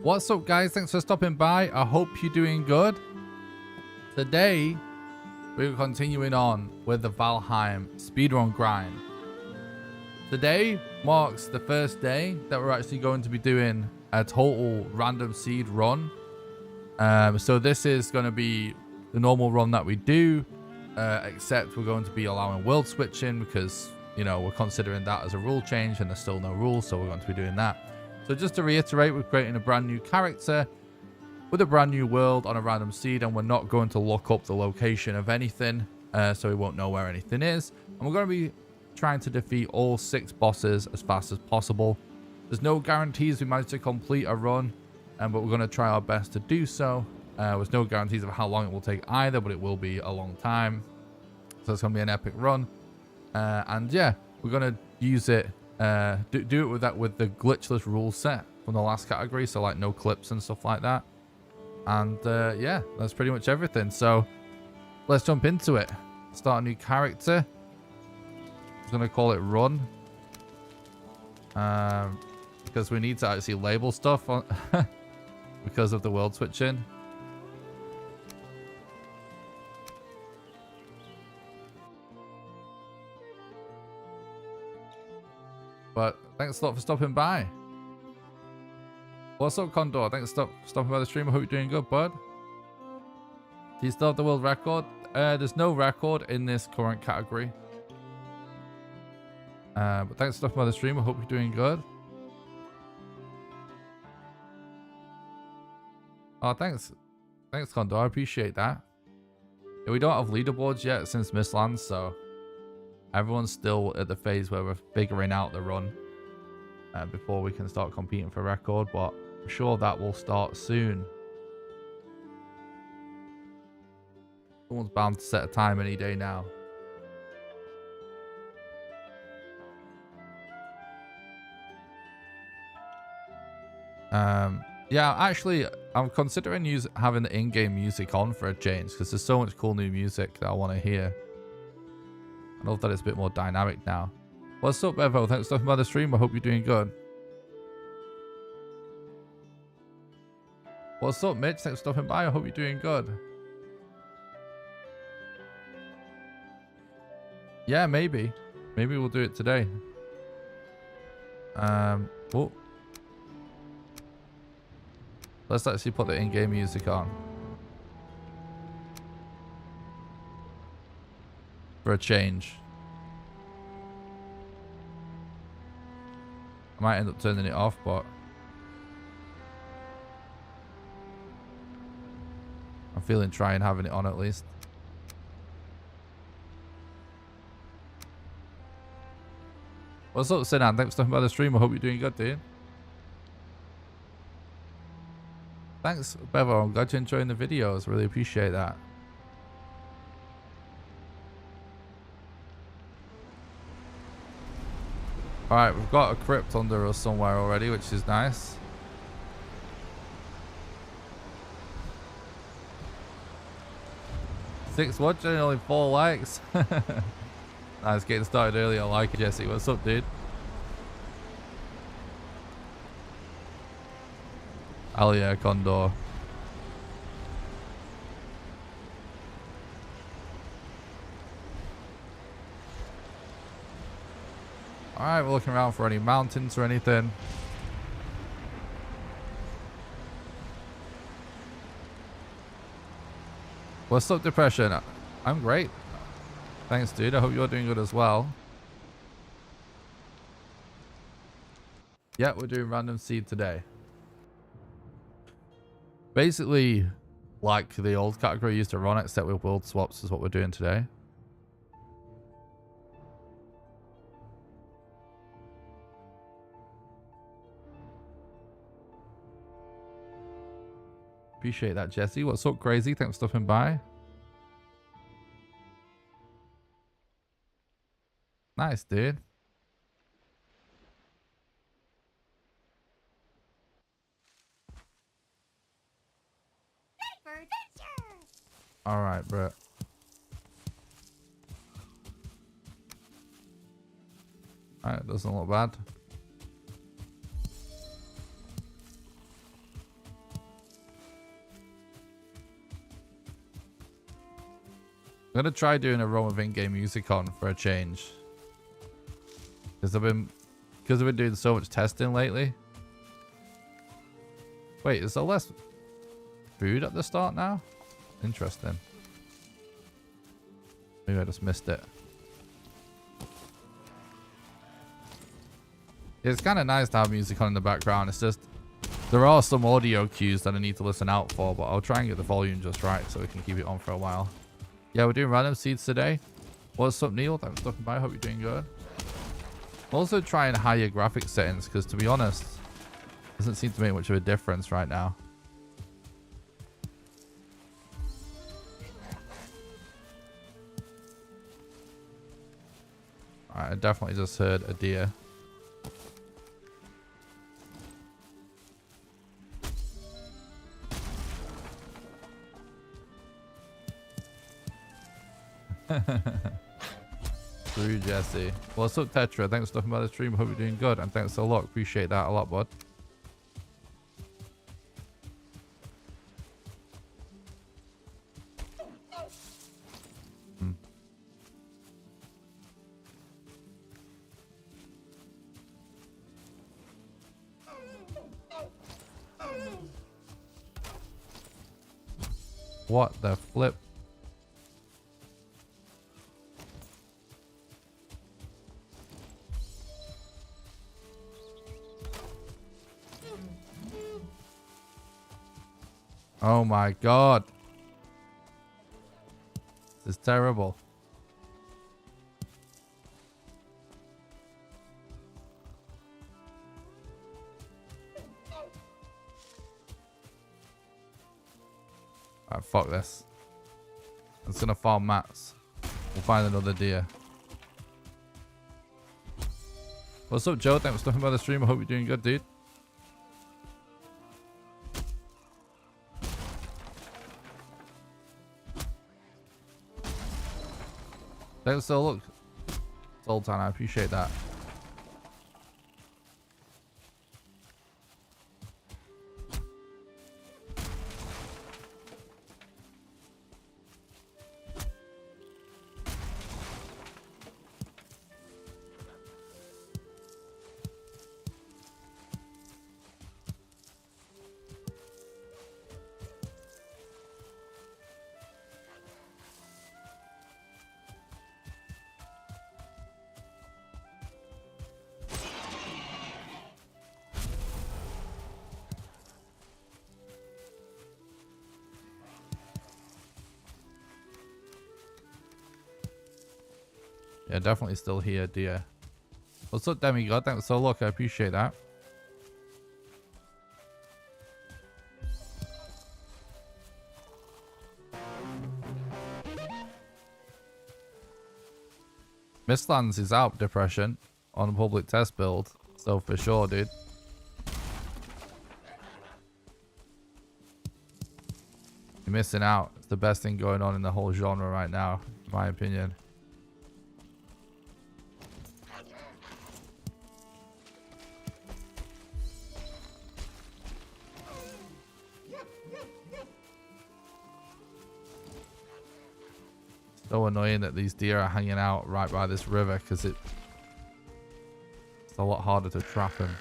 What's up, guys? Thanks for stopping by. I hope you're doing good. Today, we're continuing on with the Valheim speedrun grind. Today marks the first day that we're actually going to be doing a total random seed run. So this is going to be the normal run that we do, except we're going to be allowing world switching because, you know, we're considering that as a rule change and there's still no rules, so we're going to be doing that. So just to reiterate, we're creating a brand new character with a brand new world on a random seed, and we're not going to look up the location of anything, so we won't know where anything is. And we're going to be trying to defeat all 6 bosses as fast as possible. There's no guarantees we manage to complete a run, but we're going to try our best to do so. There's no guarantees of how long it will take either, but it will be a long time. So it's going to be an epic run. And yeah, we're going to use it. Do it with the glitchless rule set from the last category, so like no clips and stuff like that. And yeah, that's pretty much everything. So let's jump into it. Start a new character. I'm gonna call it Run, because we need to actually label stuff on because of the world switching. But thanks a lot for stopping by. What's up, Condor? Thanks for stopping by the stream. I hope you're doing good, bud. Do you still have the world record? There's no record in this current category. But thanks for stopping by the stream. I hope you're doing good. Oh, thanks. Thanks, Condor. I appreciate that. Yeah, we don't have leaderboards yet since Mistlands, so everyone's still at the phase where we're figuring out the run before we can start competing for record, but I'm sure that will start soon. Someone's bound to set a time any day now. Yeah, actually, I'm considering having the in-game music on for a change, because there's so much cool new music that I want to hear. I love that it's a bit more dynamic now. What's up, Bevo? Thanks for stopping by the stream. I hope you're doing good. What's up, Mitch? Thanks for stopping by. I hope you're doing good. Yeah, maybe. Maybe we'll do it today. Oh. Let's actually put the in-game music on. For a change. I might end up turning it off, but I'm feeling trying having it on at least. What's up, Sinan? Thanks for stopping by the stream. I hope you're doing good, dude. Thanks, Bevo. I'm glad you're enjoying the videos. Really appreciate that. Alright, we've got a crypt under us somewhere already, which is nice. Six watching, only 4 likes. Nice, getting started early. I like it, Jesse. What's up, dude? Hell yeah, Condor. Alright, we're looking around for any mountains or anything. What's up, Depression? I'm great. Thanks, dude. I hope you're doing good as well. Yeah, we're doing random seed today. Basically, like the old category used to run, except with world swaps is what we're doing today. Appreciate that, Jesse. What's up, Crazy? Thanks for stopping by. Nice, dude. Alright, bro. Alright, doesn't look bad. I'm gonna try doing a run with in-game music on for a change. Because I've been doing so much testing lately. Wait, is there less food at the start now? Interesting. Maybe I just missed it. It's kind of nice to have music on in the background. It's just there are some audio cues that I need to listen out for, but I'll try and get the volume just right so we can keep it on for a while. Yeah, we're doing random seeds today. What's up, Neil? Thanks for stopping by. Hope you're doing good. I'm also trying higher graphics settings because, to be honest, it doesn't seem to make much of a difference right now. Alright, I definitely just heard a deer. Through Jesse. What's up, Tetra? Thanks for stopping by the stream. Hope you're doing good. And thanks a lot. Appreciate that a lot, bud. What the flip? Oh my god. This is terrible. Alright, fuck this. I'm just gonna farm mats. We'll find another deer. What's up, Joe? Thanks for stopping by the stream. I hope you're doing good, dude. Thanks so look. Sultan, I appreciate that. Yeah, definitely still here, dear. What's up, Demigod? Thanks so look, I appreciate that. Mistlands is out, Depression, on a public test build. So for sure, dude. You're missing out. It's the best thing going on in the whole genre right now, in my opinion. So annoying that these deer are hanging out right by this river because it's a lot harder to trap them.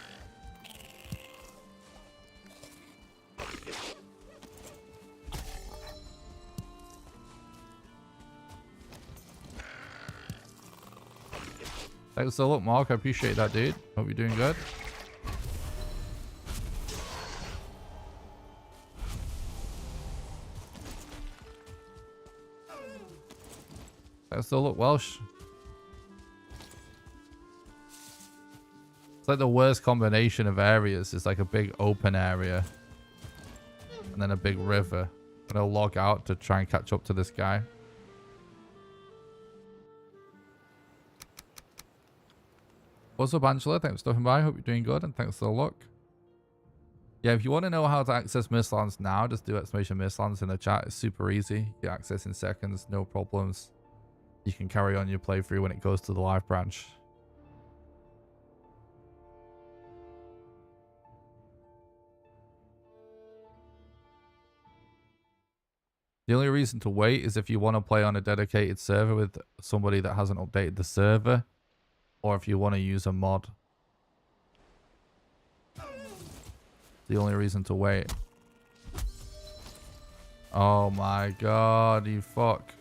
Thanks so look, Mark. I appreciate that, dude. Hope you're doing good. Thanks so look, Welsh. It's like the worst combination of areas. It's like a big open area and then a big river. I'm gonna log out to try and catch up to this guy. What's up, Angela? Thanks for stopping by. Hope you're doing good and thanks for the look. Yeah, if you want to know how to access Mistlands now, just do exclamation Mistlands in the chat. It's super easy. You get access in seconds, no problems. You can carry on your playthrough when it goes to the live branch. The only reason to wait is if you want to play on a dedicated server with somebody that hasn't updated the server, or if you want to use a mod. The only reason to wait. Oh my god, you fuck.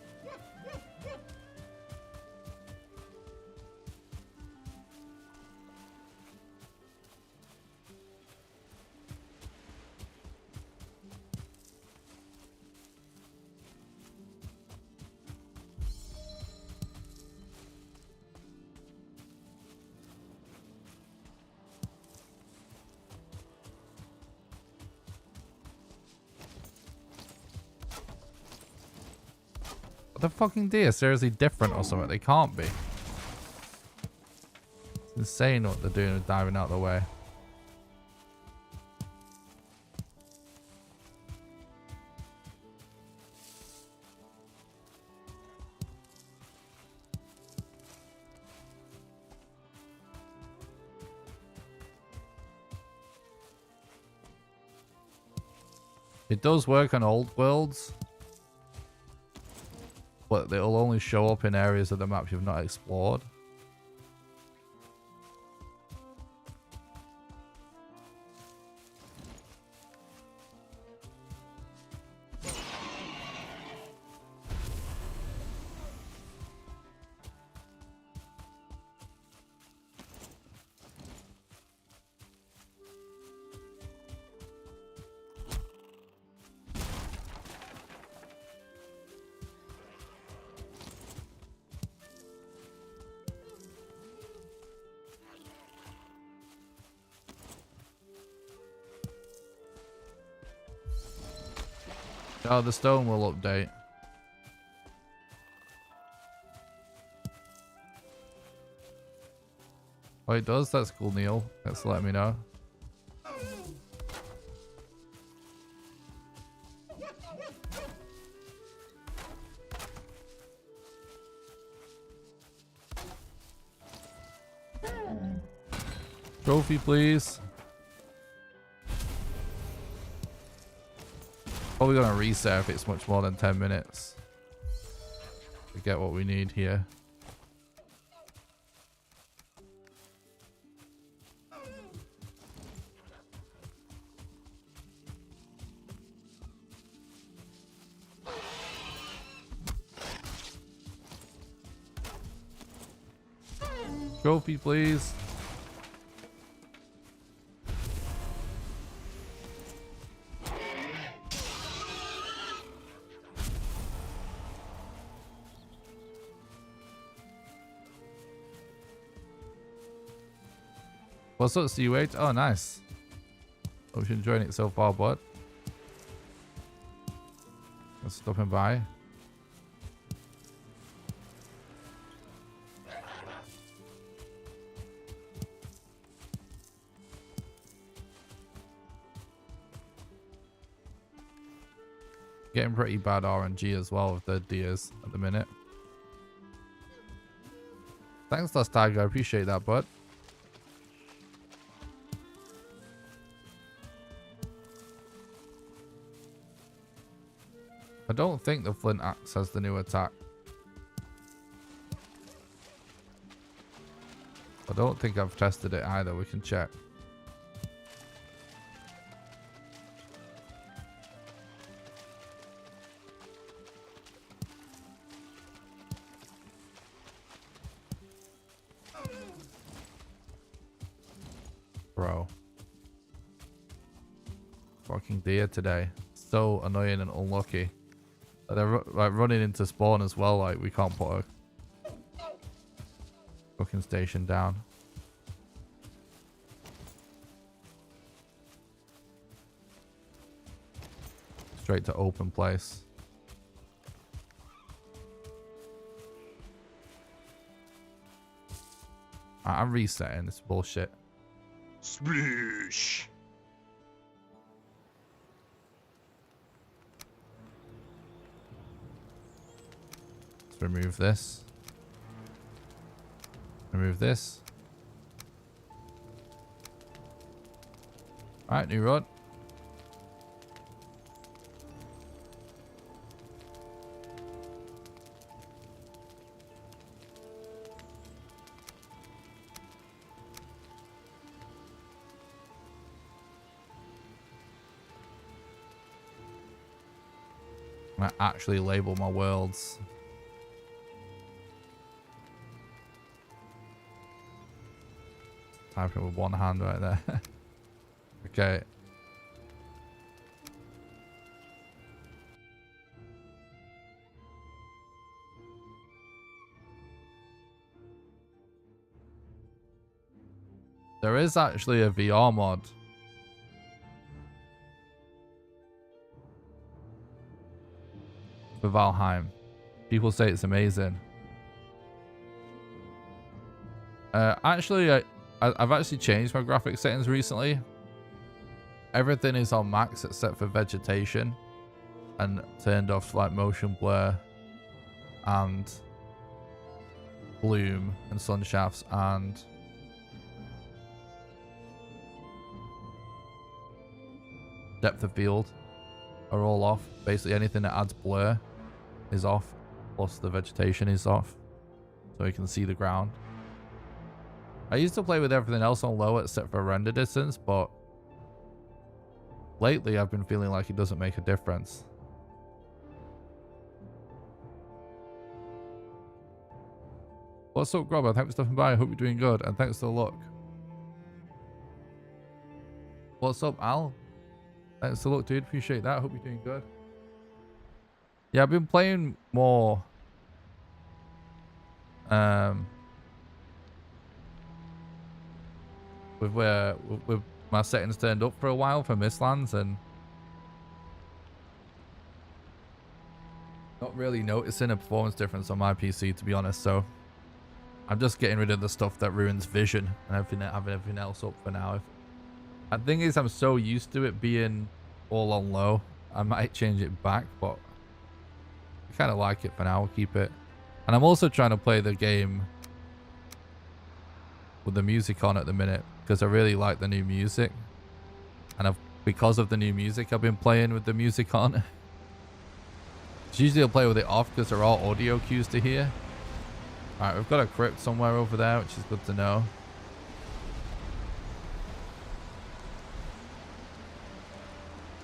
The fucking deer seriously different or something? They can't be. It's insane what they're doing with diving out of the way. It does work on old worlds, but it'll only show up in areas of the map you've not explored. Oh, the stone will update. Oh, it does? That's cool, Neil. Thanks for letting me know. Trophy, please. Probably gonna reset if it's much more than 10 minutes to get what we need here. Trophy, please. What's up, C8? Oh, nice. Hope you're enjoying it so far, bud. Just stopping by. Getting pretty bad RNG as well with the deers at the minute. Thanks, Lost Tiger. I appreciate that, bud. I don't think the flint axe has the new attack. I don't think I've tested it either. We can check. Bro. Fucking deer today. So annoying and unlucky. They're like running into spawn as well. Like we can't put a fucking station down. Straight to open place. I'm resetting this bullshit. Sploosh. Remove this. Remove this. Alright, new rod. I actually label my worlds. Typing with one hand right there. Okay. There is actually a VR mod. For Valheim. People say it's amazing. Actually, I've actually changed my graphic settings recently. Everything is on max except for vegetation. And turned off like motion blur. And bloom and sun shafts and depth of field are all off. Basically anything that adds blur is off, plus the vegetation is off, so you can see the ground. I used to play with everything else on low except for render distance, but lately I've been feeling like it doesn't make a difference. What's up, Grobber? Thanks for stopping by. I hope you're doing good, and thanks for the look. What's up, Al? Thanks for the look, dude. Appreciate that. Hope you're doing good. Yeah, I've been playing more with my settings turned up for a while for Mistlands, and not really noticing a performance difference on my PC, to be honest. So I'm just getting rid of the stuff that ruins vision and having everything else up for now. The thing is, I'm so used to it being all on low, I might change it back, but I kind of like it for now. I'll keep it. And I'm also trying to play the game with the music on at the minute because I really like the new music. And because of the new music, I've been playing with the music on. Usually I'll play with it off because there are audio cues to hear. Alright, we've got a crypt somewhere over there, which is good to know.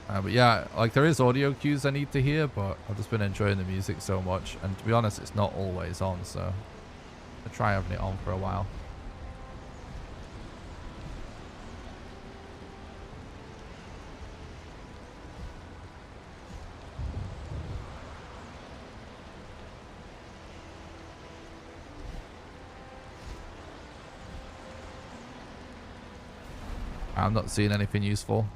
But yeah, like there is audio cues I need to hear, but I've just been enjoying the music so much. And to be honest, it's not always on, so I'll try having it on for a while. I'm not seeing anything useful.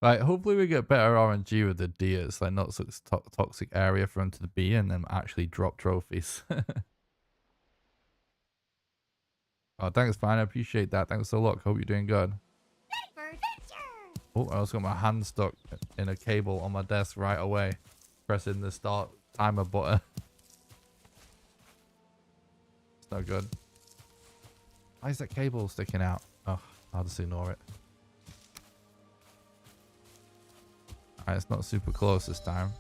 Right, hopefully we get better RNG with the deers, like not such toxic area for them to be in, and actually drop trophies. Oh, thanks, fine. I appreciate that. Thanks a lot. Hope you're doing good. Oh, I also got my hand stuck in a cable on my desk right away, pressing the start timer button. It's no good. Why is that cable sticking out? Oh, I'll just ignore it. Alright, it's not super close this time.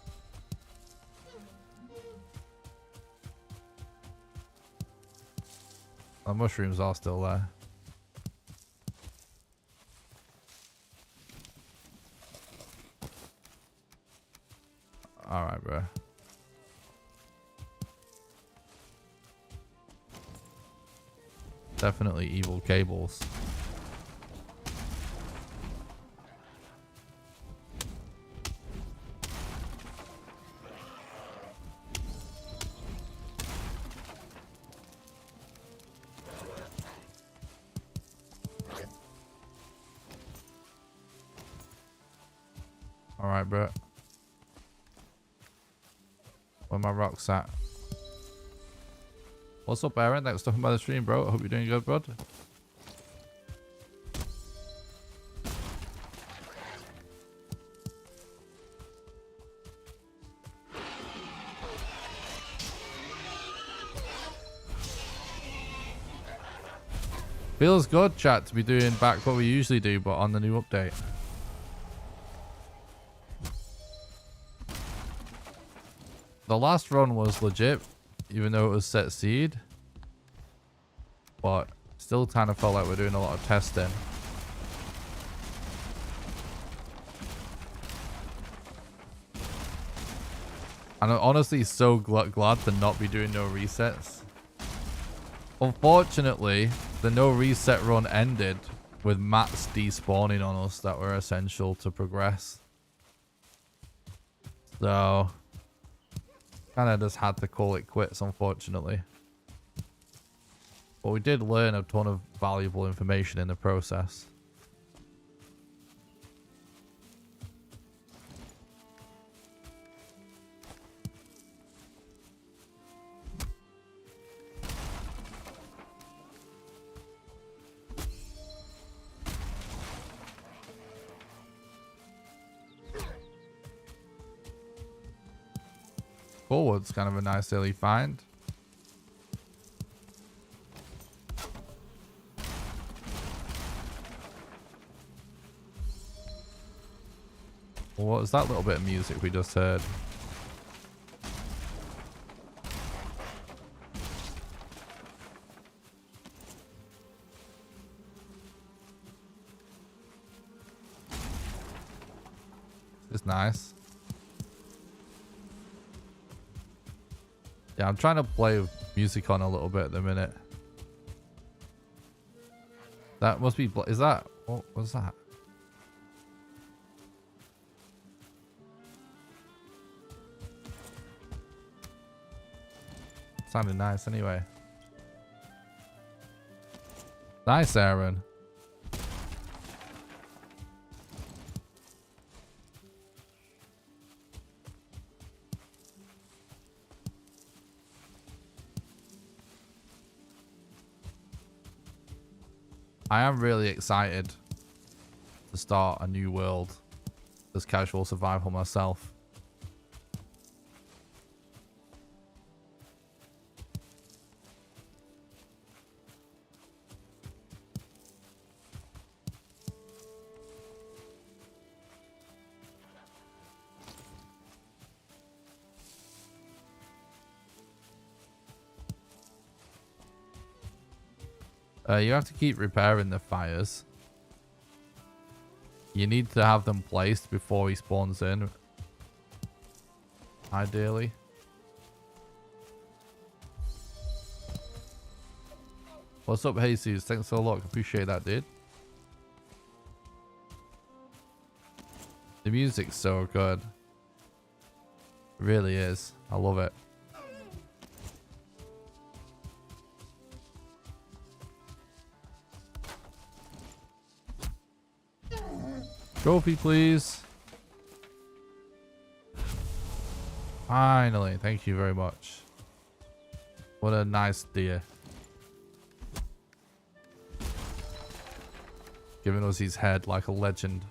The mushrooms are still there. Alright, bro. Definitely evil cables. Alright, bro. Where my rocks at? What's up, Aaron? Thanks for stopping by the stream, bro. I hope you're doing good, bud. Feels good, chat, to be doing back what we usually do, but on the new update. The last run was legit, even though it was set seed. But still kind of felt like we're doing a lot of testing. And I'm honestly so glad to not be doing no resets. Unfortunately, the no reset run ended with mats despawning on us that were essential to progress. So, kind of just had to call it quits, unfortunately. But we did learn a ton of valuable information in the process. Forward's kind of a nice early find. Well, what was that little bit of music we just heard? It's nice. Yeah, I'm trying to play with music on a little bit at the minute. That must be... Is that... What was that? Sounded nice anyway. Nice, Aaron. I am really excited to start a new world as casual survival myself. You have to keep repairing the fires. You need to have them placed before he spawns in. Ideally. What's up, Jesus? Thanks a lot. Appreciate that, dude. The music's so good. It really is. I love it. Trophy, please. Finally. Thank you very much. What a nice deer. Giving us his head like a legend.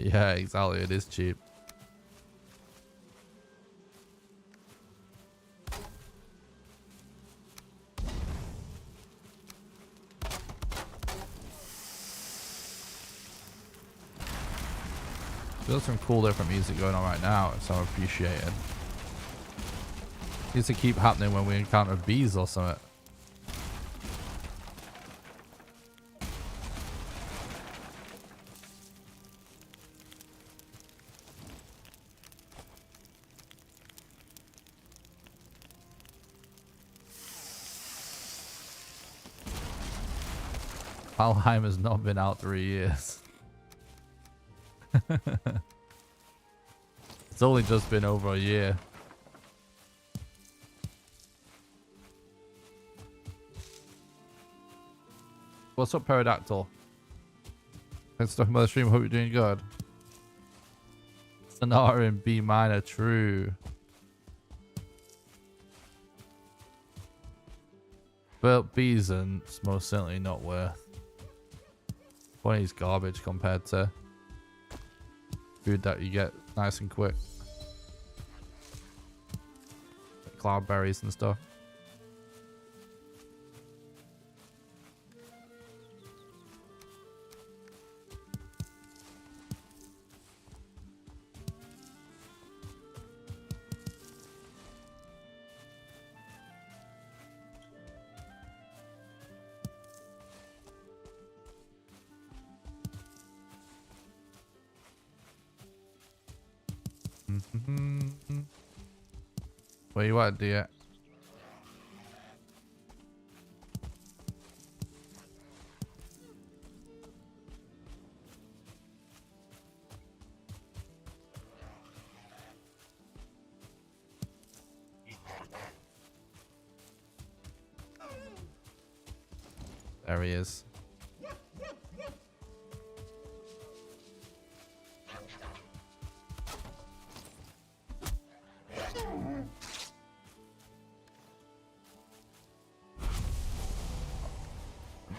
Yeah, exactly. It is cheap. There's some cool different music going on right now, so I appreciate it. Needs to keep happening when we encounter bees or something. Valheim has not been out 3 years. It's only just been over a year. What's up, Pterodactyl? Thanks for talking about the stream. Hope you're doing good. Sonata in B minor, true. But Beeson's most certainly not worth. 20's garbage compared to food that you get nice and quick. Like cloudberries and stuff. Where you at, dear? There he is.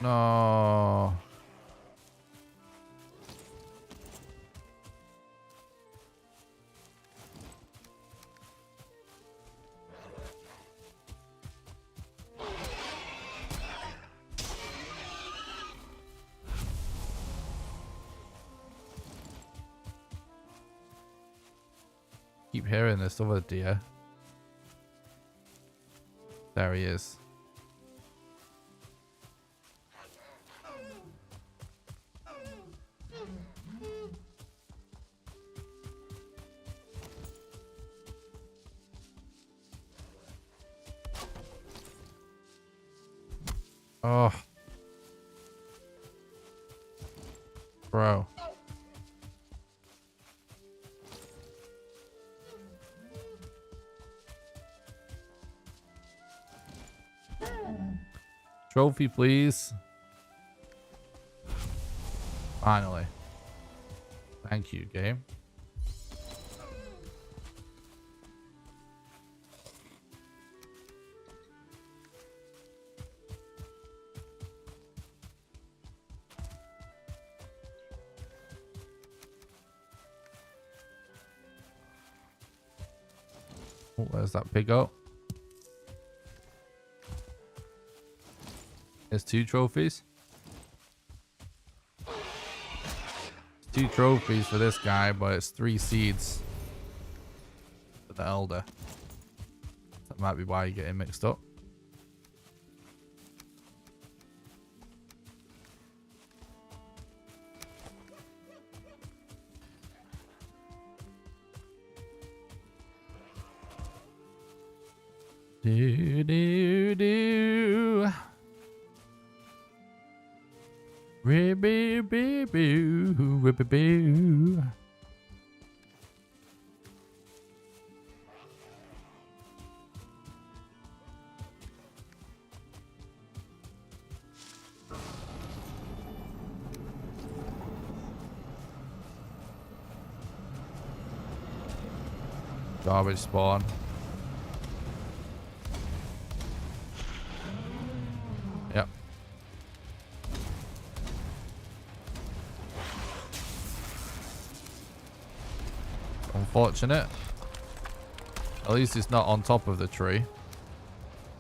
No. Keep hearing this other deer. There he is. Oh. Bro. Trophy, please. Finally. Thank you, game. Oh, where's that pig up? There's 2 trophies. 2 trophies for this guy, but it's 3 seeds for the elder. That might be why you're getting mixed up. Do do do. Ribby boo boo ribby boo. Garbage spawn. Yep. Unfortunate. At least it's not on top of the tree.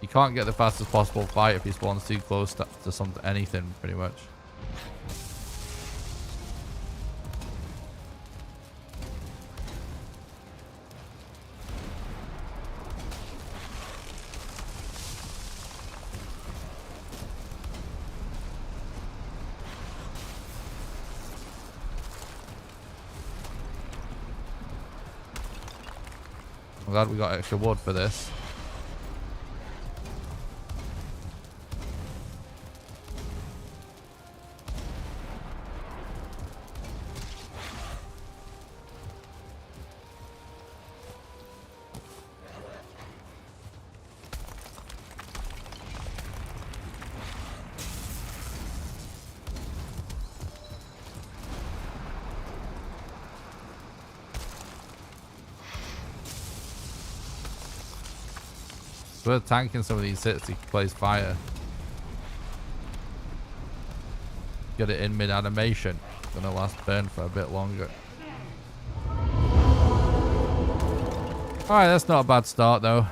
You can't get the fastest possible fight if he spawns too close to something, anything, pretty much. I'm glad we got extra wood for this. we're tanking some of these hits. He plays fire. Get it in mid-animation. Gonna last burn for a bit longer. Alright, that's not a bad start though.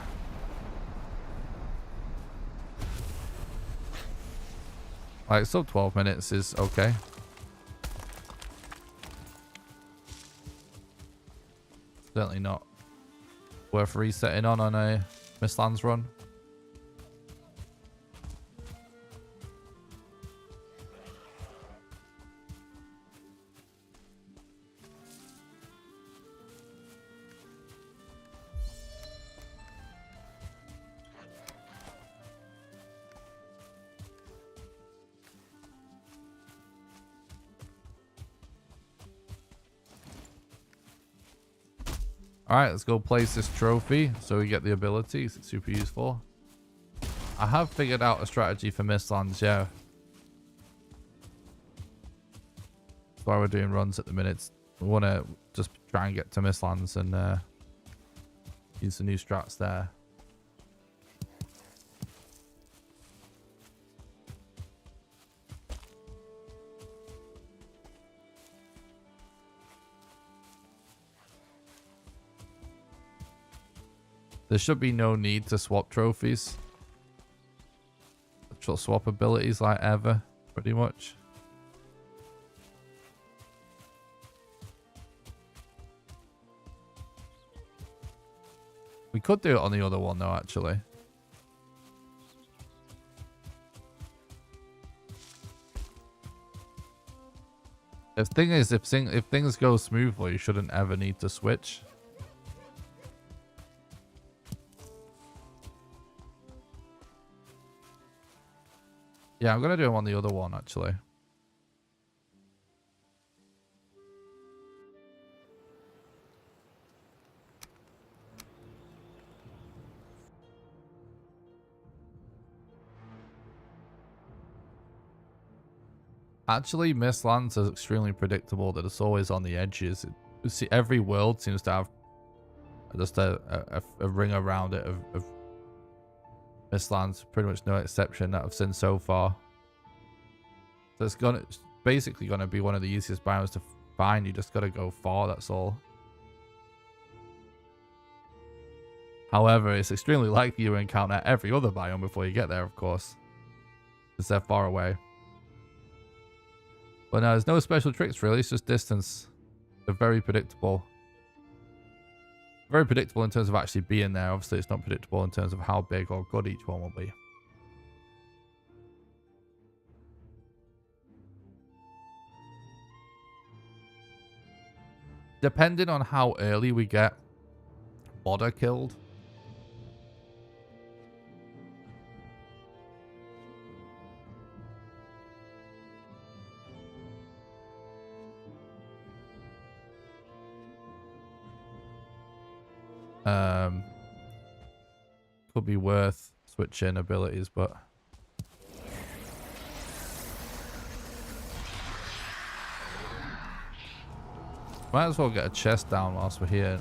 Like, sub 12 minutes is okay. Certainly not worth resetting on a Mistlands run. Alright, let's go place this trophy so we get the abilities. It's super useful. I have figured out a strategy for Mistlands, yeah. That's why we're doing runs at the minute. We want to just try and get to Mistlands and use the new strats there. There should be no need to swap trophies. Actual swap abilities like ever, pretty much. We could do it on the other one though, actually. The thing is, if things go smoothly, you shouldn't ever need to switch. Yeah, I'm gonna do them on the other one actually. Actually, Mistlands is extremely predictable. That it's always on the edges. You see, every world seems to have just a ring around it of Mistlands, pretty much no exception that I've seen so far. So it's basically gonna be one of the easiest biomes to find. You just gotta go far, that's all. However, it's extremely likely you encounter every other biome before you get there, of course, because they're far away. But no, there's no special tricks really, it's just distance. They're very predictable. Very predictable in terms of actually being there. Obviously, it's not predictable in terms of how big or good each one will be. Depending on how early we get Modder killed. Could be worth switching abilities, but might as well get a chest down whilst we're here.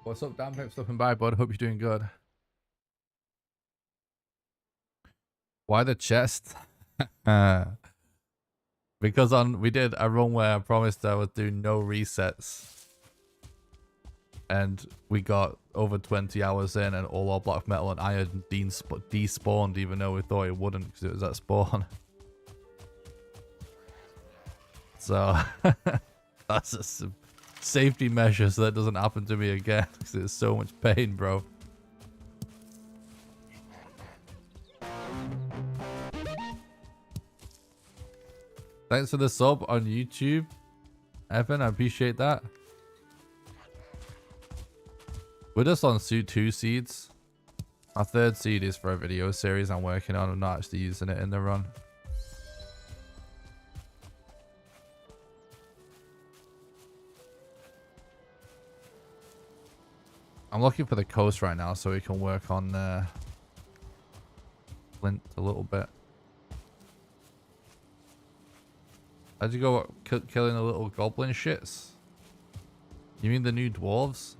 What's up, Dan? Thanks for stopping by, bud. Hope you're doing good. Why the chest? Because we did a run where I promised I would do no resets. And we got over 20 hours in and all our black metal and iron despawned even though we thought it wouldn't because it was at spawn. So that's just a safety measure so that doesn't happen to me again because it's so much pain, bro. Thanks for the sub on YouTube, Evan. I appreciate that. We're just on 2 seeds. Our 3rd seed is for a video series I'm working on. I'm not actually using it in the run. I'm looking for the coast right now so we can work on Flint a little bit. How'd you go killing the little goblin shits? You mean the new dwarves?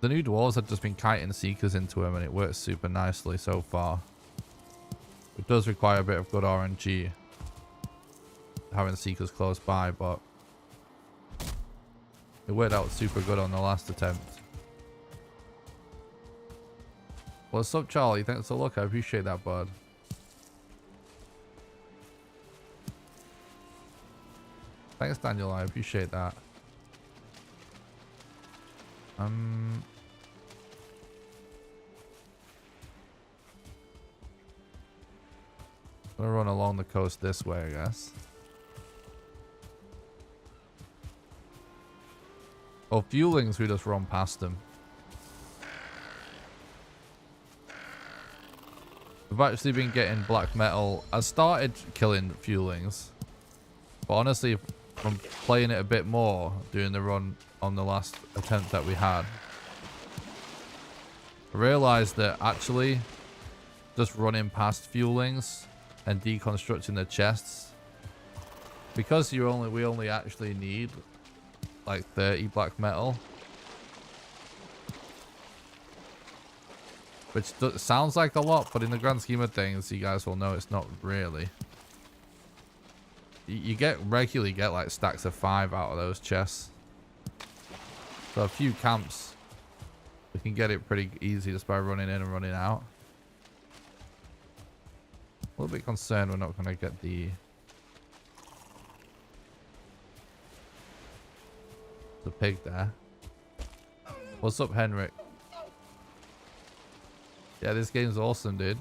The new dwarves have just been kiting seekers into him and it works super nicely so far. It does require a bit of good RNG having seekers close by, but it worked out super good on the last attempt. What's up, Charlie? Thanks for the look. I appreciate that, bud. Thanks, Daniel. I appreciate that. I'm gonna run along the coast this way, I guess. Oh, fuelings, we just run past them. We've actually been getting black metal. I started killing fuelings, but honestly, from playing it a bit more, doing the run on the last attempt that we had, I realized that actually just running past fuelings and deconstructing the chests, because we only actually need like 30 black metal, which sounds like a lot, but in the grand scheme of things, you guys will know it's not really. You regularly get like stacks of 5 out of those chests, so a few camps we can get it pretty easy just by running in and running out. A little bit concerned we're not going to get the pig there. What's up, Henrik? Yeah, this game's awesome, dude.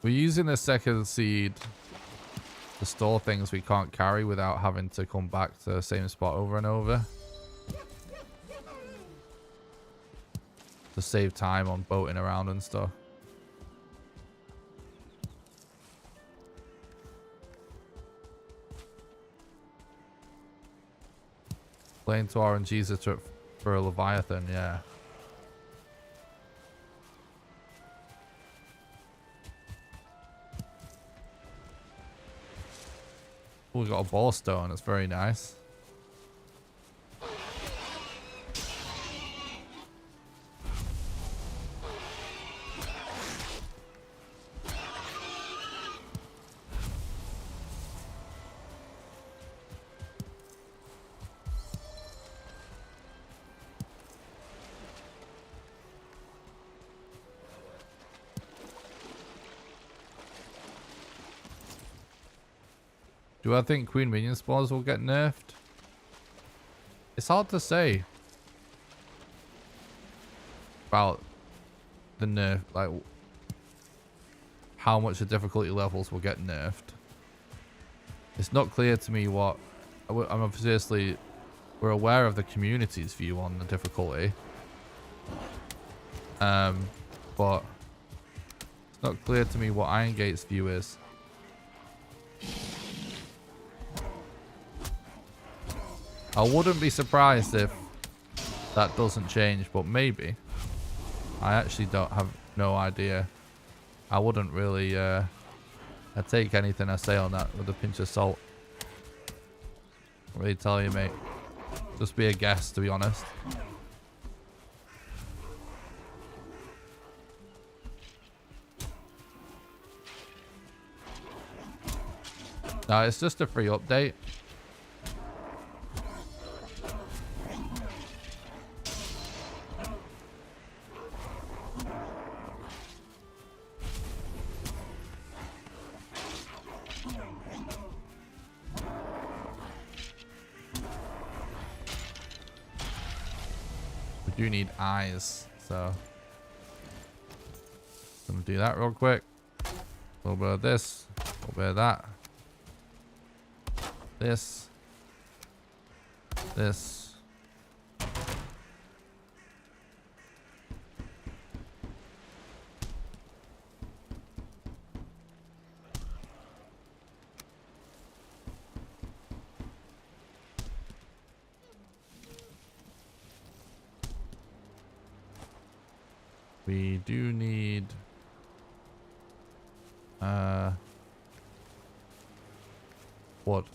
We're using the 2nd seed to store things we can't carry without having to come back to the same spot over and over. To save time on boating around and stuff. Playing to RNGs for a Leviathan, yeah. Oh, we got a ball stone. It's very nice. Do I think Queen Minion spawns will get nerfed? It's hard to say about the nerf, like how much the difficulty levels will get nerfed. It's not clear to me what. I'm obviously, we're aware of the community's view on the difficulty, but it's not clear to me what Iron Gate's view is. I wouldn't be surprised if that doesn't change, but maybe. I actually don't have no idea. I wouldn't really I take anything I say on that with a pinch of salt. Can't really tell you, mate. Just be a guess, to be honest. No, it's just a free update. We do need eyes, so I'm gonna do that real quick. A little bit of this, a little bit of that. This. We do need wood.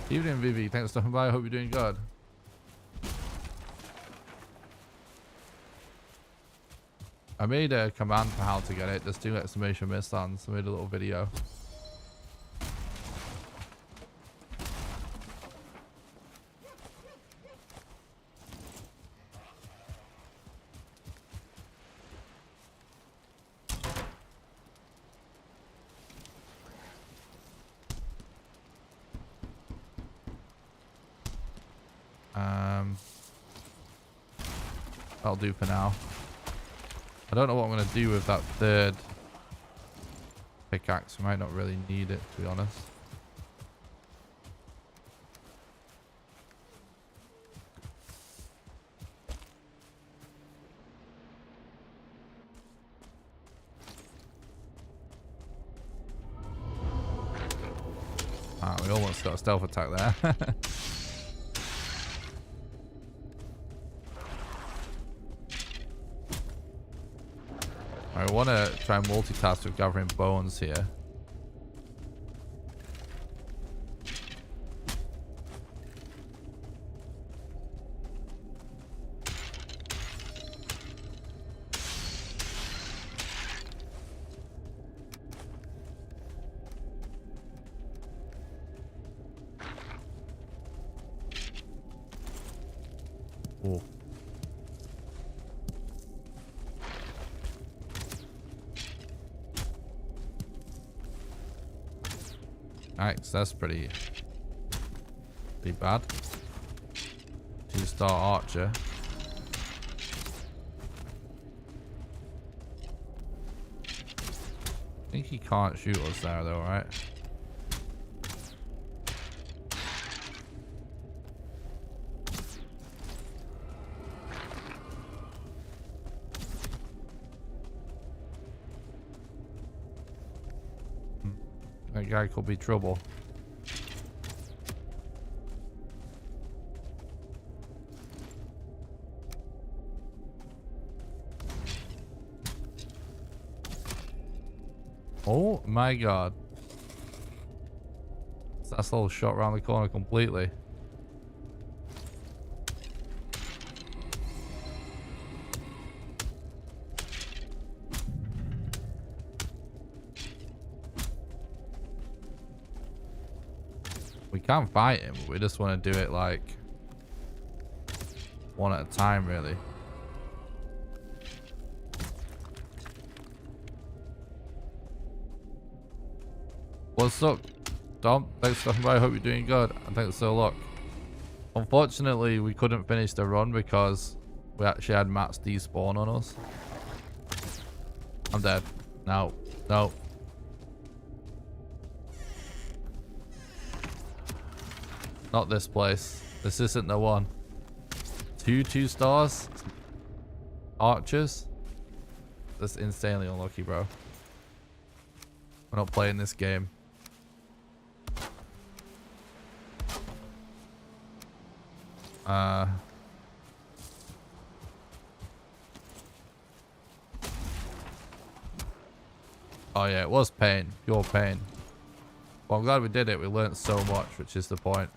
Evening, Vivi. Thanks for stopping by. I hope you're doing good. I made a command for how to get it. Just do exclamation Mistlands. I made a little video. That'll do for now. I don't know what I'm going to do with that third pickaxe. We might not really need it, to be honest. Ah, we almost got a stealth attack there. I want to try and multitask with gathering bones here. Ooh. Nice, that's pretty bad. 2-star archer. I think he can't shoot us there though, right? That guy could be trouble. Oh my god. That's a little shot around the corner completely. We can fight him, but we just want to do it like one at a time, really. What's up, Dom? Thanks for stopping by. I hope you're doing good. And thanks for the luck. Unfortunately, we couldn't finish the run because we actually had mats despawn on us. I'm dead. No. No. Not this place. This isn't the one. 2 stars? Archers? That's insanely unlucky, bro. We're not playing this game. Oh yeah, it was pain. Pure pain. Well, I'm glad we did it. We learned so much, which is the point.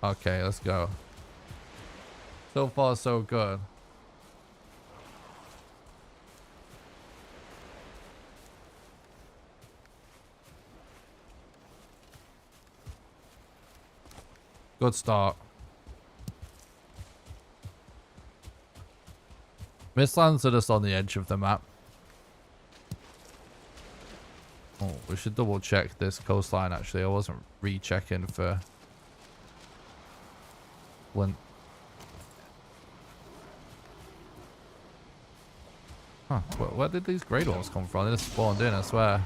Okay, let's go. So far, so good. Good start. Mistlands are just on the edge of the map. Oh, we should double check this coastline actually. I wasn't rechecking for Flint. Huh, where did these grey dwarfs come from? They just spawned in, I swear.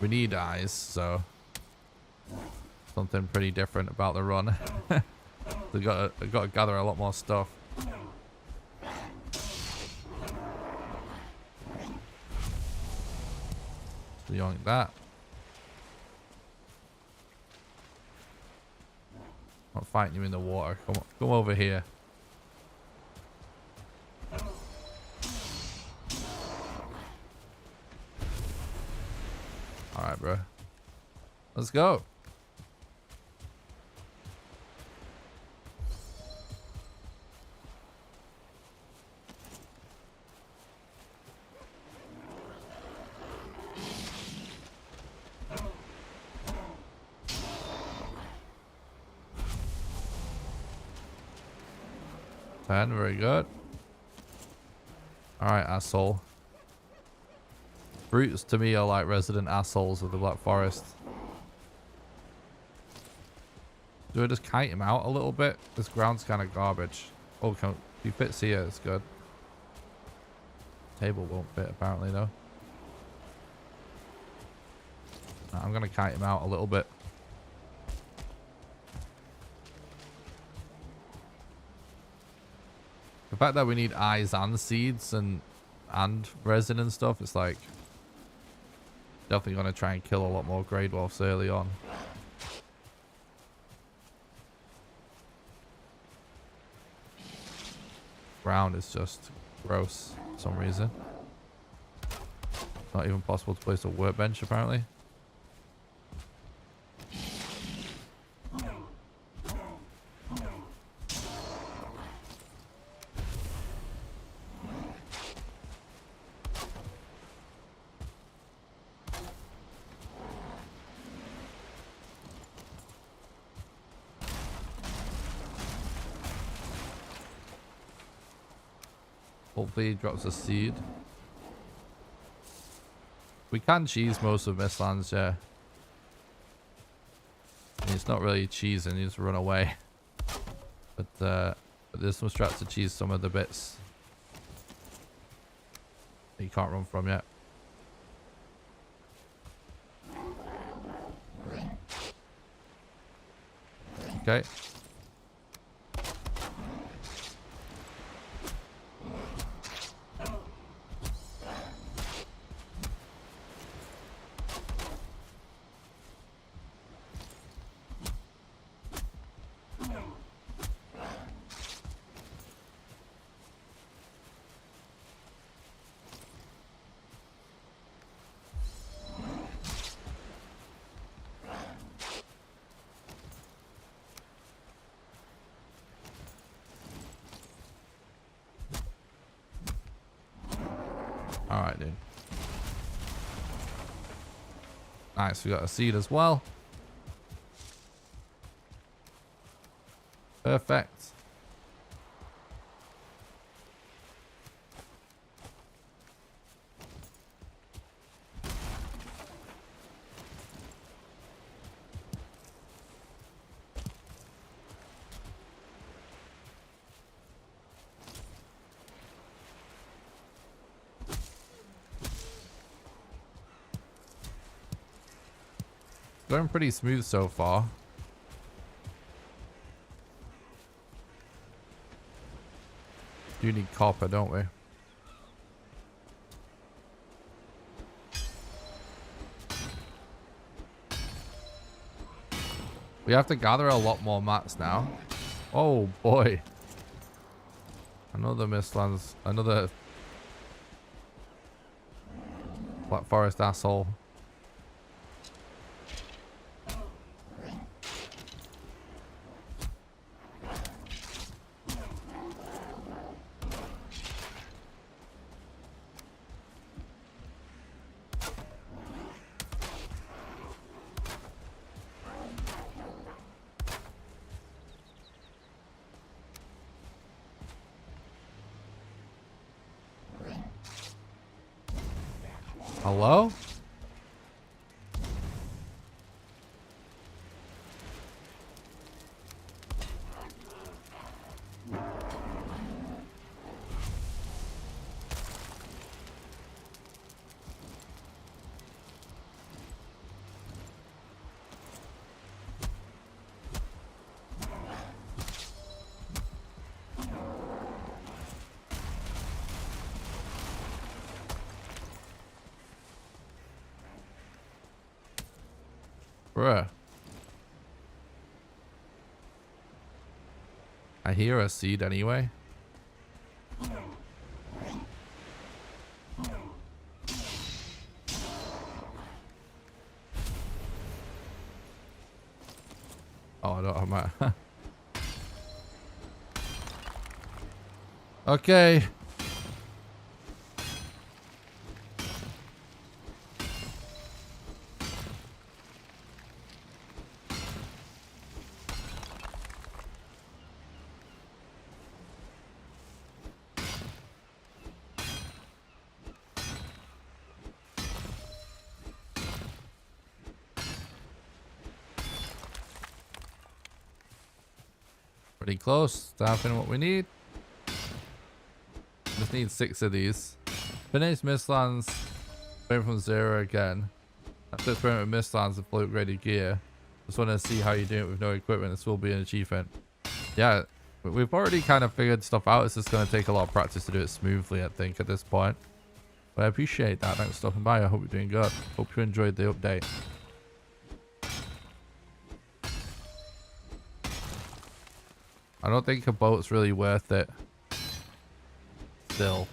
We need eyes, so something pretty different about the run. we got to gather a lot more stuff. Yoink that. I'm fighting you in the water. Come over here. Alright, bro. Let's go. Very good. Alright, asshole. Brutes to me are like resident assholes of the Black Forest. Do I just kite him out a little bit? This ground's kind of garbage. Oh, if he fits here, it's good. Table won't fit apparently though. I'm going to kite him out a little bit. The fact that we need eyes and seeds and resin and stuff, it's like definitely going to try and kill a lot more grey dwarfs early on. Ground is just gross for some reason. Not even possible to place a workbench apparently. Hopefully he drops a seed. We can cheese most of Mistlands, yeah. I mean, it's not really cheesing, you just run away. But there's some strats to cheese some of the bits that you can't run from yet. Okay. Alright, dude. Nice, we got a seed as well. Perfect. Going pretty smooth so far. Do need copper, don't we? We have to gather a lot more mats now. Oh boy. Another Mistlands. Another Black Forest asshole. Hello? Bruh. I hear a seed anyway. Oh, I don't have my... Okay. Pretty close. Staffing what we need. Just need 6 of these. Finish Mistlands. Going from 0 again. That's the experiment with Mistlands and full upgraded gear. Just want to see how you do it with no equipment. This will be an achievement. Yeah, we've already kind of figured stuff out. It's just going to take a lot of practice to do it smoothly, I think, at this point. But I appreciate that. Thanks for stopping by. I hope you're doing good. Hope you enjoyed the update. I don't think a boat's really worth it. Still.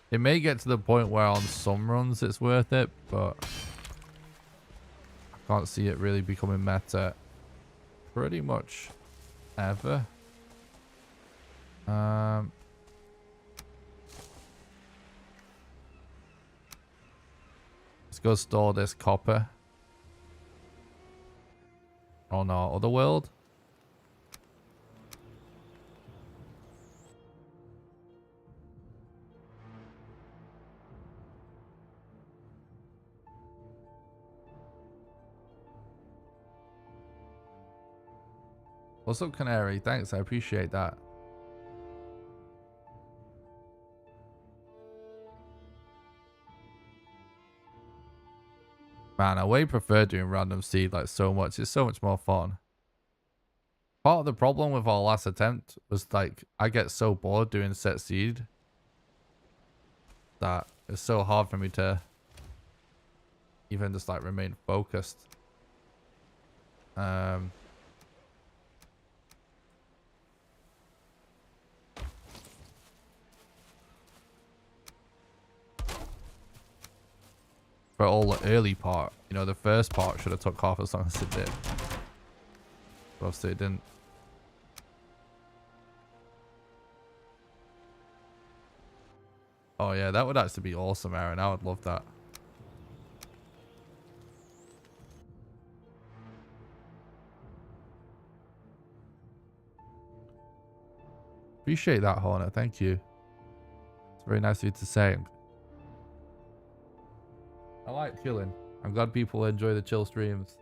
It may get to the point where on some runs it's worth it, but I can't see it really becoming meta pretty much ever. Let's go store this copper. Oh no, other world? What's up, Canary? Thanks, I appreciate that. Man, I way prefer doing random seed like so much. It's so much more fun. Part of the problem with our last attempt was like I get so bored doing set seed that it's so hard for me to even just like remain focused. For all the early part, you know, the first part should have took half as long as it did. But obviously it didn't. Oh yeah, that would actually be awesome, Aaron. I would love that. Appreciate that, Horner. Thank you. It's very nice of you to say. I like chilling. I'm glad people enjoy the chill streams.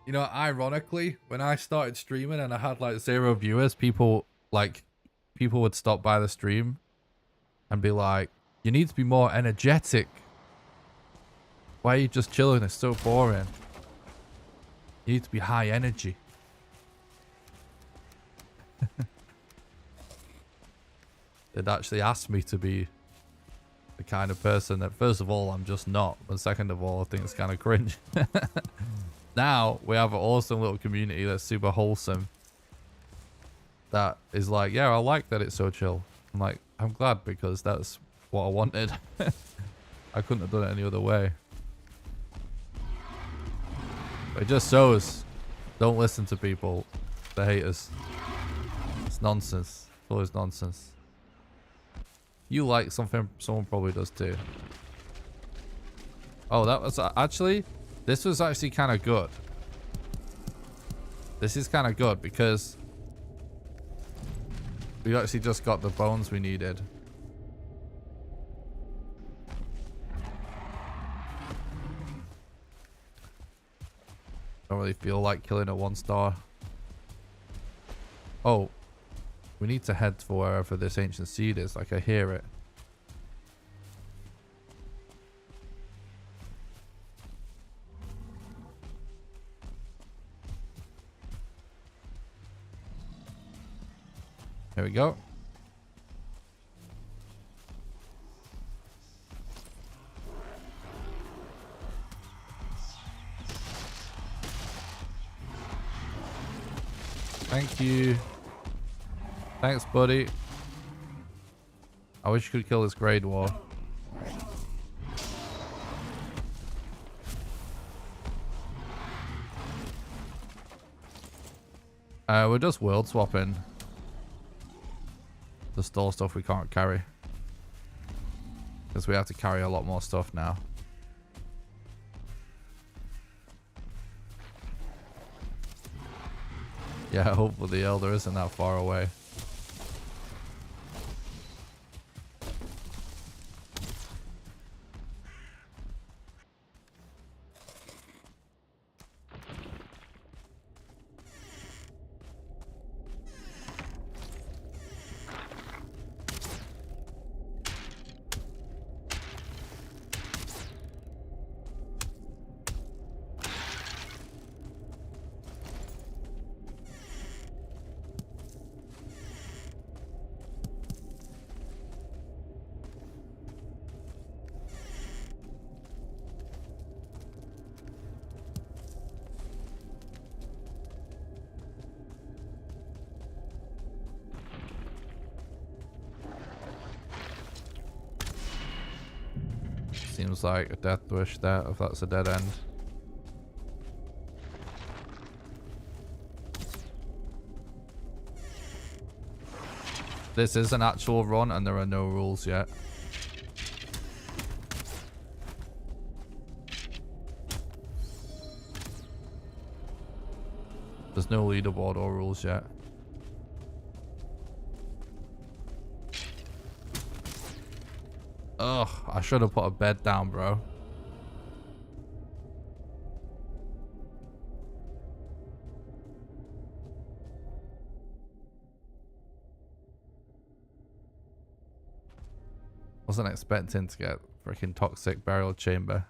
You know, ironically, when I started streaming and I had like 0 viewers, people would stop by the stream and be like, you need to be more energetic. Why are you just chilling? It's so boring. You need to be high energy. they'd actually ask me to be the kind of person that, first of all, I'm just not, and second of all, I think it's kind of cringe. Now we have an awesome little community that's super wholesome, that is like, yeah, I like that it's so chill. I'm like, I'm glad, because that's what I wanted. I couldn't have done it any other way. But it just shows, don't listen to people, the haters. It's nonsense. It's always nonsense. You like something, someone probably does too. Oh, that was actually, this was actually kind of good. This is kind of good because we actually just got the bones we needed. Don't really feel like killing a 1-star. Oh, we need to head for wherever this ancient seed is. Like, I hear it. Here we go. Thank you. Thanks, buddy. I wish you could kill this Grey Dwarf. We're just world swapping to store stuff we can't carry, because we have to carry a lot more stuff now. Yeah, hopefully the Elder isn't that far away. Seems like a death wish there, if that's a dead end. This is an actual run and there are no rules yet. There's no leaderboard or rules yet. Ugh, I should have put a bed down, bro. Wasn't expecting to get freaking toxic burial chamber.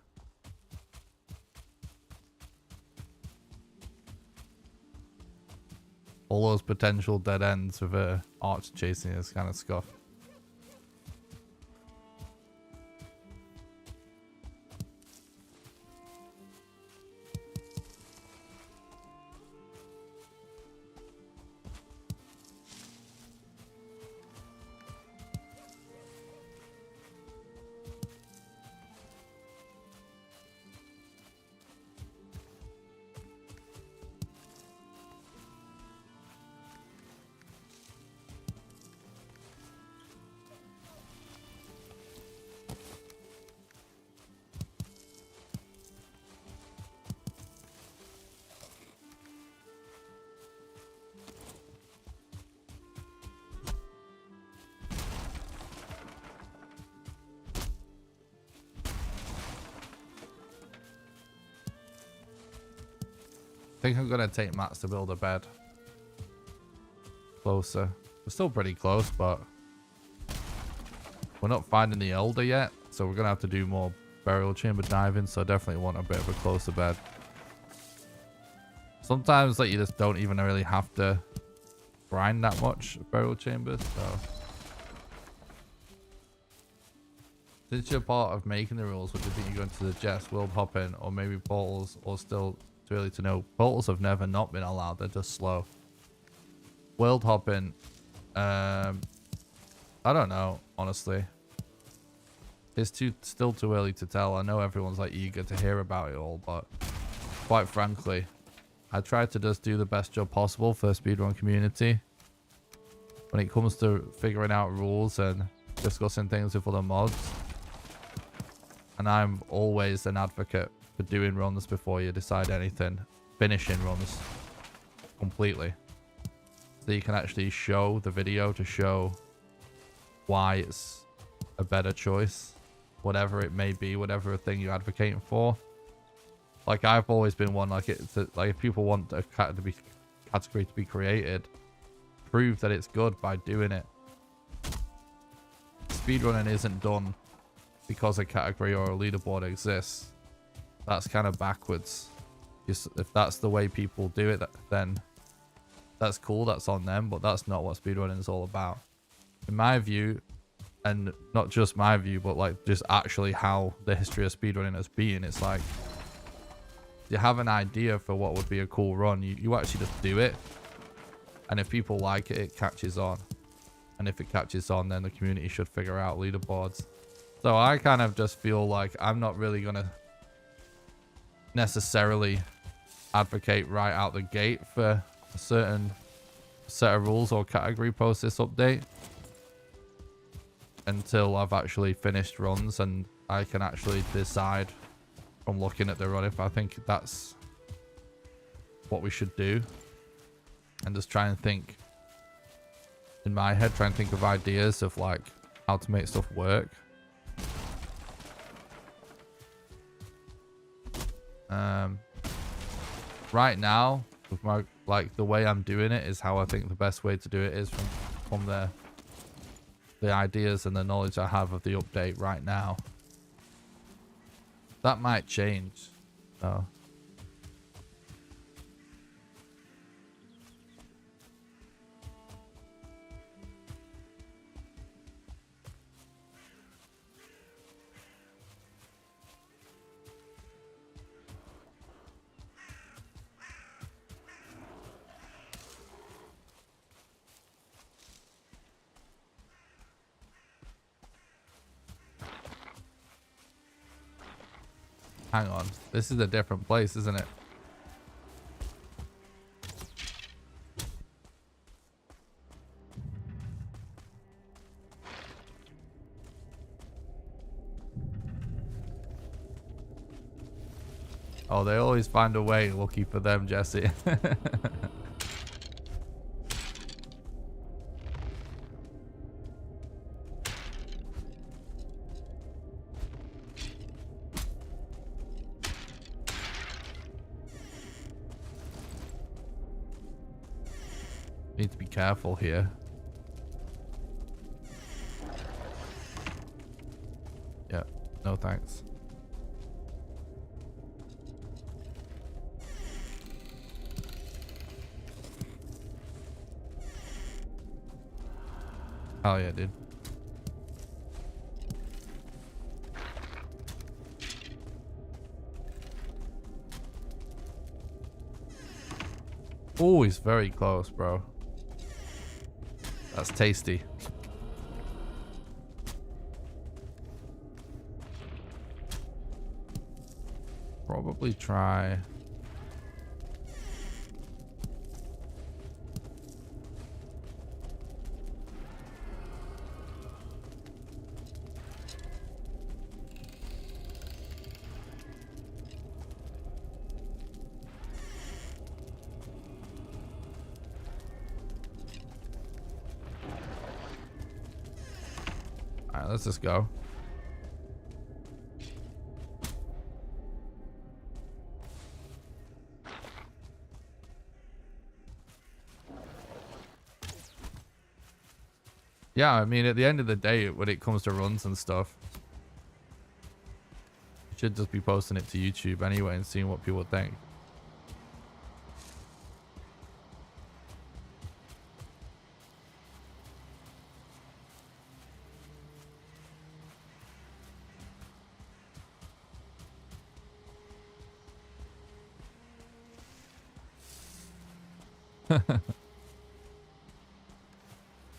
All those potential dead ends with a archer chasing is kind of scuff. I think I'm gonna take mats to build a bed. Closer. We're still pretty close, but we're not finding the Elder yet, so we're gonna have to do more burial chamber diving, so I definitely want a bit of a closer bed. Sometimes like you just don't even really have to grind that much burial chambers, so Since you're part of making the rules, what do you think you're going to suggest? World hopping or maybe portals, or still too early to know? Portals have never not been allowed. They're just slow. World hopping, I don't know, honestly. It's still too early to tell. I know everyone's like eager to hear about it all, but quite frankly, I try to just do the best job possible for the speedrun community when it comes to figuring out rules and discussing things with other mods. And I'm always an advocate for doing runs before you decide anything, finishing runs completely, so you can actually show the video to show why it's a better choice, whatever it may be, whatever thing you're advocating for. Like, I've always been one, like, like if people want a category to be created, prove that it's good by doing it. Speedrunning isn't done because a category or a leaderboard exists. That's kind of backwards. If that's the way people do it, then that's cool, that's on them, but that's not what speedrunning is all about. In my view, and not just my view, but like just actually how the history of speedrunning has been, it's like you have an idea for what would be a cool run, you actually just do it, and if people like it, it catches on, and if it catches on, then the community should figure out leaderboards. So I kind of just feel like I'm not really gonna necessarily advocate right out the gate for a certain set of rules or category post this update until I've actually finished runs and I can actually decide from looking at the run if I think that's what we should do, and just try and think in my head, try and think of ideas of like how to make stuff work. Right now, with my the way I'm doing it is how I think the best way to do it is from the ideas and the knowledge I have of the update right now. That might change, so. Hang on, this is a different place, isn't it? Oh, they always find a way. Lucky for them, Jesse. Need to be careful here. Yeah, no thanks. Oh yeah, dude. Oh, he's very close, bro. That's tasty. Probably try. Alright, let's just go. Yeah, I mean, at the end of the day, when it comes to runs and stuff, you should just be posting it to YouTube anyway and seeing what people think.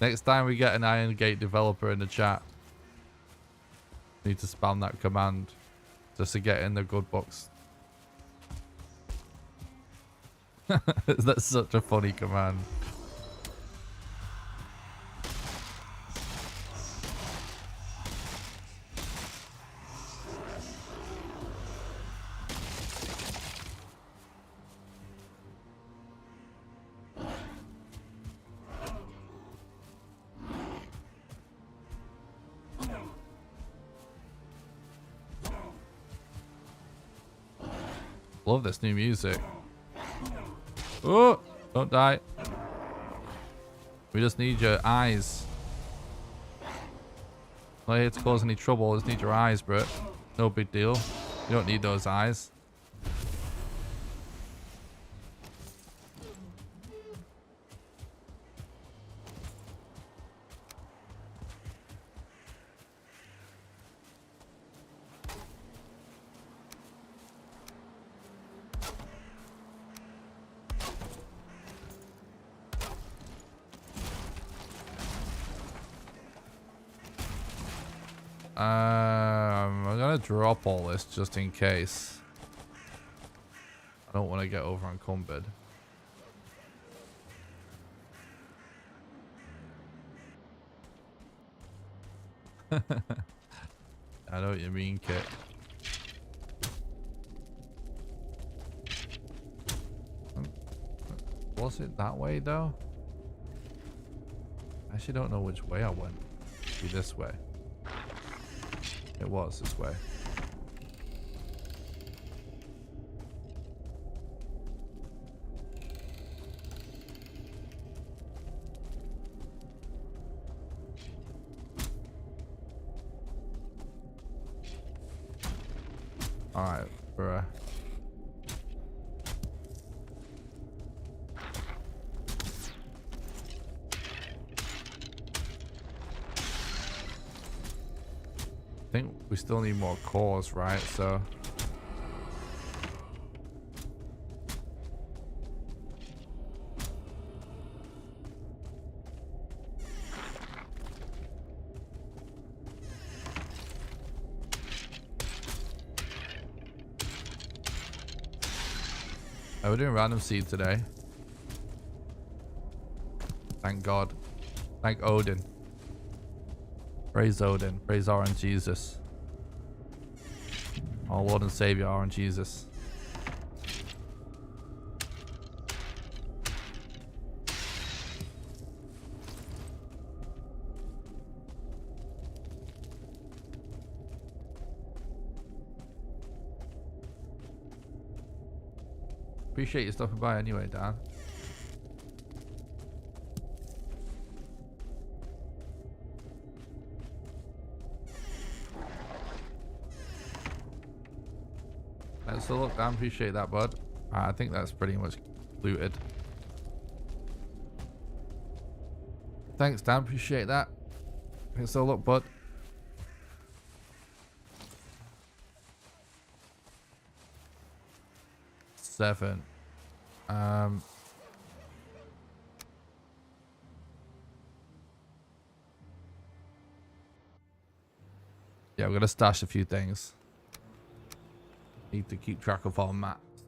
Next time we get an Iron Gate developer in the chat, need to spam that command just to get in the good books. That's such a funny command. Love this new music. Oh, don't die. We just need your eyes. Not here to cause any trouble. Just need your eyes, bro. No big deal. You don't need those eyes. I'm gonna drop all this just in case. I don't want to get over encumbered. I know what you mean, Kit. Was it that way though? I actually don't know which way I went. Maybe this way. It was this way. Alright, bruh. I think we still need more cores, right? So we're doing random seed today. Thank God. Thank Odin. Praise Odin. Praise RN Jesus. Our Lord and Savior RN Jesus. Appreciate you stopping by anyway, Dan. Thanks a lot, Dan. Appreciate that, bud. I think that's pretty much looted. Thanks, Dan. Appreciate that. Thanks a lot, bud. Seven. Yeah, we're gonna stash a few things. Need to keep track of our maps.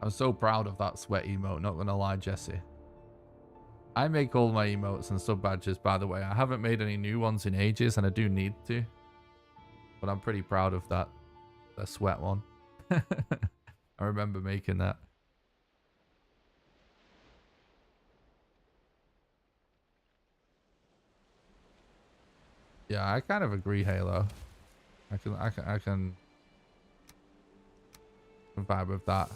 I'm so proud of that sweat emote, not gonna lie, Jesse. I make all my emotes and sub badges, by the way. I haven't made any new ones in ages, and I do need to. But I'm pretty proud of that. The sweat one. I remember making that. Yeah, I kind of agree, Halo. I can vibe with that.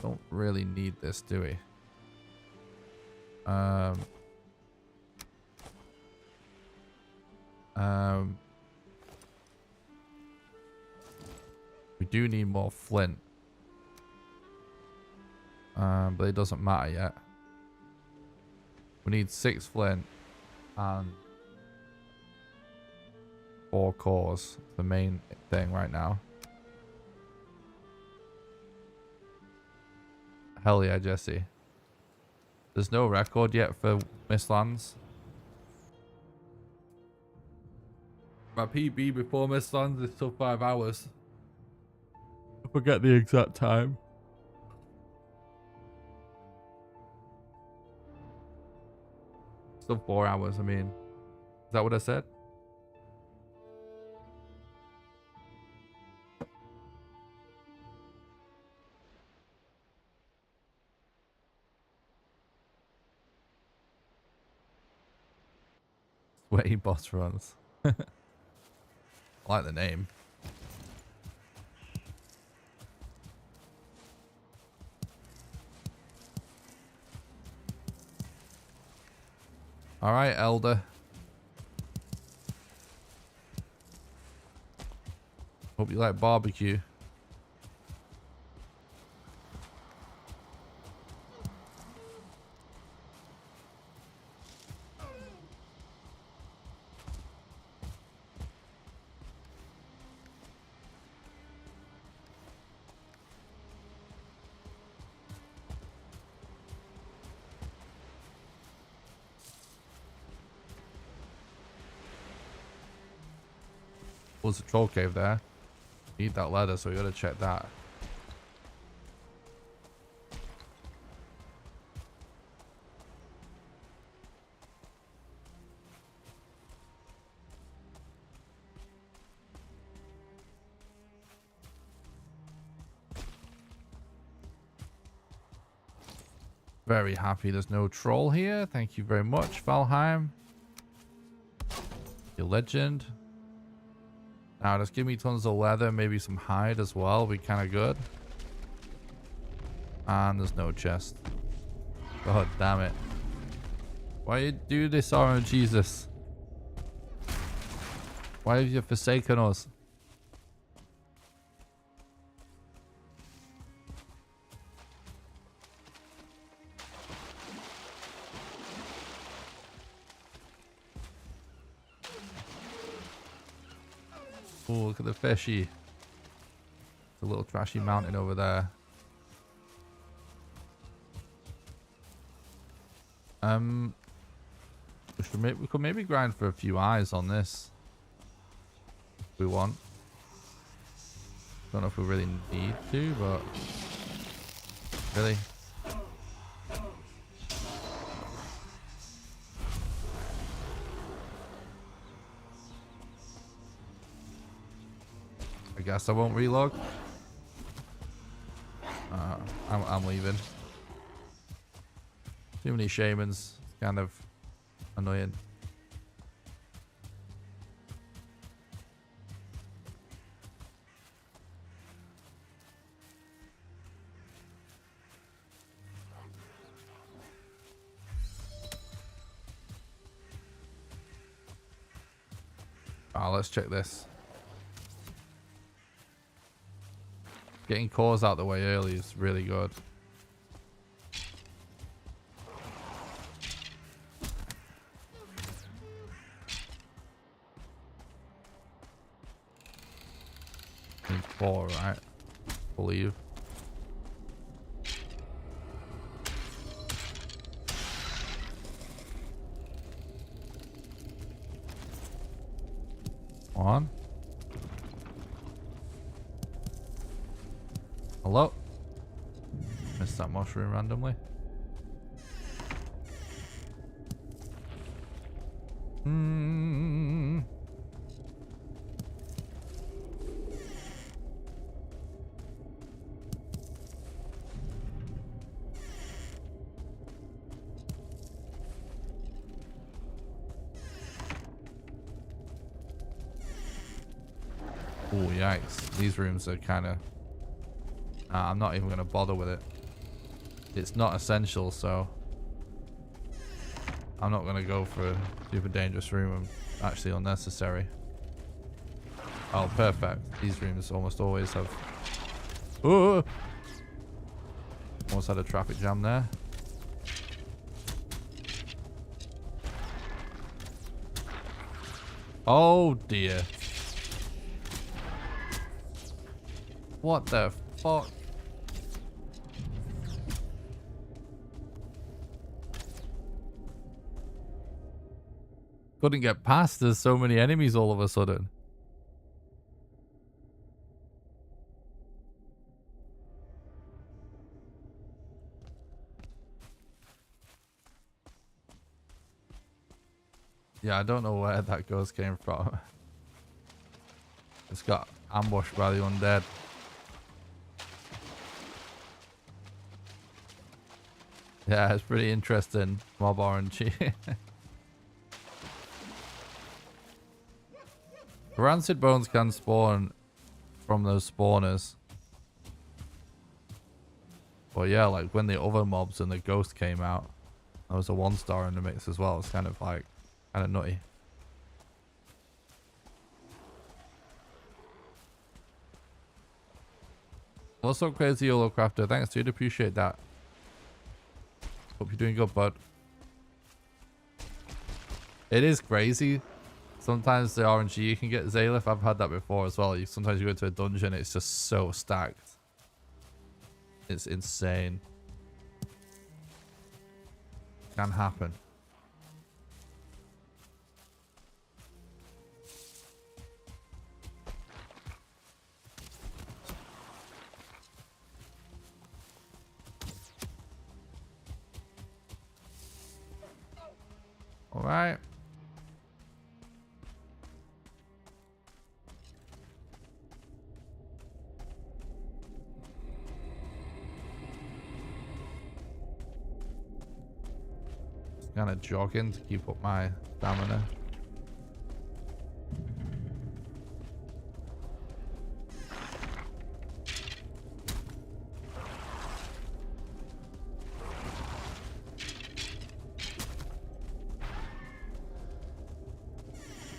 Don't really need this, do we? We do need more flint. But it doesn't matter yet. We need 6 flint and 4 cores. The main thing right now. Hell yeah, Jesse. There's no record yet for Mistlands. My PB before Mistlands is still 5 hours. I forget the exact time. Still 4 hours, I mean. Is that what I said? Sweaty boss runs. I like the name. Alright, Elder. Hope you like barbecue. Was a troll cave there. Need that ladder, so we gotta check that. Very happy there's no troll here. Thank you very much, Valheim. You legend. Now just give me tons of leather, maybe some hide as well. Be kind of good. And there's no chest. God damn it. Why you do this, oh Jesus? Why have you forsaken us? Oh, look at the fishy. It's a little trashy mountain over there. We could maybe grind for a few eyes on this. If we want. Don't know if we really need to, but really. I guess I won't relog. I'm leaving. Too many shamans. Kind of annoying. Let's check this. Getting cores out the way early is really good. Need 4, right? Believe. On. Hello? Missed that mushroom randomly. Oh, yikes. These rooms are kind of... I'm not even going to bother with it. It's not essential, so... I'm not going to go for a super dangerous room. Actually unnecessary. Oh, perfect. These rooms almost always have... Oh! Almost had a traffic jam there. Oh dear. What the fuck? Couldn't get past. There's so many enemies all of a sudden. Yeah, I don't know where that ghost came from. It's got ambushed by the undead. Yeah, it's pretty interesting. Mob RNG. Rancid bones can spawn from those spawners. But yeah, like when the other mobs and the ghost came out, there was a 1-star in the mix as well. It's kind of like, kind of nutty. What's up, Crazy YOLO Crafter? Thanks, dude. Appreciate that. Hope you're doing good, bud. It is crazy. Sometimes the RNG you can get Zalif. I've had that before as well. Sometimes you go into a dungeon, it's just so stacked. It's insane. Can happen. All right. Kind of jogging to keep up my stamina.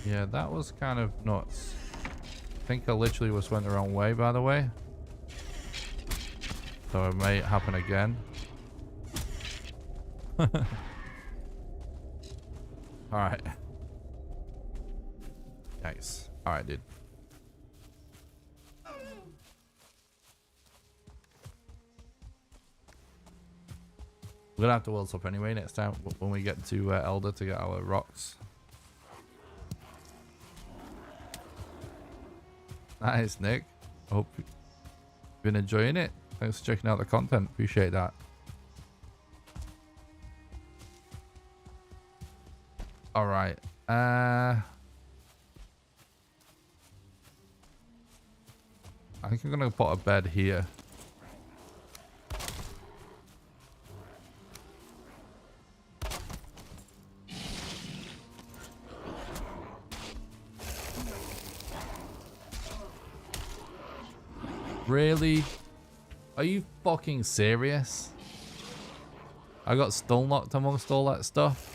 Yeah, that was kind of nuts. I think I literally just went the wrong way, by the way. So it may happen again. Alright. Nice. Alright, dude. We're gonna have to world up anyway next time when we get to Elder to get our rocks. Nice, Nick. I hope you've been enjoying it. Thanks for checking out the content. Appreciate that. All right. I think I'm gonna put a bed here. Really? Are you fucking serious? I got stun locked amongst all that stuff.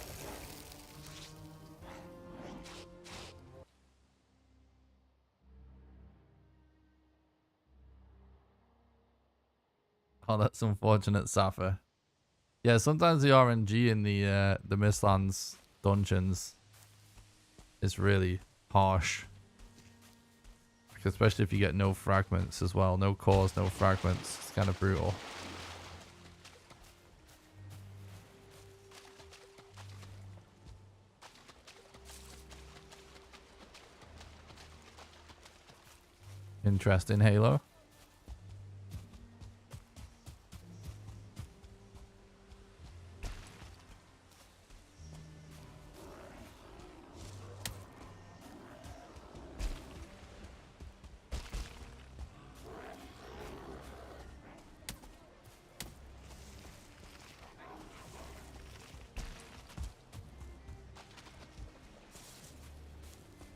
Oh, that's unfortunate, Safa. Yeah, sometimes the RNG in the Mistlands dungeons is really harsh. Especially if you get no fragments as well. No cores, no fragments. It's kind of brutal. Interesting, Halo.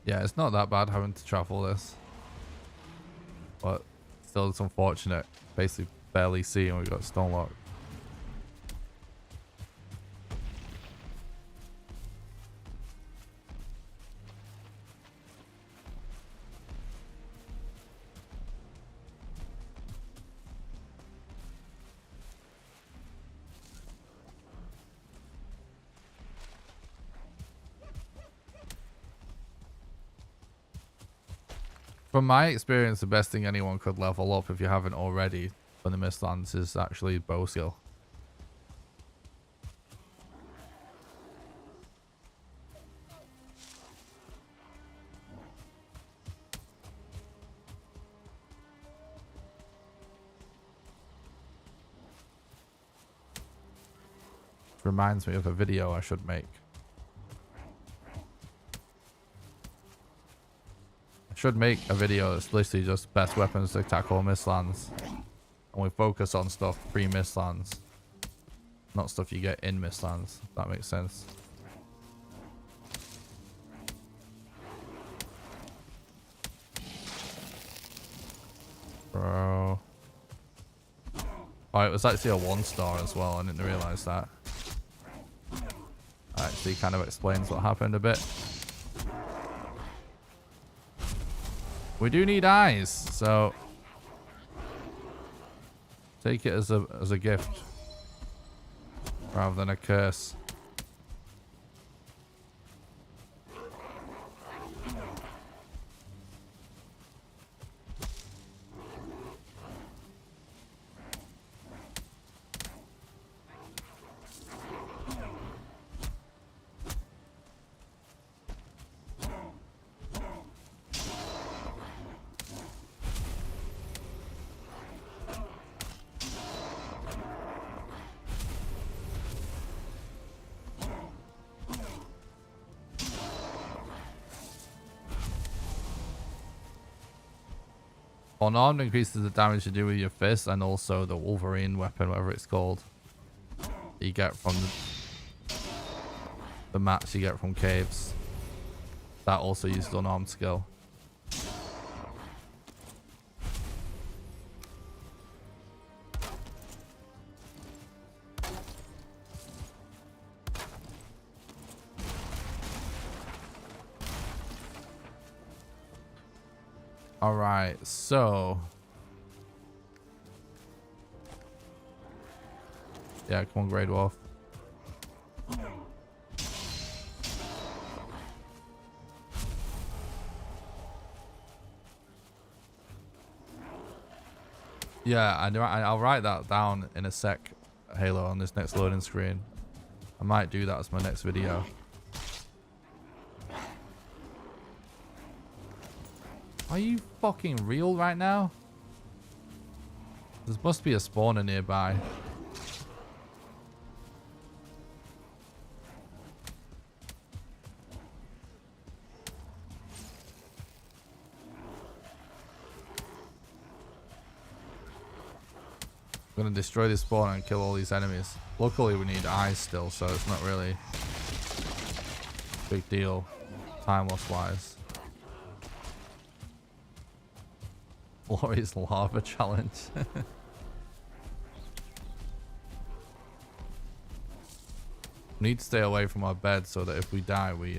Yeah, it's not that bad having to travel this. But still, it's unfortunate. Basically, barely see and we got stone locked. From my experience, the best thing anyone could level up if you haven't already for the Mistlands is actually bow skill. Reminds me of a video I should make. I should make a video that's literally just best weapons to tackle Mistlands. And we focus on stuff pre-Mistlands. Not stuff you get in Mistlands, if that makes sense. Bro. Oh, it was actually a 1-star as well. I didn't realize that. Actually kind of explains what happened a bit. We do need eyes, so take it as a gift rather than a curse. Unarmed increases the damage you do with your fist, and also the Wolverine weapon, whatever it's called, you get from the mats you get from caves. That also uses unarmed skill. All right, so yeah, come on, Grey Dwarf. Yeah, I'll write that down in a sec, Halo, on this next loading screen. I might do that as my next video. Are you fucking real right now? There must be a spawner nearby. I'm gonna destroy this spawner and kill all these enemies. Luckily we need eyes still, so it's not really a big deal time loss wise. Glorious lava challenge. We need to stay away from our bed so that if we die we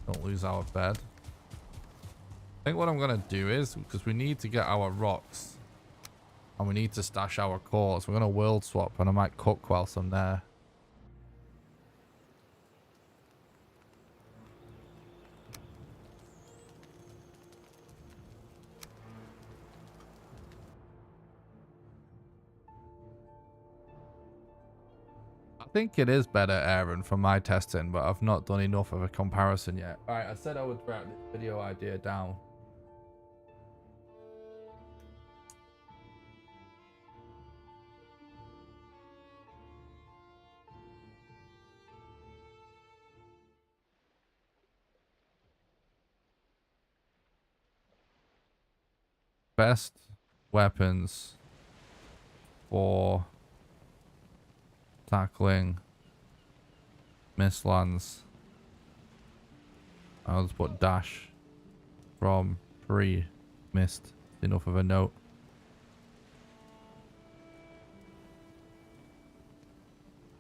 don't lose our bed. I think what I'm gonna do is, because we need to get our rocks and we need to stash our cores, we're gonna world swap and I might cook whilst I'm there. I think it is better, Aaron, from my testing, but I've not done enough of a comparison yet. Alright, I said I would write this video idea down. Best weapons for tackling Mistlands. I'll just put dash from pre-mist. Enough of a note.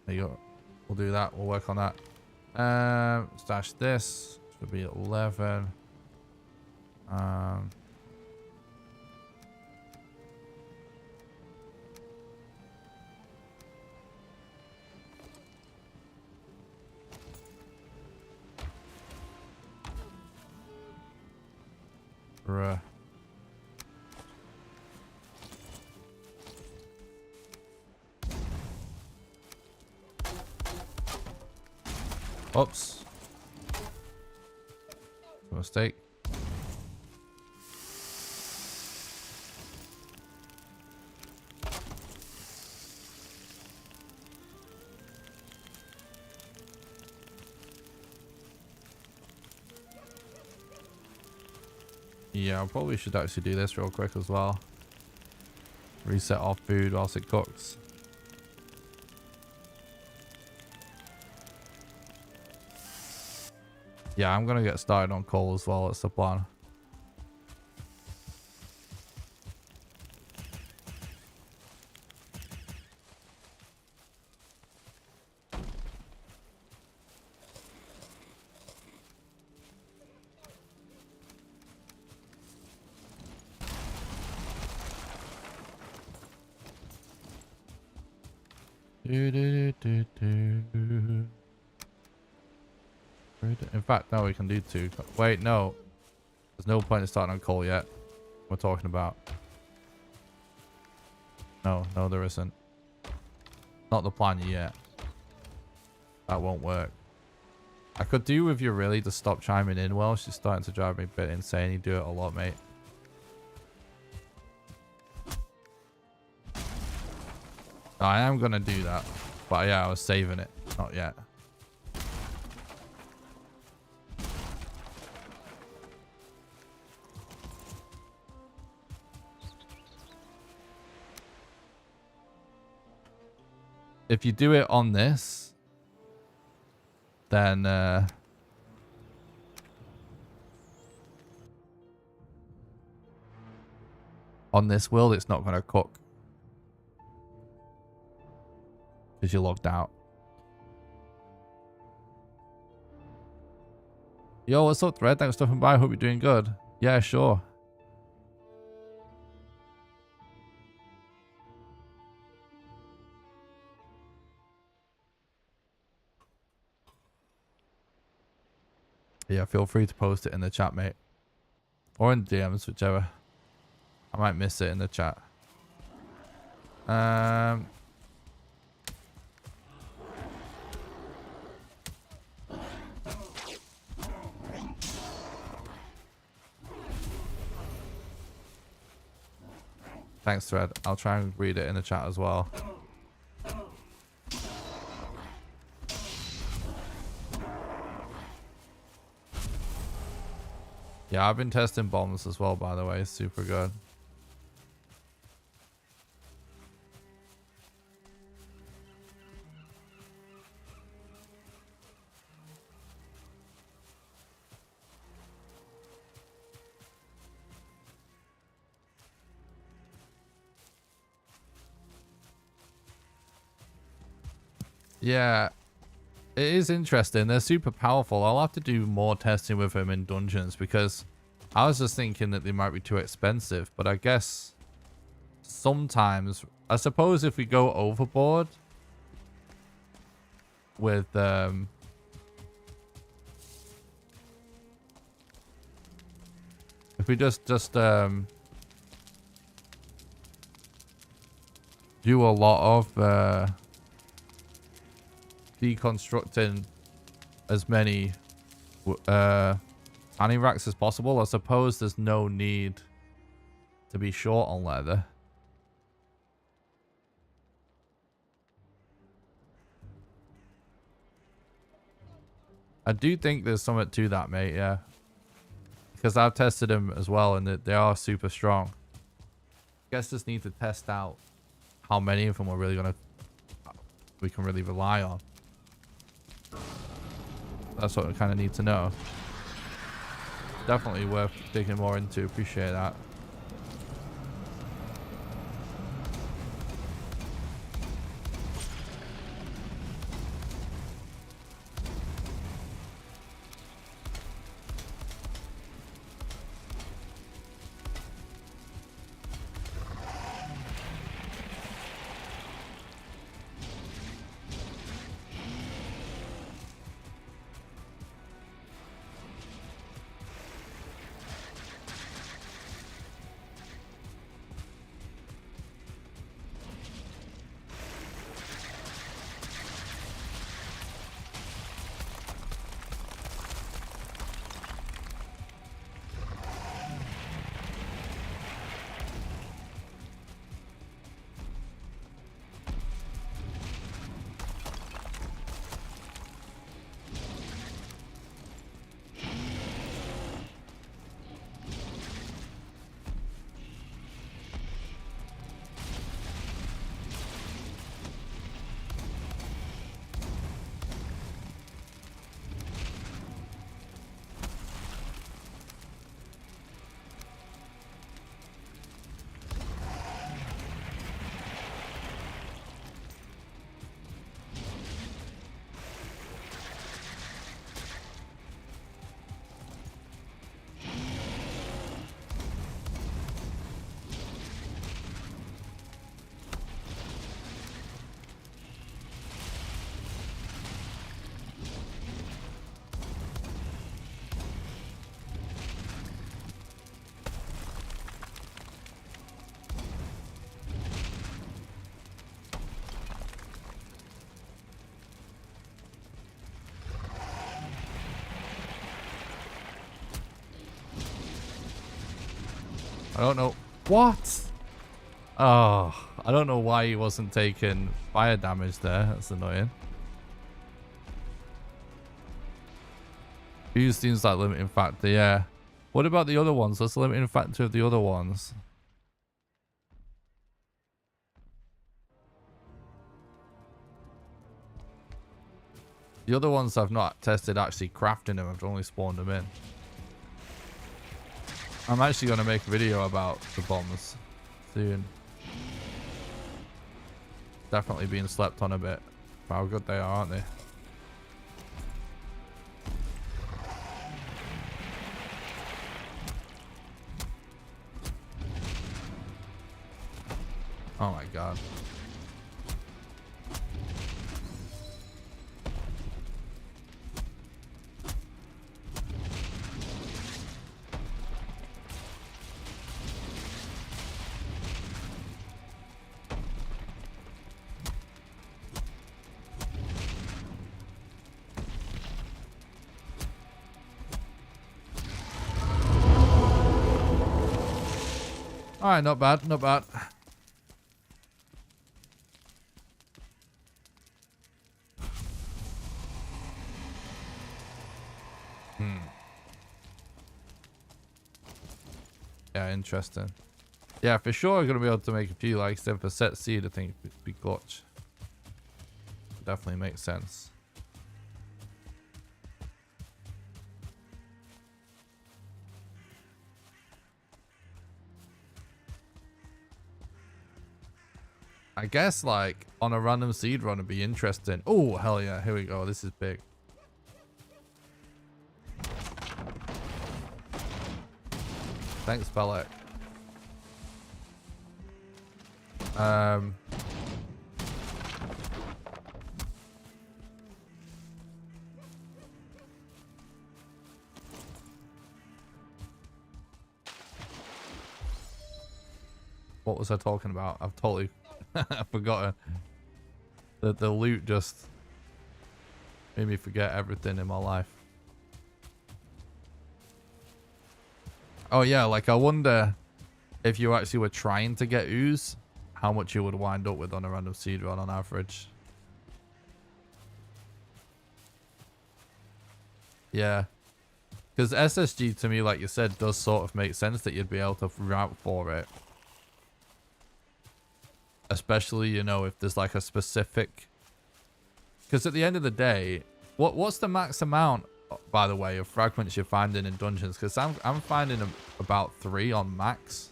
There you go. We'll do that. We'll work on that. Stash this. Should be 11. Bruh. Oops. Mistake. Yeah, I probably should actually do this real quick as well. Reset our food whilst it cooks. Yeah, I'm gonna get started on coal as well. That's the plan. In fact, no, we can do 2. Wait, no. There's no point in starting on coal yet. We're talking about. No, there isn't. Not the plan yet. That won't work. I could do with you really to stop chiming in well. She's starting to drive me a bit insane. You do it a lot, mate. I am going to do that. But yeah, I was saving it. Not yet. If you do it on this, then on this world, it's not going to cook. Because you're logged out. Yo, what's up, Thread? Thanks for stopping by. Hope you're doing good. Yeah, sure. Yeah, feel free to post it in the chat, mate. Or in DMs, whichever. I might miss it in the chat. Thanks, Thread. I'll try and read it in the chat as well. Yeah, I've been testing bombs as well, by the way. Super good. Yeah, it is interesting. They're super powerful. I'll have to do more testing with them in dungeons because I was just thinking that they might be too expensive. But I guess sometimes, I suppose if we go overboard with if we just do a lot of deconstructing as many tanning racks as possible, I suppose there's no need to be short on leather. I do think there's something to that, mate, yeah. Because I've tested them as well and they are super strong. I guess just need to test out how many of them we can really rely on. That's what we kind of need to know. Definitely worth digging more into. Appreciate that. I don't know. What? Oh, I don't know why he wasn't taking fire damage there. That's annoying. Fuse seems like limiting factor, yeah. What about the other ones? What's the limiting factor of the other ones? The other ones I've not tested actually crafting them. I've only spawned them in. I'm actually going to make a video about the bombs soon. Definitely being slept on a bit. How good they are, aren't they? Oh my god. Alright, not bad, not bad. Yeah, interesting. Yeah, for sure I'm going to be able to make a few likes. Then for set seed, I think it'd be clutch. Definitely makes sense. I guess like on a random seed run would be interesting. Oh, hell yeah. Here we go. This is big. Thanks, Belek. What was I talking about? I've totally forgotten. The loot just made me forget everything in my life. Oh yeah, like I wonder if you actually were trying to get ooze, how much you would wind up with on a random seed run on average. Yeah. Because SSG to me, like you said, does sort of make sense that you'd be able to route for it. Especially, you know, if there's like a specific... Because at the end of the day, what's the max amount, by the way, of fragments you're finding in dungeons? Because I'm finding about 3 on max.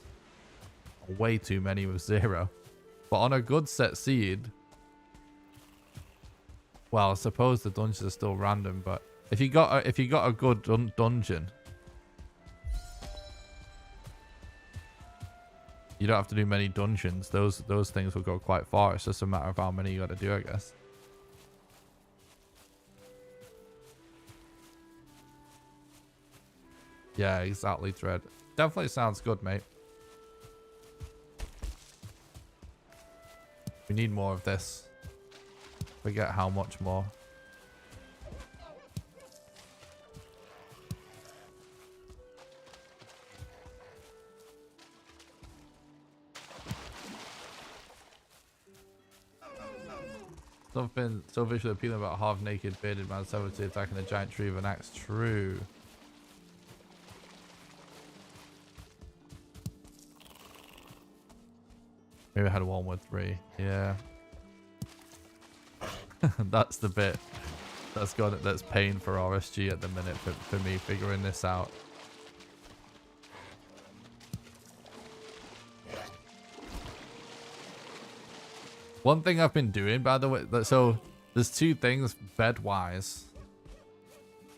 Way too many with 0. But on a good set seed... Well, I suppose the dungeons are still random, but... If you got a good dungeon... You don't have to do many dungeons. Those things will go quite far. It's just a matter of how many you got to do, I guess. Yeah, exactly, Dread. Definitely sounds good, mate. We need more of this. Forget how much more. Something so visually appealing about a half-naked bearded man 70 attacking a giant tree with an axe. True. Maybe I had one with 3. Yeah. That's the bit that's paying for RSG at the minute for me figuring this out. One thing I've been doing, by the way, so there's 2 things bed-wise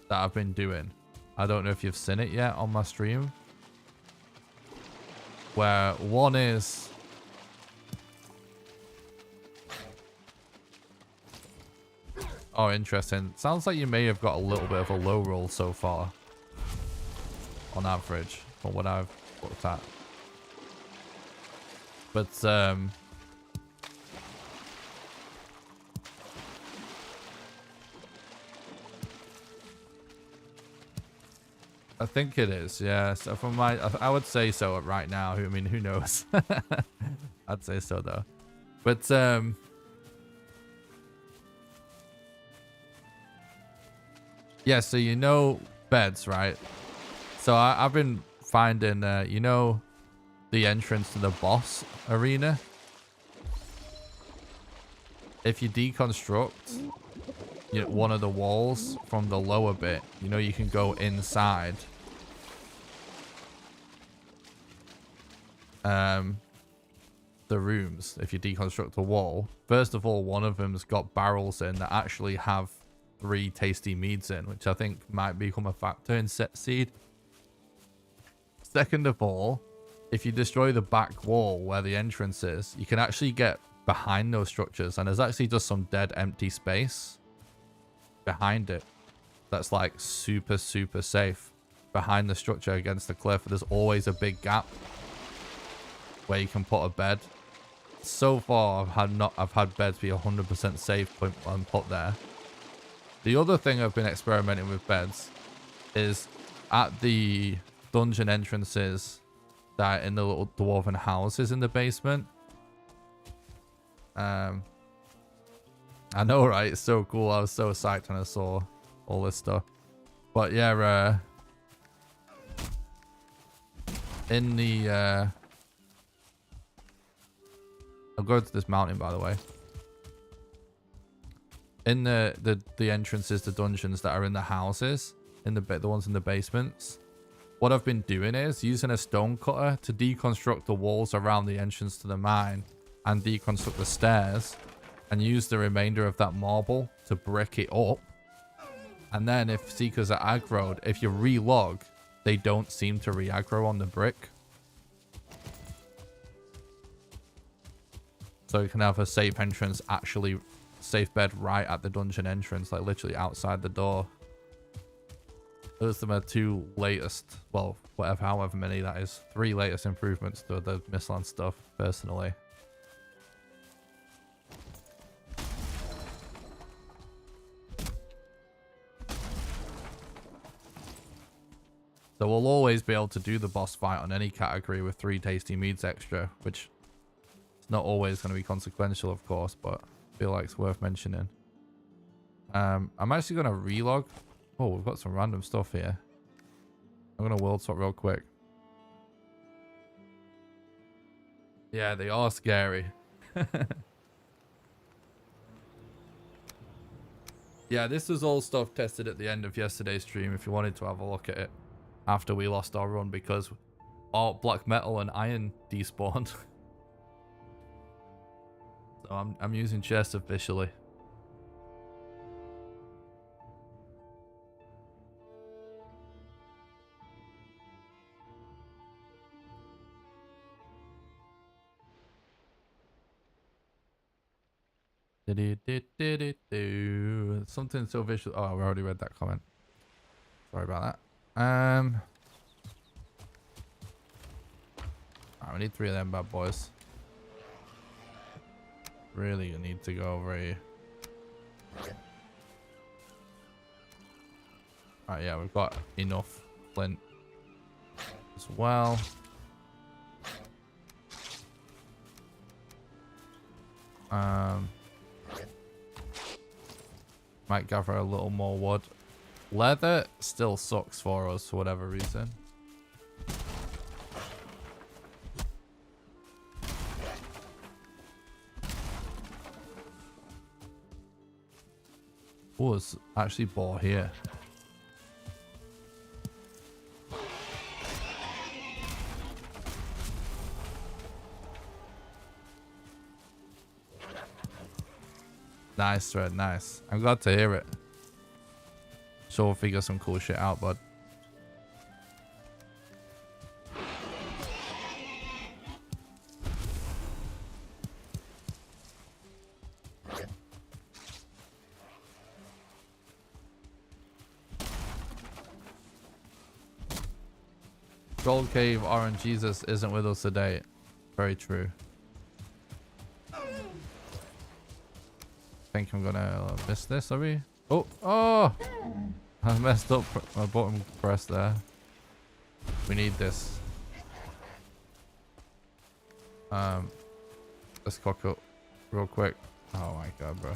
that I've been doing. I don't know if you've seen it yet on my stream. Where one is... Oh, interesting. Sounds like you may have got a little bit of a low roll so far. On average, from what I've looked at. But, I think it is, yeah. So from I would say so right now. I mean, who knows? I'd say so though. But yeah. So you know beds, right? So I've been finding, you know, the entrance to the boss arena. If you deconstruct one of the walls from the lower bit, you know, you can go inside. The rooms, if you deconstruct a wall. First of all, one of them's got barrels in that actually have 3 tasty meads in, which I think might become a factor in set seed. Second of all, if you destroy the back wall where the entrance is, you can actually get behind those structures, and there's actually just some dead empty space behind it that's like super safe behind the structure against the cliff. There's always a big gap where you can put a bed. So far I've had beds be 100% safe and put there. The other thing I've been experimenting with beds is at the dungeon entrances that are in the little dwarven houses in the basement. I know, right? It's so cool. I was so psyched when I saw all this stuff. But yeah, in the I'll go to this mountain, by the way. In the entrances to dungeons that are in the houses, in the ones in the basements, what I've been doing is using a stone cutter to deconstruct the walls around the entrance to the mine and deconstruct the stairs, and use the remainder of that marble to brick it up. And then if seekers are aggroed, if you relog, they don't seem to re-aggro on the brick. So you can have a safe entrance, actually safe bed right at the dungeon entrance, like literally outside the door. Those are my 2 latest, well, whatever, however many that is, 3 latest improvements to the Mistlands stuff, personally. So we'll always be able to do the boss fight on any category with 3 tasty meads extra, which is not always going to be consequential, of course, but I feel like it's worth mentioning. I'm actually going to relog. Oh, we've got some random stuff here. I'm going to world swap real quick. Yeah, they are scary. Yeah, this was all stuff tested at the end of yesterday's stream if you wanted to have a look at it after we lost our run, because all black metal and iron despawned. So I'm using chests officially. Something so visual. Oh, we already read that comment. Sorry about that. Alright, we need 3 of them bad boys. Really, you need to go over here. Alright, yeah, we've got enough flint as well. Might gather a little more wood. Leather still sucks for us for whatever reason. Oh, it's actually boar here. Nice thread, nice. I'm glad to hear it. Sure, we'll figure some cool shit out, bud. Gold Cave Orange Jesus isn't with us today. Very true. I think I'm gonna miss this, are we? Oh! I messed up my button press there. We need this. Let's cock up real quick. Oh my god, bro.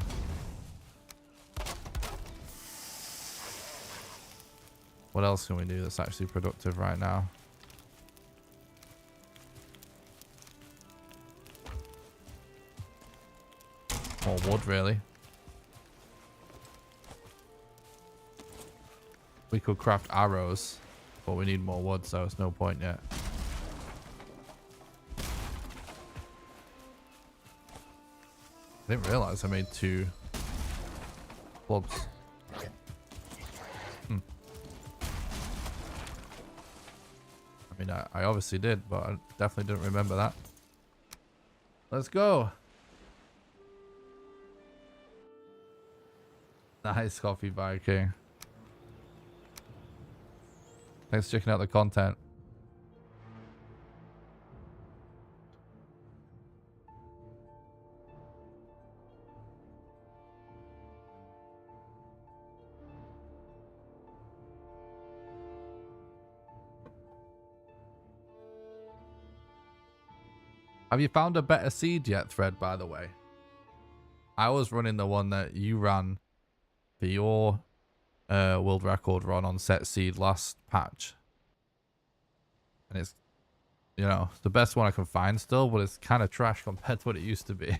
What else can we do that's actually productive right now? More wood, really. We could craft arrows, but we need more wood, so it's no point yet. I didn't realize I made 2 clubs. I mean, I obviously did, but I definitely didn't remember that. Let's go. Nice coffee, Viking. Thanks for checking out the content. Have you found a better seed yet, Thread, by the way? I was running the one that you ran for your world record run on set seed last patch. And it's, you know, it's the best one I can find still, but it's kind of trash compared to what it used to be.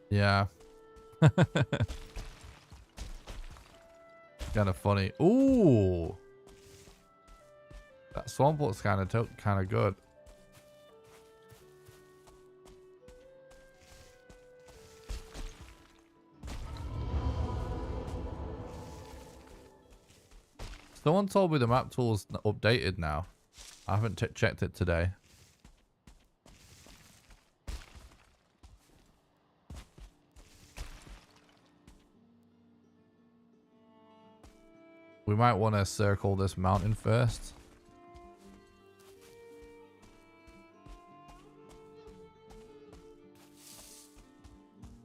Yeah. Kind of funny. Ooh. That swamp looks kind of good. Someone told me the map tool's updated now. I haven't checked it today. We might want to circle this mountain first.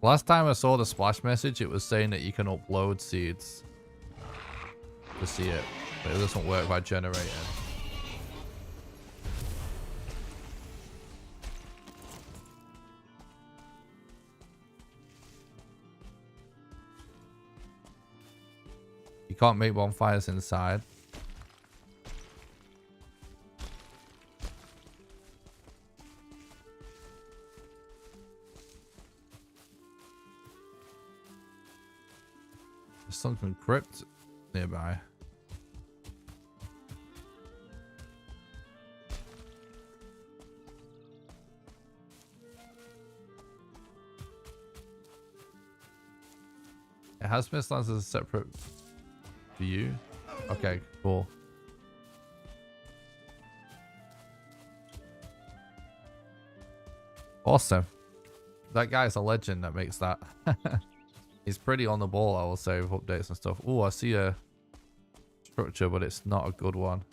Last time I saw the splash message, it was saying that you can upload seeds to see it, but it doesn't work by generating. You can't make bonfires inside. There's something crypt nearby. It has Mistlands as a separate view. Okay, cool. Awesome. That guy's a legend that makes that. He's pretty on the ball, I will say, with updates and stuff. Oh, I see a structure, but it's not a good one.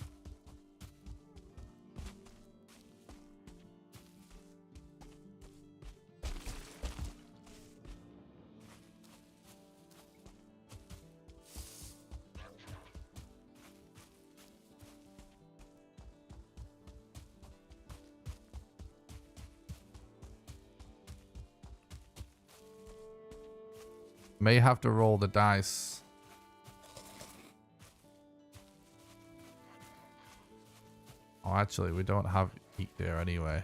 May have to roll the dice. Oh, actually, we don't have heat there anyway.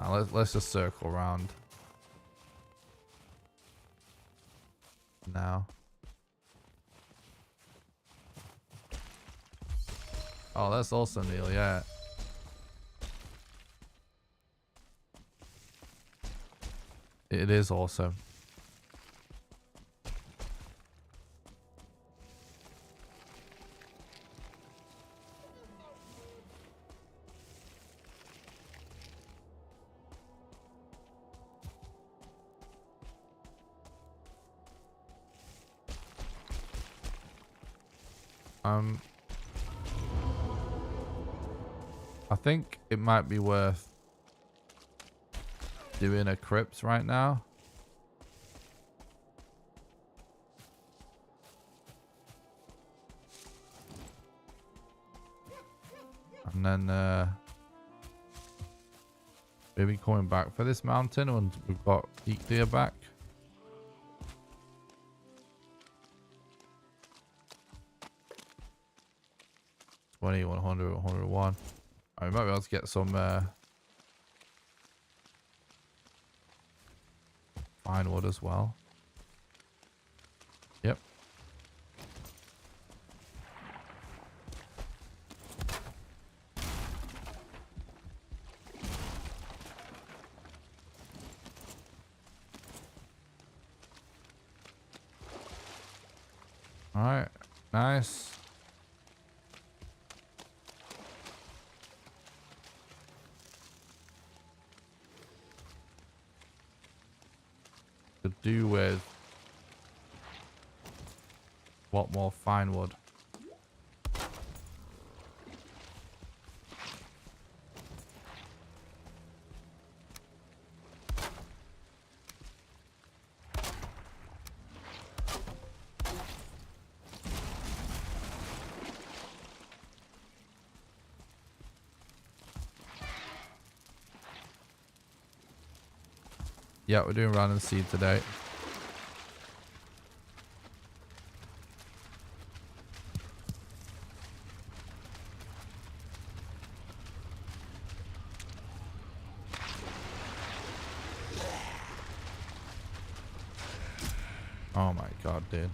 Now let's just circle around. Now. Oh, that's awesome, Neil. Yeah. It is awesome. I think it might be worth doing a crypt right now. And then maybe coming back for this mountain when we've got peak deer back. $20, $100, $101. I might be able to get some fine wood as well. Yep. All right, nice. To do with what more fine wood? Yeah, we're doing random seed today. Oh my god, dude.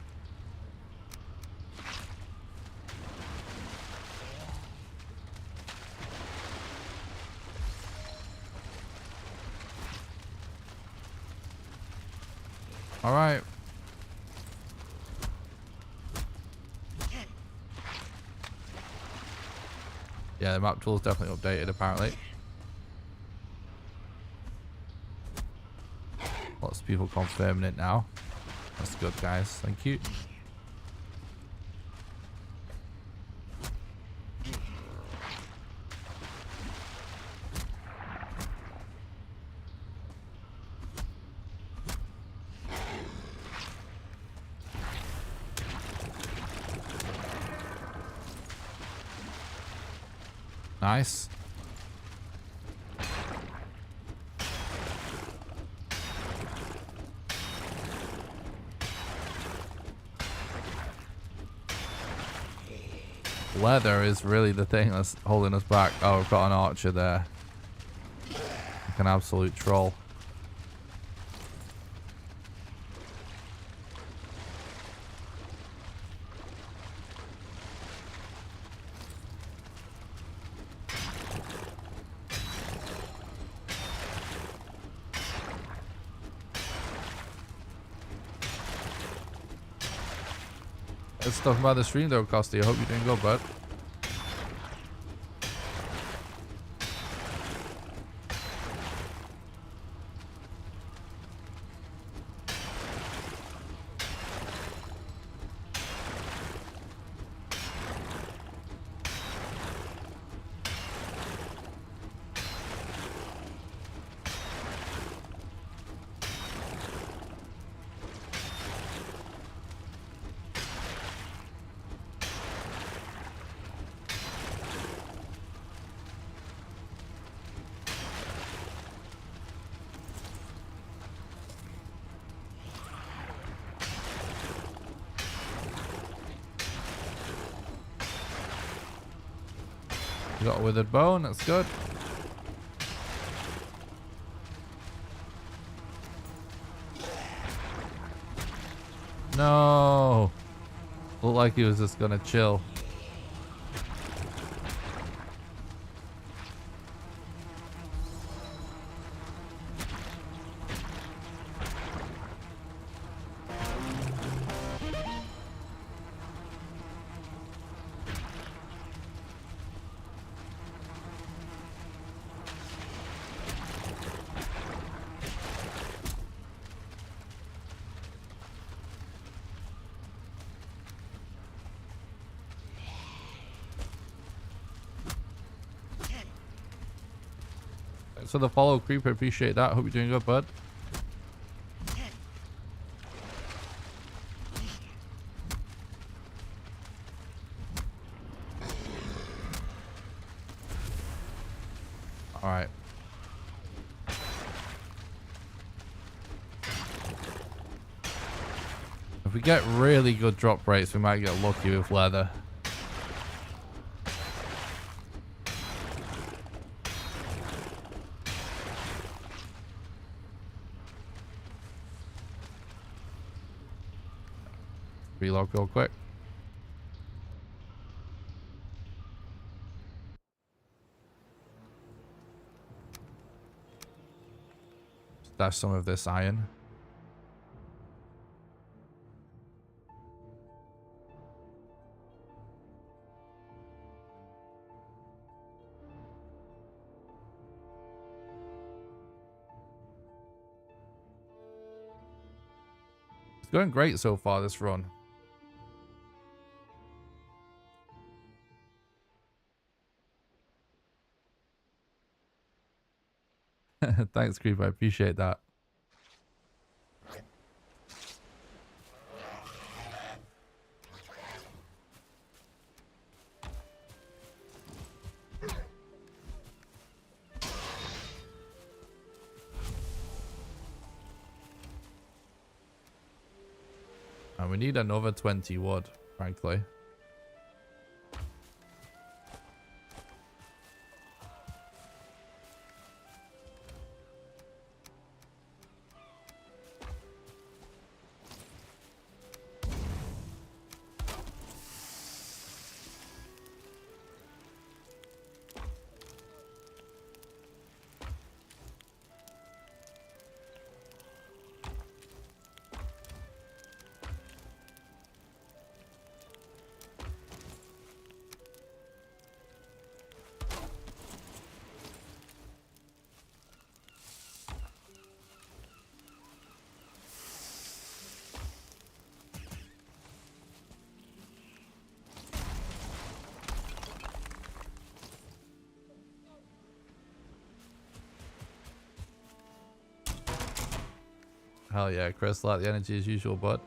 All right. Yeah, the map tool's definitely updated apparently. Lots of people confirming it now. That's good, guys. Thank you. Nice. Leather is really the thing that's holding us back. Oh, we've got an archer there. Like an absolute troll. Let's talk about the stream though, Costi. I hope you're doing good, bud. You got a withered bone, that's good. No. Looked like he was just gonna chill. Thanks for the follow, Creeper. Appreciate that. Hope you're doing good, bud. All right. If we get really good drop rates, we might get lucky with leather. Reload real quick. Stash some of this iron. It's going great so far, this run. Thanks, Creeper. I appreciate that. And we need another 20 wood, frankly. Hell yeah, Chris, like the energy as usual, bud.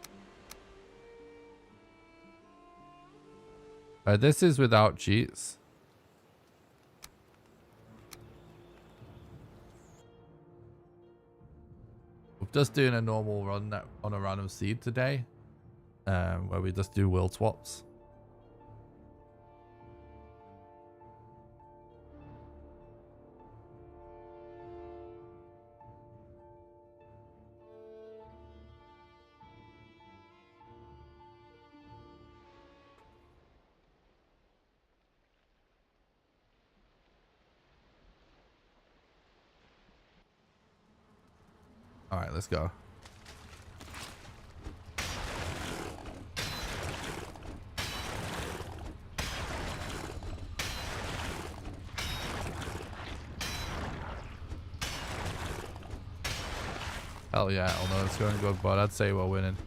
This is without cheats. We're just doing a normal run on a random seed today, where we just do world swaps. All right, let's go. Hell yeah, although it's going good, but I'd say we're winning.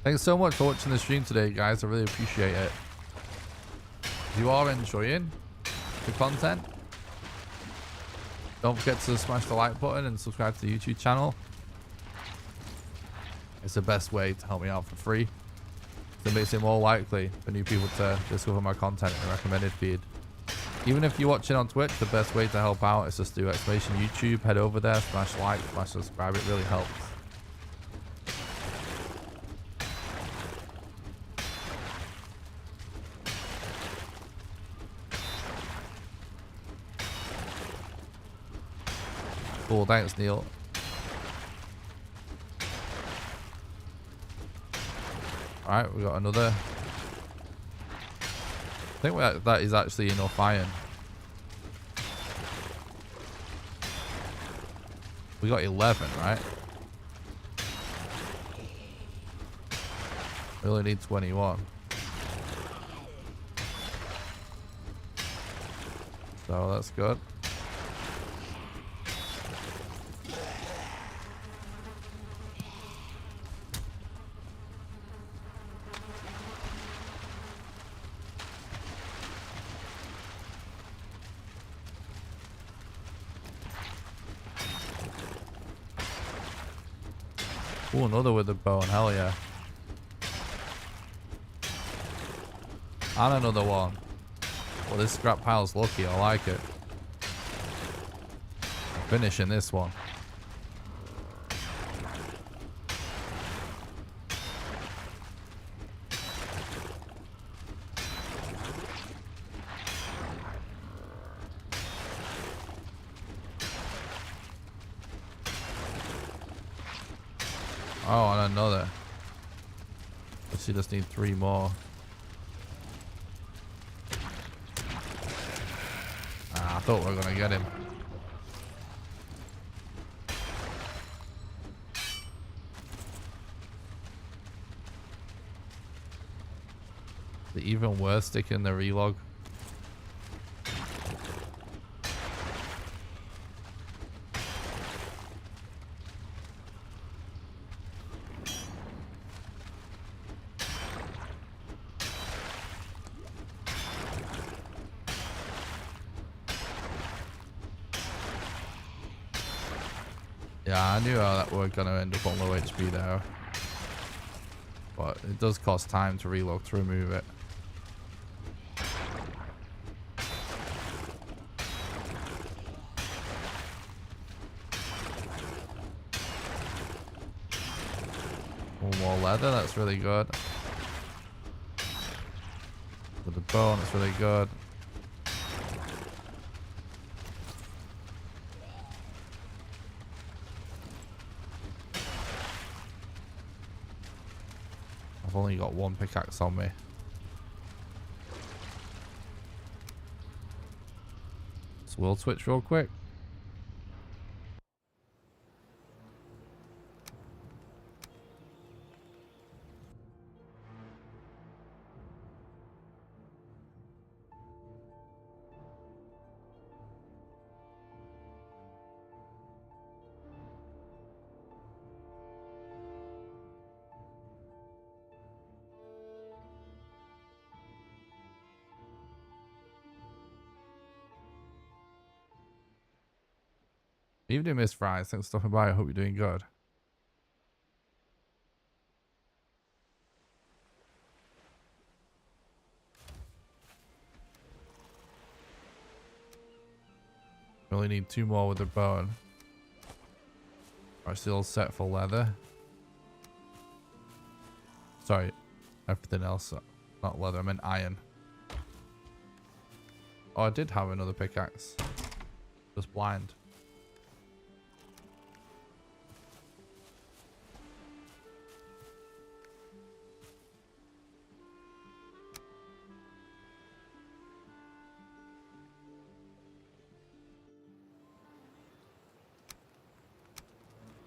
Thanks so much for watching the stream today, guys. I really appreciate it. If you are enjoying the content, don't forget to smash the like button and subscribe to the YouTube channel. It's the best way to help me out for free. It makes it more likely for new people to discover my content in the recommended feed. Even if you're watching on Twitch, the best way to help out is just do exclamation YouTube, head over there, smash like, smash subscribe. It really helps. Cool, thanks, Neil. Alright, we got another. I think that is actually enough iron. We got 11, right? We only need 21. So that's good. Oh, another with the bone. Hell yeah. And another one. Well, this scrap pile's lucky. I like it. I'm finishing this one. Oh, and another. Let's see, just need 3 more. Ah, I thought we were gonna get him. Is it even worth sticking the relog? Yeah, I knew that we're gonna end up on low HP there. But it does cost time to reload to remove it. One more leather, that's really good. With the bone, that's really good. I've only got 1 pickaxe on me. So we'll switch real quick. Evening, Miss Fries. Thanks for stopping by. I hope you're doing good. We only need 2 more with the bone. Alright, still set for leather. Sorry, everything else. Not leather, I meant iron. Oh, I did have another pickaxe. Just blind.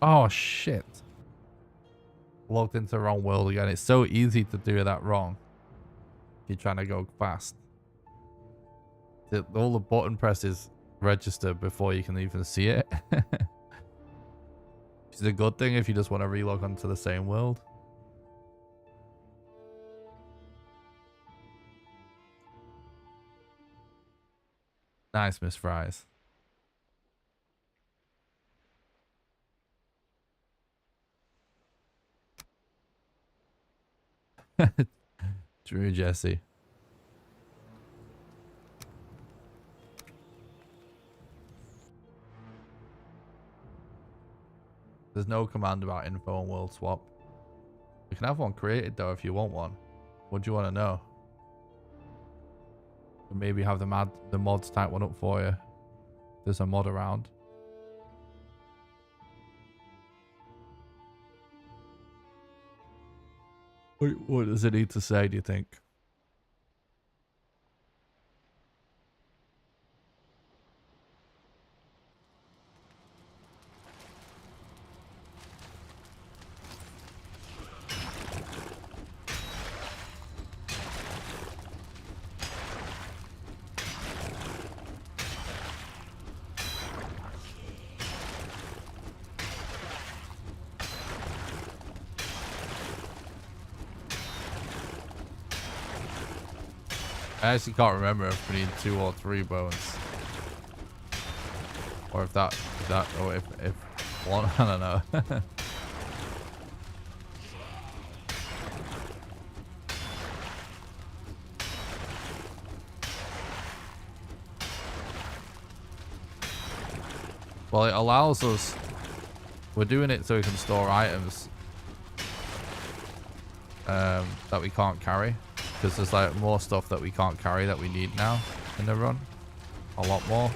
Oh shit. Logged into the wrong world again. It's so easy to do that wrong. If you're trying to go fast. All the button presses register before you can even see it. Which is a good thing if you just want to relog onto the same world. Nice, Miss Fries. True, Jesse. There's no command about info on world swap. You can have one created though if you want one. What do you want to know? Or maybe have the mods type one up for you. There's a mod around. What does it need to say, do you think? I actually can't remember if we need 2 or 3 bones. Or if 1, I don't know. Well, it allows us... We're doing it so we can store items that we can't carry. Because there's like more stuff that we can't carry that we need now in the run. A lot more.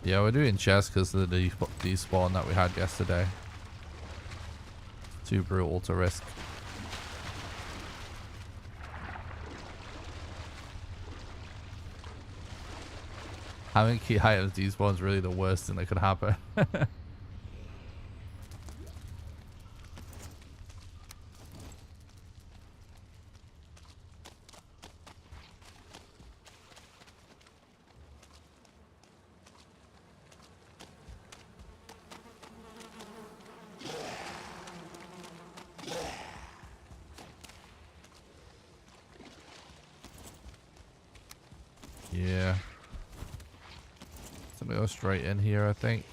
Yeah, we're doing chests because of the despawn that we had yesterday. Too brutal to risk. Having key items despawn is really the worst thing that could happen. Yeah. So we go straight in here, I think.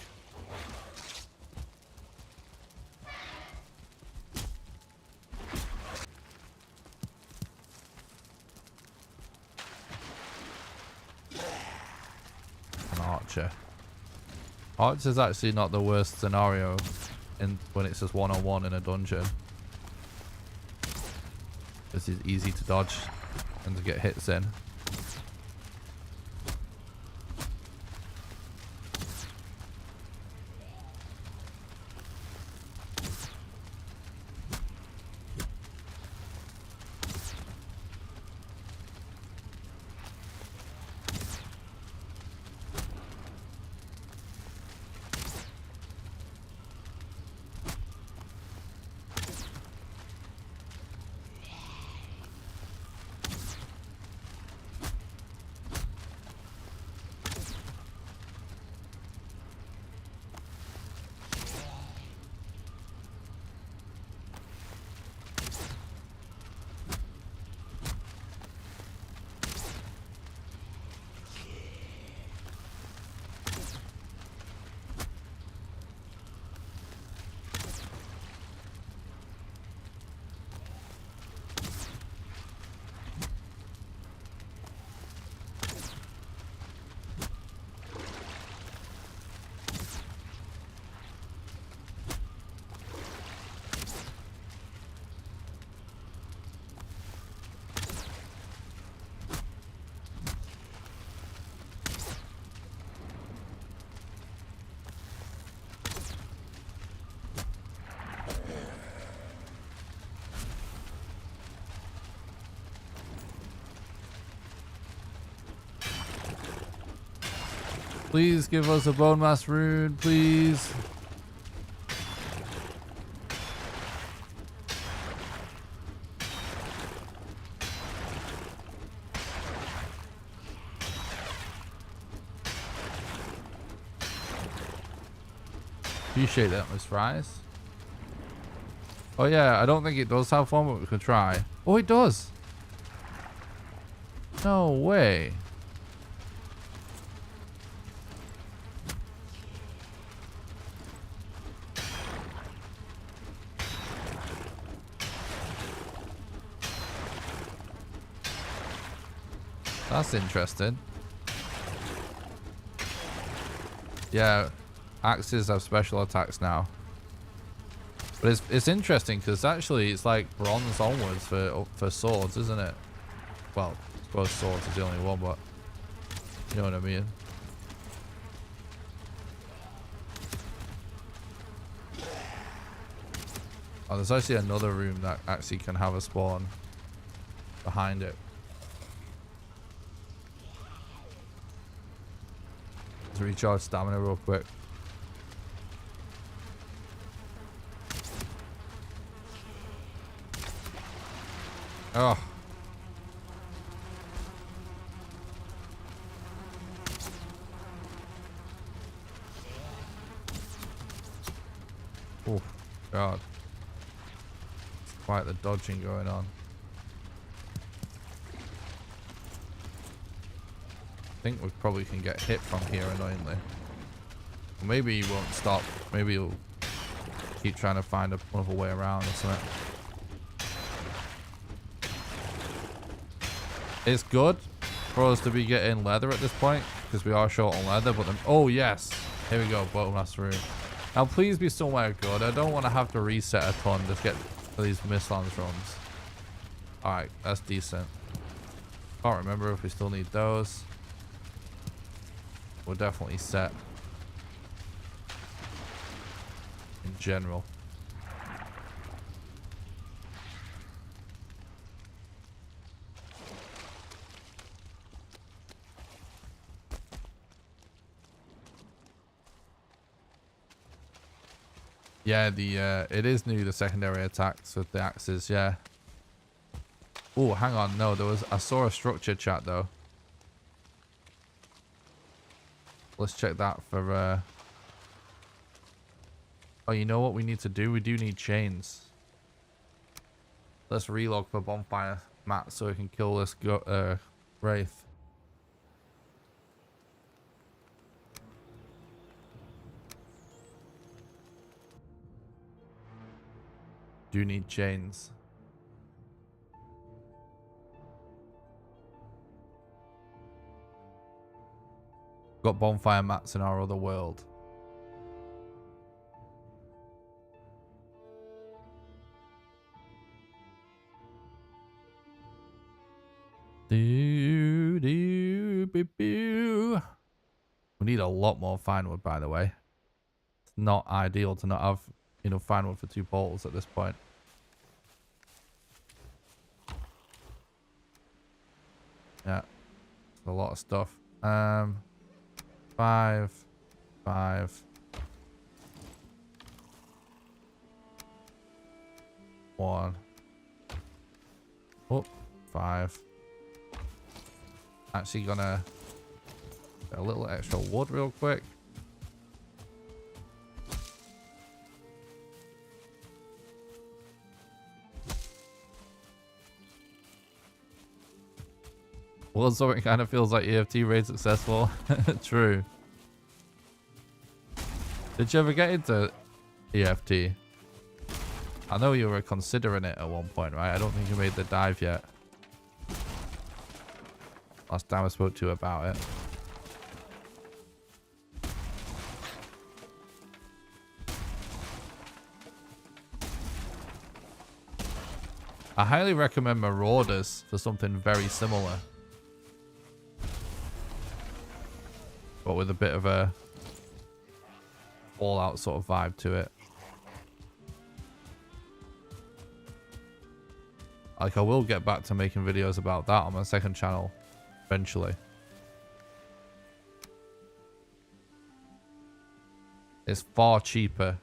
An archer. Archer's actually not the worst scenario when it's just one-on-one in a dungeon. This is easy to dodge and to get hits in. Please give us a bone mass rune, please. Appreciate that, Miss Fries. Oh yeah, I don't think it does have one, but we could try. Oh, it does. No way. That's interesting. Yeah, axes have special attacks now. But it's interesting because actually it's like bronze onwards for swords, isn't it? Well, I suppose swords is the only one, but you know what I mean. Oh, there's actually another room that actually can have a spawn behind it. Let's recharge stamina real quick. Oh. God. It's quite the dodging going on. I think we probably can get hit from here annoyingly. Or maybe he won't stop. Maybe he'll keep trying to find another way around or something. It's good for us to be getting leather at this point because we are short on leather, but then, oh yes, here we go, bottom last room. Now please be somewhere good. I don't want to have to reset a ton to get these Mistlands runs. Alright, that's decent. Can't remember if we still need those. We're definitely set in general. Yeah, it is new, the secondary attacks with the axes, yeah. Oh, hang on, no, I saw a structure chat though. Let's check that for oh, you know what we need to do? We do need chains. Let's relog for bonfire mat so we can kill this wraith. Do need chains. Got bonfire mats in our other world. We need a lot more fine wood, by the way. It's not ideal to not have, you know, fine wood for 2 portals at this point. Yeah, it's a lot of stuff. 5, 5. 1. Oh, 5. Actually gonna get a little extra wood real quick. Well, something kind of feels like EFT raid successful. True. Did you ever get into EFT? I know you were considering it at one point, right? I don't think you made the dive yet. Last time I spoke to you about it. I highly recommend Marauders for something very similar. But with a bit of a Fallout sort of vibe to it. Like, I will get back to making videos about that on my second channel eventually. It's far cheaper.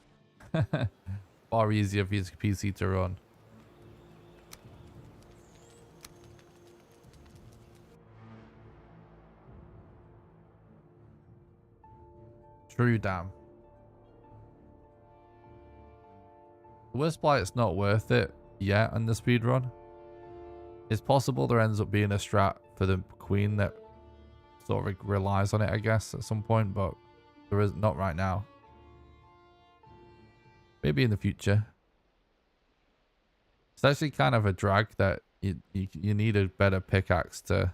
Far easier for your PC to run. True, damn. The worst part, it's not worth it yet in the speedrun. It's possible there ends up being a strat for the queen that sort of relies on it, I guess, at some point, but there is not right now. Maybe in the future. It's actually kind of a drag that you need a better pickaxe to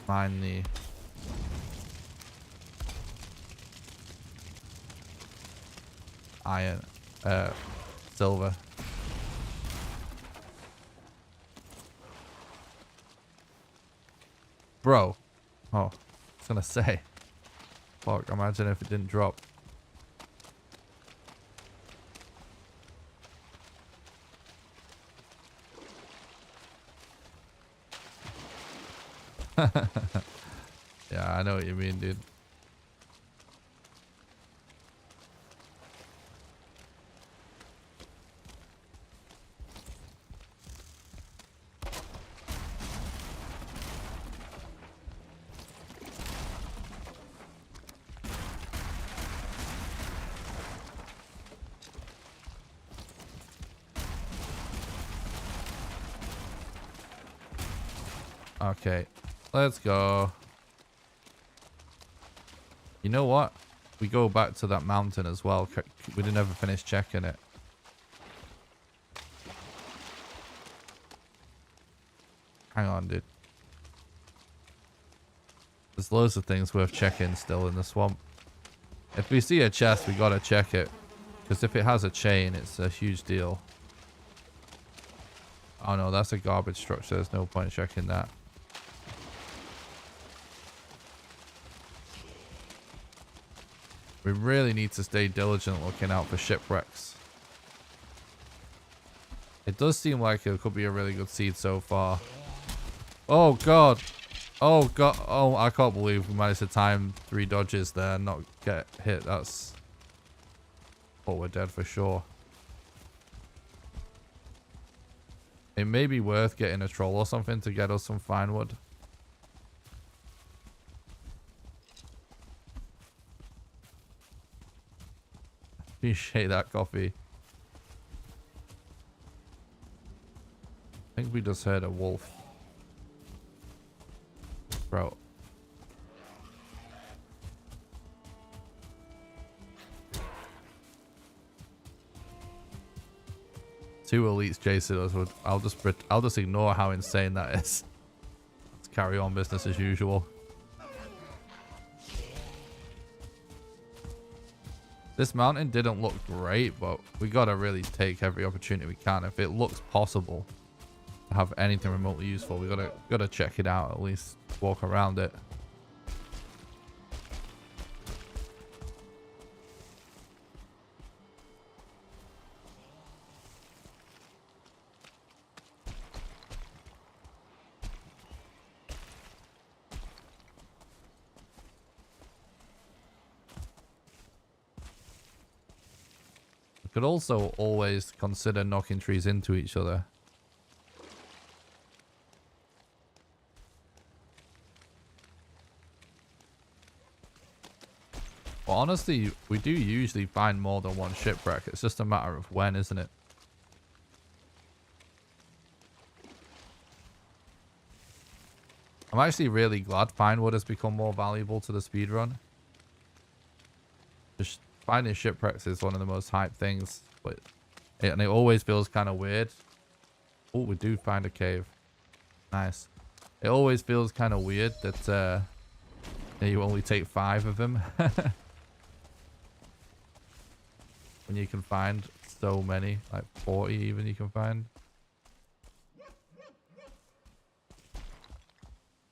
mine the iron, silver. Bro. Oh, I was gonna say. Fuck, imagine if it didn't drop. Yeah, I know what you mean, dude. Okay, let's go. You know what? We go back to that mountain as well. We didn't ever finish checking it. Hang on, dude. There's loads of things worth checking still in the swamp. If we see a chest, we gotta check it. Because if it has a chain, it's a huge deal. Oh no, that's a garbage structure. There's no point checking that. We really need to stay diligent looking out for shipwrecks. It does seem like it could be a really good seed so far. Oh god. Oh god. Oh, I can't believe we managed to time 3 dodges there and not get hit. That's... Oh, we're dead for sure. It may be worth getting a troll or something to get us some fine wood. Appreciate that coffee. I think we just heard a wolf. Bro. Two elites chasing us. I'll just ignore how insane that is. Let's carry on business as usual. This mountain didn't look great, but we gotta really take every opportunity we can. If it looks possible to have anything remotely useful, we gotta check it out, at least walk around it. Could also always consider knocking trees into each other. Well, honestly, we do usually find more than one shipwreck. It's just a matter of when, isn't it? I'm actually really glad pine wood has become more valuable to the speedrun. Just finding shipwrecks is one of the most hyped things, but and it always feels kind of weird. Oh, we do find a cave. Nice. It always feels kind of weird that you only take 5 of them. When you can find so many, like 40 even you can find.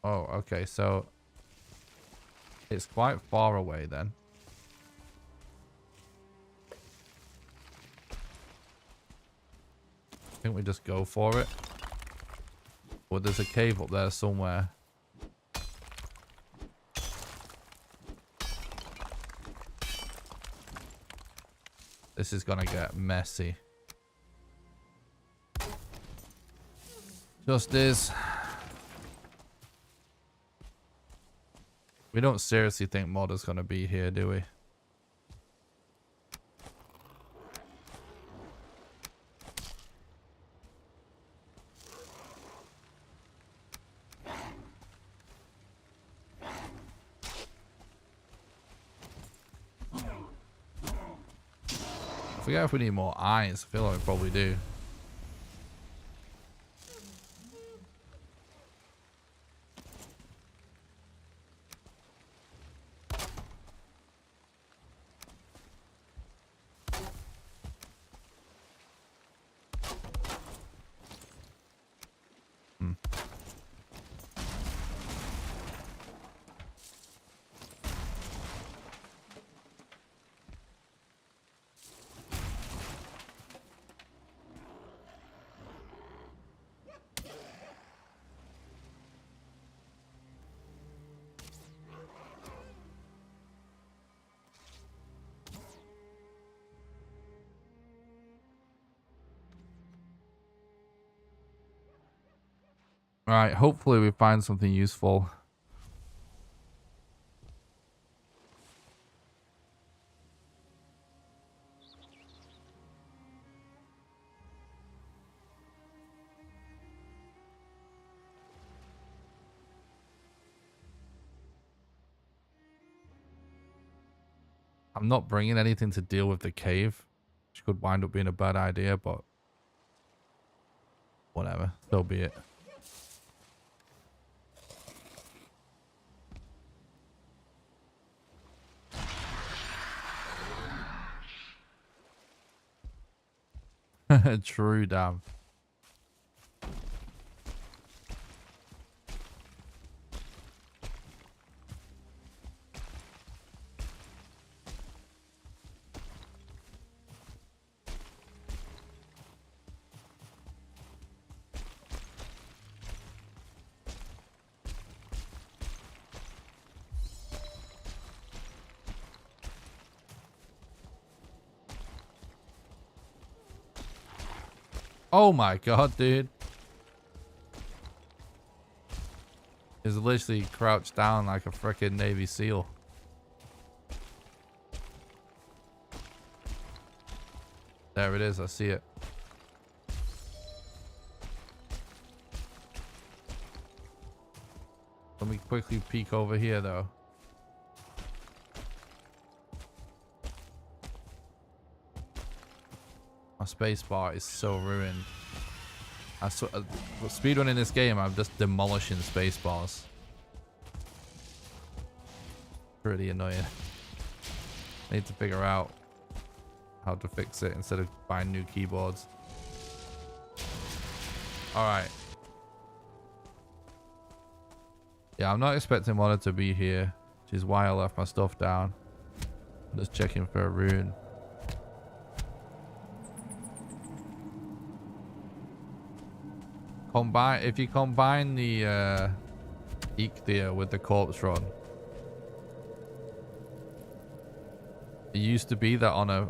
Oh, okay, so it's quite far away then. I think we just go for it. Well, there's a cave up there somewhere. This is gonna get messy. Just is. We don't seriously think Modder's gonna be here, do we? I forget if we need more eyes. I feel like we probably do. Alright, hopefully we find something useful. I'm not bringing anything to deal with the cave, which could wind up being a bad idea, but whatever. So be it. True, damn. Oh my god, dude. He's literally crouched down like a freaking Navy SEAL. There it is, I see it. Let me quickly peek over here though. My spacebar is so ruined. Speedrunning this game, I'm just demolishing spacebars. Pretty annoying. I need to figure out how to fix it instead of buying new keyboards. Alright. Yeah, I'm not expecting Mona to be here, which is why I left my stuff down. I'm just checking for a rune. If you combine the Ichthyer with the corpse run, it used to be that on a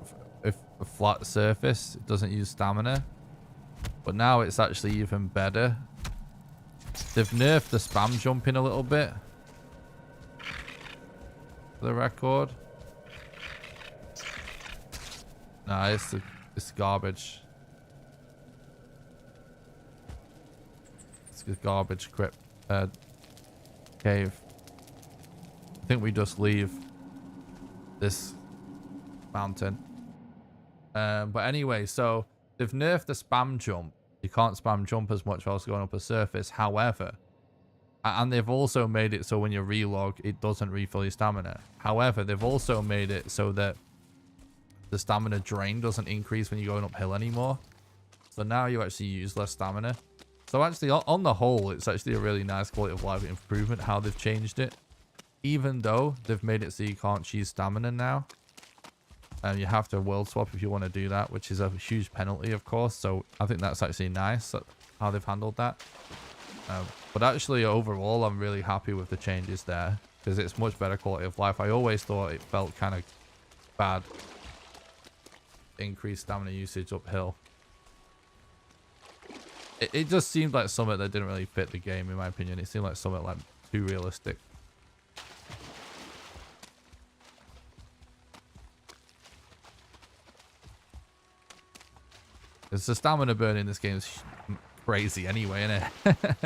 flat surface it doesn't use stamina, but now it's actually even better. They've nerfed the spam jumping a little bit, for the record. Nah, it's garbage. It's garbage crypt cave. I think we just leave this mountain. But anyway, so they've nerfed the spam jump. You can't spam jump as much whilst going up a surface. However, and they've also made it so when you relog, it doesn't refill your stamina. However, they've also made it so that the stamina drain doesn't increase when you're going uphill anymore. So now you actually use less stamina. So actually, on the whole, it's actually a really nice quality of life improvement how they've changed it. Even though they've made it so you can't choose stamina now. And you have to world swap if you want to do that, which is a huge penalty, of course. So I think that's actually nice how they've handled that. But actually, overall, I'm really happy with the changes there. Because it's much better quality of life. I always thought it felt kind of bad. Increased stamina usage uphill. It just seemed like something that didn't really fit the game, in my opinion. It seemed like something like too realistic. Because the stamina burn in this game is crazy anyway, isn't it?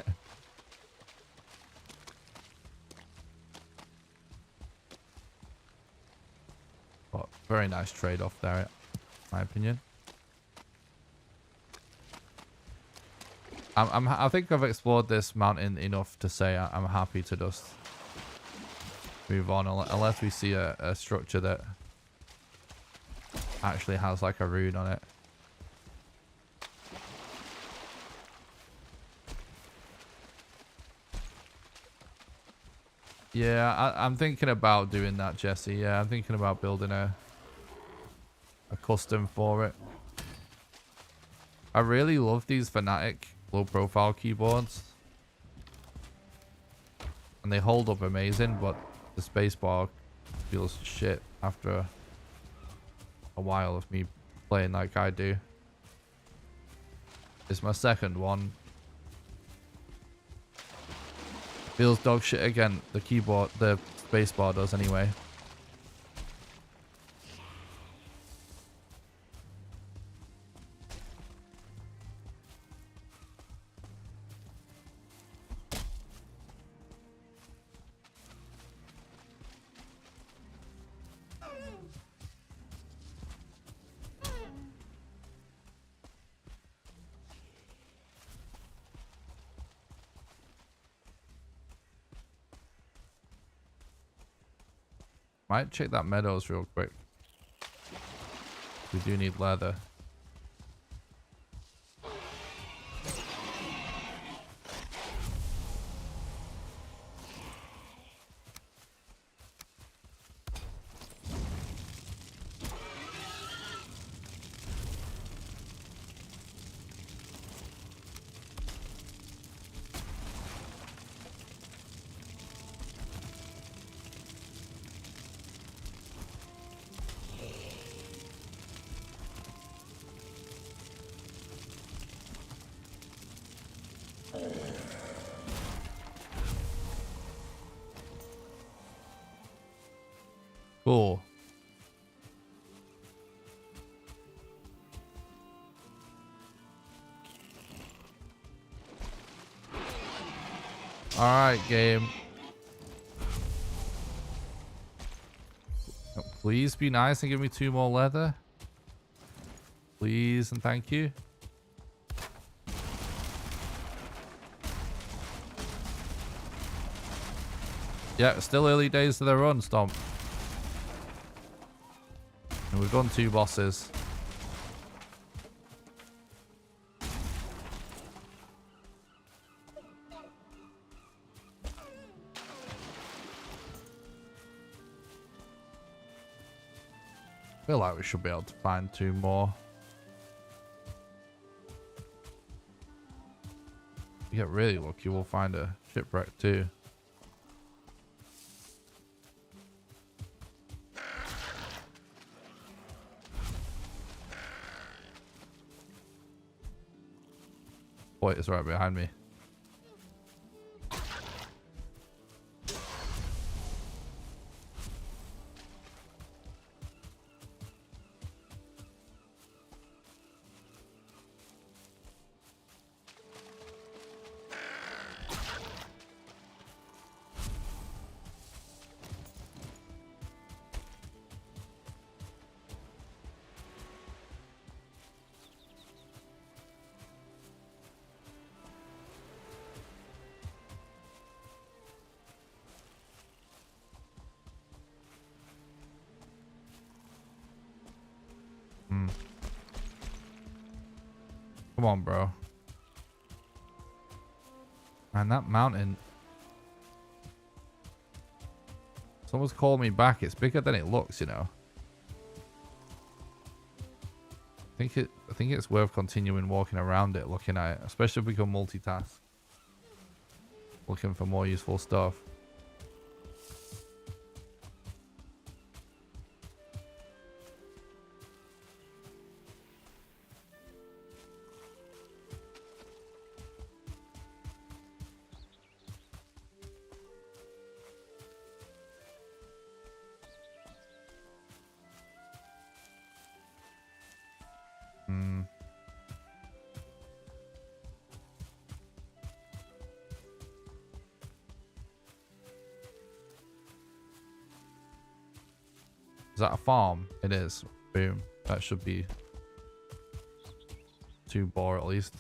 But very nice trade-off there, in my opinion. I think I've explored this mountain enough to say I'm happy to just move on, unless we see a structure that actually has like a rune on it. Yeah, I'm thinking about doing that, Jesse. Yeah, I'm thinking about building a custom for it. I really love these Fnatic low profile keyboards. And they hold up amazing, but the spacebar feels shit after a while of me playing like I do. It's my second one. Feels dog shit again. The keyboard, the spacebar does anyway. Might check that meadows real quick. We do need leather. Cool. Alright, game. Please be nice and give me 2 more leather. Please and thank you. Yeah, still early days to the run, Stomp. And we've done 2 bosses. Feel like we should be able to find 2 more. If you get really lucky, we'll find a shipwreck too. Boy, it's right behind me. Come on, bro. Man, that mountain. Someone's called me back. It's bigger than it looks, you know. I think it's worth continuing walking around it, looking at it, especially if we can multitask. Looking for more useful stuff. Is that a farm? It is. Boom. That should be 2 boar at least.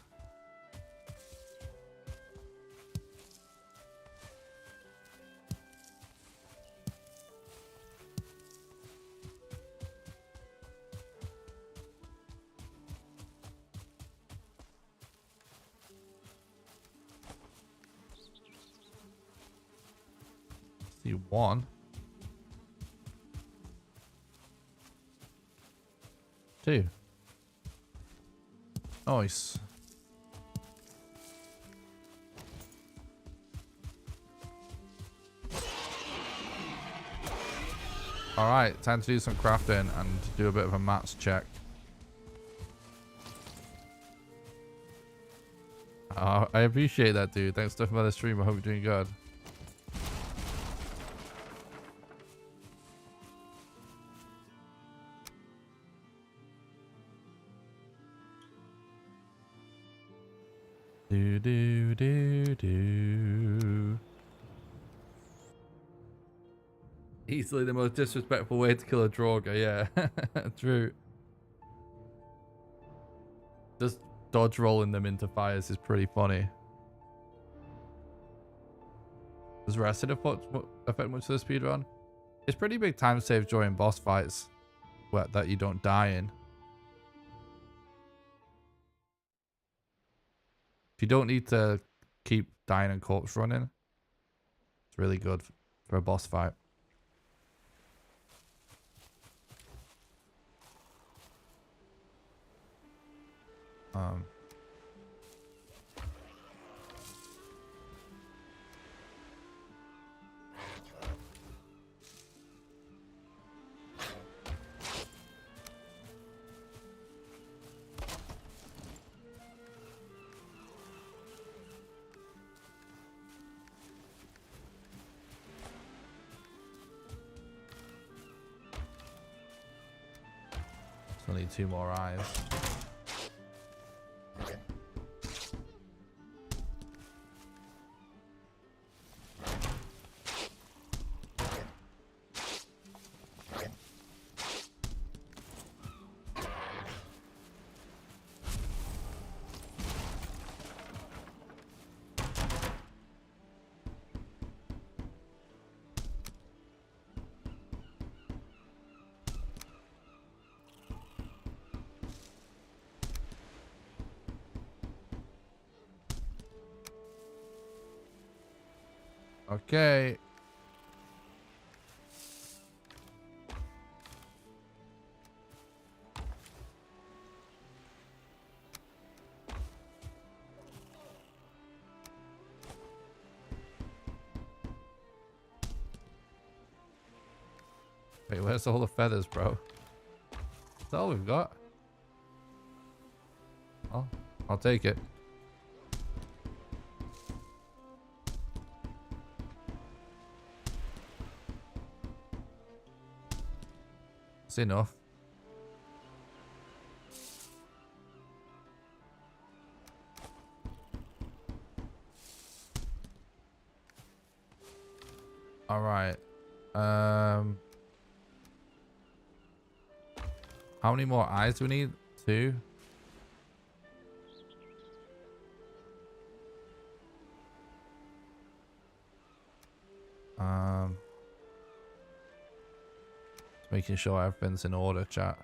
See 1. 2. Nice. Alright, time to do some crafting and do a bit of a mats check. I appreciate that, dude. Thanks for the stream. I hope you're doing good. Do. Easily the most disrespectful way to kill a Draugr, yeah. True. Just dodge rolling them into fires is pretty funny. Does Resid affect much to the speedrun? It's pretty big time save during boss fights that you don't die in. If you don't need to keep dying and corpse running, it's really good for a boss fight. Still need 2 more eyes. Okay. Wait, where's all the feathers, bro? That's all we've got. Oh, I'll take it. It's enough. All right. How many more eyes do we need? 2. Making sure everything's in order, chat.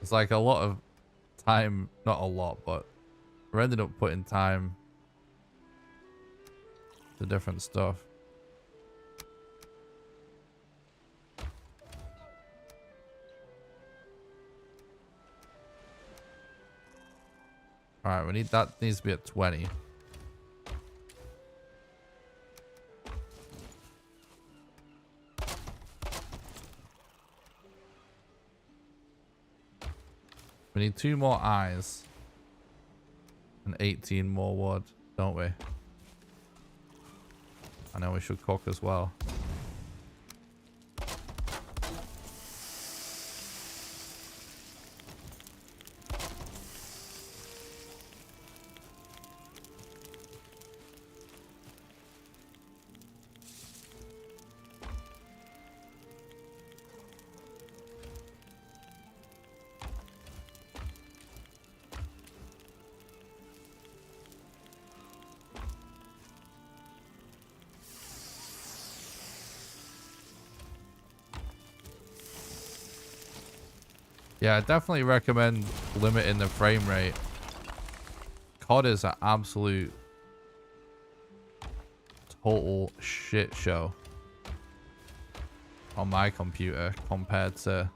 It's like a lot of time, not a lot, but we're ended up putting time to different stuff. All right, we need that needs to be at 20. We need 2 more eyes and 18 more wood, don't we? I know we should cook as well. Yeah, I definitely recommend limiting the frame rate. COD is an absolute total shit show on my computer compared to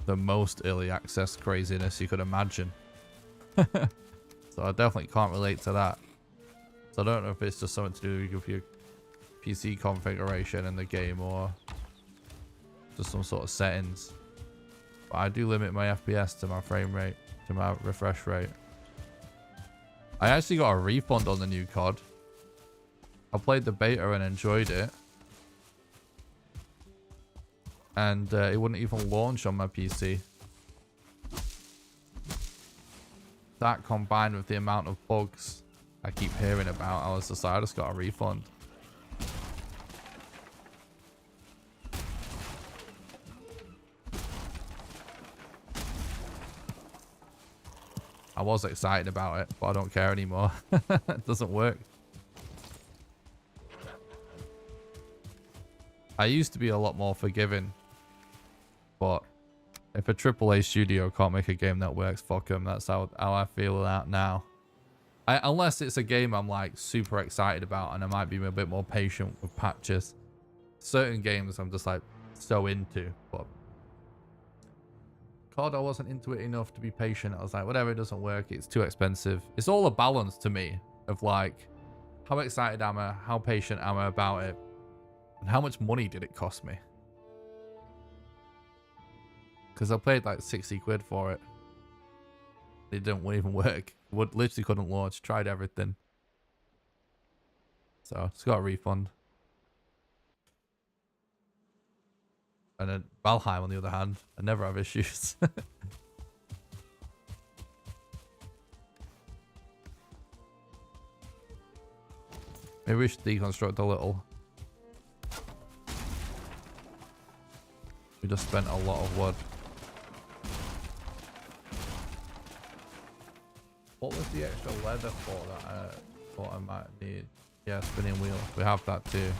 the most early access craziness you could imagine. So I definitely can't relate to that. So I don't know if it's just something to do with your PC configuration in the game or just some sort of settings. But I do limit my FPS to my frame rate, to my refresh rate. I actually got a refund on the new COD. I played the beta and enjoyed it. And it wouldn't even launch on my PC. That combined with the amount of bugs I keep hearing about, I just got a refund. I was excited about it, but I don't care anymore. It doesn't work. I used to be a lot more forgiving, but if a AAA studio can't make a game that works, fuck them. That's how I feel out now. Unless it's a game I'm like super excited about and I might be a bit more patient with patches. Certain games I'm just like so into, but COD I wasn't into it enough to be patient. I was like, whatever, it doesn't work, it's too expensive. It's all a balance to me of like, how excited am I, how patient am I about it, and how much money did it cost me? Because I paid like 60 quid for it. It didn't even work. Literally couldn't launch. Tried everything. So just got a refund. And then Valheim, on the other hand, I never have issues. Maybe we should deconstruct a little. We just spent a lot of wood. What was the extra leather for that I thought I might need? Yeah, spinning wheel. We have that too.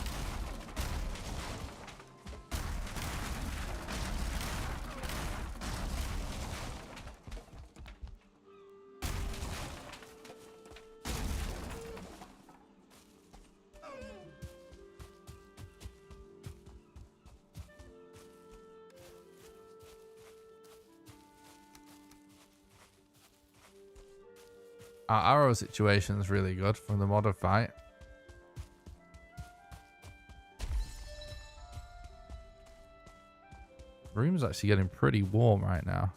Our arrow situation is really good from the modder fight. The room's actually getting pretty warm right now.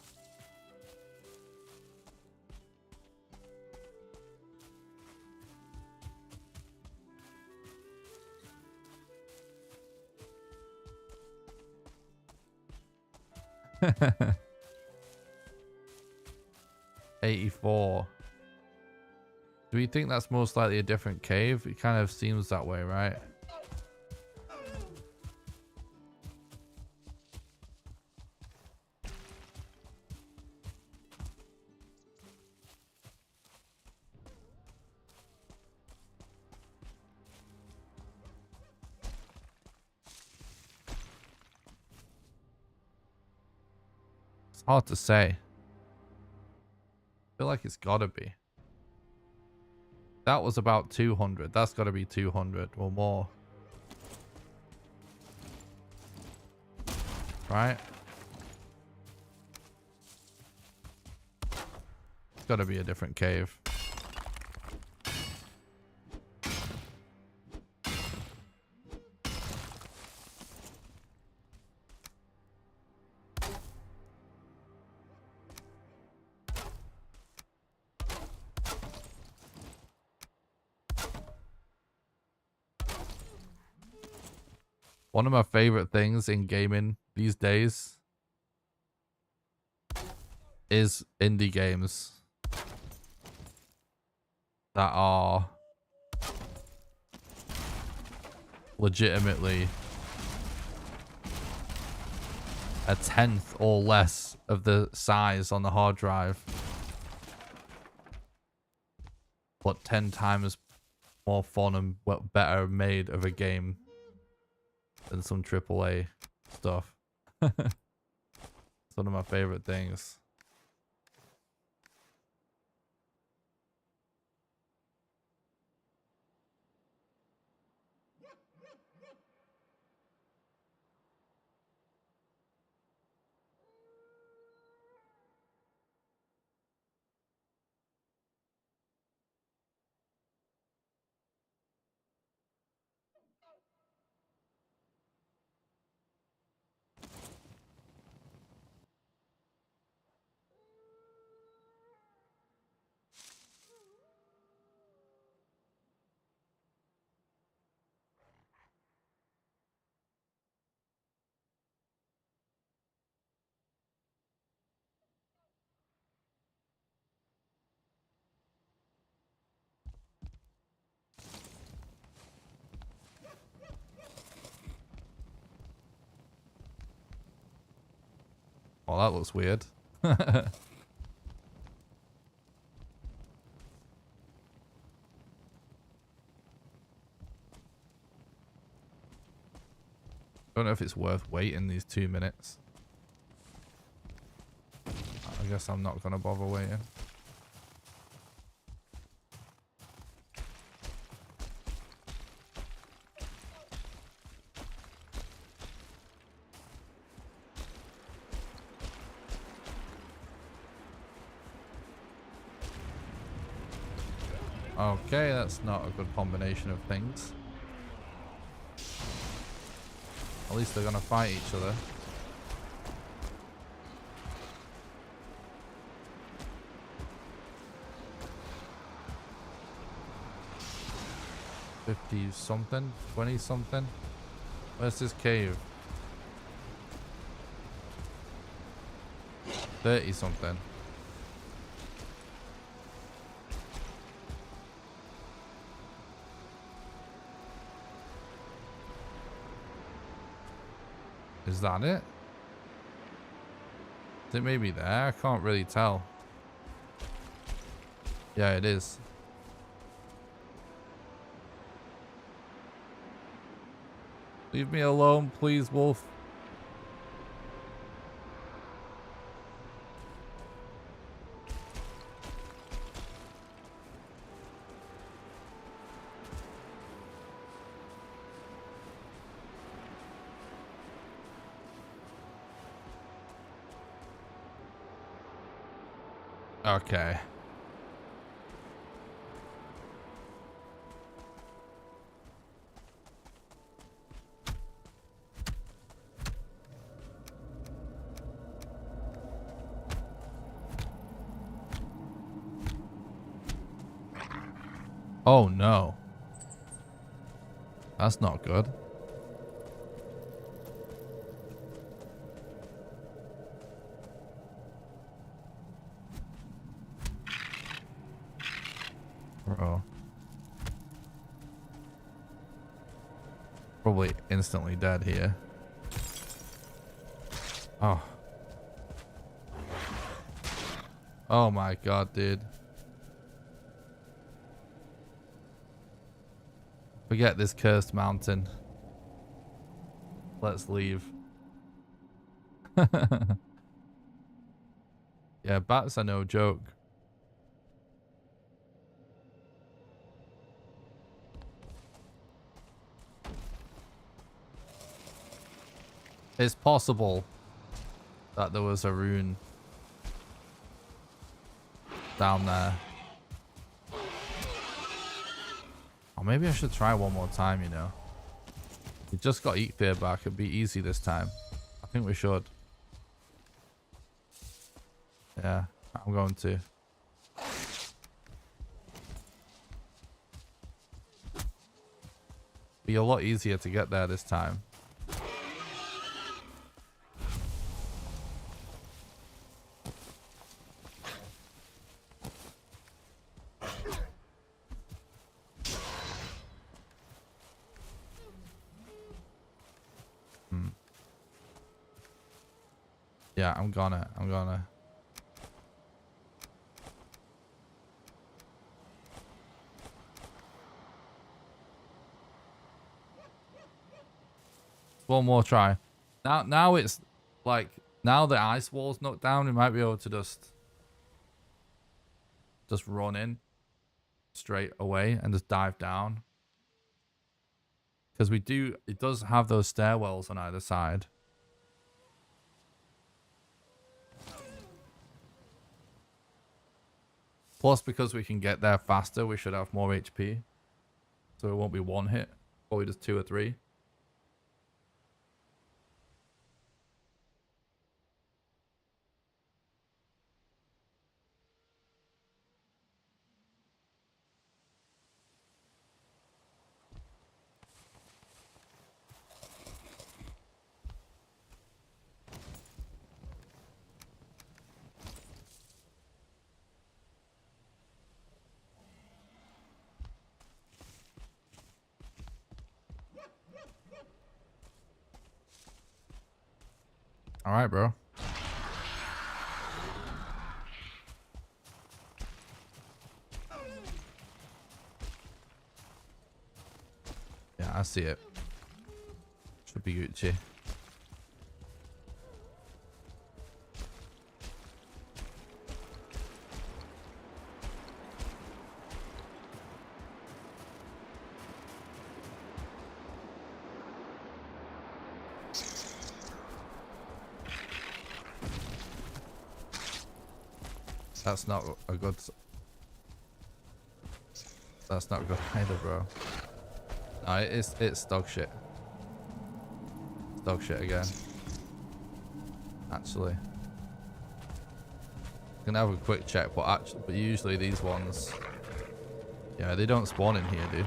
$84. Do we think that's most likely a different cave? It kind of seems that way, right? It's hard to say. I feel like it's gotta be. That was about 200. That's got to be 200 or more. Right? It's got to be a different cave. One of my favorite things in gaming these days is indie games that are legitimately a tenth or less of the size on the hard drive, but 10 times more fun and better made of a game than some AAA stuff. It's one of my favorite things. Oh, that looks weird. Don't know if it's worth waiting these 2 minutes. I guess I'm not gonna bother waiting. Okay, that's not a good combination of things. At least they're gonna fight each other. $50 something, 20 something. Where's this cave? 30 something. Is that it? Is it maybe there? I can't really tell. Yeah, it is. Leave me alone, please, wolf. Okay. Oh no. That's not good. Uh-oh. Probably instantly dead here. Oh. Oh my god, dude. Forget this cursed mountain. Let's leave. Yeah, bats are no joke. It's possible that there was a rune down there. Or maybe I should try one more time, you know. We just got Eatfear back. It'd be easy this time. I think we should. Yeah, I'm going to. Be a lot easier to get there this time. Yeah, I'm gonna. One more try. Now it's like, now the ice wall's knocked down, we might be able to just run in straight away and just dive down. Because it does have those stairwells on either side. Plus, because we can get there faster, we should have more HP. So it won't be one hit, probably just 2 or 3. All right, bro. Yeah, I see it. Should be Gucci. That's not a good... That's not good either, bro. No, it's dog shit. It's dog shit again. Actually. I'm gonna have a quick check, but usually these ones... Yeah, they don't spawn in here, dude.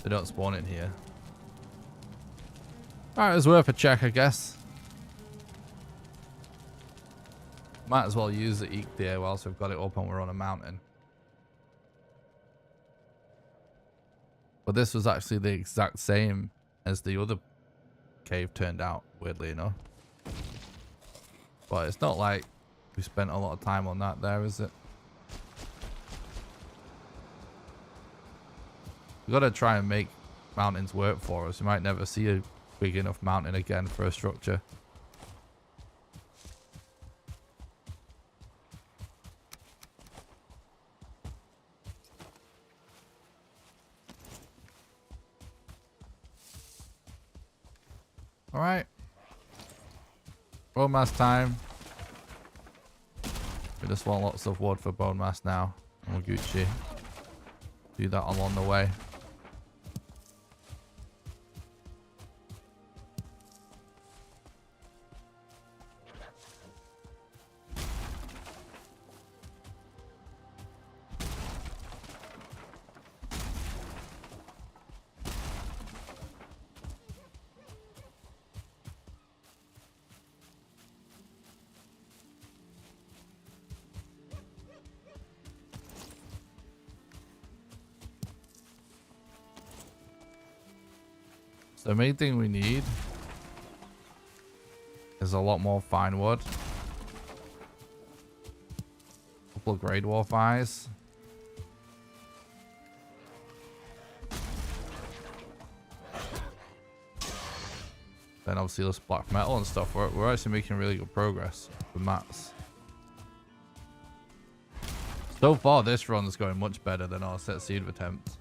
They don't spawn in here. Alright, it's worth a check, I guess. Might as well use the Eek there whilst we've got it up and we're on a mountain. But this was actually the exact same as the other cave turned out, weirdly enough. But it's not like we spent a lot of time on that there, is it? We've got to try and make mountains work for us. You might never see a big enough mountain again for a structure. Alright. Bone mass time. We just want lots of wood for bone mass now. And we'll Gucci. Do that along the way. The main thing we need is a lot more fine wood. A couple of grey dwarf eyes. Then obviously this black metal and stuff. We're actually making really good progress with mats. So far this run is going much better than our set seed attempts.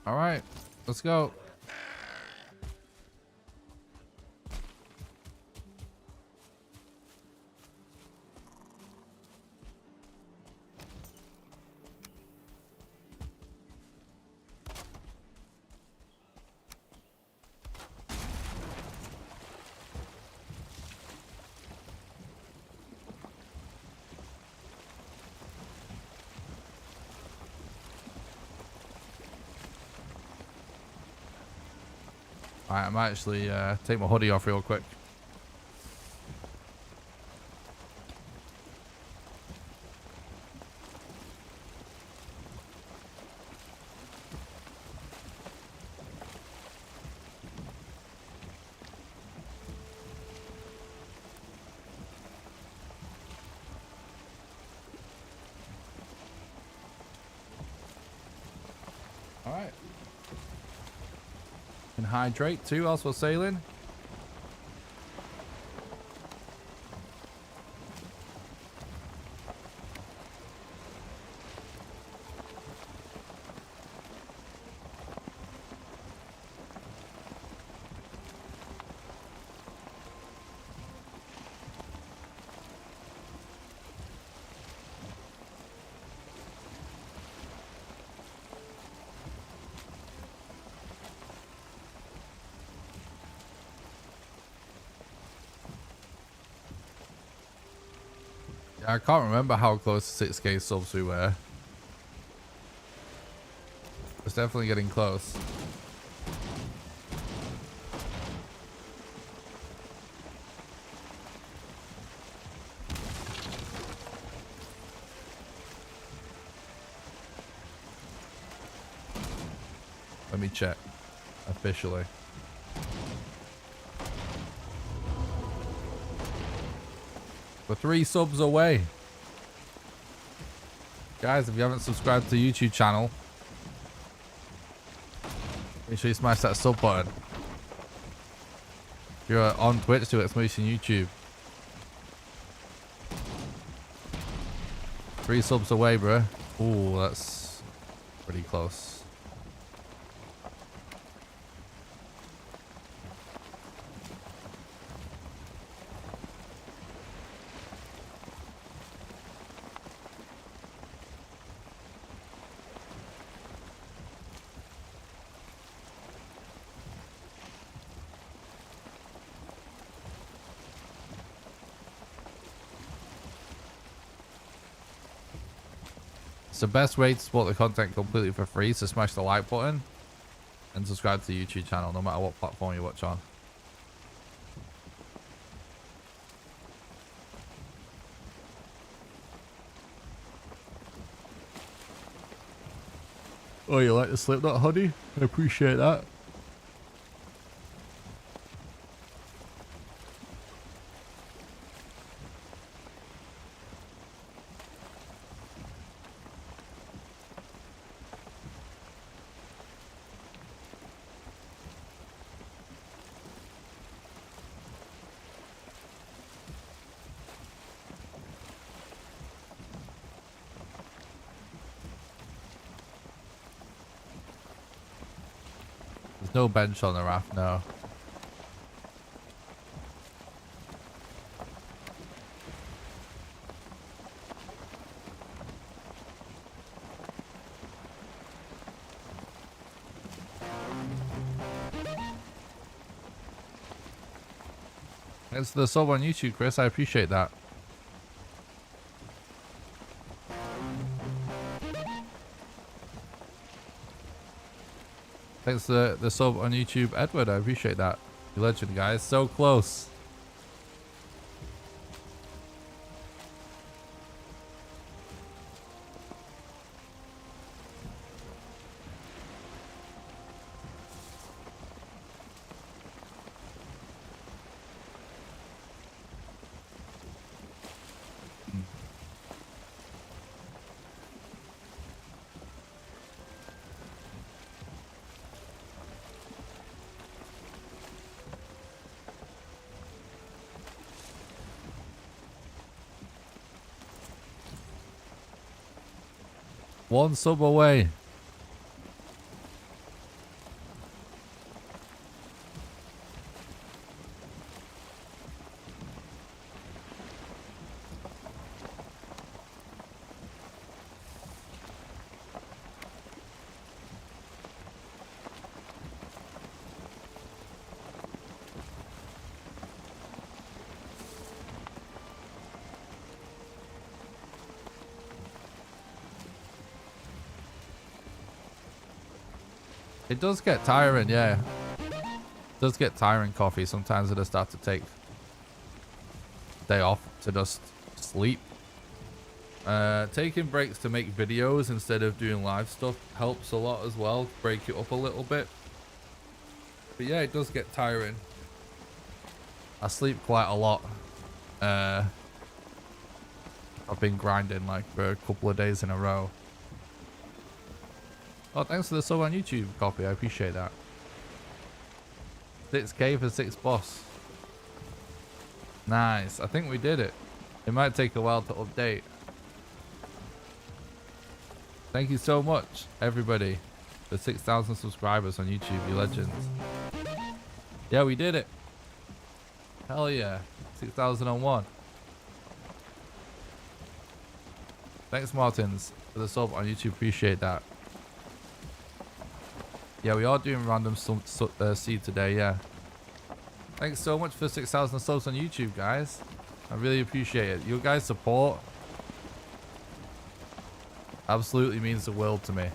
All right, let's go. Alright, I might actually take my hoodie off real quick. Alright. Can hydrate too whilst we're sailing. I can't remember how close to 6K subs we were. It's definitely getting close. Let me check officially. We're 3 subs away. Guys, if you haven't subscribed to the YouTube channel, make sure you smash that sub button. If you're on Twitch, do exclamation YouTube. 3 subs away, bro. Ooh, that's pretty close. It's the best way to support the content completely for free, so smash the like button and subscribe to the YouTube channel, no matter what platform you watch on. Oh, you like the Slipknot hoodie? I appreciate that. There's no bench on the raft, no. Thanks for the sub on YouTube, Chris. I appreciate that. Thanks for the sub on YouTube, Edward. I appreciate that. You legend, guys. So close. One sub away. It does get tiring, yeah. It does get tiring, coffee. Sometimes I just have to take day off to just sleep. Taking breaks to make videos instead of doing live stuff helps a lot as well. Break it up a little bit. But yeah, it does get tiring. I sleep quite a lot. I've been grinding like for a couple of days in a row. Oh, thanks for the sub on YouTube, Coffee. I appreciate that. 6k for 6 boss. Nice. I think we did it. It might take a while to update. Thank you so much, everybody, for 6,000 subscribers on YouTube. You legends. Yeah, we did it. Hell yeah. 6,001. Thanks, Martins, for the sub on YouTube. Appreciate that. Yeah, we are doing random seed today, yeah. Thanks so much for 6,000 subs on YouTube, guys. I really appreciate it. Your guys' support absolutely means the world to me.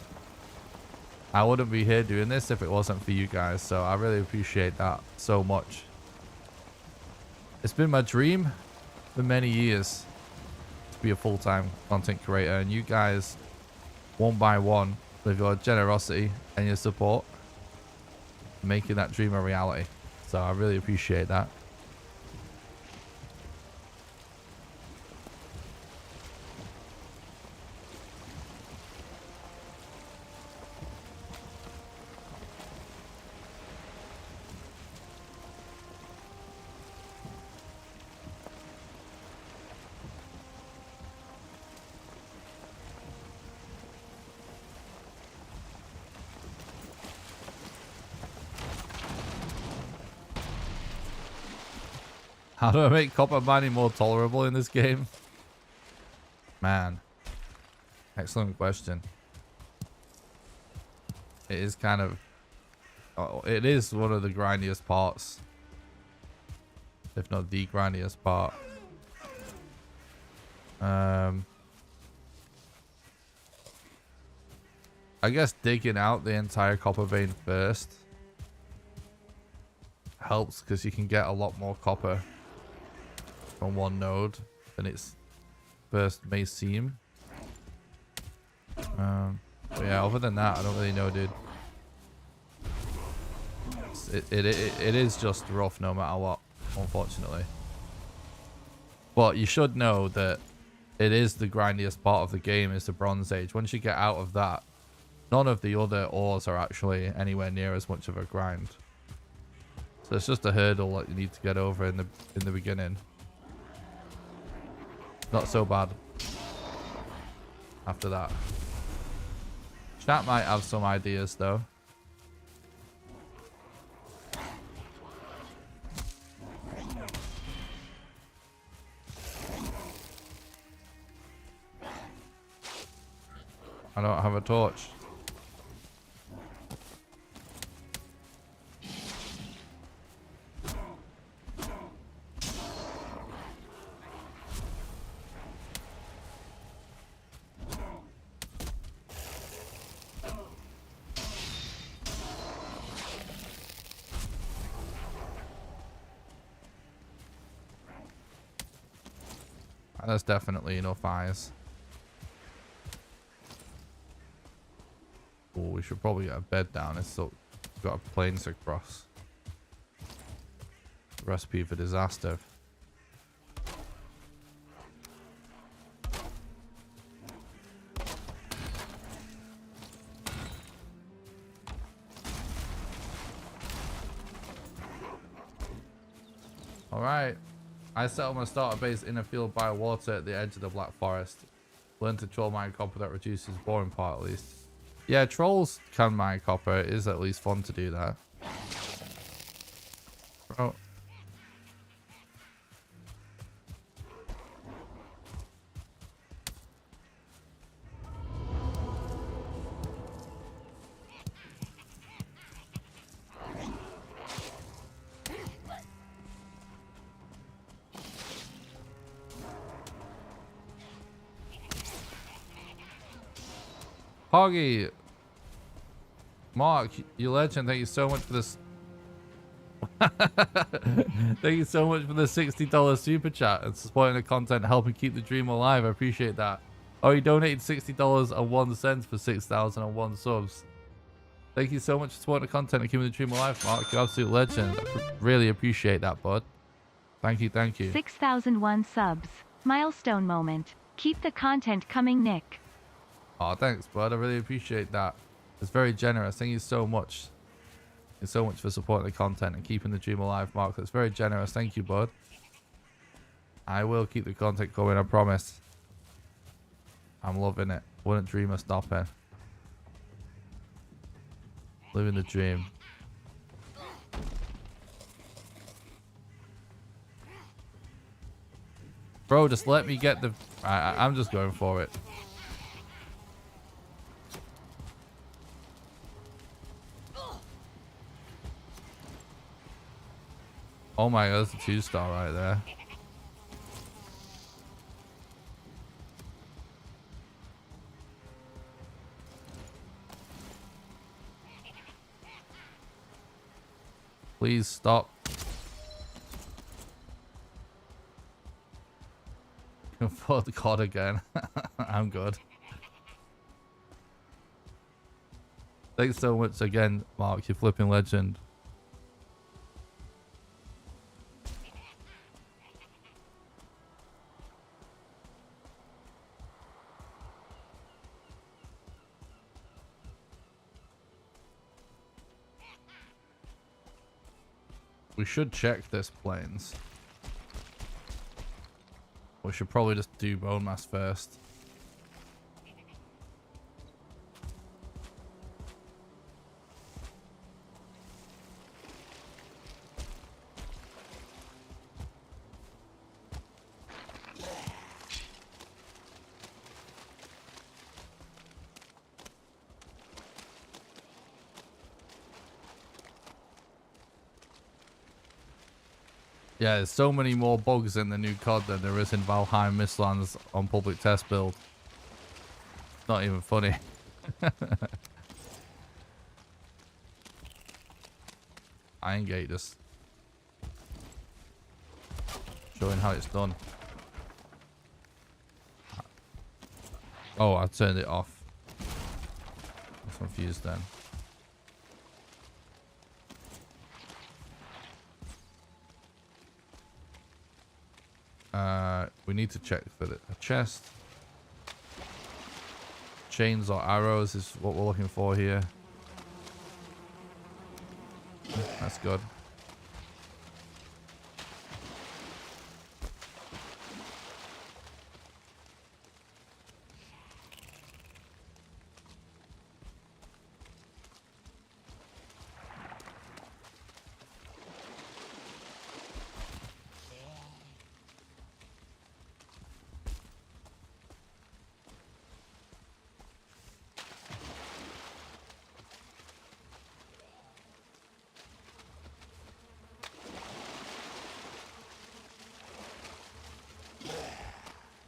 I wouldn't be here doing this if it wasn't for you guys, so I really appreciate that so much. It's been my dream for many years to be a full-time content creator, and you guys, one by one, with your generosity and your support, making that dream a reality. So I really appreciate that. How do I make copper mining more tolerable in this game? Man. Excellent question. It is kind of... Oh, it is one of the grindiest parts. If not the grindiest part. I guess digging out the entire copper vein first helps because you can get a lot more copper from one node than its first may seem. But yeah, other than that, I don't really know, dude. It is just rough no matter what, unfortunately. But you should know that it is the grindiest part of the game, is the Bronze Age. Once you get out of that, none of the other ores are actually anywhere near as much of a grind. So it's just a hurdle that you need to get over in the beginning. Not so bad after that. Chat might have some ideas though. I don't have a torch. That's definitely enough eyes. Oh, we should probably get a bed down. It's still got a plains to cross. Recipe for disaster. All right. I set up my starter base in a field by water at the edge of the Black Forest. Learn to troll mine copper, that reduces the boring part at least. Yeah, trolls can mine copper. It is at least fun to do that. Oh. Hoggy, Mark, you legend, thank you so much for this. Thank you so much for the $60 super chat and supporting the content, helping keep the dream alive. I appreciate that. Oh, you donated $60.01 for 6,001 subs. Thank you so much for supporting the content and keeping the dream alive, Mark. You're an absolute legend. I really appreciate that, bud. Thank you, thank you. 6,001 subs. Milestone moment. Keep the content coming, Nick. Oh, thanks, bud. I really appreciate that. It's very generous. Thank you so much. Thank you so much for supporting the content and keeping the dream alive, Mark. That's very generous. Thank you, bud. I will keep the content going, I promise. I'm loving it. Wouldn't dream of stopping. Living the dream. Bro, just let me get the... I'm just going for it. Oh my god, that's a 2-star right there. Please stop. For the god again. I'm good. Thanks so much again, Mark. You're flipping legend. we should check this plains. We should probably just do bone mass first. Yeah, there's so many more bugs in the new COD than there is in Valheim Mistlands on public test build. Not even funny. Iron Gate just showing how it's done. Oh, I turned it off. I was confused then. We need to check for the chest. Chains or arrows is what we're looking for here. That's good.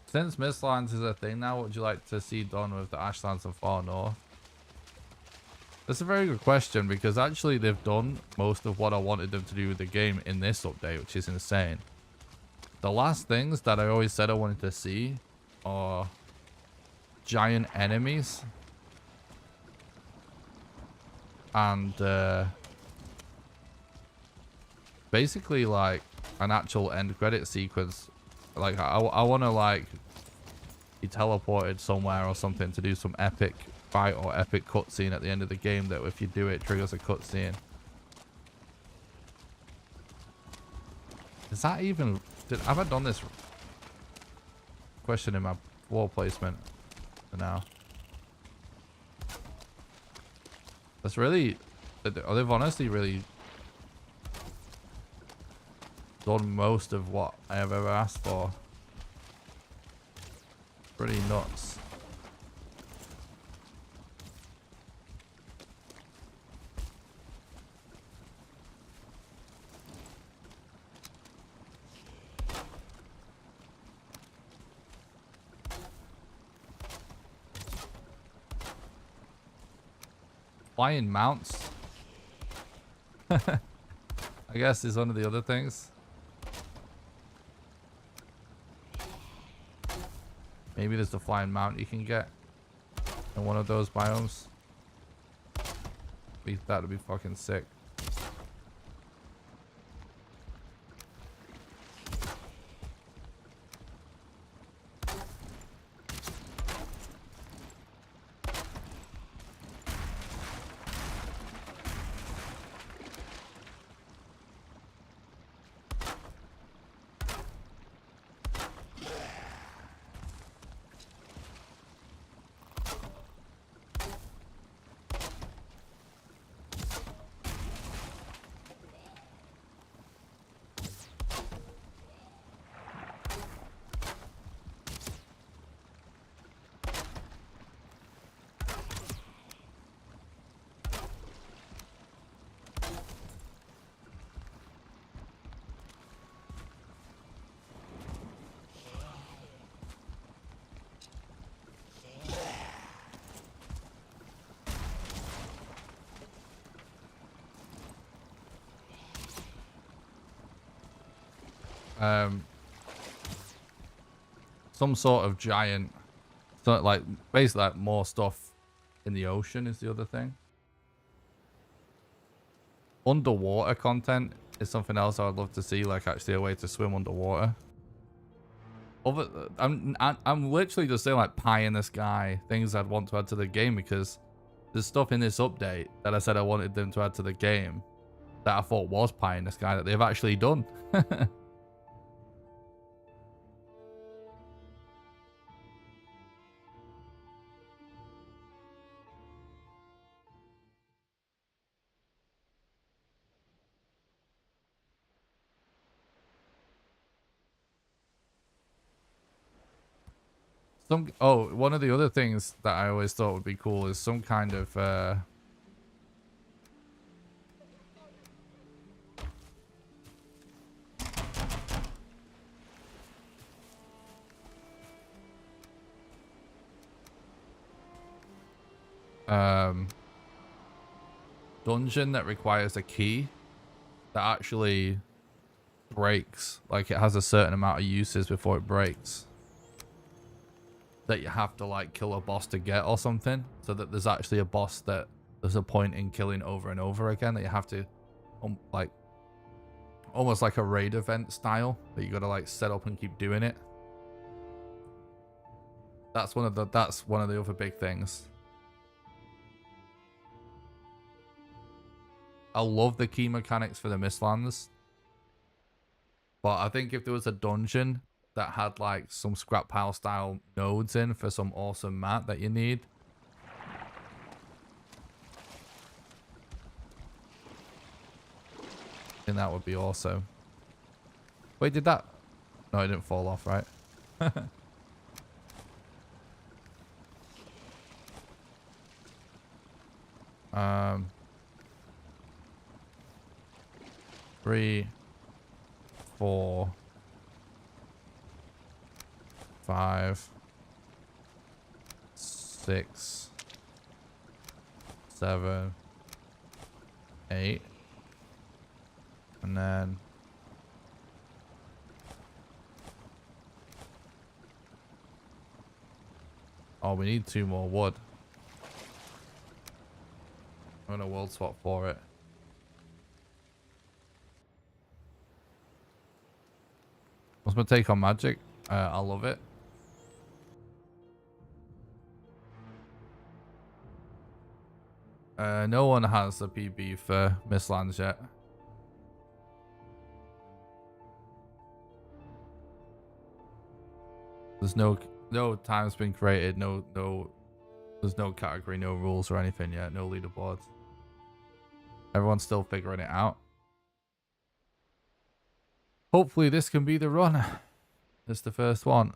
Since Mistlands is a thing now, what would you like to see done with the Ashlands and Far North? That's a very good question, because actually they've done most of what I wanted them to do with the game in this update, which is insane. The last things that I always said I wanted to see are giant enemies and basically like an actual end credit sequence. Like I want to like be teleported somewhere or something to do some epic fight or epic cutscene at the end of the game that if you do it triggers a cutscene. Is that even... have I done this question in my wall placement for now? That's really... they've honestly really done most of what I have ever asked for. Pretty nuts. Flying mounts, I guess, is one of the other things. Maybe there's the flying mount you can get in one of those biomes. That would be fucking sick. Some sort of giant, so like basically like more stuff in the ocean is the other thing. Underwater content is something else I would love to see, like actually a way to swim underwater. I'm literally just saying like pie in the sky things I'd want to add to the game, because there's stuff in this update that I said I wanted them to add to the game that I thought was pie in the sky that they've actually done. One of the other things that I always thought would be cool is some kind of dungeon that requires a key that actually breaks. Like it has a certain amount of uses before it breaks. That you have to like kill a boss to get or something. So that there's actually a boss that there's a point in killing over and over again that you have to like almost like a raid event style that you gotta like set up and keep doing it. That's one of the other big things. I love the key mechanics for the Mistlands. But I think if there was a dungeon that had like some scrap pile style nodes in for some awesome mat that you need. I think that would be awesome. Wait, did that? No, it didn't fall off, right? 3, 4, 5, 6, 7, 8, and then we need 2 more wood. I'm gonna world swap for it. What's my take on magic? I love it. No one has a PB for Mistlands yet. There's no time's been created. There's no category, no rules or anything yet. No leaderboards. Everyone's still figuring it out. Hopefully this can be the run. It's the first one.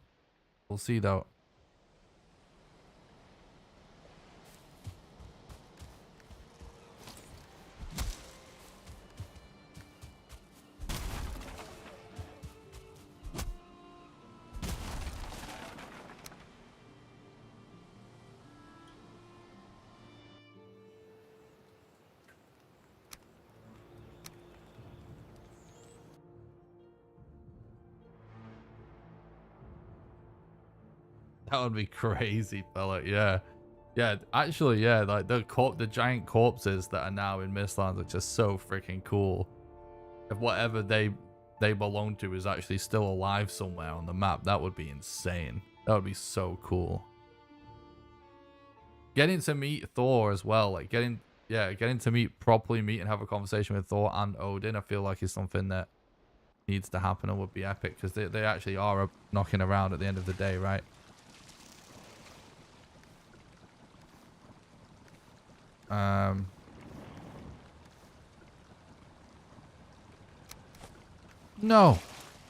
We'll see though. That would be crazy, fella. Yeah. Yeah, actually, yeah, like the giant corpses that are now in Mistlands are just so freaking cool. If whatever they belong to is actually still alive somewhere on the map, that would be insane. That would be so cool. Getting to meet Thor as well, like getting to properly meet and have a conversation with Thor and Odin, I feel like is something that needs to happen and would be epic, because they actually are knocking around at the end of the day, right? No.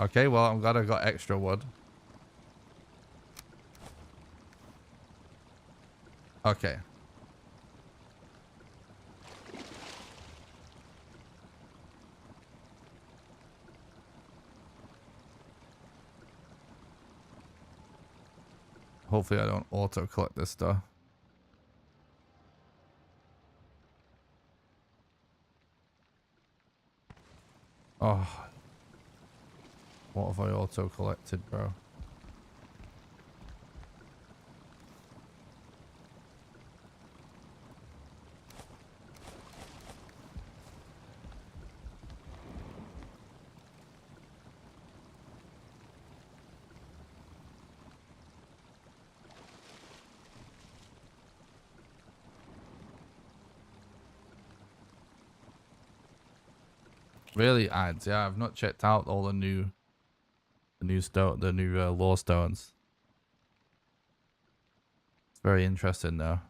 Okay, well, I'm glad I got extra wood. Okay. Hopefully I don't auto collect this stuff. Oh. What have I auto collected, bro? Really adds. Yeah, I've not checked out all the new lore stones. It's very interesting though.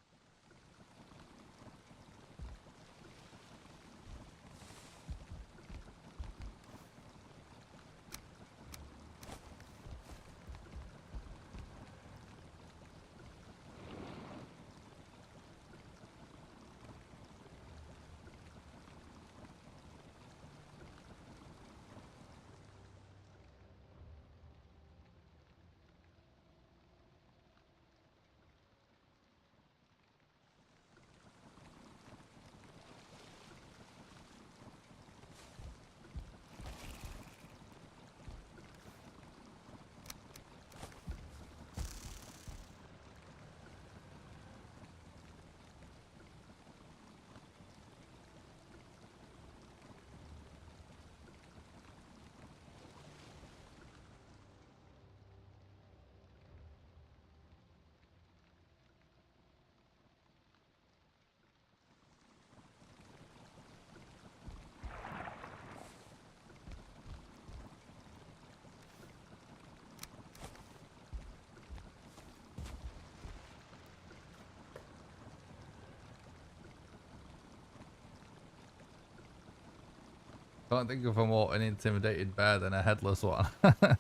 Can't think of a more unintimidated bear than a headless one.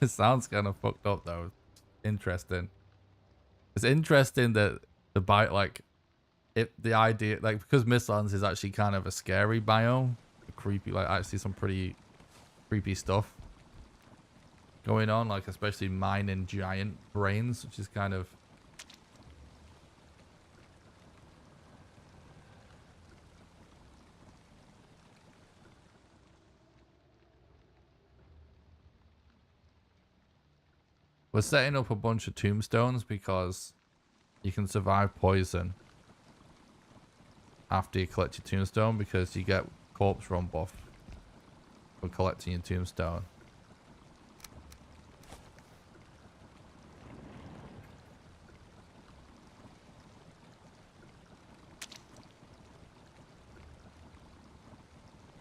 It sounds kind of fucked up though. Interesting. It's interesting that the bite, like, if the idea, like, because Mistlands is actually kind of a scary biome, creepy, like actually some pretty creepy stuff going on, like especially mining giant brains, which is kind of we're setting up a bunch of tombstones because you can survive poison after you collect your tombstone, because you get corpse run buff for collecting your tombstone.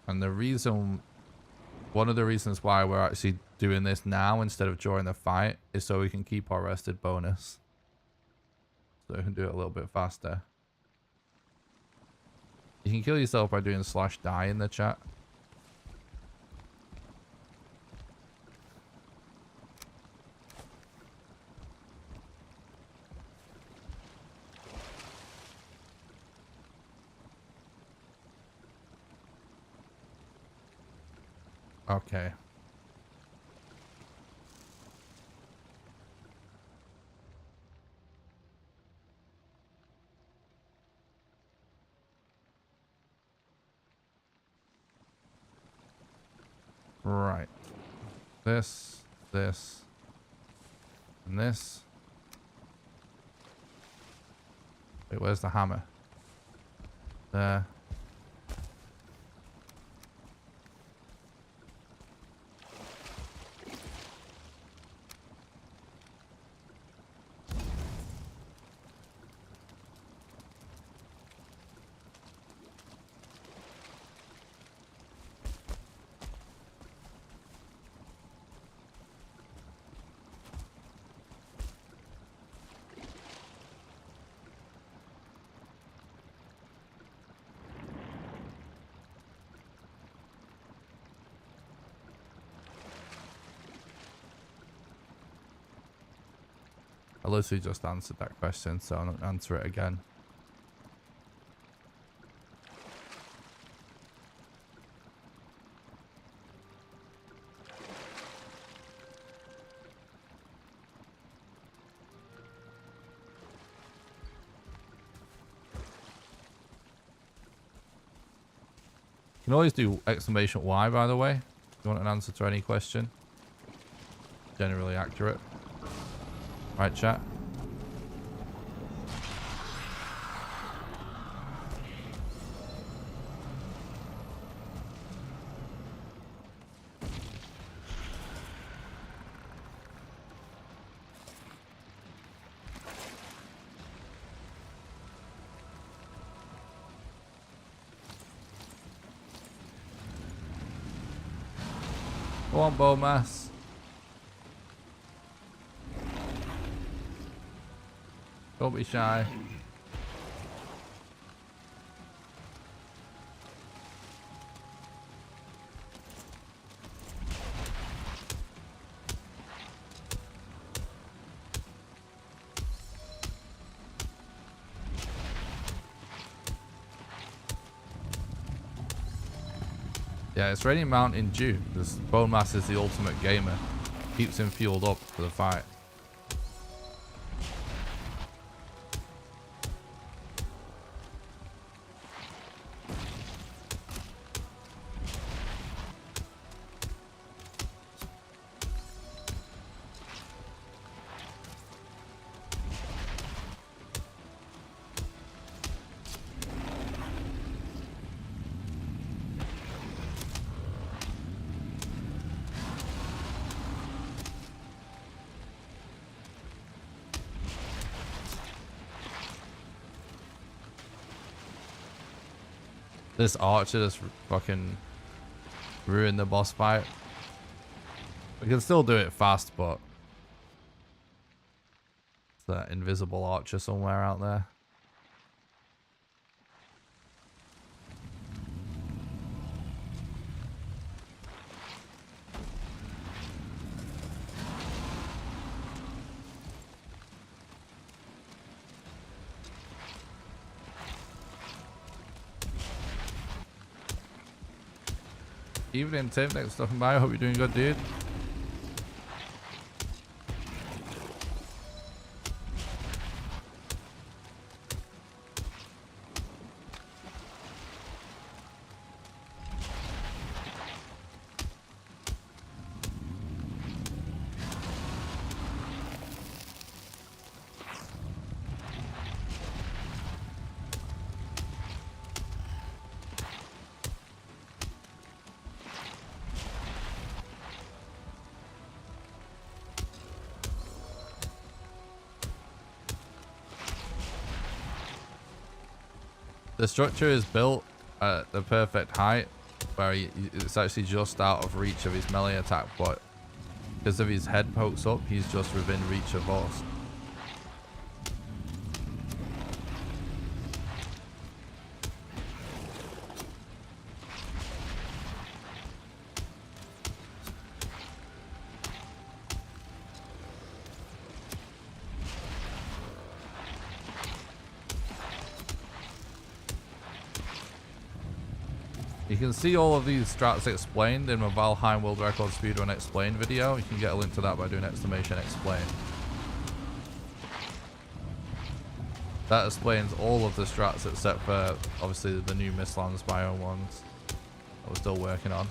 And the reason, one of the reasons why we're actually doing this now instead of during the fight is so we can keep our rested bonus. So we can do it a little bit faster. You can kill yourself by doing /die in the chat. Okay. Right. This, and this. Wait, where's the hammer? There. I literally just answered that question, so I'll not answer it again. You can always do exclamation Y, by the way, if you want an answer to any question. Generally accurate. Right, chat? Go on, Bowmass. Don't be shy. Yeah, it's raining Mountain Dew. This Bone Mass is the ultimate gamer. Keeps him fueled up for the fight. This archer just fucking ruined the boss fight. We can still do it fast, but it's that invisible archer somewhere out there. Evening, Tim. Thanks for stopping by. I hope you're doing good, dude. The structure is built at the perfect height where it's actually just out of reach of his melee attack, but because of his head pokes up, he's just within reach of us. You can see all of these strats explained in my Valheim World Record Speedrun Explained video. You can get a link to that by doing !explain. That explains all of the strats except for obviously the new Mistlands biome ones that we're still working on.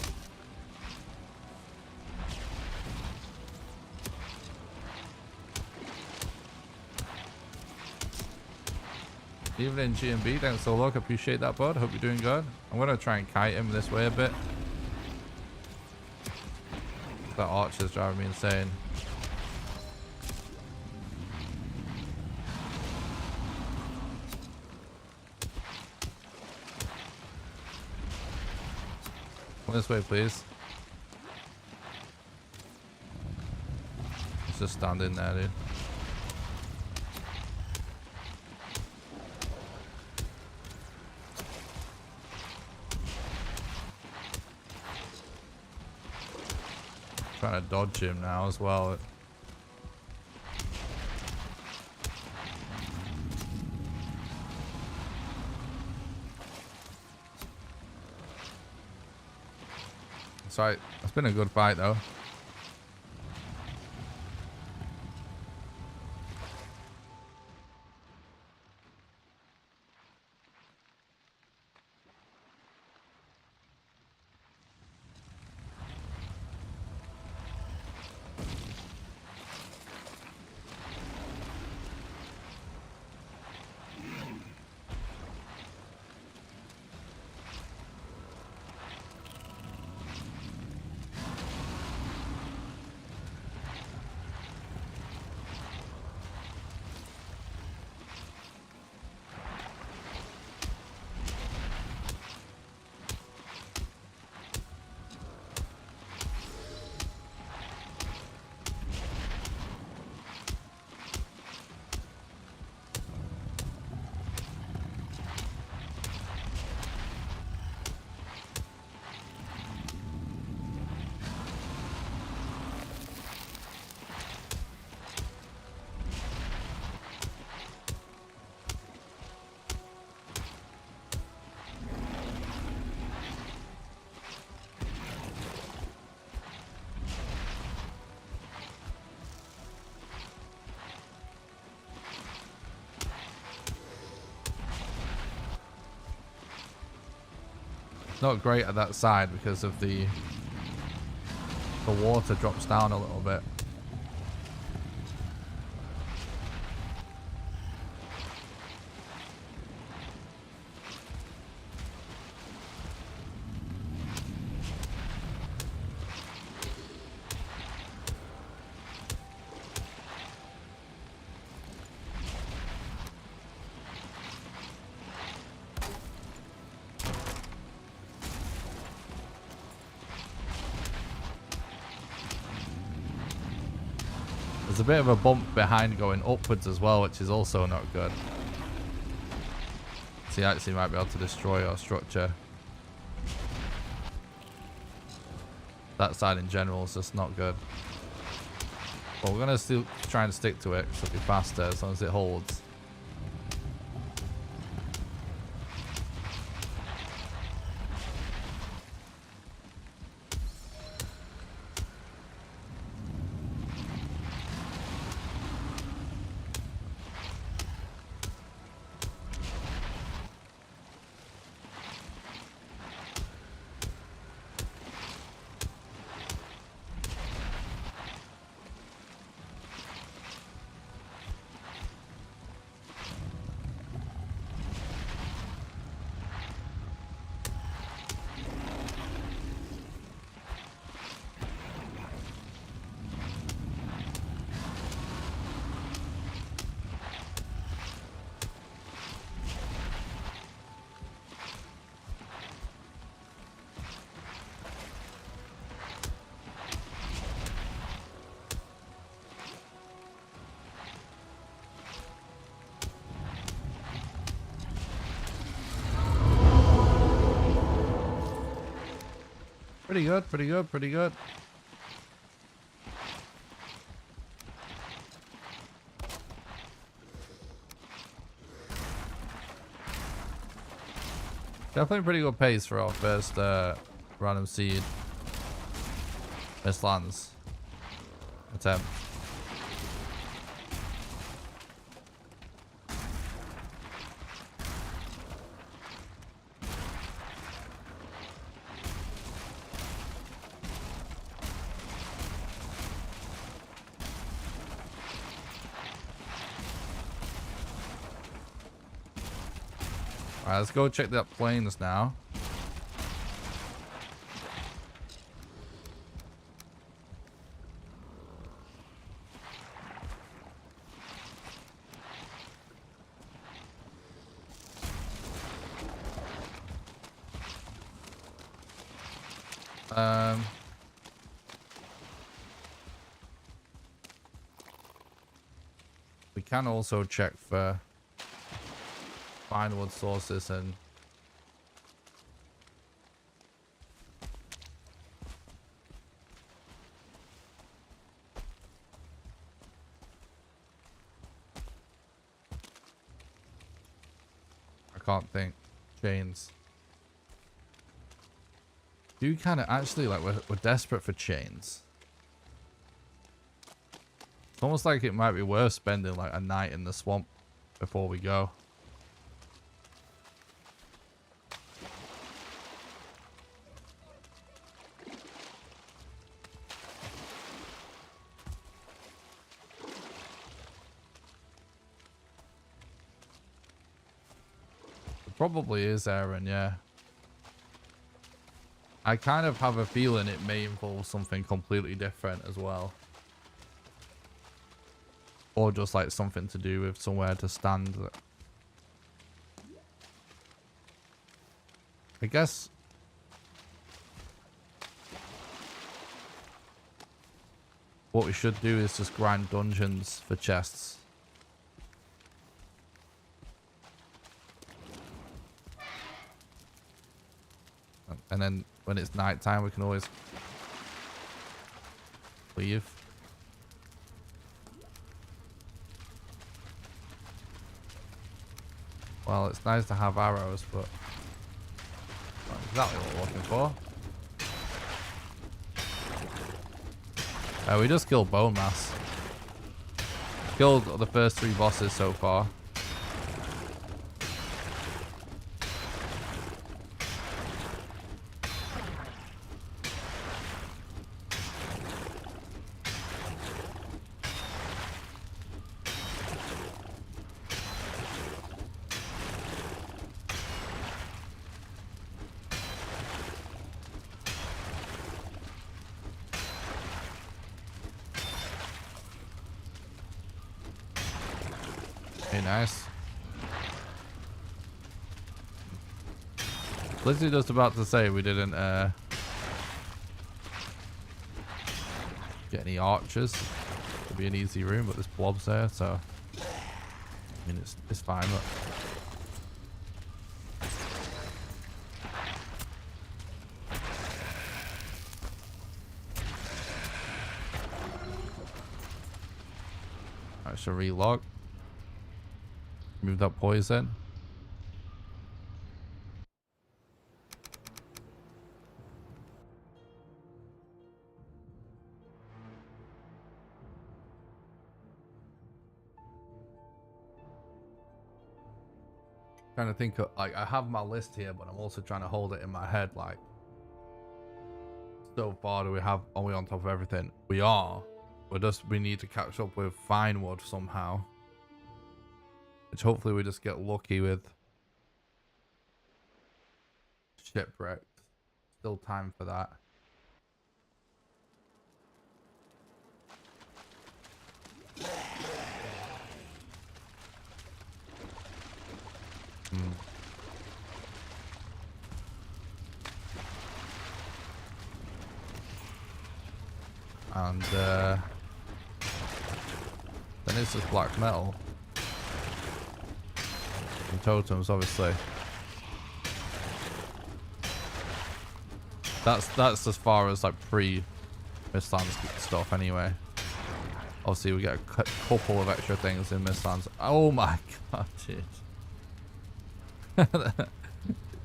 Evening GMB, thanks for the look, appreciate that, bud. Hope you're doing good. I'm gonna try and kite him this way a bit. That archer's driving me insane. Come this way, please. He's just standing there, dude. Trying to dodge him now as well. Sorry, it's been a good fight though. Not great at that side because of the water drops down a little bit. There's a bit of a bump behind going upwards as well, which is also not good. So you actually might be able to destroy our structure. That side in general is just not good. But we're going to still try and stick to it, because it'll be faster as long as it holds. Pretty good, pretty good, pretty good. Definitely pretty good pace for our first random seed Mistlands attempt. Alright, let's go check that plains now. We can also check for fine wood sources and I can't think. Chains. Do you kind of actually like we're desperate for chains. It's almost like it might be worth spending like a night in the swamp before we go. Probably is, Aaron, yeah. I kind of have a feeling it may involve something completely different as well. Or just like something to do with somewhere to stand. I guess what we should do is just grind dungeons for chests. And then when it's night time, we can always leave. Well, it's nice to have arrows, but not exactly what we're looking for. We just killed Bone Mass. Killed the first 3 bosses so far. Hey, nice. Lizzie just about to say we didn't get any archers. It'll be an easy room, but there's blobs there, so I mean it's fine. But I should relog. Move that poison. Trying to think of, like, I have my list here, but I'm also trying to hold it in my head. Like, so far are we on top of everything? We are. We need to catch up with Finewood somehow, which hopefully we just get lucky with. Shipwrecked. Still time for that. And then it's just black metal and totems, obviously. That's as far as like pre-Mistlands stuff anyway. Obviously we get a couple of extra things in Mistlands. Oh my god, dude.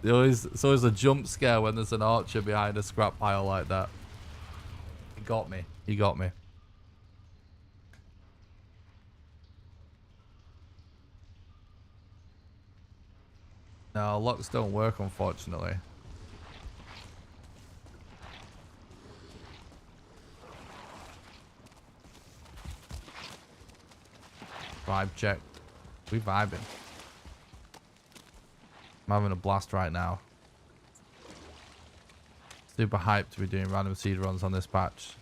It's always a jump scare when there's an archer behind a scrap pile like that. He got me. He got me. No, locks don't work, unfortunately. Vibe check. We vibing. I'm having a blast right now. Super hyped to be doing random seed runs on this patch.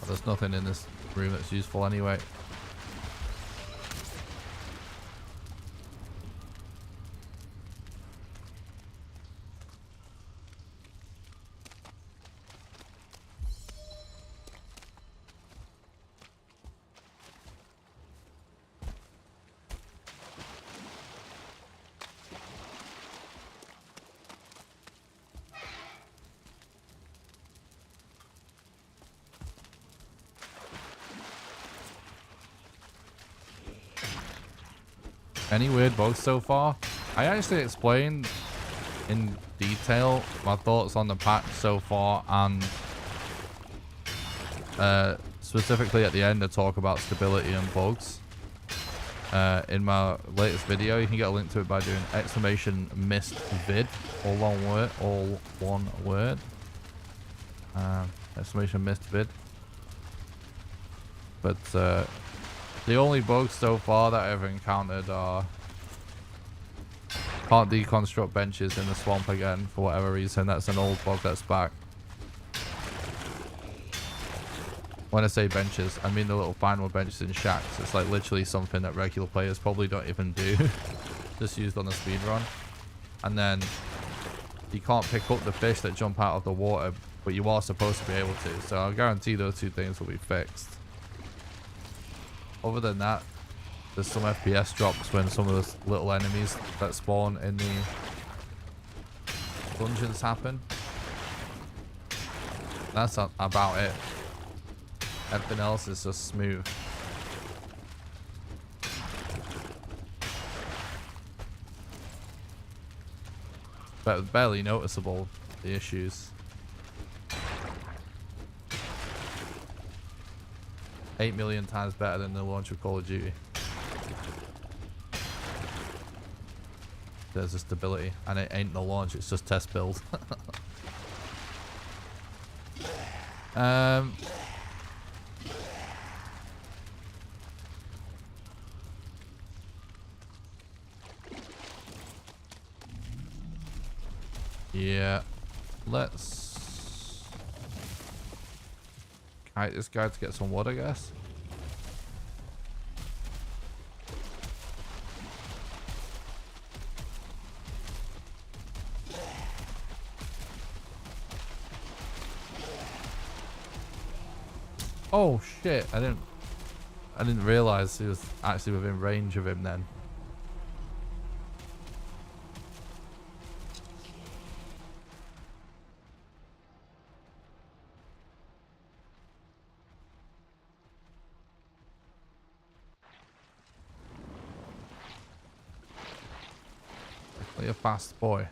There's nothing in this room that's useful anyway. Any weird bugs so far? I actually explained in detail my thoughts on the patch so far, and specifically at the end I talk about stability and bugs in my latest video. You can get a link to it by doing !mist_vid, all one word, !mist_vid. But the only bugs so far that I've encountered are can't deconstruct benches in the swamp again for whatever reason. That's an old bug that's back. When I say benches, I mean the little final benches in shacks. It's like literally something that regular players probably don't even do. Just used on the speedrun. And then you can't pick up the fish that jump out of the water, but you are supposed to be able to. So I guarantee those two things will be fixed. Other than that, there's some FPS drops when some of those little enemies that spawn in the dungeons happen. That's about it. Everything else is just smooth. But barely noticeable, the issues. 8 million times better than the launch of Call of Duty. there's a stability, and it ain't the launch, it's just test build. Yeah, let's kite this guy to get some wood, I guess. Oh shit, I didn't realize he was actually within range of him then. Definitely a fast boy.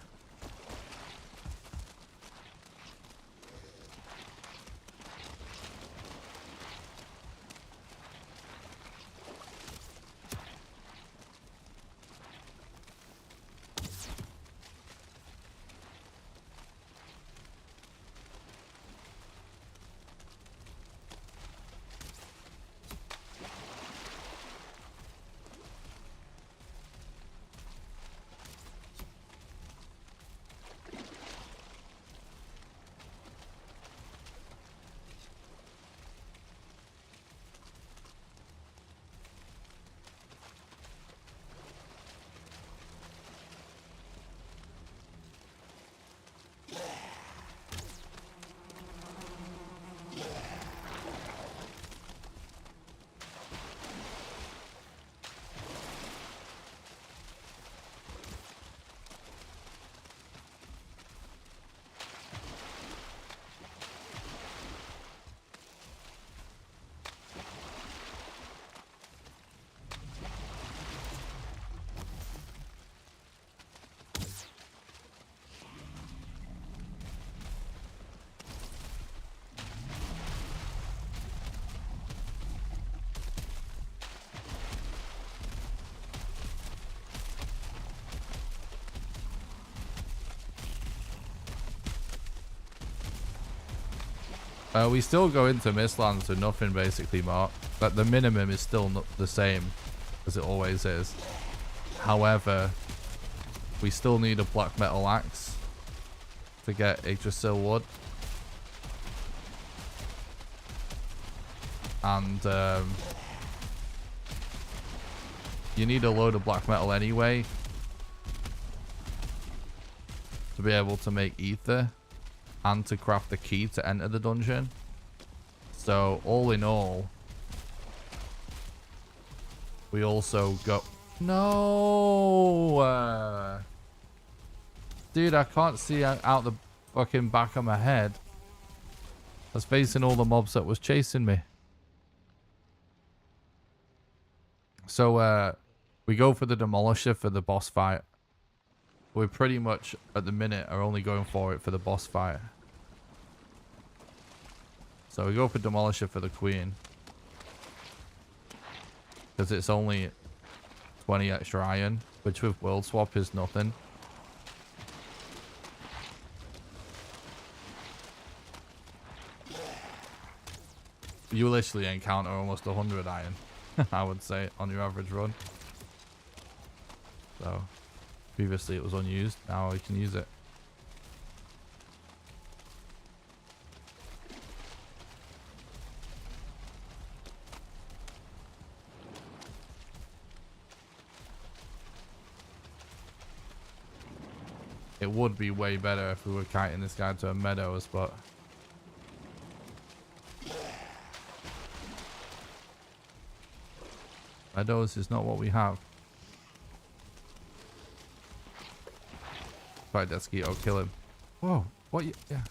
We still go into Mistlands with nothing basically, Mark. But the minimum is still not the same as it always is. However, we still need a black metal axe to get Yggdrasil wood. And you need a load of black metal anyway to be able to make ether and to craft the key to enter the dungeon. So all in all, we also go... No! Dude, I can't see out the fucking back of my head. I was facing all the mobs that was chasing me. So we go for the Demolisher for the boss fight. We pretty much, at the minute, are only going for it for the boss fight. So we go for Demolisher for the Queen. Because it's only 20 extra iron, which with World Swap is nothing. You literally encounter almost 100 iron, I would say, on your average run. So... previously it was unused, now we can use it. It would be way better if we were kiting this guy to a meadows, but... meadows is not what we have. Right, Desky, I'll kill him. Whoa, what you... yeah.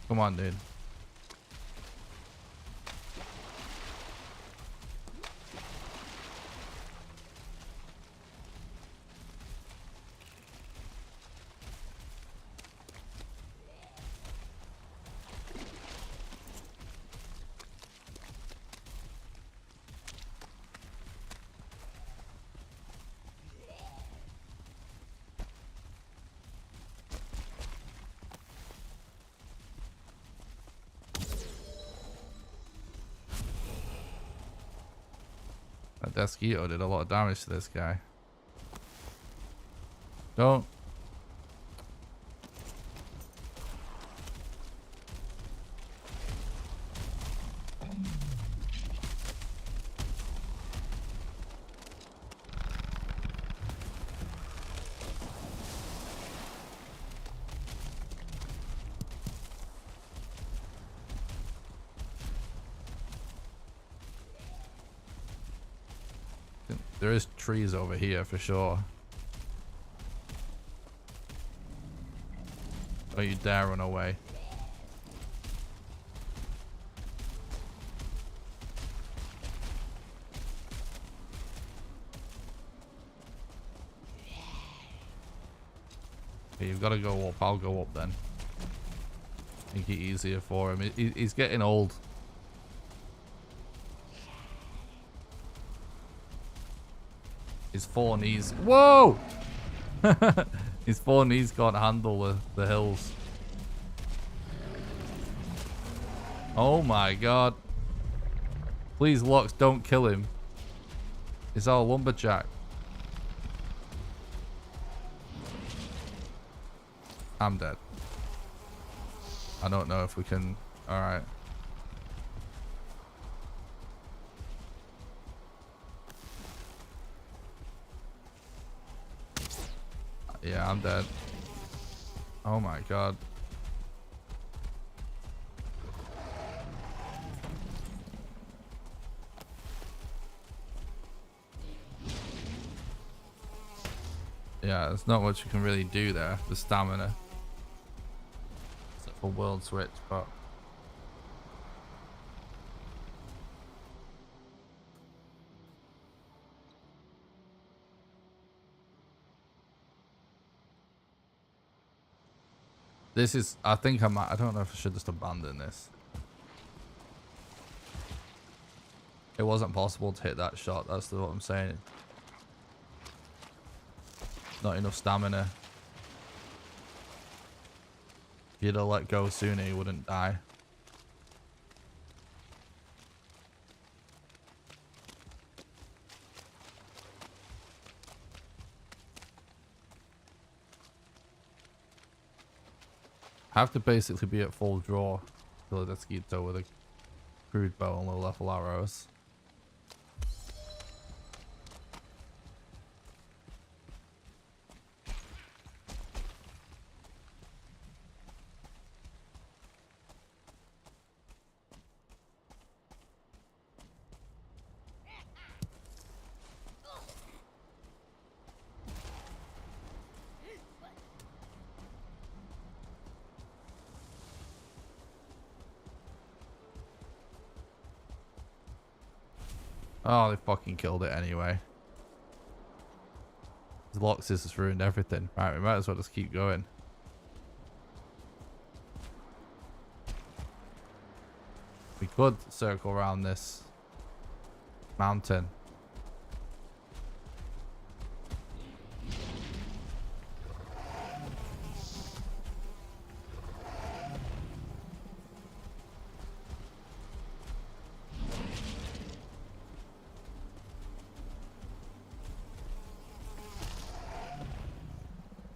Come on, dude. That Desquito did a lot of damage to this guy. Don't. There is trees over here for sure. Don't you dare run away. Okay, you've got to go up. I'll go up then. Make it easier for him. He's getting old. His 4 knees. Whoa! His 4 knees can't handle the hills. Oh my god. Please, Locks, don't kill him. He's our lumberjack. I'm dead. I don't know if we can. Alright. Yeah, I'm dead. Oh my god. Yeah, there's not much you can really do there. The stamina. Except for world switch, but... This is, I think I might, I don't know if I should just abandon this. It wasn't possible to hit that shot, that's what I'm saying. Not enough stamina. If you'd have let go sooner, he wouldn't die. Have to basically be at full draw. Kill a Desquito with a crude bow and low level arrows. Oh, they fucking killed it anyway. The Loxus has ruined everything. Right, we might as well just keep going. We could circle around this mountain.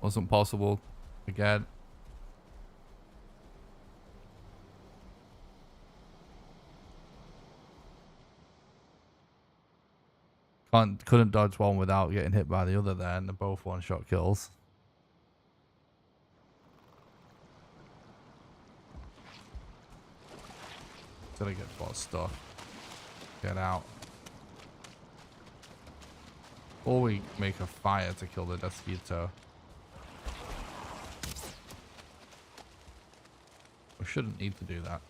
Wasn't possible again. Couldn't dodge one without getting hit by the other there, and they're both one-shot kills. Gonna get bot stuff. Get out. Or we make a fire to kill the Desquito. We shouldn't need to do that.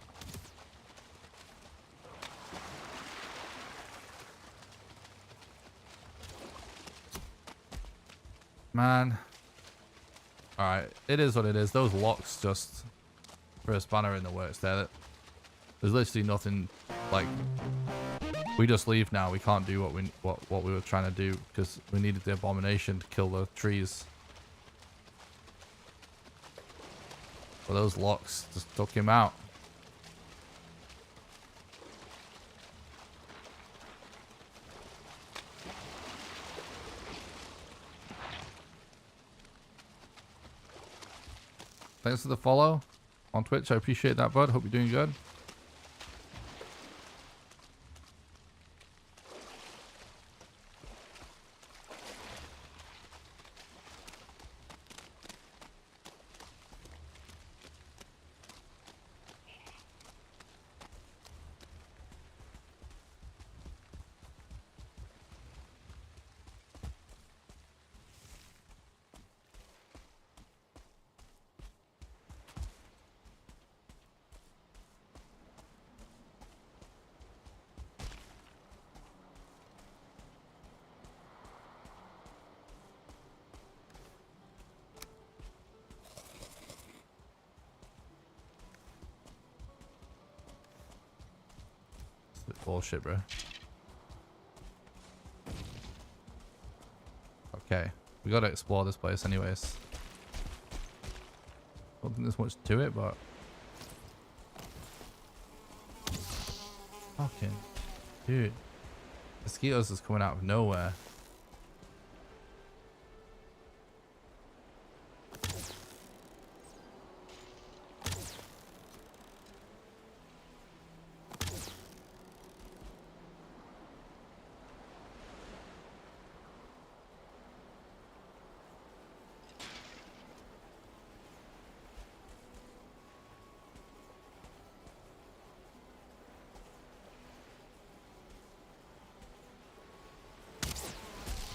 Man. Alright, it is what it is. Those locks just for a spanner in the works there. There's literally nothing, like, we just leave now. We can't do what we were trying to do because we needed the abomination to kill the trees. But those locks just took him out. Thanks for the follow on Twitch. I appreciate that, bud. Hope you're doing good. Bullshit, bro. Okay, we gotta explore this place anyways. Don't think there's much to it, but fucking dude, mosquitoes is coming out of nowhere.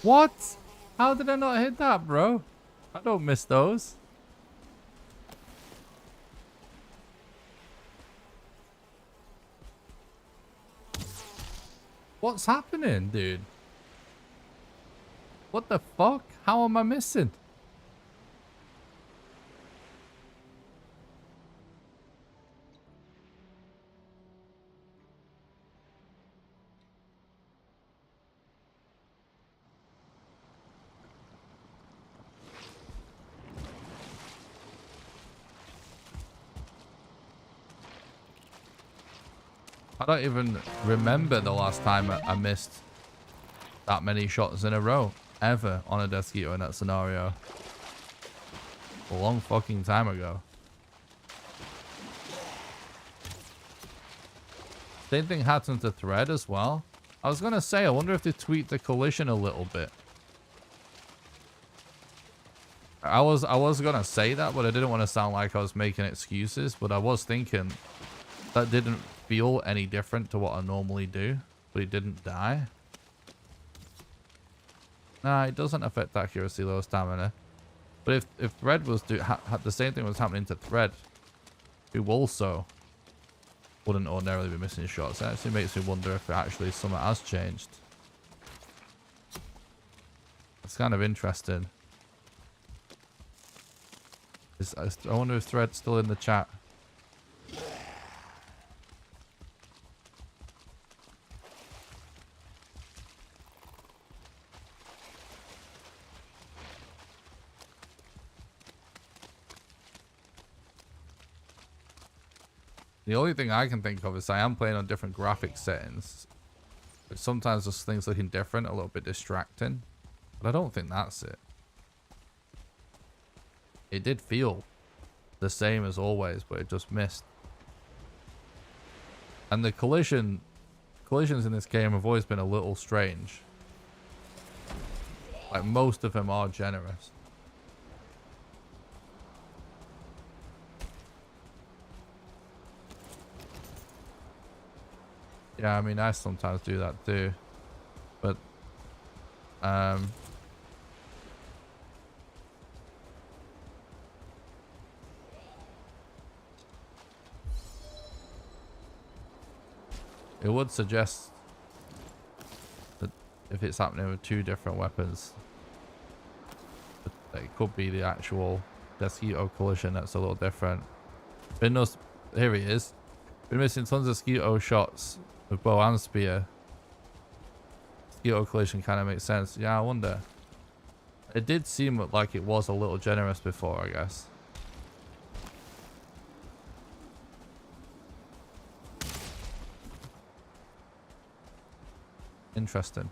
What? How did I not hit that, bro? I don't miss those. What's happening, dude? What the fuck? How am I missing? I don't even remember the last time I missed that many shots in a row ever on a Desquito in that scenario. A long fucking time ago. Same thing happened to Thread as well. I was gonna say, I wonder if they tweaked the collision a little bit. I was gonna say that, but I didn't want to sound like I was making excuses. But I was thinking that didn't feel any different to what I normally do, but he didn't die. Nah, it doesn't affect accuracy, low stamina. But if Thread was had the same thing was happening to Thread, who also wouldn't ordinarily be missing shots, it actually makes me wonder if actually something has changed. It's kind of interesting. I wonder if Thread's still in the chat. The only thing I can think of is I am playing on different graphic settings, but sometimes just things looking different, a little bit distracting. But I don't think that's it. It did feel the same as always, but it just missed. And the collisions in this game have always been a little strange. Like most of them are generous. Yeah, I mean, I sometimes do that too. But, It would suggest that if it's happening with 2 different weapons, that it could be the actual Mosquito collision that's a little different. Been no, here he is. Been missing tons of Mosquito shots with bow and spear. Mosquito collision kind of makes sense. Yeah, I wonder. It did seem like it was a little generous before, I guess. Interesting.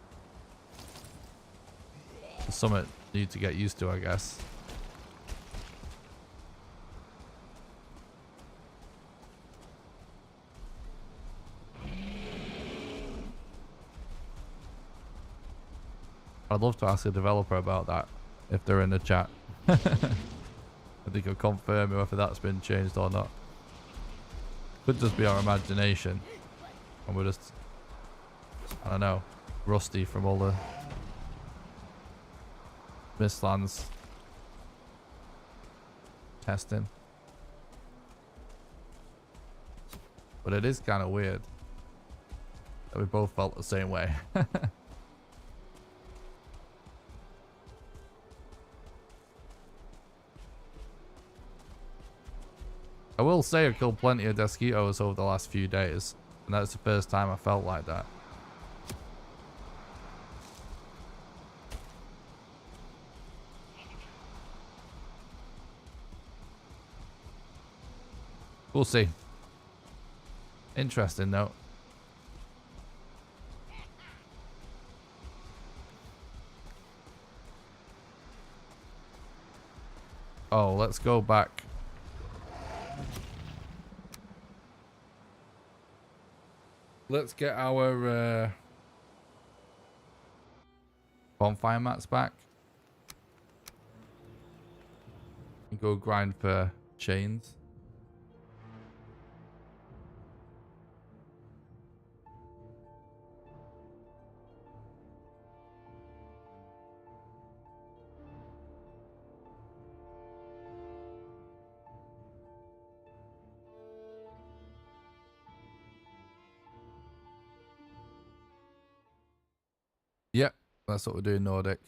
It's something you need to get used to, I guess. I'd love to ask a developer about that if they're in the chat. If they could confirm whether that's been changed or not. Could just be our imagination. And we're just, I don't know, rusty from all the Mistlands testing. But it is kind of weird that we both felt the same way. I will say I've killed plenty of mosquitoes over the last few days, and that's the first time I felt like that. We'll see. Interesting though. Oh, let's go back. Let's get our bonfire mats back. And go grind for chains. Yep, that's what we're doing, Nordic.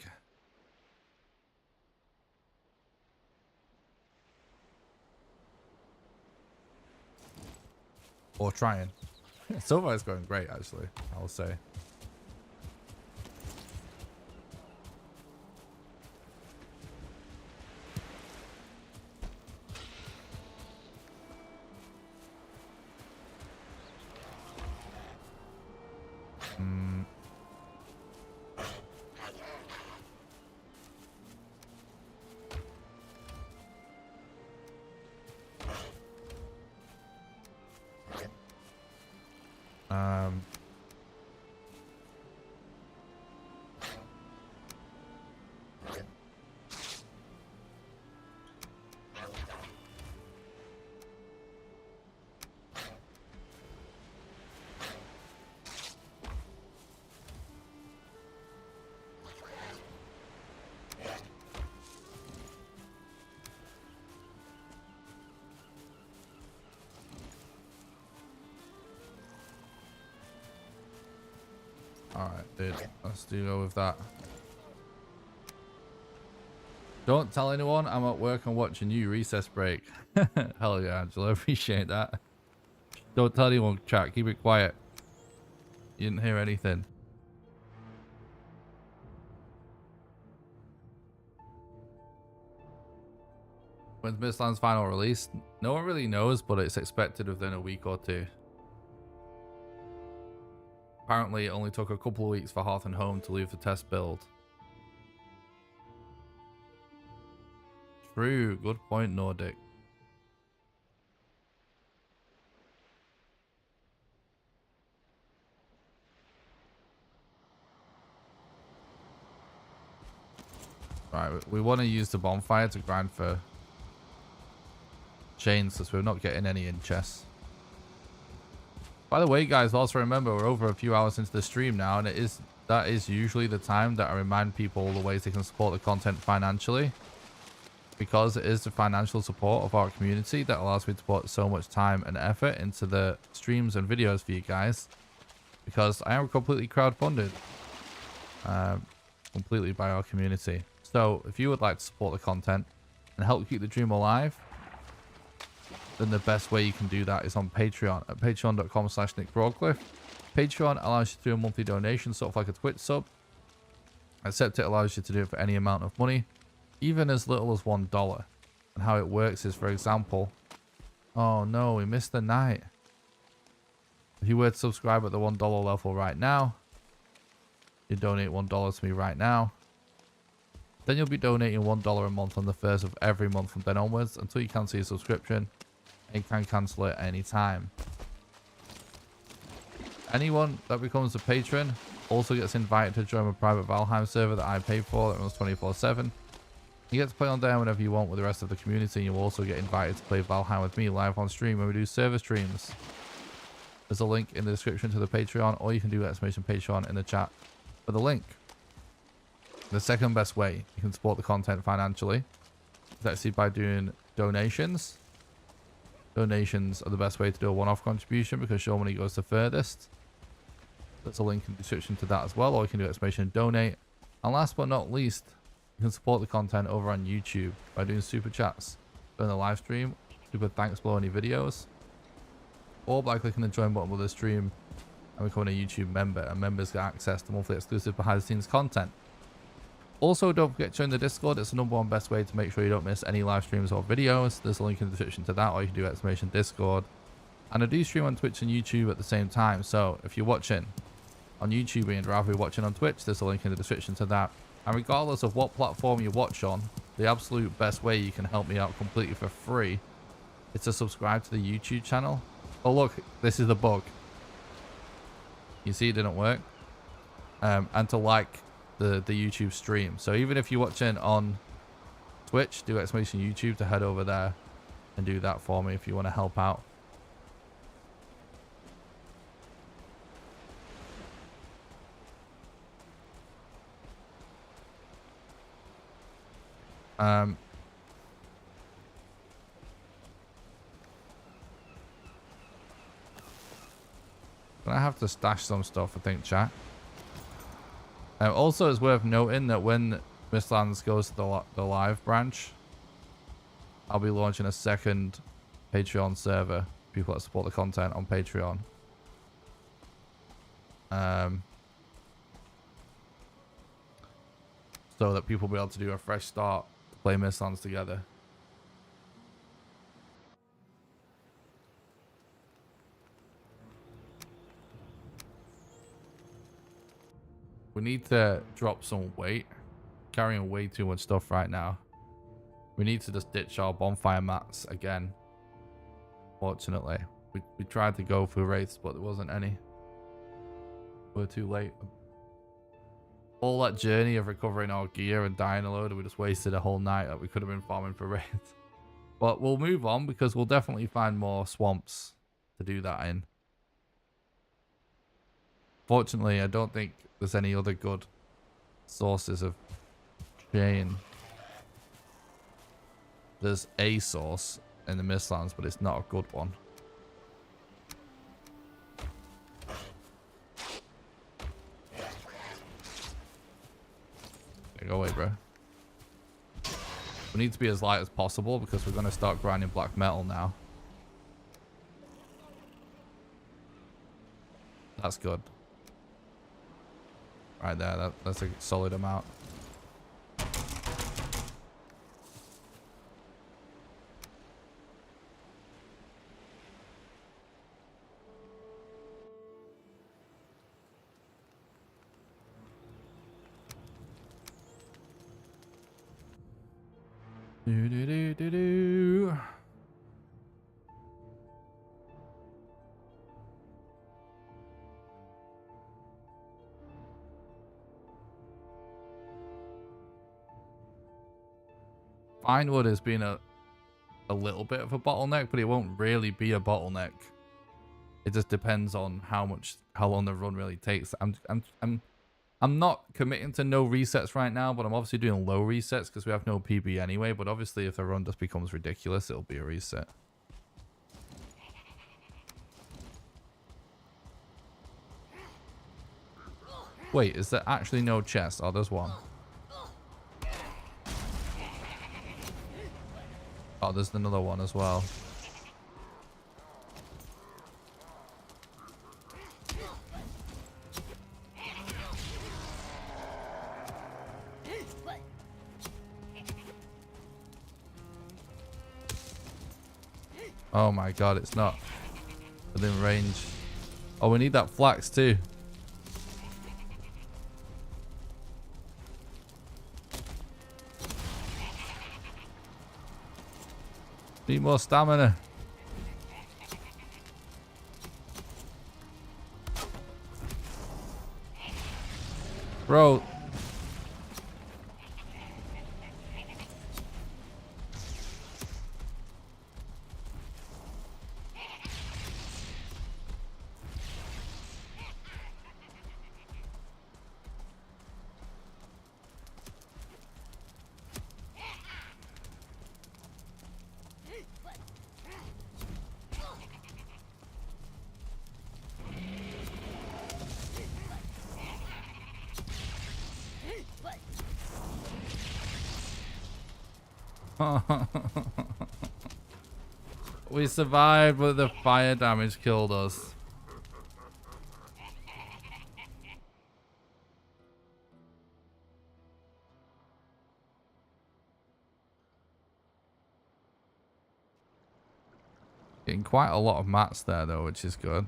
Or trying. So far it's going great, actually, I'll say. Alright, dude. Let's go with that. Don't tell anyone I'm at work and watching you. Recess break. Hell yeah, Angela. Appreciate that. Don't tell anyone, chat. Keep it quiet. You didn't hear anything. When's Mistlands' final release? No one really knows, but it's expected within a week or 2. Apparently, it only took a couple of weeks for Hearth and Home to leave the test build. True. Good point, Nordic. Right, we want to use the bonfire to grind for chains because we're not getting any in chests. By the way, guys, also remember we're over a few hours into the stream now, and that is usually the time that I remind people the ways they can support the content financially, because it is the financial support of our community that allows me to put so much time and effort into the streams and videos for you guys. because I am completely crowdfunded, completely by our community. So if you would like to support the content and help keep the dream alive, then the best way you can do that is on Patreon at patreon.com/NickBroadcliffe. Patreon allows you to do a monthly donation, sort of like a Twitch sub, except it allows you to do it for any amount of money, even as little as $1. And how it works is, for example, oh no, we missed the night. If you were to subscribe at the $1 level right now, you donate $1 to me right now, then you'll be donating $1 a month on the first of every month from then onwards until you cancel your subscription, and you can cancel it any time. Anyone that becomes a patron also gets invited to join a private Valheim server that I pay for that runs 24/7. You get to play on there whenever you want with the rest of the community, and you'll also get invited to play Valheim with me live on stream when we do server streams. There's a link in the description to the Patreon, or you can do !Patreon in the chat for the link. The second best way you can support the content financially is actually by doing donations. Donations are the best way to do a one-off contribution because your money goes the furthest. There's a link in the description to that as well, or you can do !Donate. And last but not least, you can support the content over on YouTube by doing super chats during the live stream, super thanks below any videos, or by clicking the join button with the stream and becoming a YouTube member, and members get access to monthly exclusive behind the scenes content. Also, don't forget to join the Discord. It's the #1 best way to make sure you don't miss any live streams or videos. There's a link in the description to that, or you can do !Discord. And I do stream on Twitch and YouTube at the same time, so if you're watching on YouTube and rather be watching on Twitch, there's a link in the description to that. And regardless of what platform you watch on, the absolute best way you can help me out completely for free is to subscribe to the YouTube channel. Oh look, this is the bug. You see it didn't work. And to like the YouTube stream. So even if you're watching on Twitch, do !YouTube to head over there and do that for me if you want to help out. I have to stash some stuff, I think, chat. Also, it's worth noting that when Mistlands goes to the live branch, I'll be launching a second Patreon server. People that support the content on Patreon. So that people will be able to do a fresh start to play Mistlands together. We need to drop some weight. Carrying way too much stuff right now. We need to just ditch our bonfire mats again. Fortunately. We tried to go for wraiths, but there wasn't any. We're too late. All that journey of recovering our gear and dying a load, we just wasted a whole night that we could have been farming for wraiths. But we'll move on because we'll definitely find more swamps to do that in. Fortunately, I don't think there's any other good sources of chain. There's a source in the Mistlands, but it's not a good one. Okay, go away, bro. We need to be as light as possible because we're going to start grinding black metal now. That's good. Right there, that's a solid amount. Do do do do do. Fine wood has been a little bit of a bottleneck, but it won't really be a bottleneck. It just depends on how long the run really takes. I'm not committing to no resets right now, but I'm obviously doing low resets because we have no PB anyway. But obviously, if the run just becomes ridiculous, it'll be a reset. Wait, is there actually no chest? Oh, there's one. Oh, there's another one as well. Oh my god, it's not within range. Oh, we need that flax too. Need more stamina. Bro. We survived, but the fire damage killed us. Getting quite a lot of mats there though, which is good.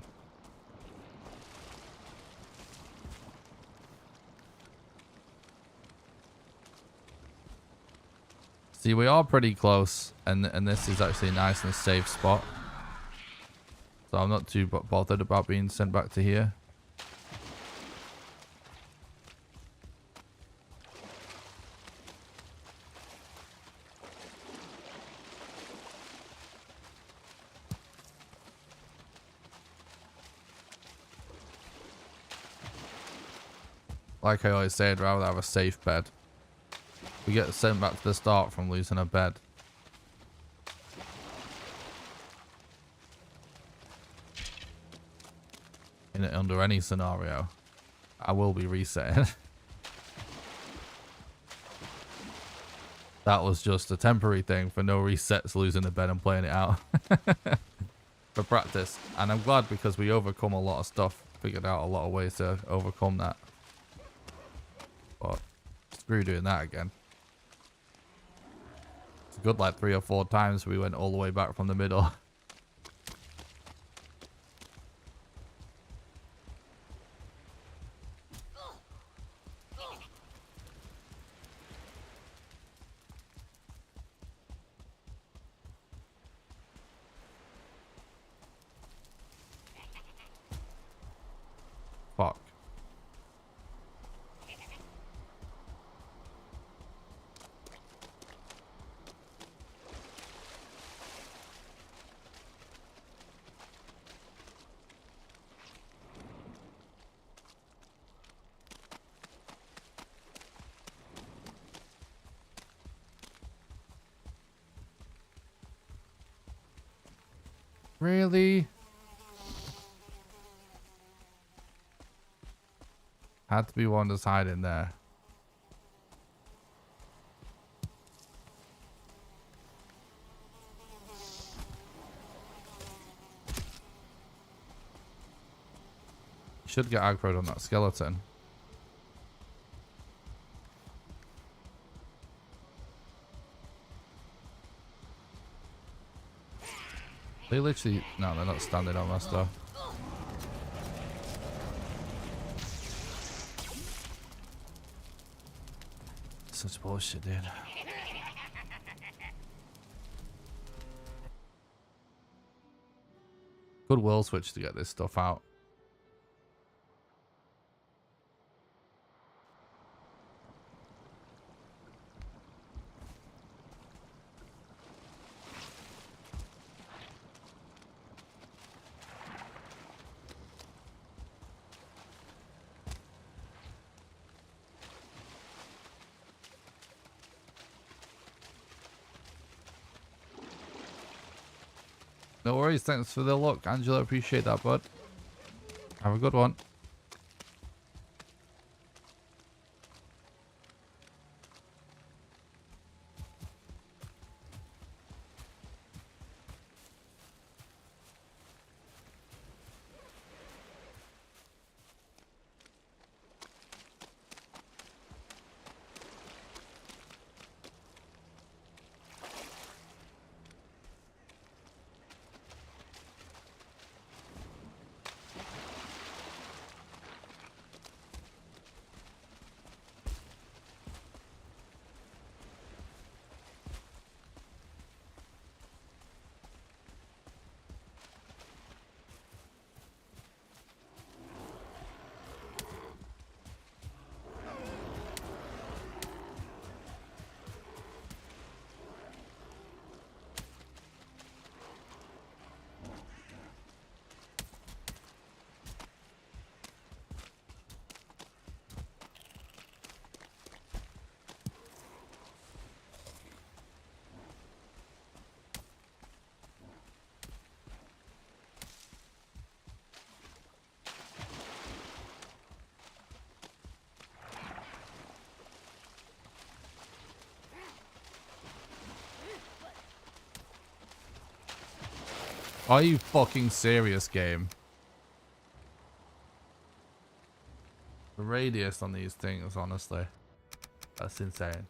See, we are pretty close, and this is actually a nice and safe spot. So I'm not too bothered about being sent back to here. Like I always say, I'd rather have a safe bed. We get sent back to the start from losing a bed. Under any scenario, I will be resetting. That was just a temporary thing for no resets, losing the bed and playing it out. For practice. And I'm glad because we overcome a lot of stuff. Figured out a lot of ways to overcome that. But screw doing that again. It's good like 3 or 4 times we went all the way back from the middle. Fuck. Really? Had to be one that's hiding there. Should get aggroed on that skeleton. They literally... No, they're not standing on my stuff. Such bullshit, dude. Good will switch to get this stuff out. No worries, thanks for the look, Angela. Appreciate that, bud. Have a good one. Are you fucking serious, game? The radius on these things, honestly. That's insane.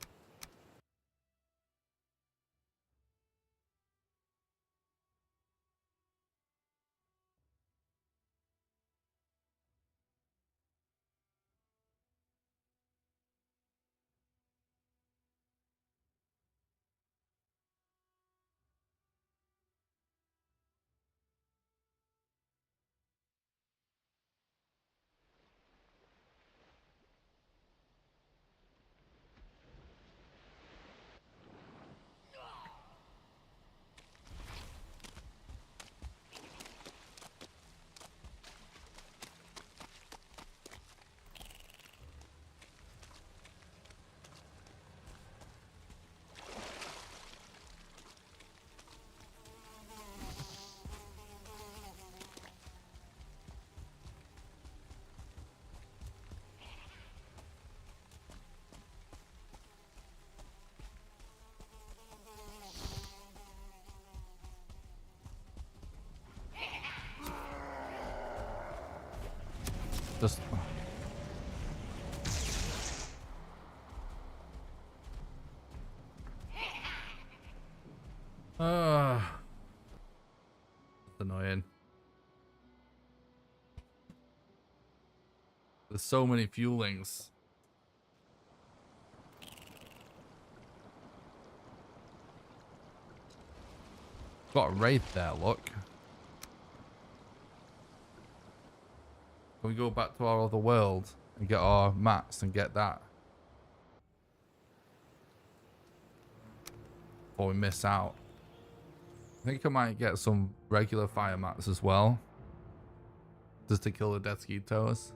Just... That's annoying. There's so many fuelings. Got a wraith there, look. Can we go back to our other world and get our mats and get that? Before we miss out. I think I might get some regular fire mats as well. Just to kill the dead mosquitoes.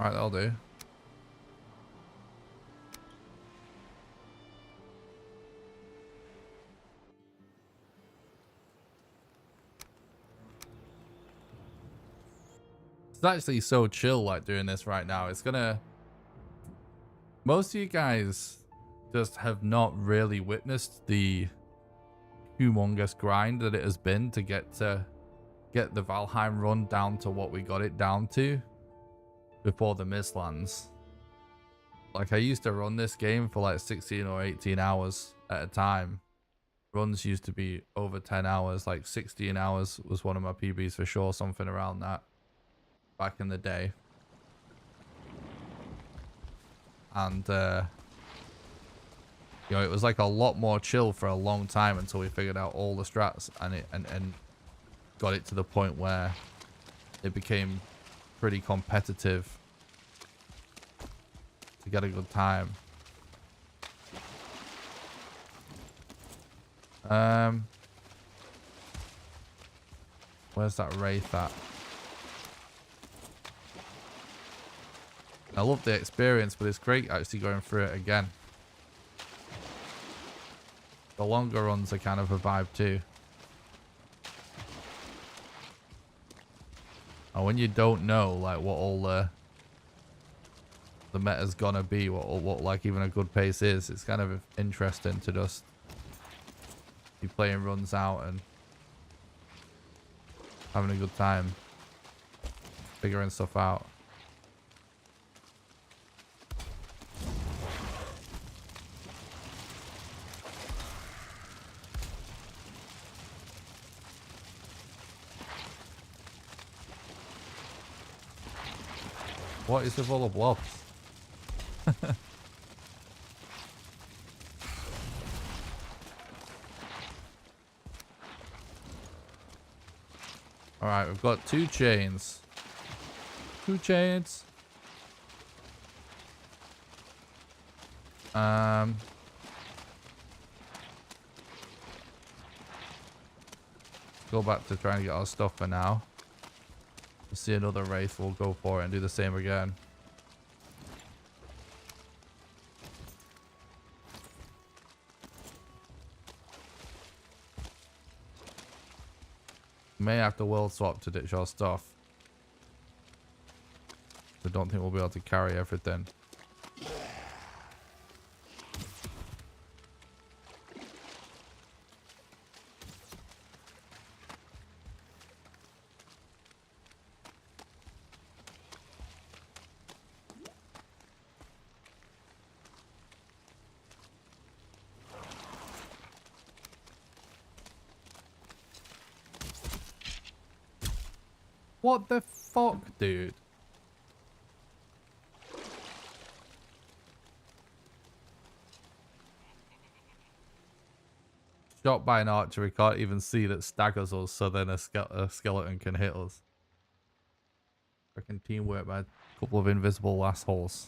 Alright, that'll do. It's actually so chill, like, doing this right now. It's gonna... Most of you guys just have not really witnessed the humongous grind that it has been to get the Valheim run down to what we got it down to before the Mistlands. Like, I used to run this game for like 16 or 18 hours at a time. Runs used to be over 10 hours, like 16 hours was one of my PBs for sure, something around that back in the day. And you know, it was like a lot more chill for a long time until we figured out all the strats and got it to the point where it became pretty competitive to get a good time. Where's that wraith at? I love the experience, but it's great actually going through it again. The longer runs are kind of a vibe too. And when you don't know like what all the meta's gonna be, what like even a good pace is, it's kind of interesting to just be playing runs out and having a good time figuring stuff out. What is with all the blobs? Alright, we've got 2 chains. 2 chains. Go back to trying to get our stuff for now. We'll see another race, we'll go for it and do the same again. May have to world swap to ditch our stuff. I don't think we'll be able to carry everything. What the fuck, dude? Shot by an archer, we can't even see that staggers us, so then a skeleton can hit us. Freaking teamwork by a couple of invisible assholes.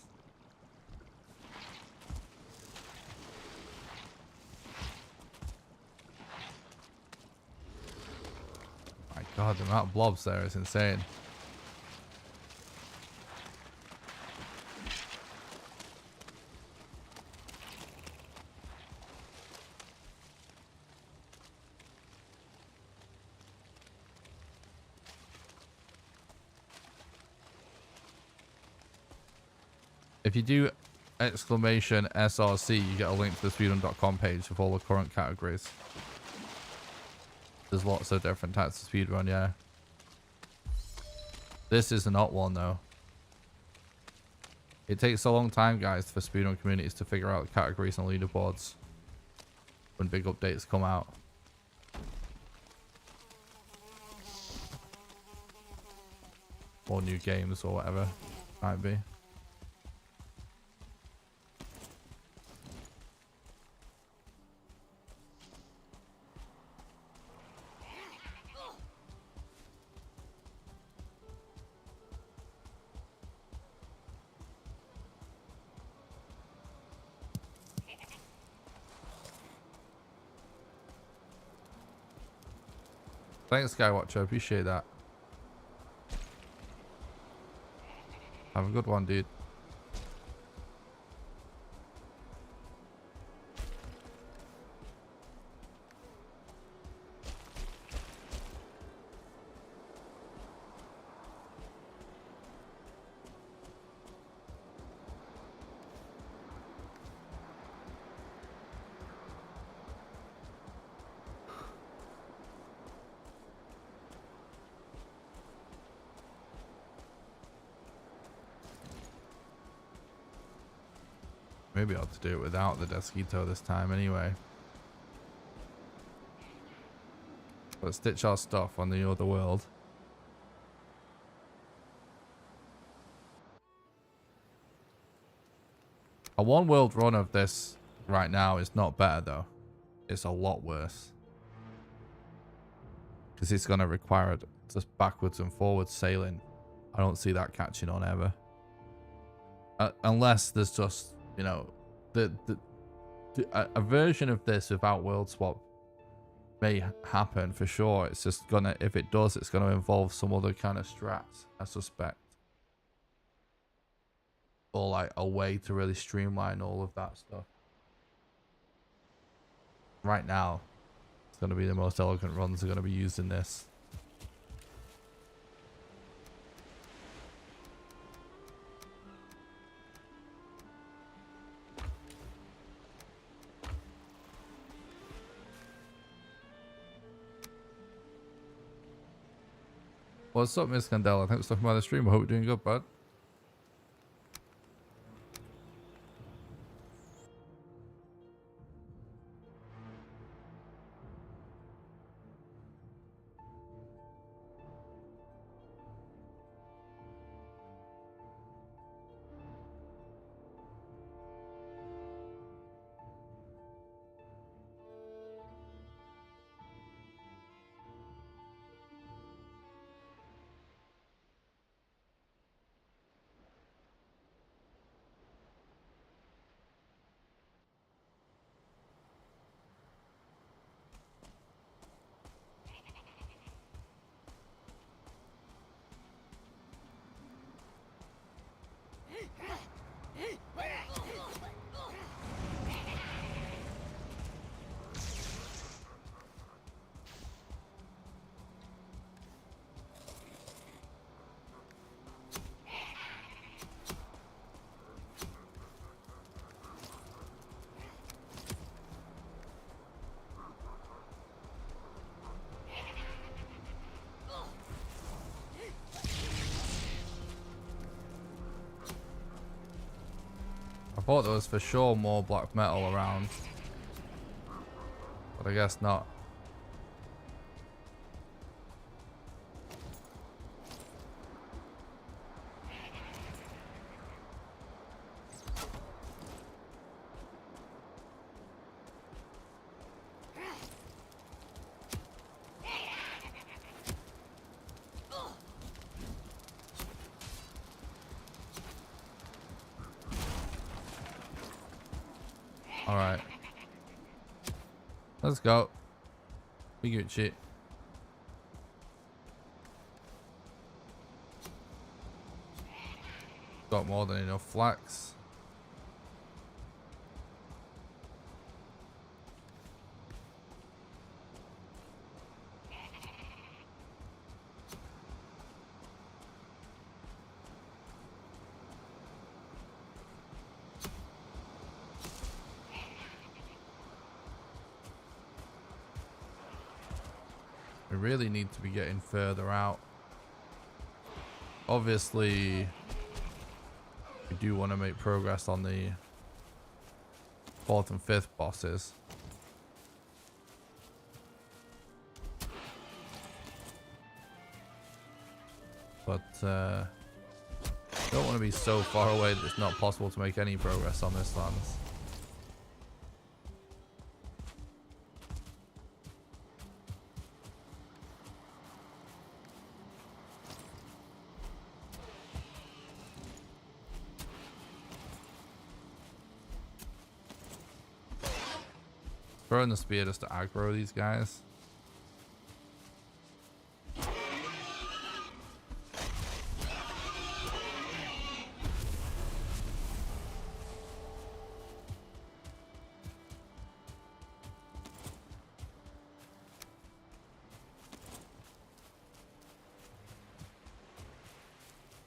My god, the amount of blobs there is insane. If you do exclamation SRC, you get a link to the speedrun.com page with all the current categories. There's lots of different types of speedrun, yeah. This is not one though. It takes a long time, guys, for speedrun communities to figure out categories and leaderboards when big updates come out. Or new games or whatever it might be. Thanks, Skywatcher. Appreciate that. Have a good one, dude. Maybe I'll have to do it without the Desquito this time anyway. Let's ditch our stuff on the other world. A one world run of this right now is not better though. It's a lot worse. Because it's going to require just backwards and forwards sailing. I don't see that catching on ever. Unless there's just, you know, a version of this without world swap may happen for sure. It's just gonna, if it does, it's gonna involve some other kind of strats, I suspect, or like a way to really streamline all of that stuff. Right now, it's gonna be the most elegant runs are gonna be used in this. What's up, Miss Candela? Thanks for stopping by the stream. I hope you're doing good, bud. thought there was for sure more black metal around, but I guess not. Alright. Let's go. We good shit. Got more than enough flax. We really need to be getting further out. Obviously, we do want to make progress on the 4th and 5th bosses. But don't want to be so far away that it's not possible to make any progress on Mistlands. Throwing the spear just to aggro these guys.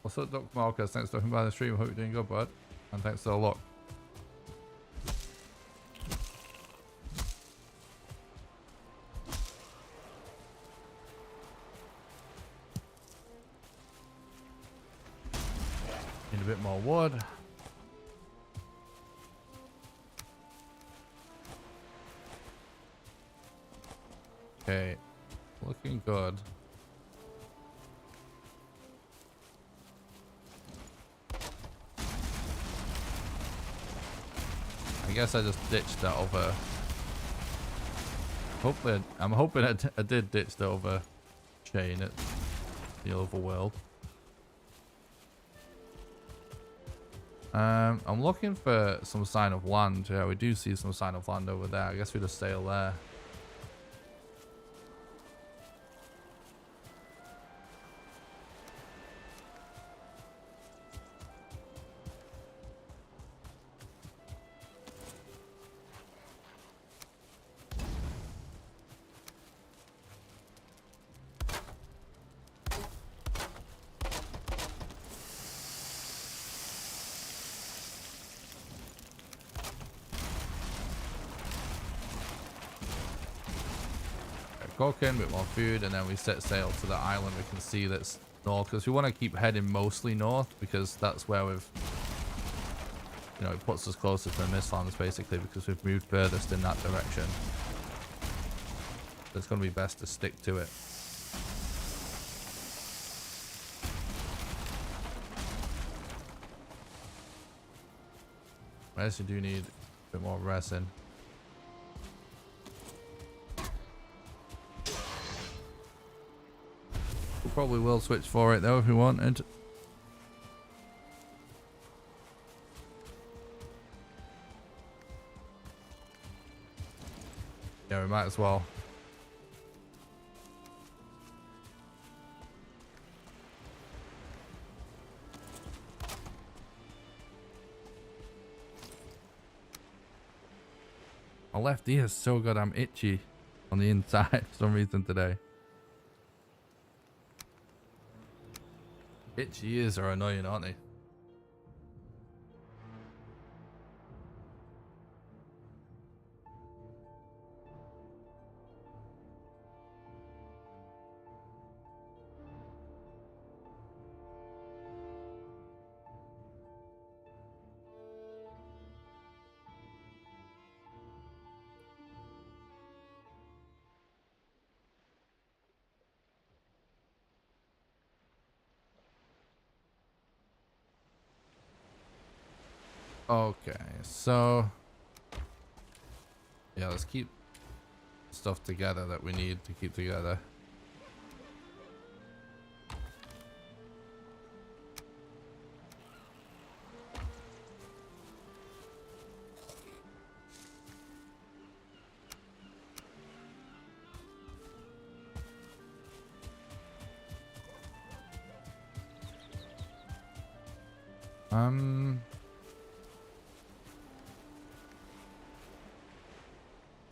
What's up, Duck Marcus? Thanks for stopping by the stream. Hope you're doing good, bud. And thanks for the luck. Need a bit more wood. Okay, looking good. I guess I just ditched that over. Hopefully, I'm hoping I did ditch the over chain at the overworld. I'm looking for some sign of land. Yeah, we do see some sign of land over there. I guess we just sail there. Cooking, a bit more food, and then we set sail to the island we can see that's north, because we want to keep heading mostly north, because that's where we've, you know, it puts us closer to the Mistlands basically, because we've moved furthest in that direction. So it's going to be best to stick to it. I actually do need a bit more resin. Probably will switch for it though if we wanted. Yeah, we might as well. My left ear is so good, I'm itchy on the inside for some reason today. Itchy ears are annoying, aren't they? Okay, so yeah, let's keep stuff together that we need to keep together.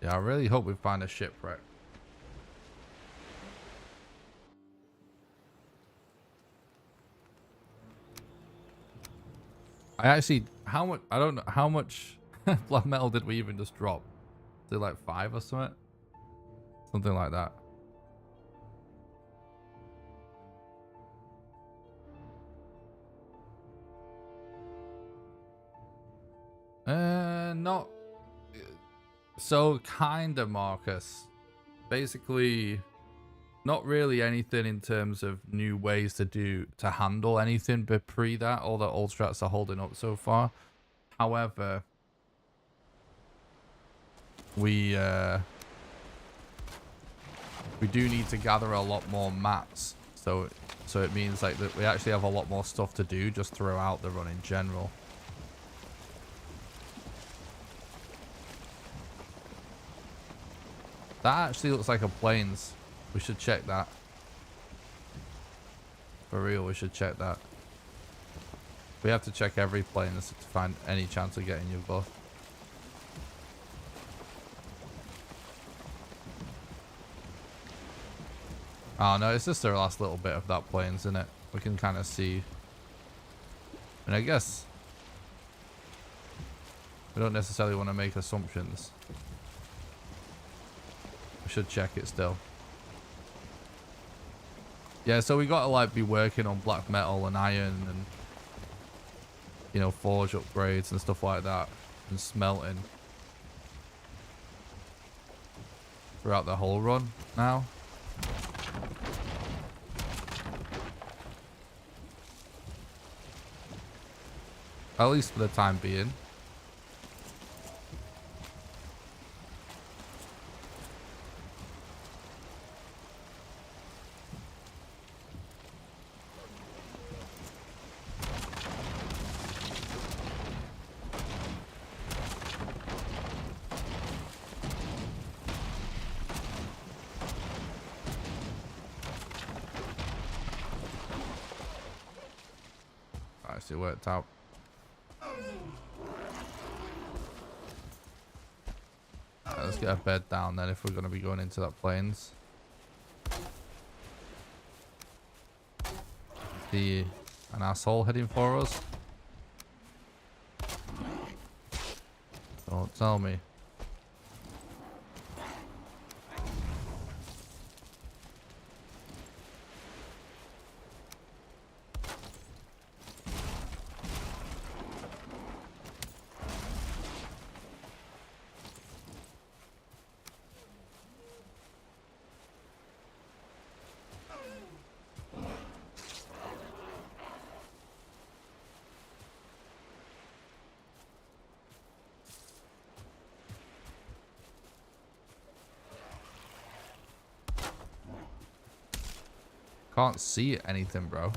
Yeah, I really hope we find a shipwreck. I actually, how much, I don't know, how much black metal did we even just drop? Is it like 5 or something? Something like that. Not so kinda, Marcus. Basically, not really anything in terms of new ways to handle anything, but pre that, all the old strats are holding up so far. However, we do need to gather a lot more mats, so it means like that we actually have a lot more stuff to do just throughout the run in general. That actually looks like a plains. We should check that. For real, we should check that. We have to check every plains to find any chance of getting you both. Oh no, it's just the last little bit of that plains, isn't it? We can kind of see. And I guess we don't necessarily want to make assumptions. We should check it still. Yeah, so we got to like be working on black metal and iron and, you know, forge upgrades and stuff like that, and smelting throughout the whole run now. At least for the time being. Actually worked out. Let's get a bed down then if we're going to be going into that plains. See an asshole heading for us? Don't tell me. Can't see anything, bro.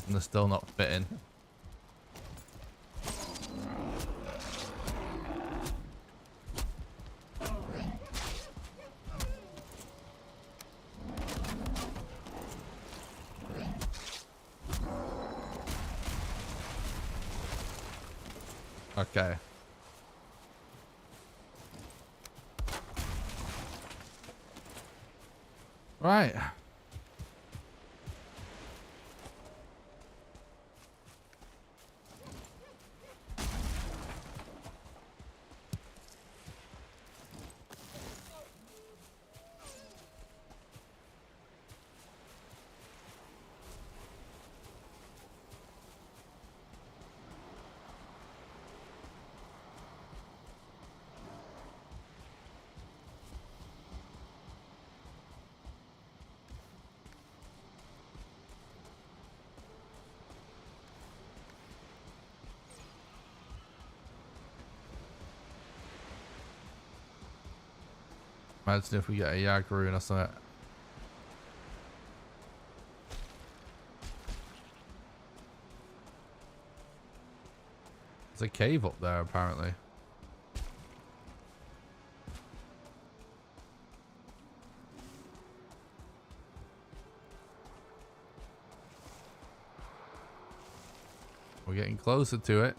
They're still not fitting. Okay. Right. Imagine if we get a Yagruin or something. There's a cave up there, apparently. We're getting closer to it.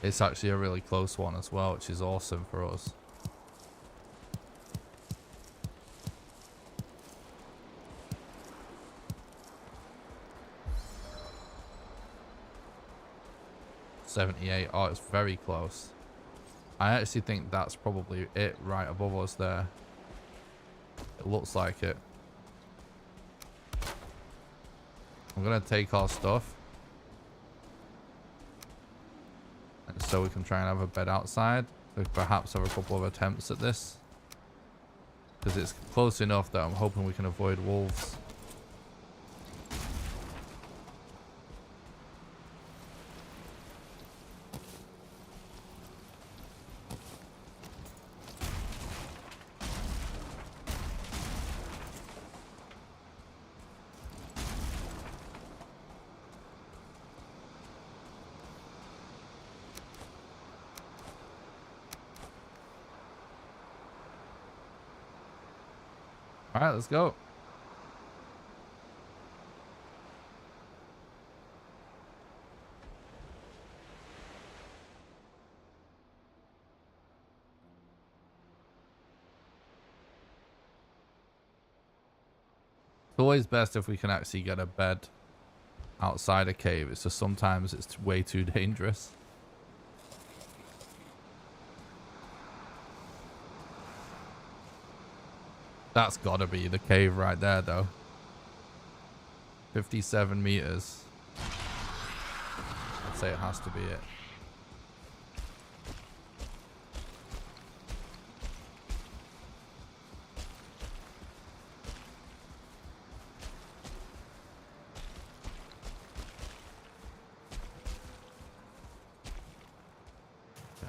It's actually a really close one as well, which is awesome for us. $78. Oh, it's very close. I actually think that's probably it right above us there. It looks like it. I'm gonna take our stuff. So we can try and have a bed outside. We perhaps have a couple of attempts at this. Because it's close enough that I'm hoping we can avoid wolves. Alright, let's go. It's always best if we can actually get a bed outside a cave. It's just sometimes it's way too dangerous. That's gotta be the cave right there, though. 57 meters. I'd say it has to be it.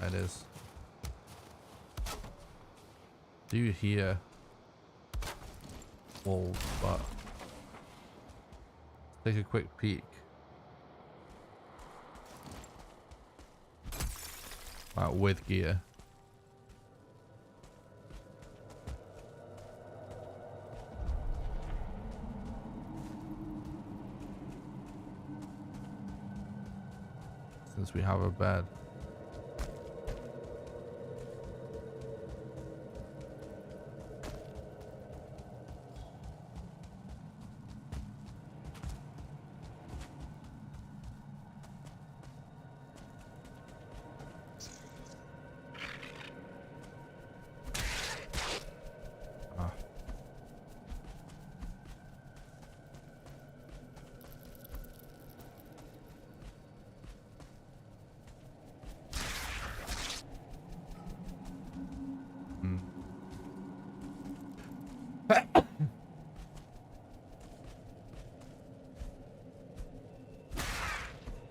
Yeah, it is. Do you hear wolves? But take a quick peek. With gear. Since we have a bed.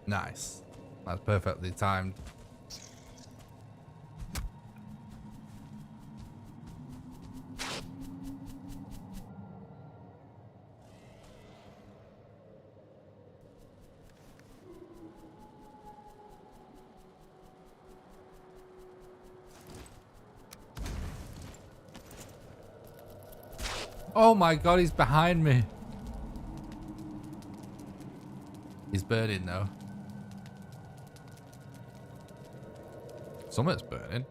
Nice. That's perfectly timed. Oh my god, he's behind me. He's burning though. Something's burning.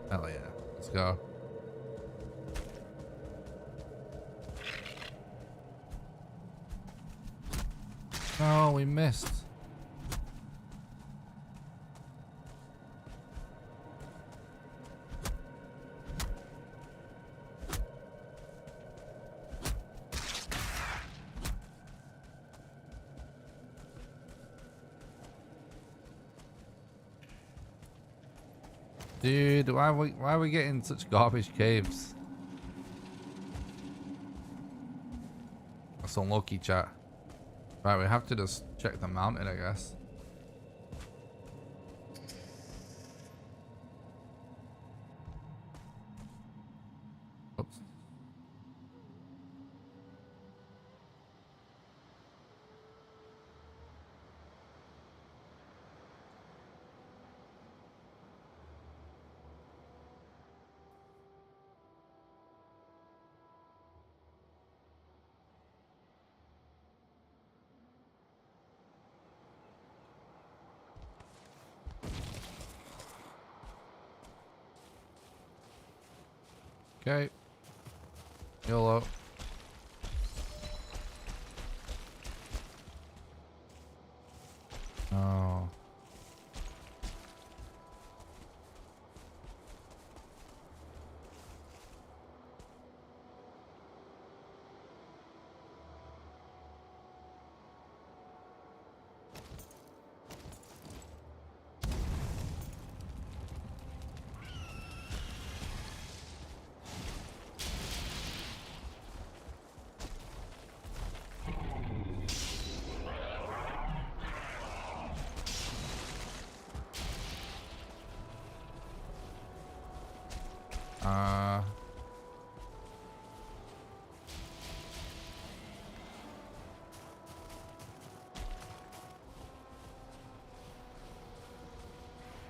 Hell yeah. Let's go. Oh, we missed. Dude, why are we getting such garbage caves? That's unlucky, chat. Right, we have to just check the mountain, I guess. Oops. Okay. YOLO. Oh.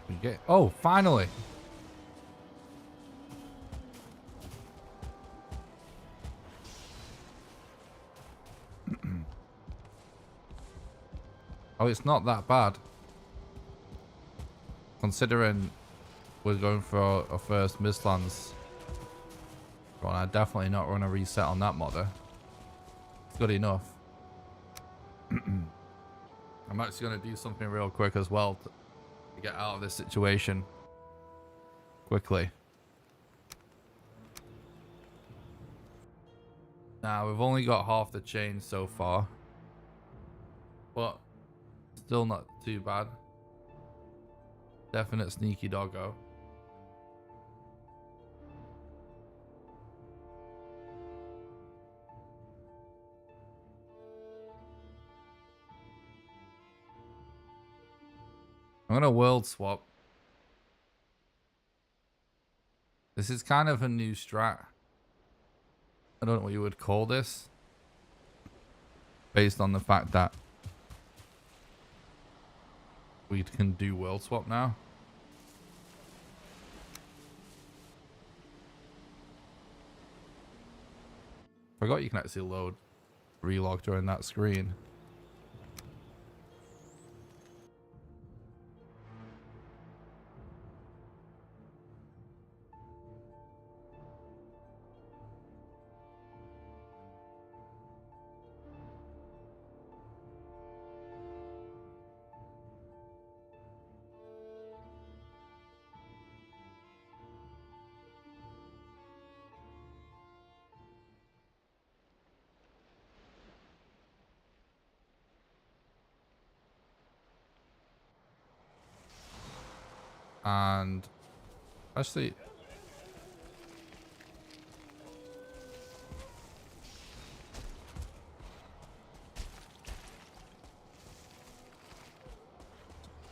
We get. Oh, finally. Oh, it's not that bad. Considering we're going for our first Mistlands. Well, I definitely not run a reset on that modder. It's good enough. I'm actually going to do something real quick as well to get out of this situation quickly. Now, we've only got half the chain so far, but still not too bad. Definite sneaky doggo. I'm gonna world swap. This is kind of a new strat. I don't know what you would call this. Based on the fact that we can do world swap now. Forgot you can actually load relog during that screen. And actually,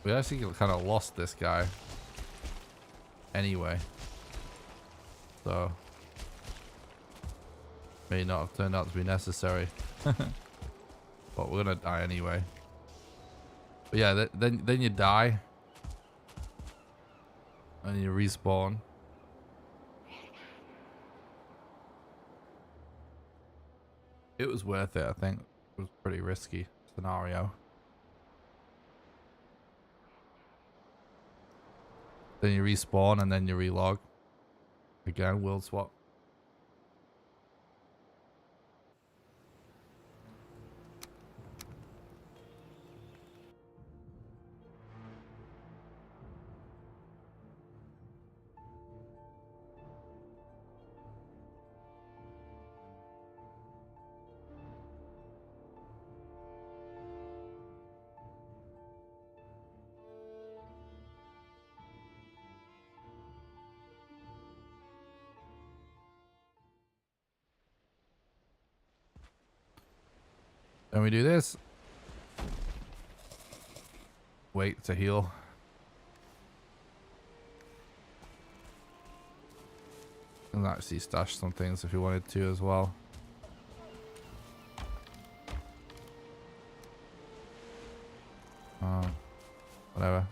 We actually kind of lost this guy. Anyway. So. May not have turned out to be necessary. But we're gonna die anyway. But yeah, then you die. And you respawn. It was worth it, I think. It was a pretty risky scenario. Then you respawn and then you relog. Again, world swap. Then we do this. Wait to heal. And actually stash some things if you wanted to as well. Whatever.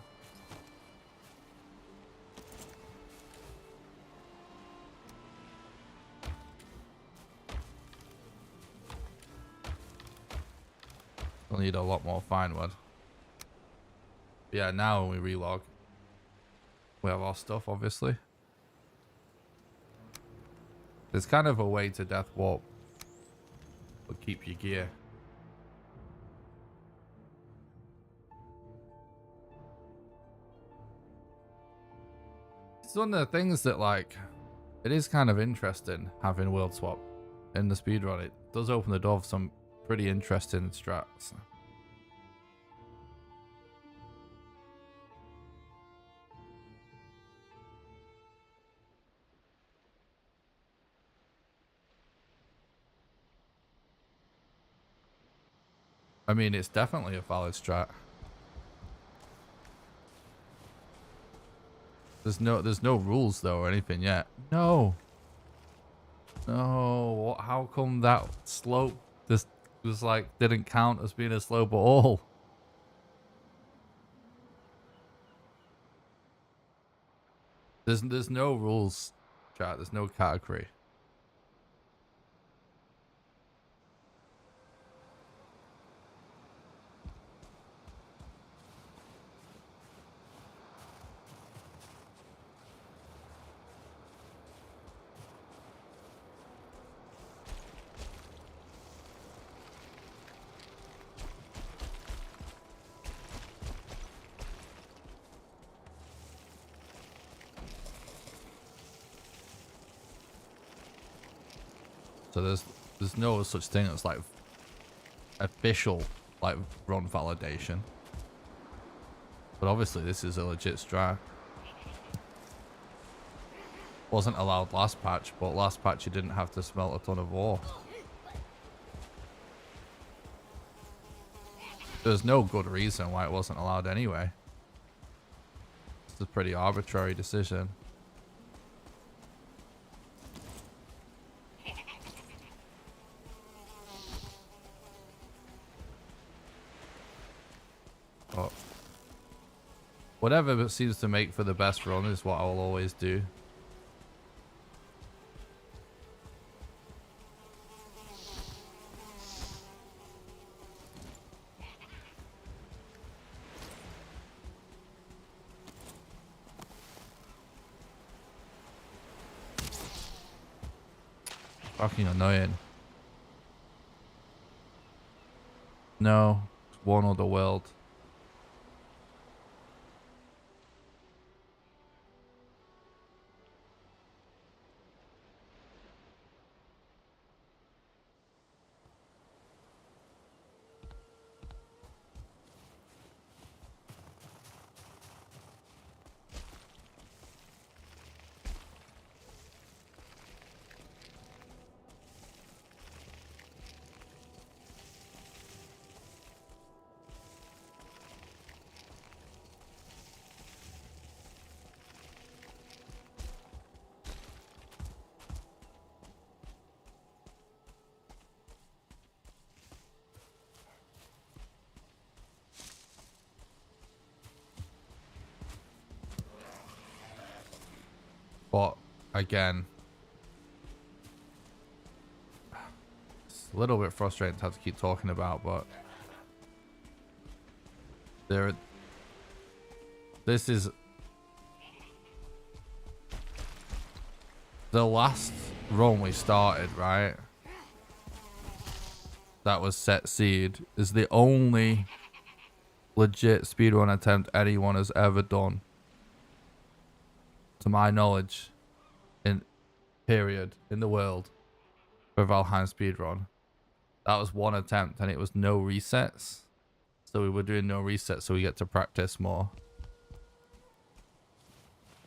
We'll need a lot more fine wood. But yeah, now when we relog, we have our stuff, obviously. There's kind of a way to death warp, but keep your gear. It's one of the things that, like, it is kind of interesting having world swap in the speedrun. It does open the door for some pretty interesting strats. I mean, it's definitely a valid strat. There's no rules though or anything yet. No. No. How come that slope just was like didn't count as being a slope at all? There's no rules, chat. There's no category. So there's no such thing as like official like run validation. But obviously this is a legit strat. Wasn't allowed last patch, but last patch you didn't have to smelt a ton of ore. There's no good reason why it wasn't allowed anyway. It's a pretty arbitrary decision. But whatever seems to make for the best run is what I'll always do. Fucking annoying. No, it's one other world. again, it's a little bit frustrating to have to keep talking about, but this is the last run we started, right? That was set seed is the only legit speedrun attempt anyone has ever done, to my knowledge, in period in the world for Valheim speedrun. That was one attempt and it was no resets. So we were doing no resets so we get to practice more.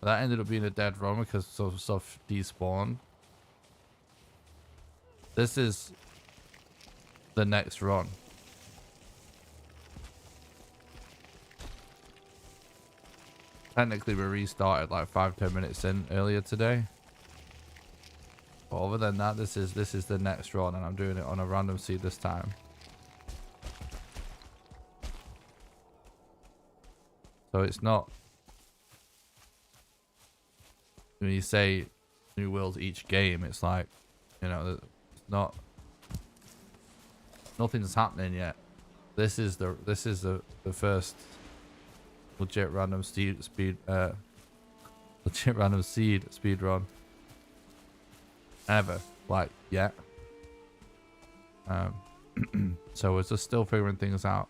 That ended up being a dead run because some stuff despawned. This is the next run. Technically we restarted like 5-10 minutes in earlier today. But other than that, this is the next run, and I'm doing it on a random seed this time. So it's not, when you say new worlds each game, it's like, you know, it's not, nothing's happening yet. This is the first legit random seed speed run ever, like, yet. So we're just still figuring things out.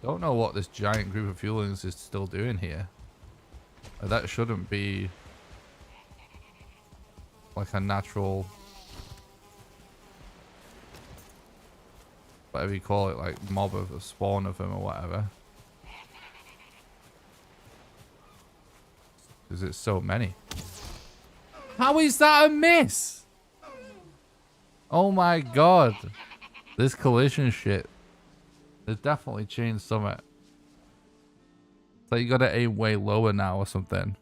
Don't know what this giant group of fuelings is still doing here. That shouldn't be like a natural, whatever you call it, like mob of a spawn of them or whatever. Because it's so many. How is that a miss? Oh my god. This collision shit. It's definitely changed something. It's like you gotta aim way lower now or something.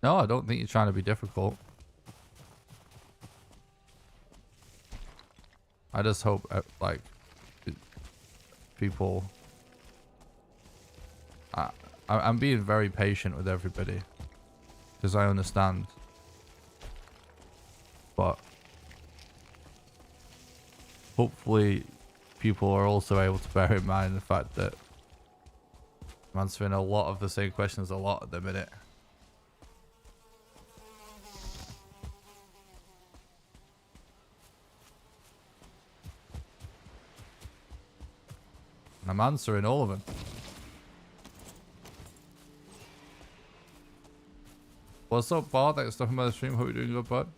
No, I don't think you're trying to be difficult. I just hope, like, people... I'm being very patient with everybody. Because I understand. But hopefully people are also able to bear in mind the fact that I'm answering a lot of the same questions a lot at the minute. And I'm answering all of them. What's up, Bard? Thanks for stopping by the stream. Hope you're doing good, bud.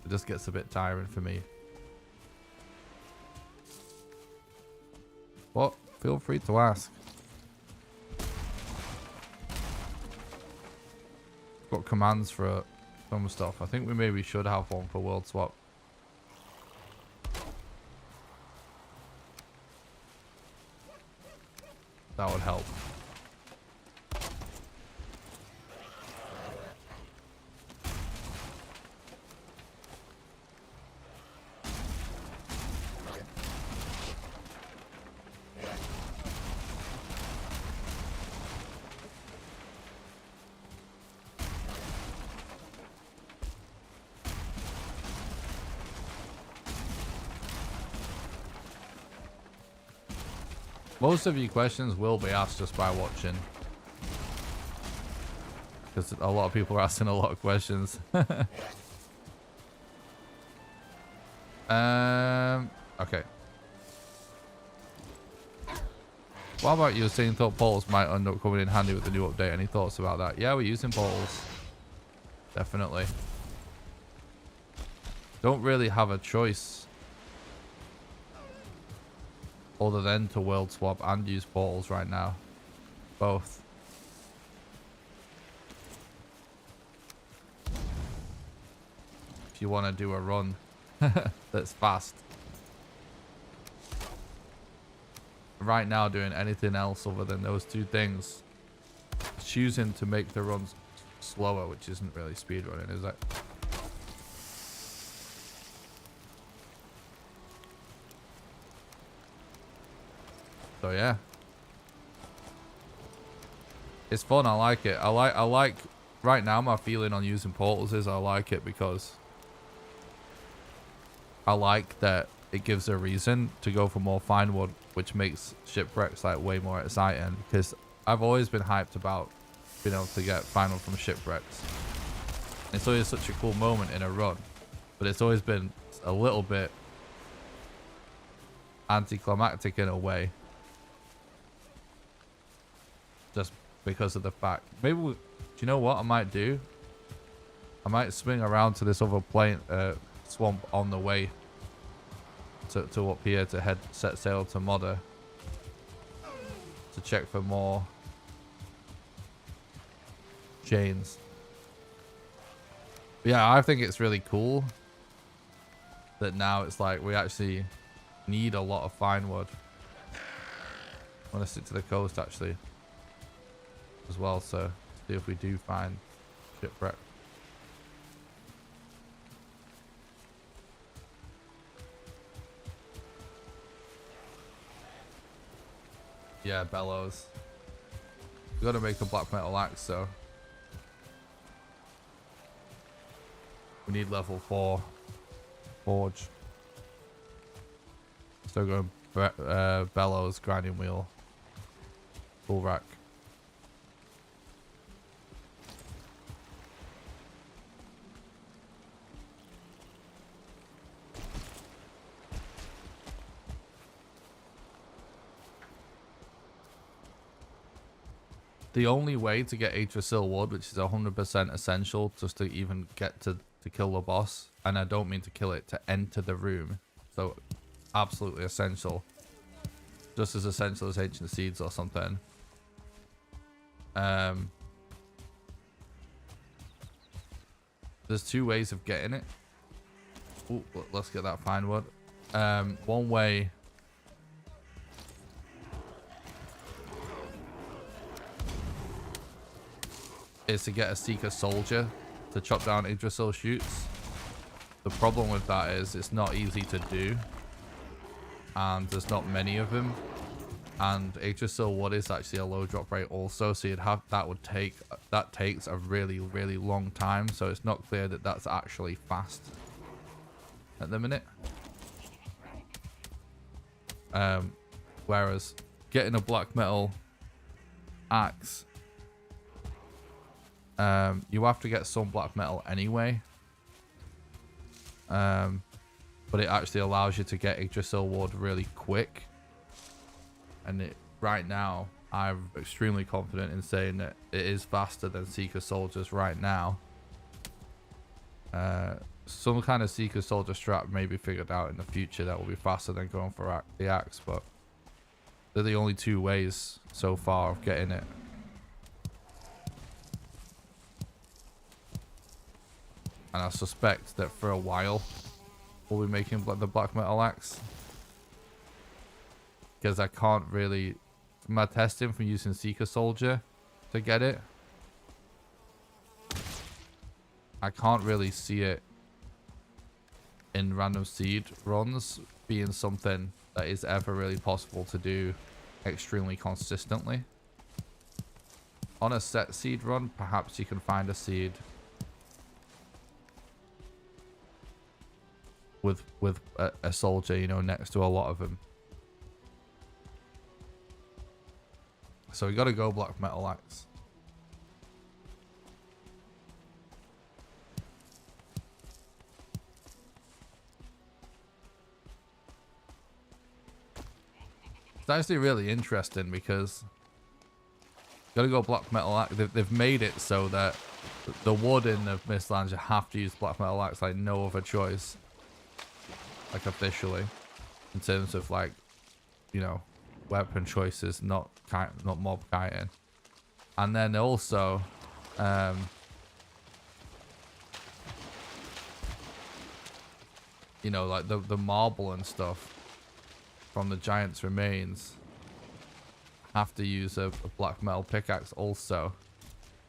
It just gets a bit tiring for me. What? Feel free to ask. Got commands for some stuff. I think we maybe should have one for World Swap. That would help. Most of your questions will be asked just by watching. Because a lot of people are asking a lot of questions. Okay. What about you saying thought portals might end up coming in handy with the new update? Any thoughts about that? Yeah, we're using portals. Definitely. Don't really have a choice other than to world swap and use portals right now. Both. if you want to do a run that's fast. Right now, doing anything else other than those two things, choosing to make the runs slower, which isn't really speedrunning, is it? So yeah, it's fun. I like it. I like. Right now, my feeling on using portals is I like it because I like that it gives a reason to go for more fine wood, which makes shipwrecks like way more exciting. Because I've always been hyped about being able to get fine wood from shipwrecks. It's always such a cool moment in a run, but it's always been a little bit anticlimactic in a way. Just because of the fact, maybe do you know what I might do? I might swing around to this other swamp on the way to up here to set sail to Modder to check for more chains. But yeah, I think it's really cool that now it's like we actually need a lot of fine wood. I want to stick to the coast actually as well, so see if we do find shipwreck. Yeah, bellows. We gotta make a black metal axe, so we need level 4 forge. Still going bellows, grinding wheel, full rack. The only way to get Yggdrasil wood, which is 100% essential just to even get to kill the boss, and I don't mean to kill it, to enter the room, so absolutely essential, just as essential as ancient seeds or something. There's 2 ways of getting it. Ooh, let's get that fine wood. One way is to get a Seeker Soldier to chop down Yggdrasil shoots. The problem with that is it's not easy to do, and there's not many of them, and Yggdrasil wood is actually a low drop rate also, so you'd have that takes a really long time, so it's not clear that that's actually fast at the minute. Whereas getting a black metal axe, you have to get some black metal anyway, but it actually allows you to get Yggdrasil wood really quick, and right now I'm extremely confident in saying that it is faster than Seeker Soldiers right now. Some kind of Seeker Soldier strat may be figured out in the future that will be faster than going for the axe, but they're the only 2 ways so far of getting it. And I suspect that for a while we'll be making the black metal axe, because I can't really, from my testing from using Seeker Soldier to get it, I can't really see it in random seed runs being something that is ever really possible to do extremely consistently. On a set seed run, perhaps you can find a seed with a soldier, you know, next to a lot of them. So we got to go black metal axe. It's actually really interesting because got to go black metal axe. They've made it so that the wood in the Mistlands, you have to use black metal axe, like no other choice. Like officially, in terms of like, you know, weapon choices, not mob kiting. And then also you know, like the marble and stuff from the giant's remains, have to use a black metal pickaxe also.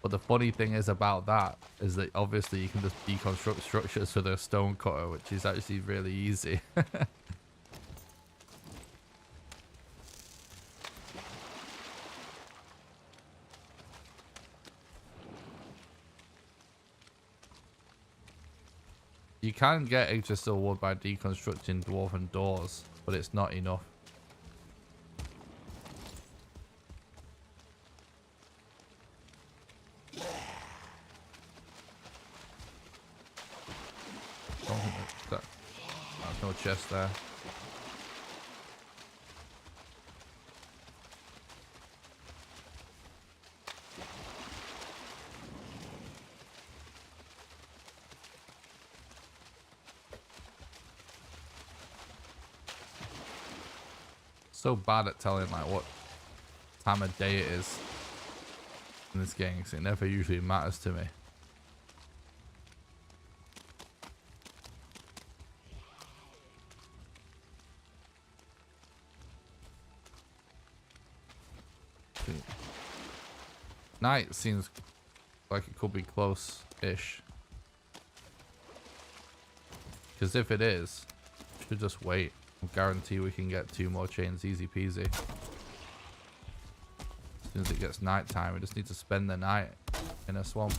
But the funny thing is about that is that obviously you can just deconstruct structures with a stone cutter, which is actually really easy. You can get Yggdrasil wood by deconstructing dwarven doors, but it's not enough. There's no chest there. So bad at telling like what time of day it is in this game, because it never usually matters to me. Night seems like it could be close-ish. Because if it is, we should just wait. I guarantee we can get 2 more chains easy peasy. As soon as it gets night time, we just need to spend the night in a swamp.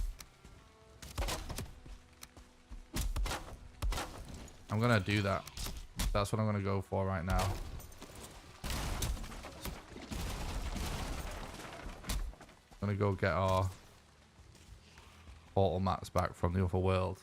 I'm gonna do that. That's what I'm gonna go for right now. I'm gonna go get our portal mats back from the other world.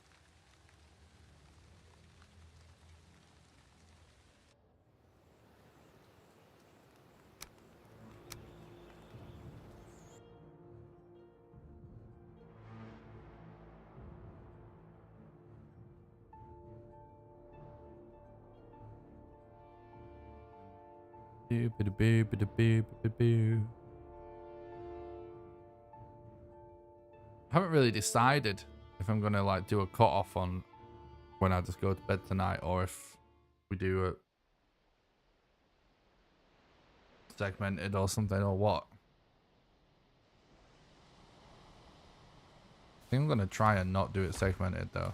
I haven't really decided if I'm gonna like do a cut off on when I just go to bed tonight, or if we do a segmented or something, or what. I think I'm gonna try and not do it segmented though.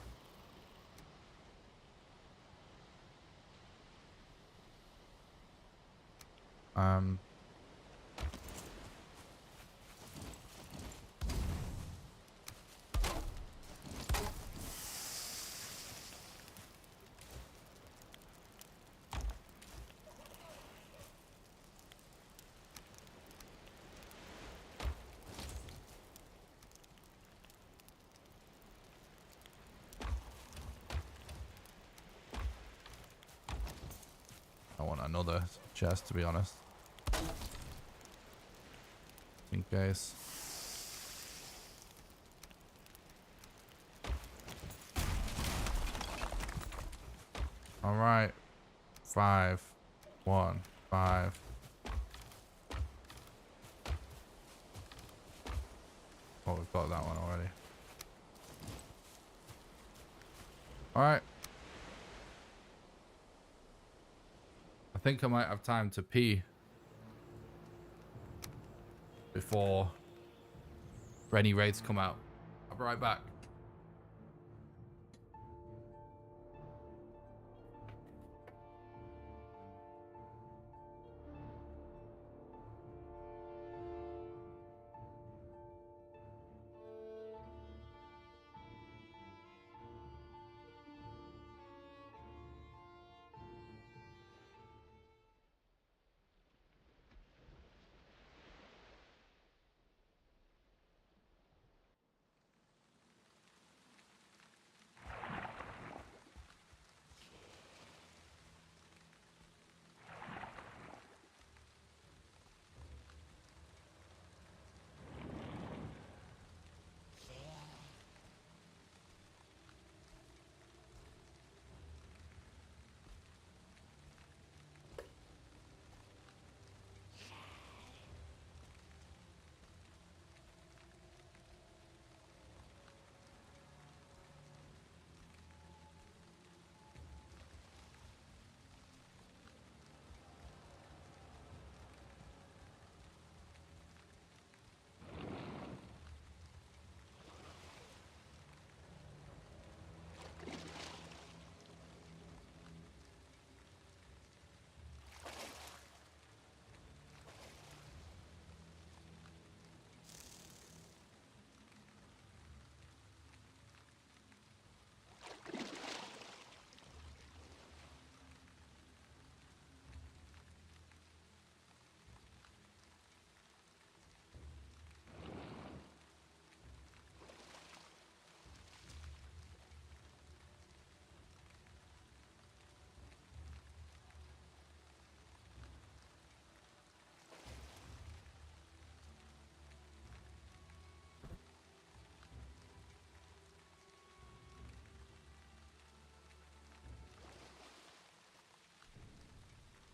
I want another chest, to be honest, in case. All right, 5, 1, 5. Oh, we've got that one already. All right. I think I might have time to pee before any raids come out. I'll be right back.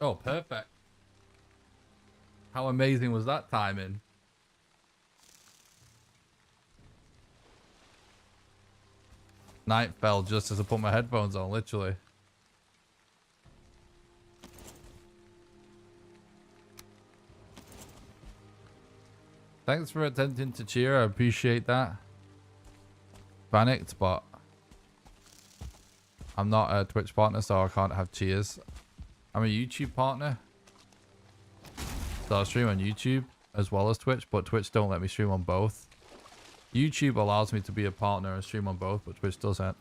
Oh, perfect. How amazing was that timing? Night fell just as I put my headphones on, literally. Thanks for attempting to cheer. I appreciate that. Panicked, but I'm not a Twitch partner, so I can't have cheers. I'm a YouTube partner. So I stream on YouTube as well as Twitch, but Twitch don't let me stream on both. YouTube allows me to be a partner and stream on both, but Twitch doesn't.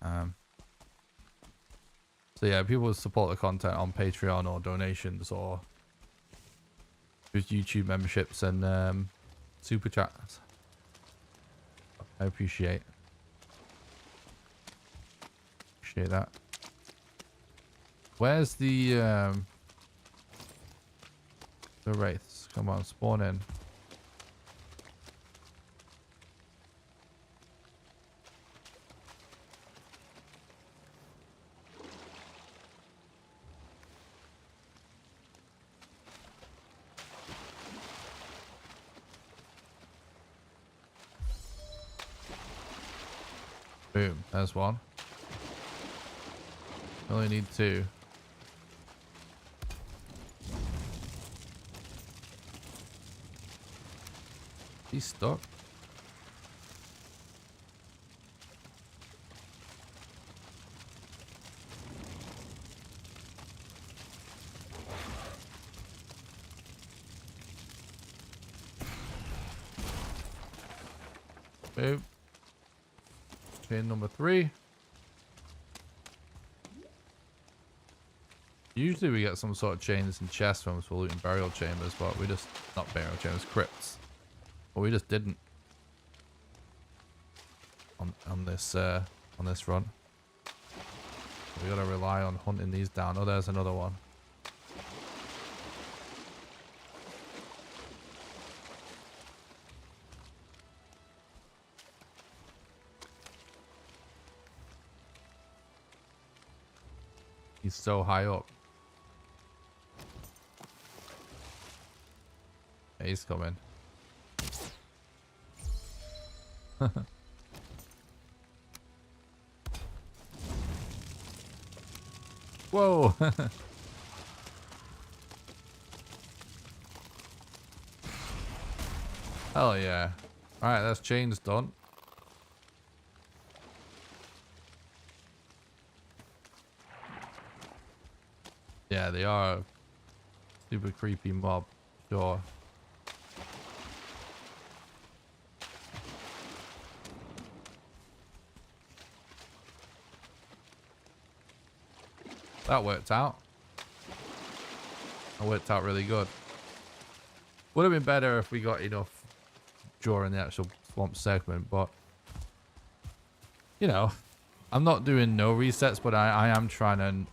So yeah, people support the content on Patreon or donations or with YouTube memberships and super chats. I appreciate that. Where's the wraiths? Come on, spawn in. Boom, there's one. Only need two. He's stuck. Boom. Chain number 3. Usually we get some sort of chains and chests from us for looting burial chambers, but we just, not burial chambers, crypts. But we just didn't on this run. We gotta rely on hunting these down. Oh, there's another one. He's so high up. Yeah, he's coming. Whoa. Hell yeah. Alright, that's chains done. Yeah, they are a super creepy mob, sure. That worked out. That worked out really good. Would have been better if we got enough during the actual swamp segment, but you know, I'm not doing no resets, but I am trying to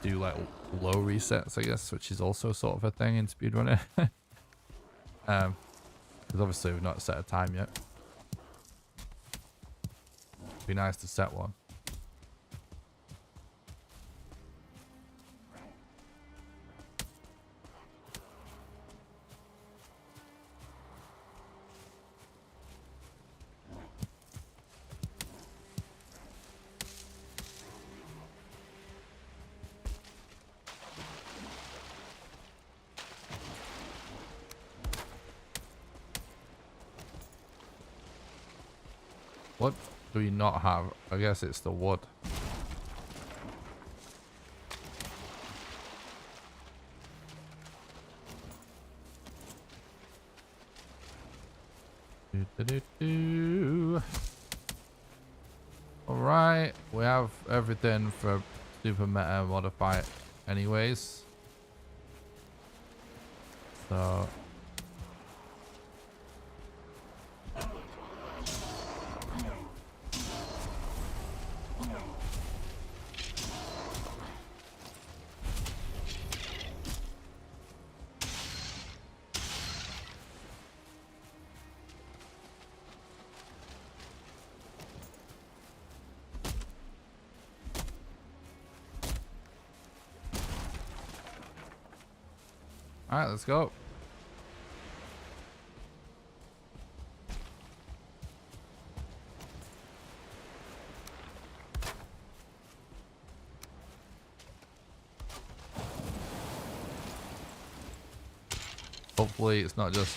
do like low resets, I guess, which is also sort of a thing in speedrunning. Because obviously we've not set a time yet. Be nice to set one. What do we not have? I guess it's the wood. Alright, we have everything for super meta modify anyways. So Alright, let's go. Hopefully it's not just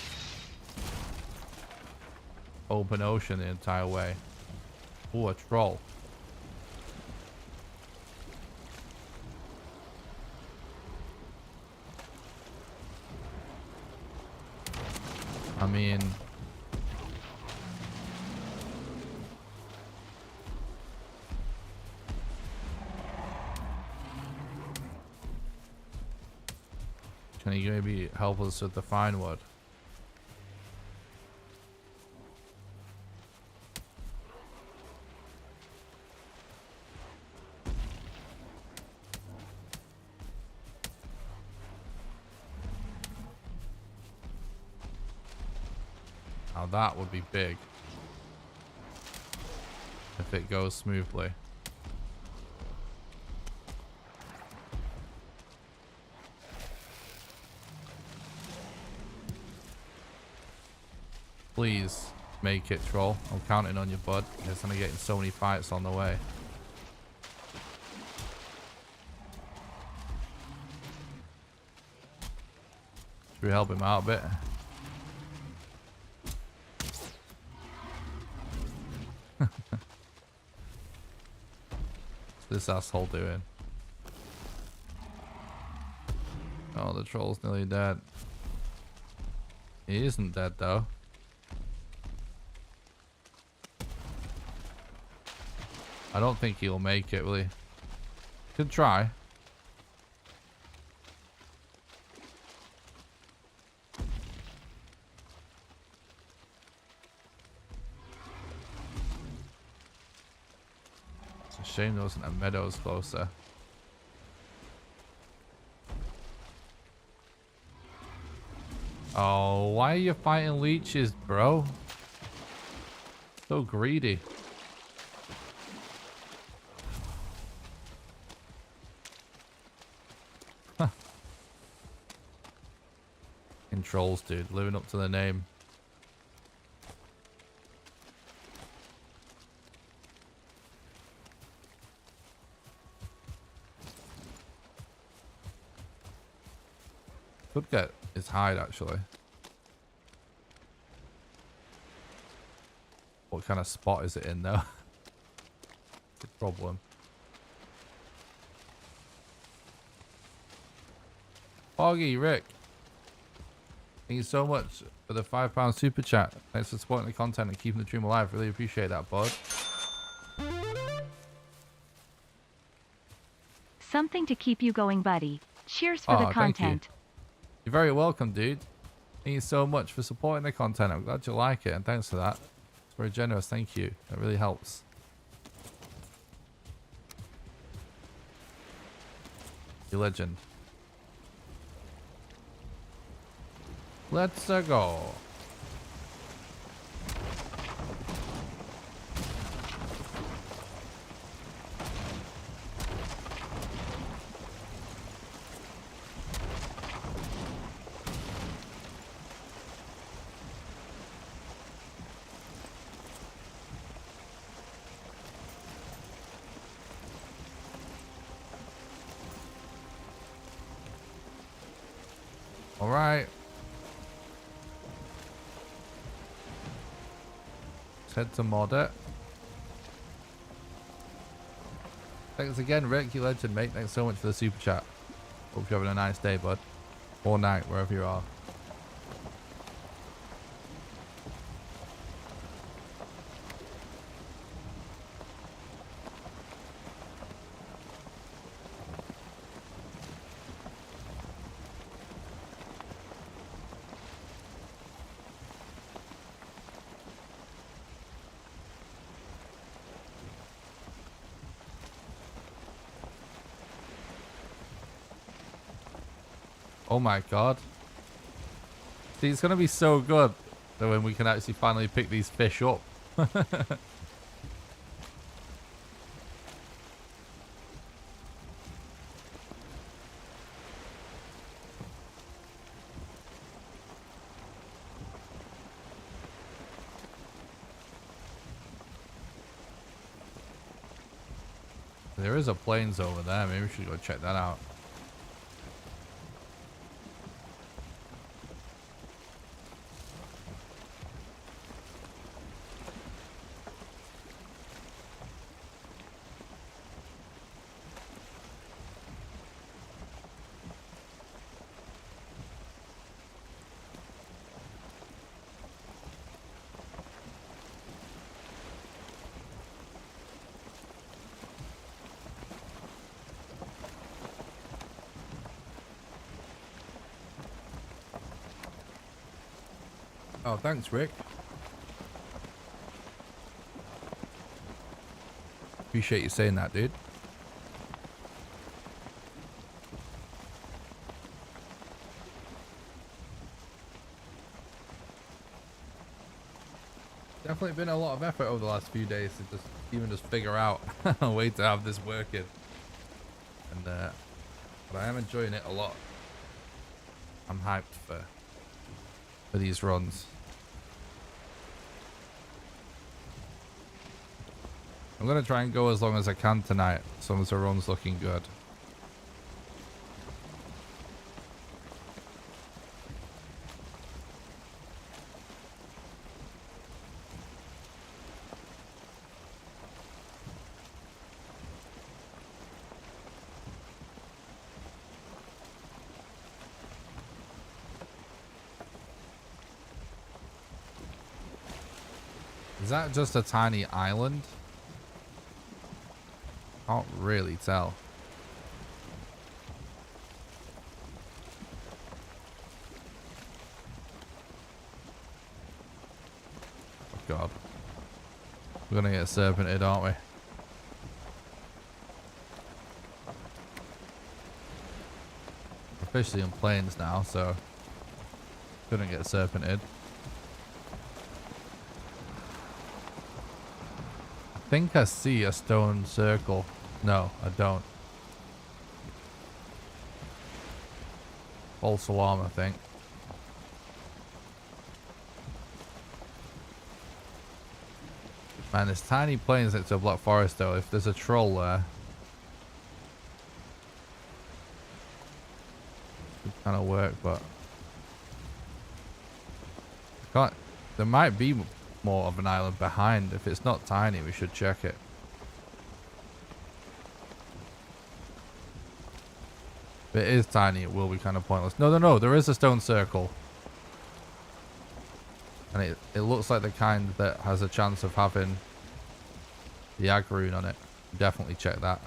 open ocean the entire way. Ooh, a troll. I mean, can you maybe help us with the fine wood? Now that would be big if it goes smoothly. Please make it, troll. I'm counting on you, bud. You're gonna get in so many fights on the way. Should we help him out a bit? What's this asshole doing? Oh, the troll's nearly dead. He isn't dead though. I don't think he'll make it, will he? Could try. It's a shame there wasn't a meadows closer. Oh, why are you fighting leeches, bro? So greedy. Trolls, dude, living up to the name. Could get his hide actually. What kind of spot is it in though? Good problem. Foggy Rick, thank you so much for the £5 super chat. Thanks for supporting the content and keeping the dream alive. Really appreciate that, bud. Something to keep you going, buddy. Cheers for the content. You're very welcome, dude. Thank you so much for supporting the content. I'm glad you like it, and thanks for that. It's very generous. Thank you. That really helps. You legend. Let's go. All right. Head to mod it. Thanks again, Rick, you legend, mate. Thanks so much for the super chat. Hope you're having a nice day, bud. Or night, wherever you are. Oh my god. See, it's going to be so good that when we can actually finally pick these fish up. There is a plains over there. Maybe we should go check that out. Oh, thanks, Rick. Appreciate you saying that, dude. Definitely been a lot of effort over the last few days to just figure out a way to have this working. And but I am enjoying it a lot. I'm hyped for these runs. I'm gonna try and go as long as I can tonight, as long as the run's looking good. Is that just a tiny island? Can't really tell. Oh God. We're gonna get serpented, aren't we? We're officially in plains now, so couldn't get serpented. I think I see a stone circle. No, I don't. False alarm, I think. Man, there's tiny plains next to a black forest though. If there's a troll there, it could kind of work, but I can't. There might be more of an island behind. If it's not tiny, we should check it. If it is tiny, it will be kind of pointless. No, there is a stone circle. And it looks like the kind that has a chance of having the ag rune on it. Definitely check that.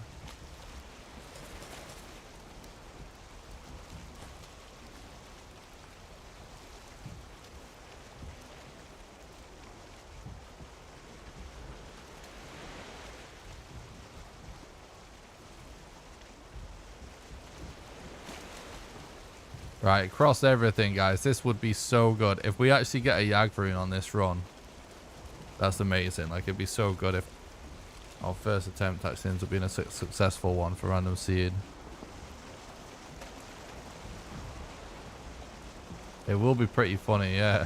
Right, across everything, guys. This would be so good. If we actually get a Yag rune on this run, that's amazing. Like, it'd be so good if our first attempt actually ends up being a successful one for random seed. It will be pretty funny, yeah.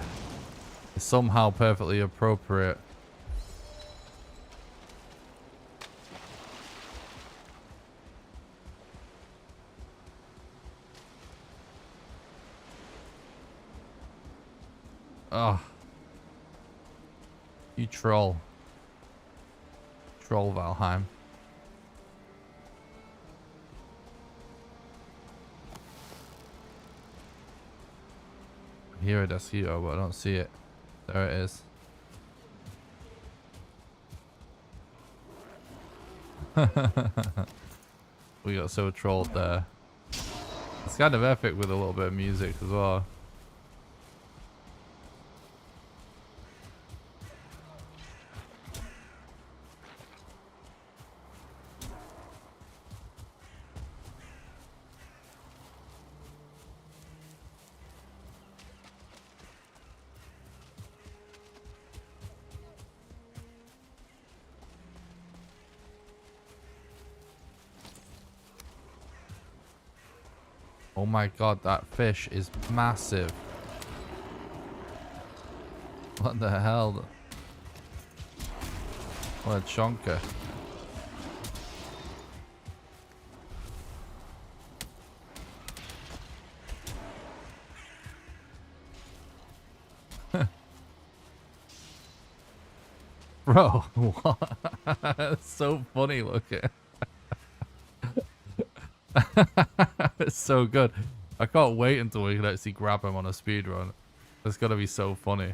It's somehow perfectly appropriate. Oh. You troll. Troll Valheim. I hear a Desquito, but I don't see it. There it is. We got so trolled there. It's kind of epic with a little bit of music as well. Oh my god, that fish is massive. What the hell? What a chonker. Bro, what? That's so funny looking. It's so good. I can't wait until we can actually grab him on a speedrun. It's gonna be so funny.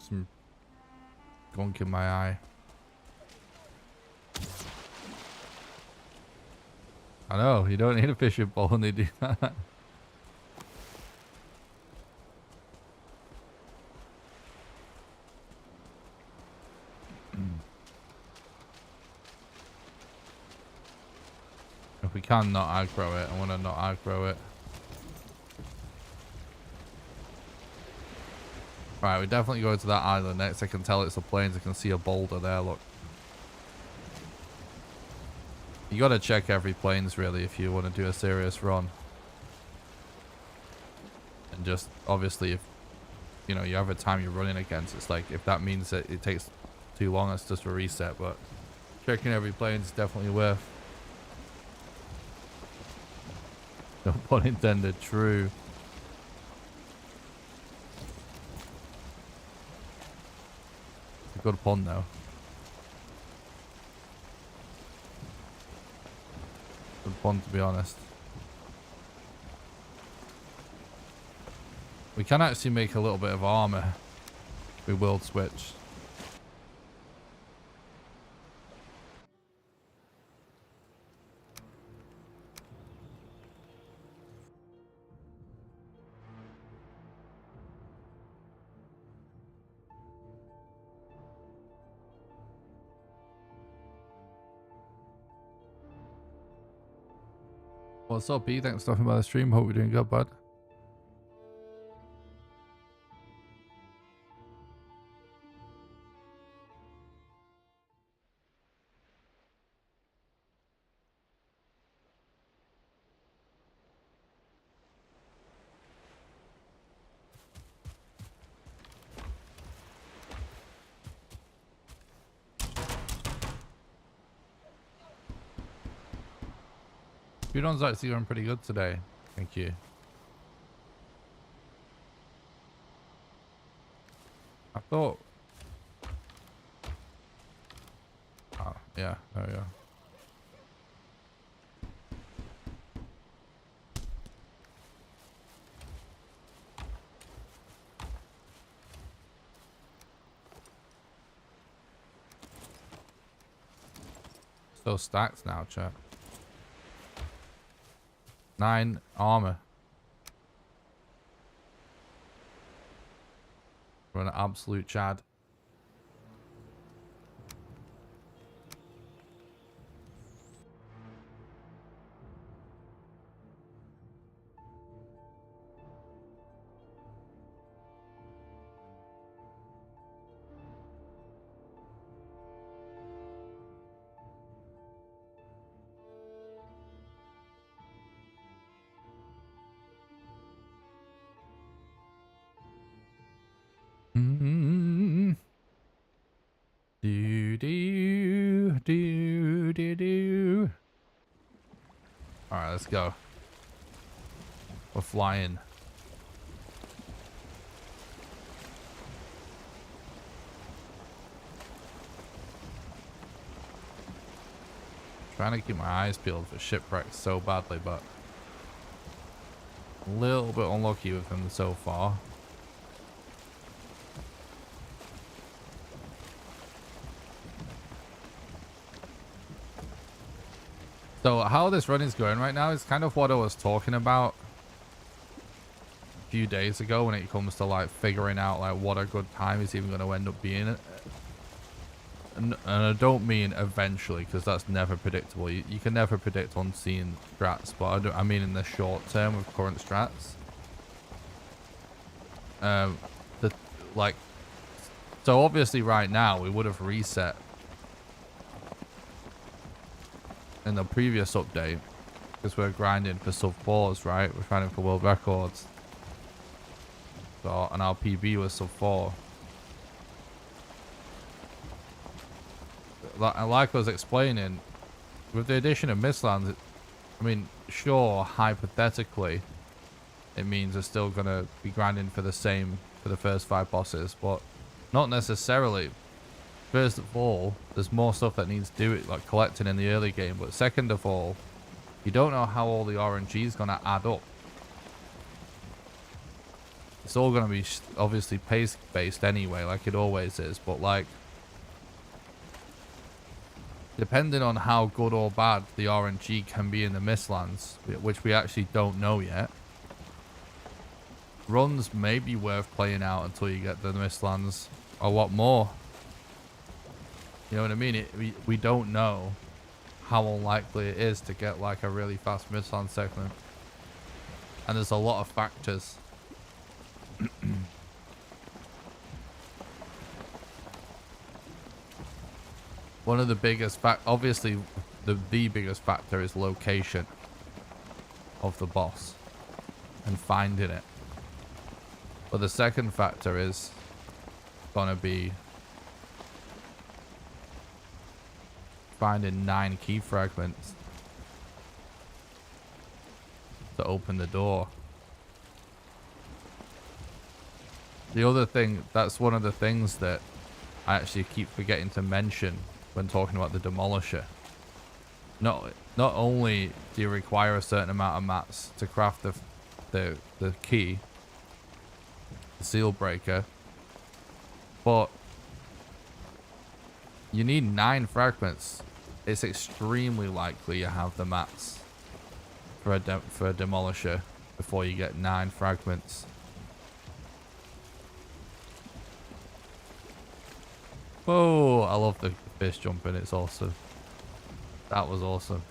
Some gunk in my eye. I know, you don't need a fishing pole when they do that. If we can not aggro it, I want to not aggro it. Right, we definitely go to that island next. I can tell it's the plains. I can see a boulder there, look. You gotta check every plains, really, if you want to do a serious run. And just, obviously, if, you know, you have a time you're running against, it's like, if that means that it takes too long, it's just a reset, but checking every plains is definitely worth. No pun intended, true. It's a good pun, though. Good pun, to be honest. We can actually make a little bit of armor. We will switch. What's up, B? Thanks for stopping by the stream. Hope you're doing good, bud. Speedrun's actually going pretty good today. Thank you. I thought... Oh, yeah, there we go. Still stacked now, chat. 9 armor. We're an absolute Chad. Alright, let's go. We're flying. Trying to keep my eyes peeled for shipwrecks so badly, but a little bit unlucky with them so far. So how this run is going right now is kind of what I was talking about a few days ago when it comes to like figuring out like what a good time is even going to end up being. And I don't mean eventually, because that's never predictable. You can never predict unseen strats, but I mean in the short term with current strats. So obviously right now we would have reset in the previous update, because we're grinding for sub 4s, right? We're grinding for world records. So, and our PB was sub 4. Like I was explaining, with the addition of Mistlands, I mean, sure, hypothetically, it means we're still going to be grinding for the same for the first 5 bosses, but not necessarily. First of all, there's more stuff that needs doing, like collecting in the early game, but second of all, you don't know how all the RNG is going to add up. It's all going to be obviously pace based anyway, like it always is, but like, depending on how good or bad the RNG can be in the Mistlands, which we actually don't know yet, runs may be worth playing out until you get the Mistlands a lot more. You know what I mean? We don't know how unlikely it is to get like a really fast Mistlands segment. And there's a lot of factors. One of the biggest obviously the biggest factor is location of the boss and finding it. But the second factor is gonna be finding 9 key fragments to open the door. The other thing, that's one of the things that I actually keep forgetting to mention when talking about the Demolisher. Not only do you require a certain amount of mats to craft the key, the seal breaker, but you need 9 fragments. It's extremely likely you have the mats for a Demolisher before you get 9 fragments. Oh, I love the fish jumping. It's awesome. That was awesome.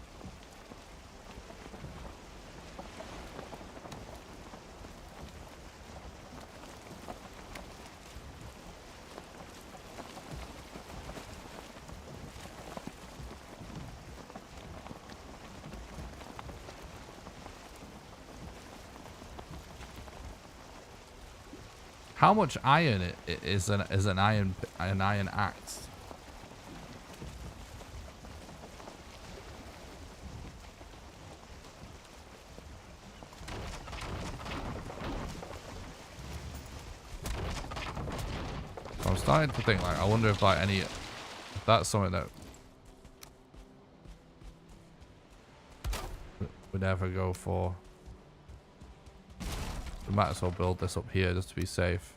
How much iron is an iron axe? I'm starting to think, like, I wonder if like if that's something that would ever go for. We might as well build this up here just to be safe.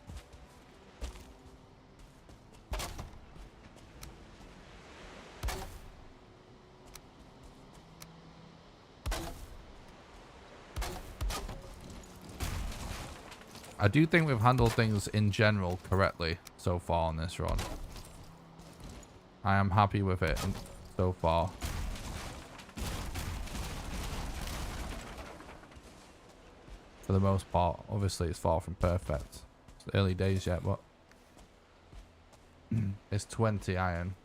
I do think we've handled things in general correctly so far on this run. I am happy with it so far. For the most part, obviously it's far from perfect. It's early days yet, but it's 20 iron.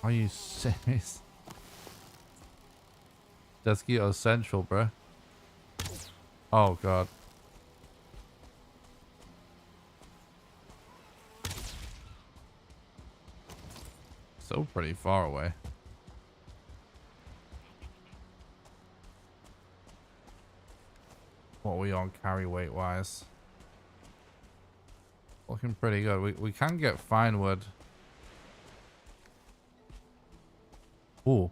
Are you serious? Desquito Central, bro. Oh god. So pretty far away. What are we on carry weight wise? Looking pretty good. We can get fine wood. Ooh.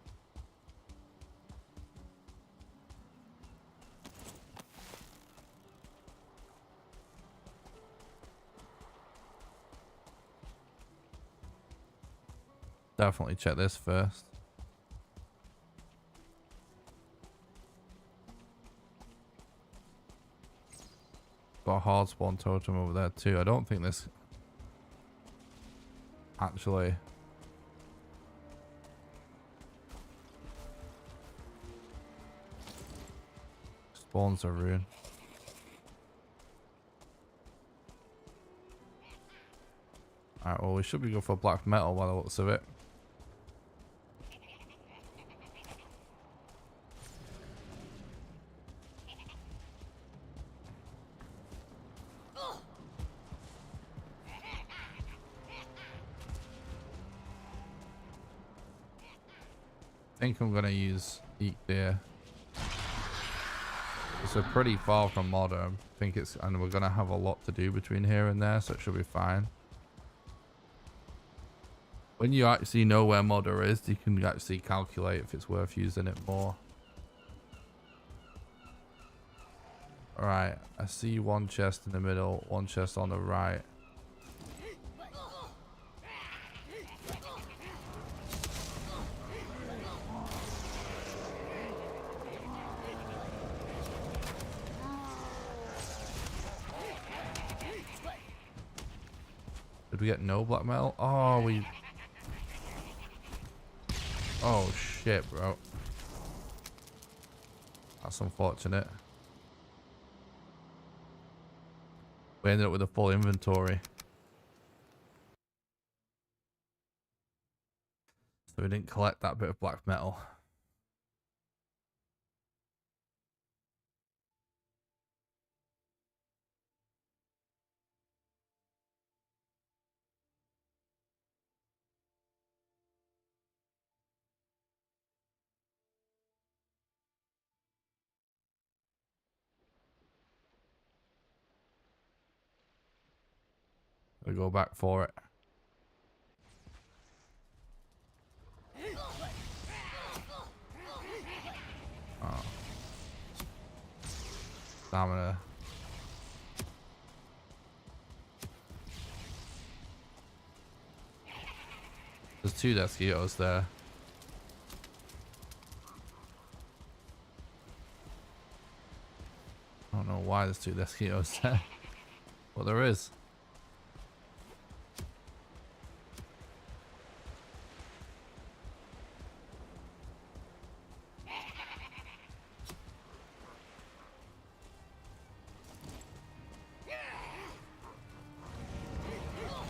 Definitely check this first. Got a hard spawn totem over there too. I don't think this actually Spawns a rune. Alright, well, we should be going for black metal by the looks of it. I think I'm going to use Eat Beer. It's a pretty far from Modder. I think it's, and we're going to have a lot to do between here and there, so it should be fine. When you actually know where Modder is, you can actually calculate if it's worth using it more. Alright, I see one chest in the middle, one chest on the right. Did we get no black metal? Oh, we... Oh, shit, bro. That's unfortunate. We ended up with a full inventory. So we didn't collect that bit of black metal. We go back for it. Oh. Stamina. There's 2 mosquitoes there. I don't know why there's 2 mosquitoes there. But there is.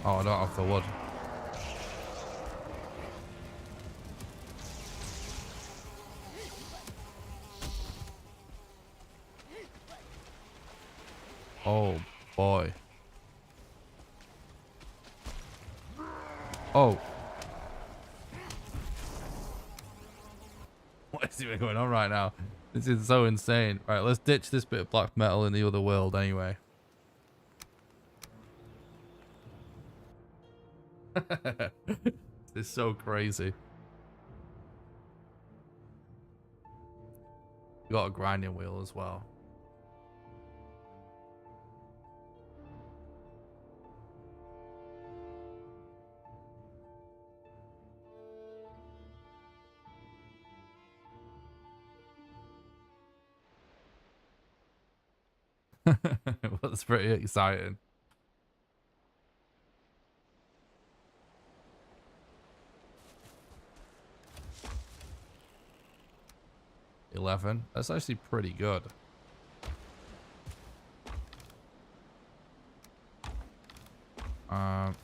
Oh, I don't have the wood. Oh, boy. Oh. What is even going on right now? This is so insane. Right, let's ditch this bit of black metal in the other world anyway. It's so crazy. We got a grinding wheel as well. That's pretty exciting. $11. That's actually pretty good. I'm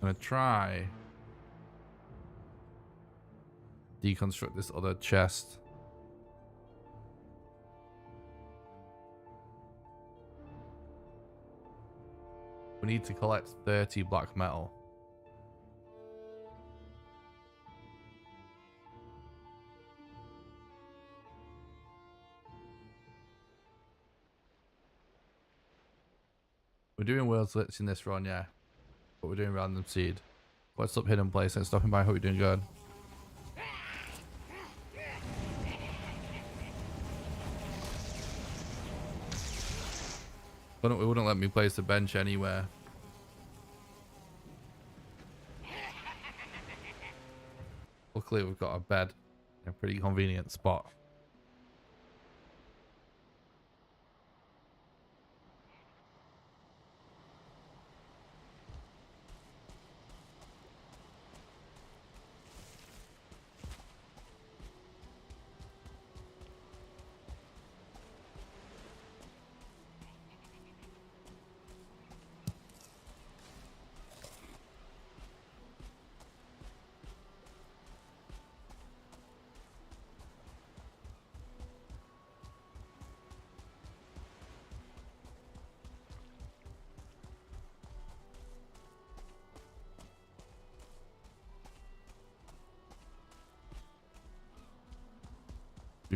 gonna try deconstruct this other chest. We need to collect 30 black metal. We're doing world splits in this run, yeah. But we're doing random seed. What's up, hidden place? Thanks for stopping by. Hope you're doing good. But it wouldn't let me place a bench anywhere. Luckily, we've got a bed in a pretty convenient spot.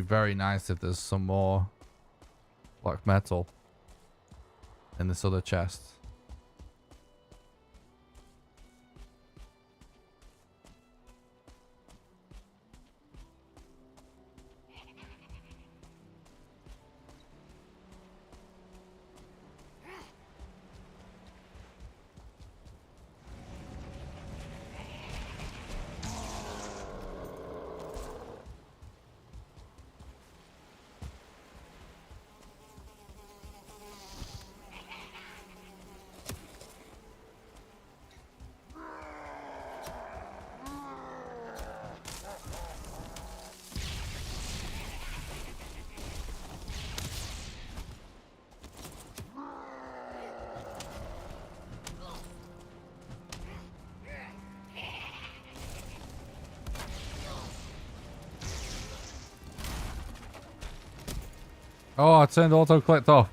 be very nice if there's some more black metal in this other chest. Oh, I turned auto-clicked off.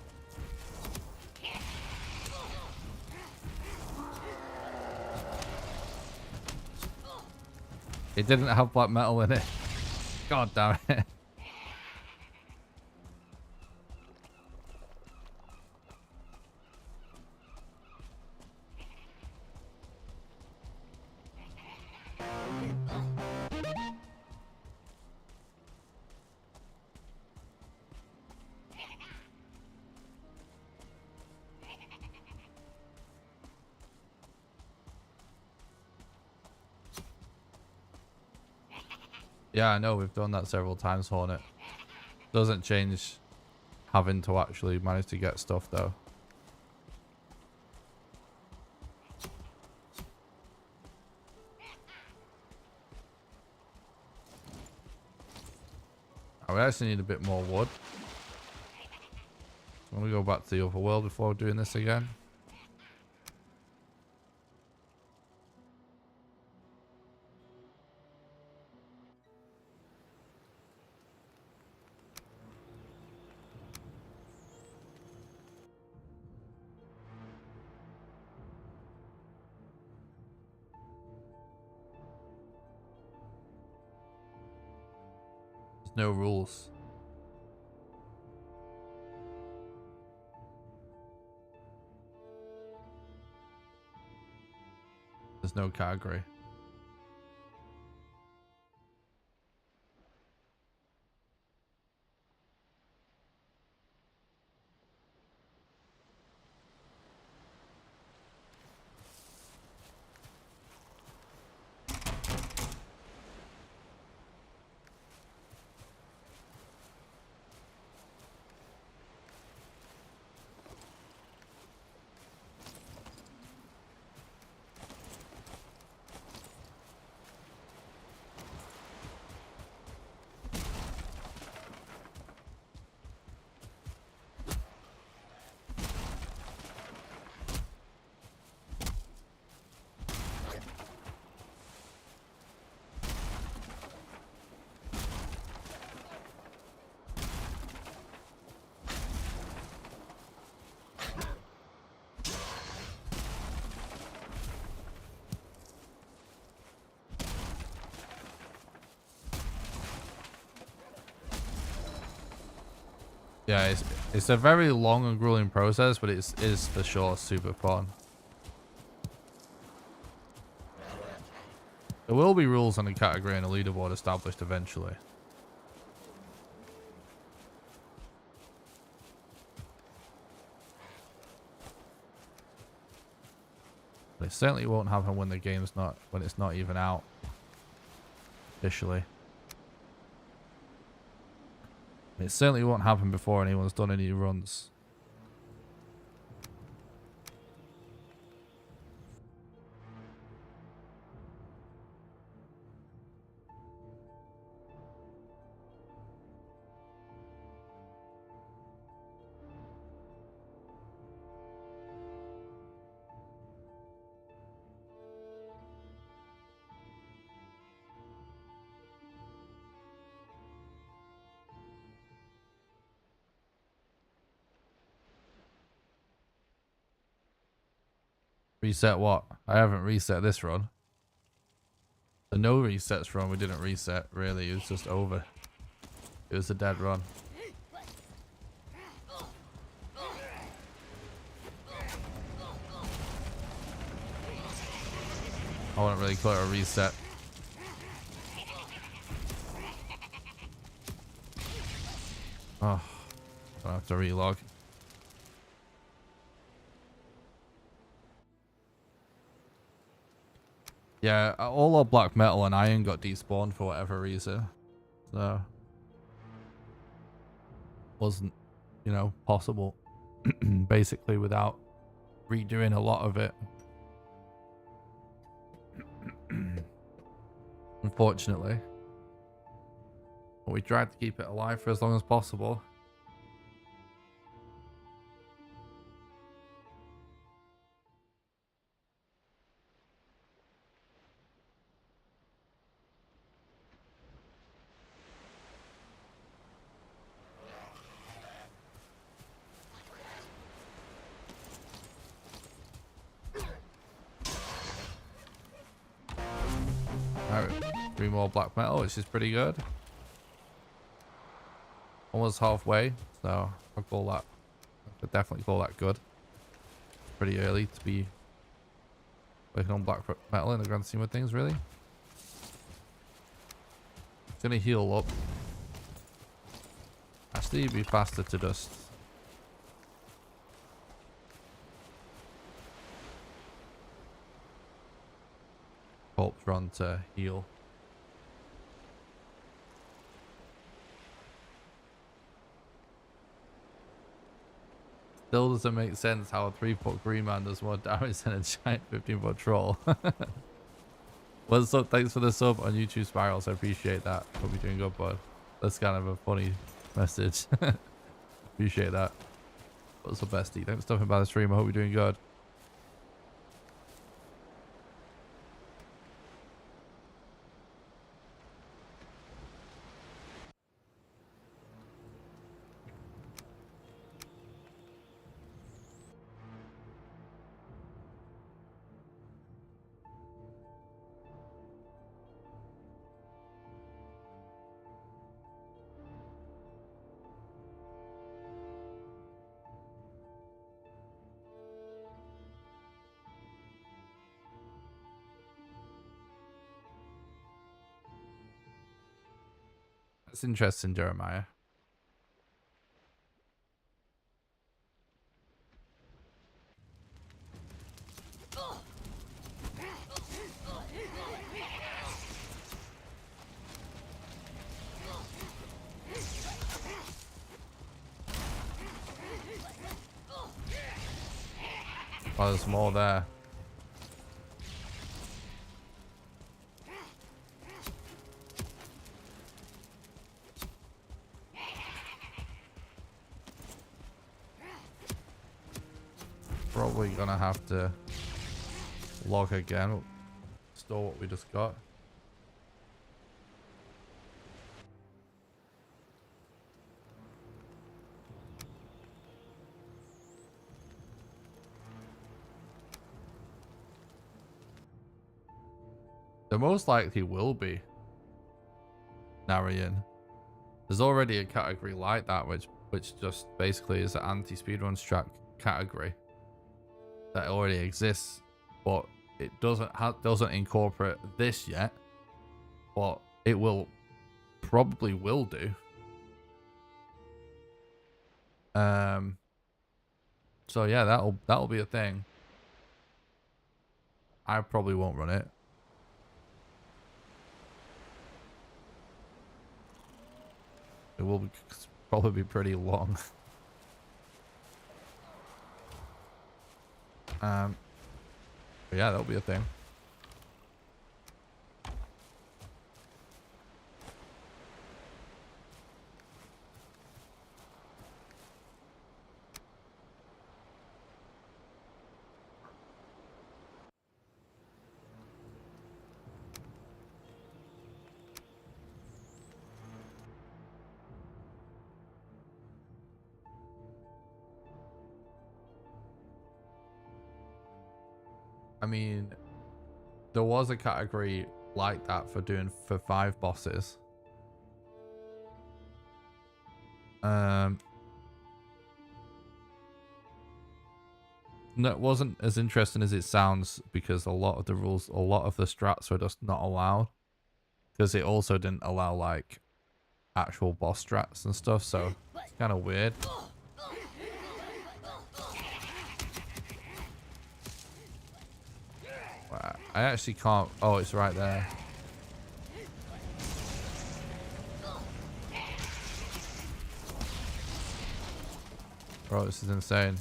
It didn't have black metal in it. God damn it. Yeah, I know, we've done that several times, Hornet. Doesn't change having to actually manage to get stuff, though. Oh, we actually need a bit more wood. I'm gonna go back to the other world before doing this again. There's no rules. There's no category. Yeah, it's a very long and grueling process, but it is for sure super fun. There will be rules on the category and a leaderboard established eventually. But it certainly won't happen when the game's not, when it's not even out officially. It certainly won't happen before anyone's done any runs. Reset what? I haven't reset this run. The no resets run we didn't reset really, it was just over. It was a dead run. I wouldn't really call it a reset. Oh, I have to relog. Yeah, all our black metal and iron got despawned for whatever reason. So, wasn't, you know, possible basically without redoing a lot of it. Unfortunately. But we tried to keep it alive for as long as possible. Alright, 3 more black metal, which is pretty good. Almost halfway, so I'll call that. I could definitely call that good. Pretty early to be working on black metal in the grand scheme of things, really. It's gonna heal up. Actually, it'd be faster to just corpse run to heal. Still doesn't make sense how a 3-foot green man does more damage than a giant 15-foot troll. What's up? Thanks for the sub on YouTube, Spirals. I appreciate that. Hope you're doing good, bud. That's kind of a funny message. Appreciate that. What's up, bestie? Thanks for stopping by the stream. I hope you're doing good. That's interesting, Jeremiah. Oh, there's more there. Probably gonna have to log again. Store what we just got. The most likely will be Narayan. There's already a category like that, which just basically is an anti-speedrun strat category that already exists, but it doesn't incorporate this yet. But it will probably will do. So yeah, that'll be a thing. I probably won't run it. It will probably be pretty long. But yeah, that'll be a thing. I mean, there was a category like that for 5 bosses. No, it wasn't as interesting as it sounds because a lot of the rules, a lot of the strats were just not allowed. Because it also didn't allow like actual boss strats and stuff, so it's kind of weird. I actually can't. Oh, it's right there. Bro, this is insane.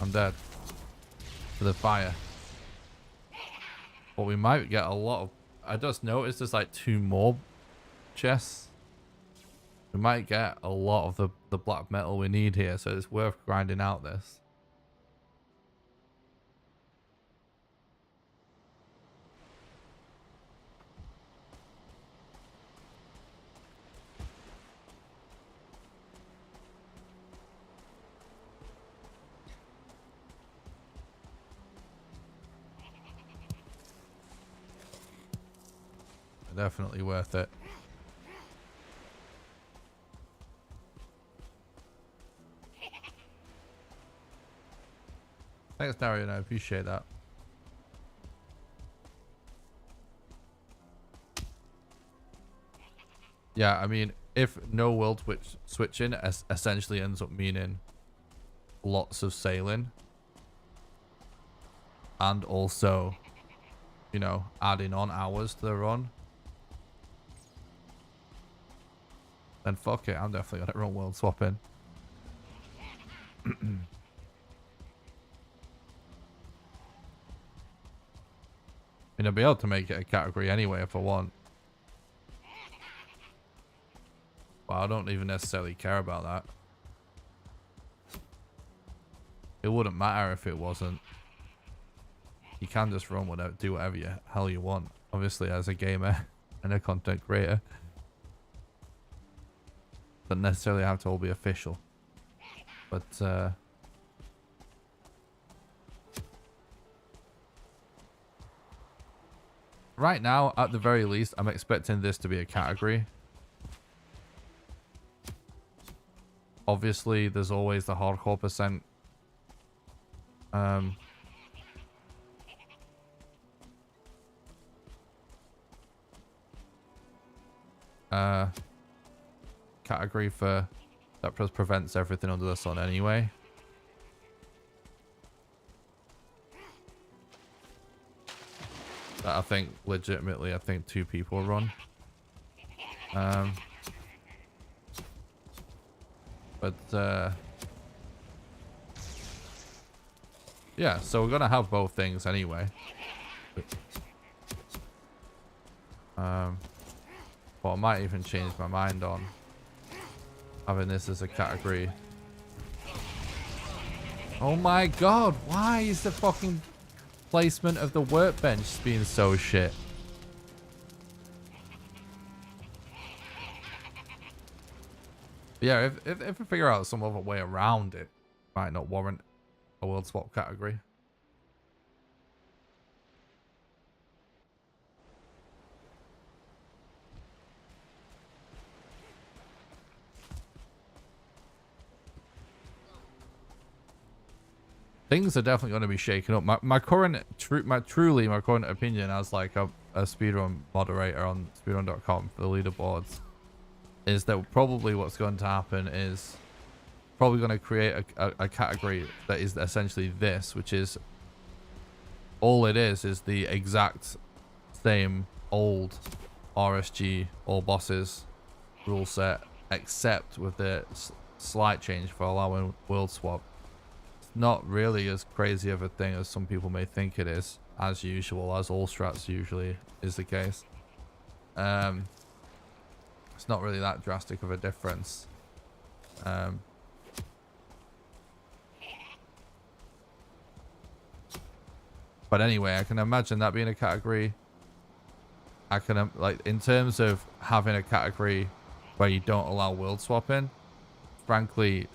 I'm dead. To the fire. But we might get a lot of... I just noticed there's like 2 more chests. We might get a lot of the black metal we need here, so it's worth grinding out this. Definitely worth it. Thanks, Darian. I appreciate that. Yeah, I mean, if no world switching essentially ends up meaning lots of sailing. And also, you know, adding on hours to the run. Then fuck it, I'm definitely gonna run world swapping. I mean, I'll be able to make it a category anyway if I want. But I don't even necessarily care about that. It wouldn't matter if it wasn't. You can just run whatever, do whatever the hell you want. Obviously, as a gamer and a content creator. Doesn't necessarily have to all be official. But, right now, at the very least, I'm expecting this to be a category. Obviously, there's always the hardcore percent. Category for that prevents everything under the sun anyway. That I think legitimately, I think 2 people run. Yeah, so we're gonna have both things anyway. But I might even change my mind on having this as a category. Oh my god, why is the fucking placement of the workbench being so shit? But yeah, if we figure out some other way around it, might not warrant a world swap category. Things are definitely going to be shaken up. My current opinion as like a speedrun moderator on speedrun.com for the leaderboards is that probably what's going to happen is probably going to create a category that is essentially this, which is all it is the exact same old RSG all bosses rule set, except with the slight change for allowing world swap. Not really as crazy of a thing as some people may think it is, as usual, as all strats usually is the case. It's not really that drastic of a difference. But anyway, I can imagine that being a category. I can, like, in terms of having a category where you don't allow world swapping, frankly,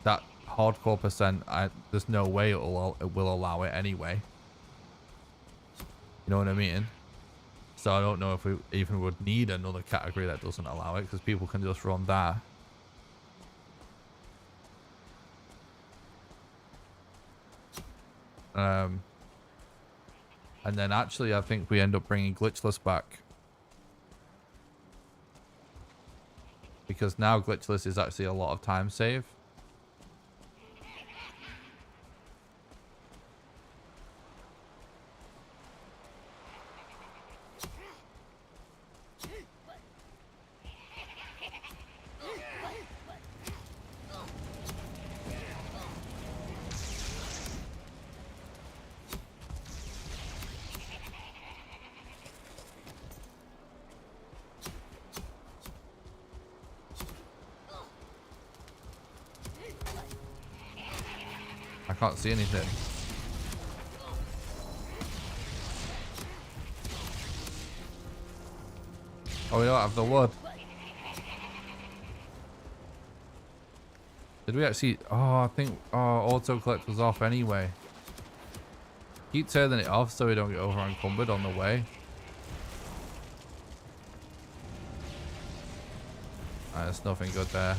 that hardcore percent, there's no way it will allow it anyway. You know what I mean? So I don't know if we even would need another category that doesn't allow it, because people can just run that And then actually, I think we end up bringing glitchless back. Because now glitchless is actually a lot of time save. I can't see anything. Oh, we don't have the wood. Did we actually... Oh, I think... Oh, auto collect was off anyway. Keep turning it off so we don't get over encumbered on the way. There's nothing good there.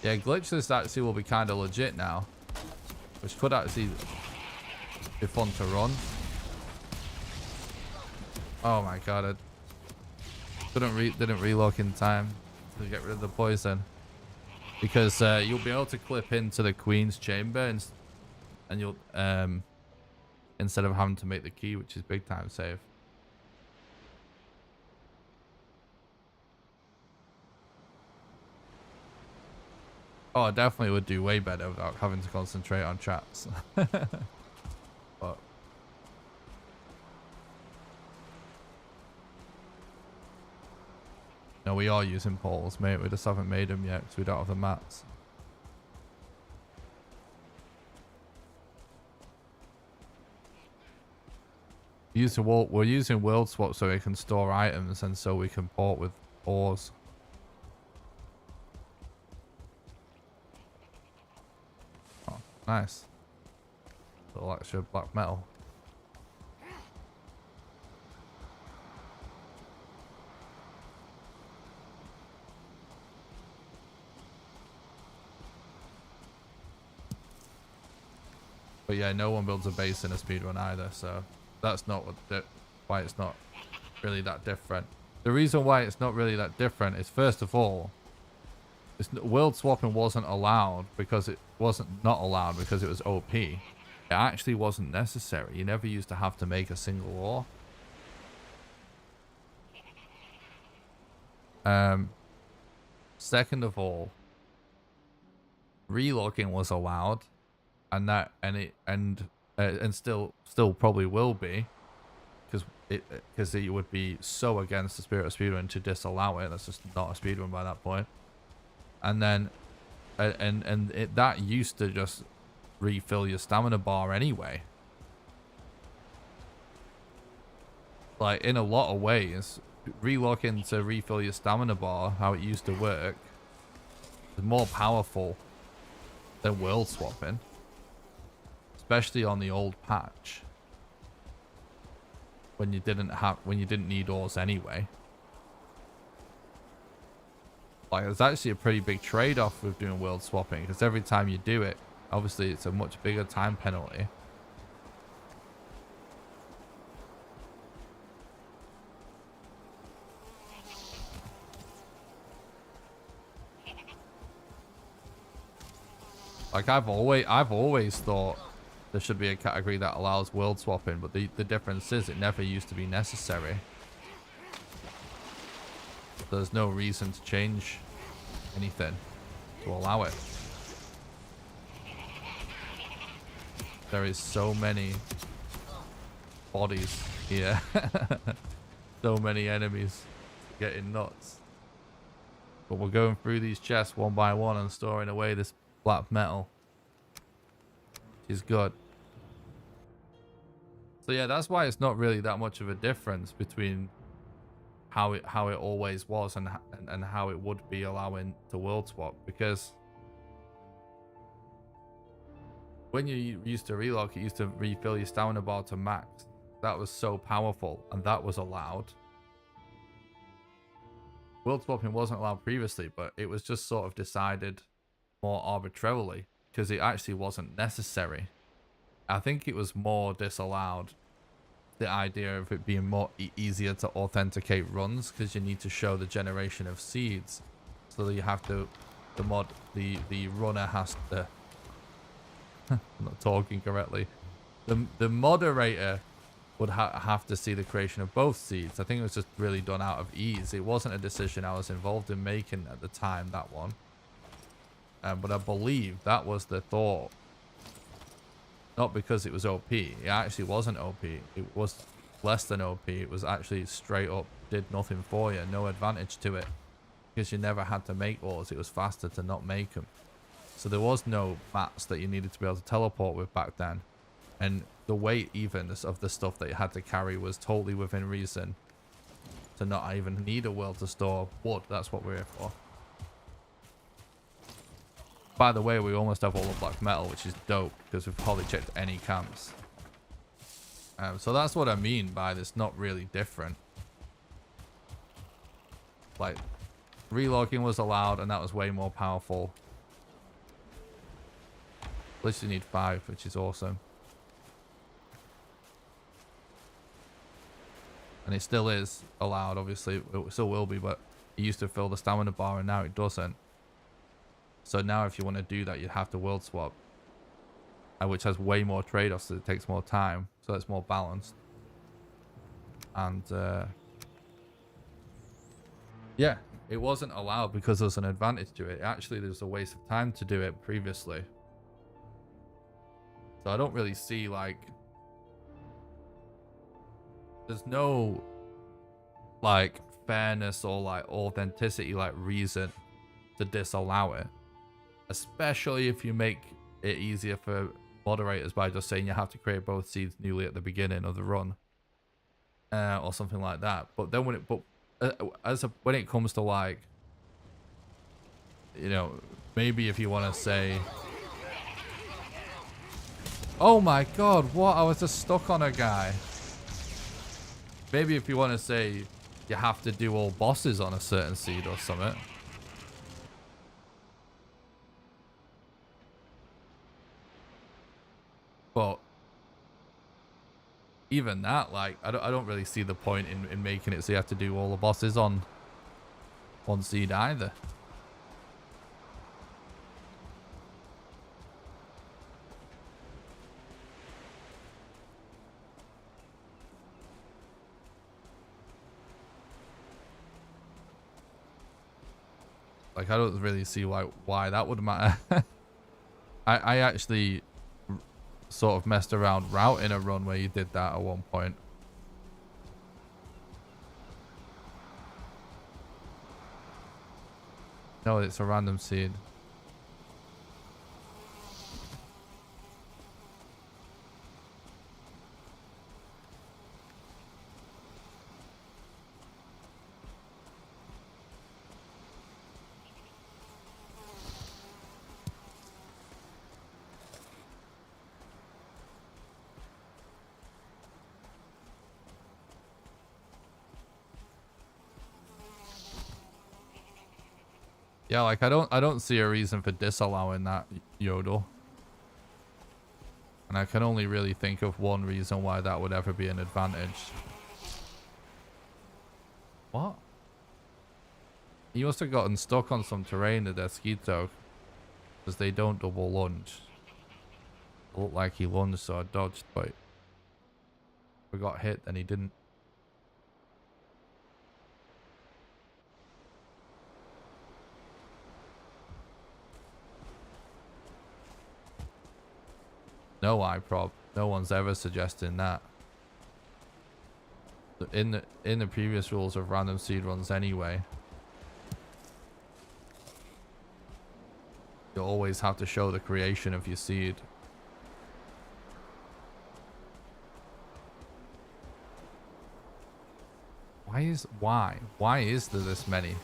Yeah, glitchless actually will be kind of legit now, which could actually be fun to run. Oh my god, I didn't relock in time to get rid of the poison, because you'll be able to clip into the queen's chamber and you'll instead of having to make the key, which is big time save. Oh, I definitely would do way better without having to concentrate on traps. But no, we are using portals, mate. We just haven't made them yet because we don't have the mats. We're using world swap so we can store items and so we can port with ores. Oh, nice. Little extra black metal. But yeah, no one builds a base in a speedrun either, so that's not why it's not really that different. The reason why it's not really that different is, first of all, world swapping wasn't allowed because it wasn't not allowed because it was OP. It actually wasn't necessary. You never used to have to make a single ore. Second of all, relogging was allowed, and still probably will be, because it would be so against the spirit of speedrun to disallow it. That's just not a speedrun by that point. And then that used to just refill your stamina bar anyway. Like, in a lot of ways, relogging to refill your stamina bar, how it used to work, is more powerful than world swapping. Especially on the old patch, when you didn't need ores anyway. Like, there's actually a pretty big trade-off with doing world swapping, because every time you do it, obviously it's a much bigger time penalty. Like, I've always thought there should be a category that allows world swapping, but the difference is it never used to be necessary. There's no reason to change anything to allow it. There is so many bodies here. So many enemies getting nuts. But we're going through these chests one by one and storing away this black metal. Is good. So yeah, that's why it's not really that much of a difference between how it always was and how it would be allowing to world swap, because when you used to relock, it used to refill your stamina bar to max. That was so powerful, and that was allowed. world swapping wasn't allowed previously, but it was just sort of decided more arbitrarily because it actually wasn't necessary. I think it was more disallowed, the idea of it being more easier to authenticate runs because you need to show the generation of seeds, so that you have to the runner has to I'm not talking correctly, the moderator would have to see the creation of both seeds. I think it was just really done out of ease. It wasn't a decision I was involved in making at the time, that one, but I believe that was the thought. Not because it was OP. It actually wasn't OP. It was less than OP. It was actually straight up did nothing for you. No advantage to it. Because you never had to make ores. It was faster to not make them. So there was no mats that you needed to be able to teleport with back then. And the weight even of the stuff that you had to carry was totally within reason. To not even need a world to store wood. That's what we're here for. By the way, we almost have all the black metal, which is dope, because we've hardly checked any camps. So that's what I mean by this not really different. Like, relogging was allowed, and that was way more powerful. At least you need 5, which is awesome. And it still is allowed, obviously. It still will be, but it used to fill the stamina bar, and now it doesn't. So now if you want to do that, you have to world swap. Which has way more trade-offs, so it takes more time. So it's more balanced. And yeah, it wasn't allowed because there's an advantage to it. Actually, there's a waste of time to do it previously. So I don't really see, like... There's no, like, fairness or, like, authenticity, like, reason to disallow it. Especially if you make it easier for moderators by just saying you have to create both seeds newly at the beginning of the run, or something like that. But then when it comes to, like, you know, maybe if you want to say, oh my god, what? I was just stuck on a guy. Maybe if you want to say you have to do all bosses on a certain seed or something. But even that, like, I don't really see the point in making it so you have to do all the bosses on one seed either. Like, I don't really see why that would matter. I actually sort of messed around routing a run where you did that at one point. No, it's a random seed. Yeah, like I don't see a reason for disallowing that, Yodel. And I can only really think of one reason why that would ever be an advantage. What? He must have gotten stuck on some terrain at Esquito, because they don't double lunge. It looked like he lunged, so I dodged, but if we got hit, then he didn't. No iProp. No one's ever suggesting that. In the previous rules of random seed runs anyway, you always have to show the creation of your seed. Why is there this many?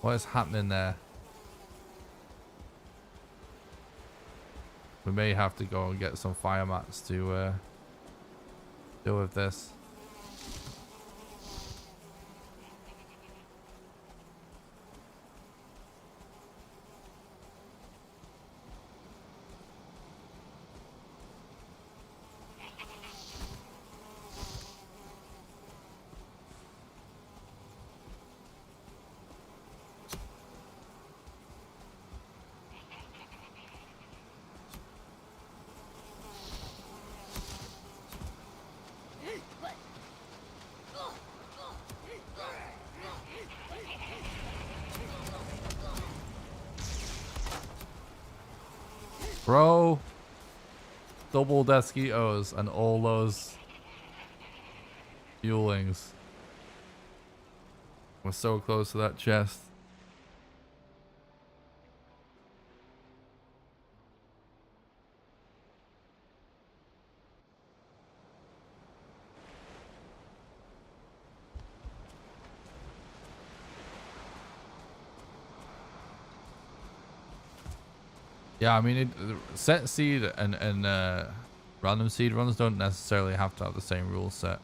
What is happening there? We may have to go and get some fire mats to deal with this. Bro. Double Desquitos and all those fuelings. We're so close to that chest. Yeah, I mean, set seed and random seed runs don't necessarily have to have the same rule set.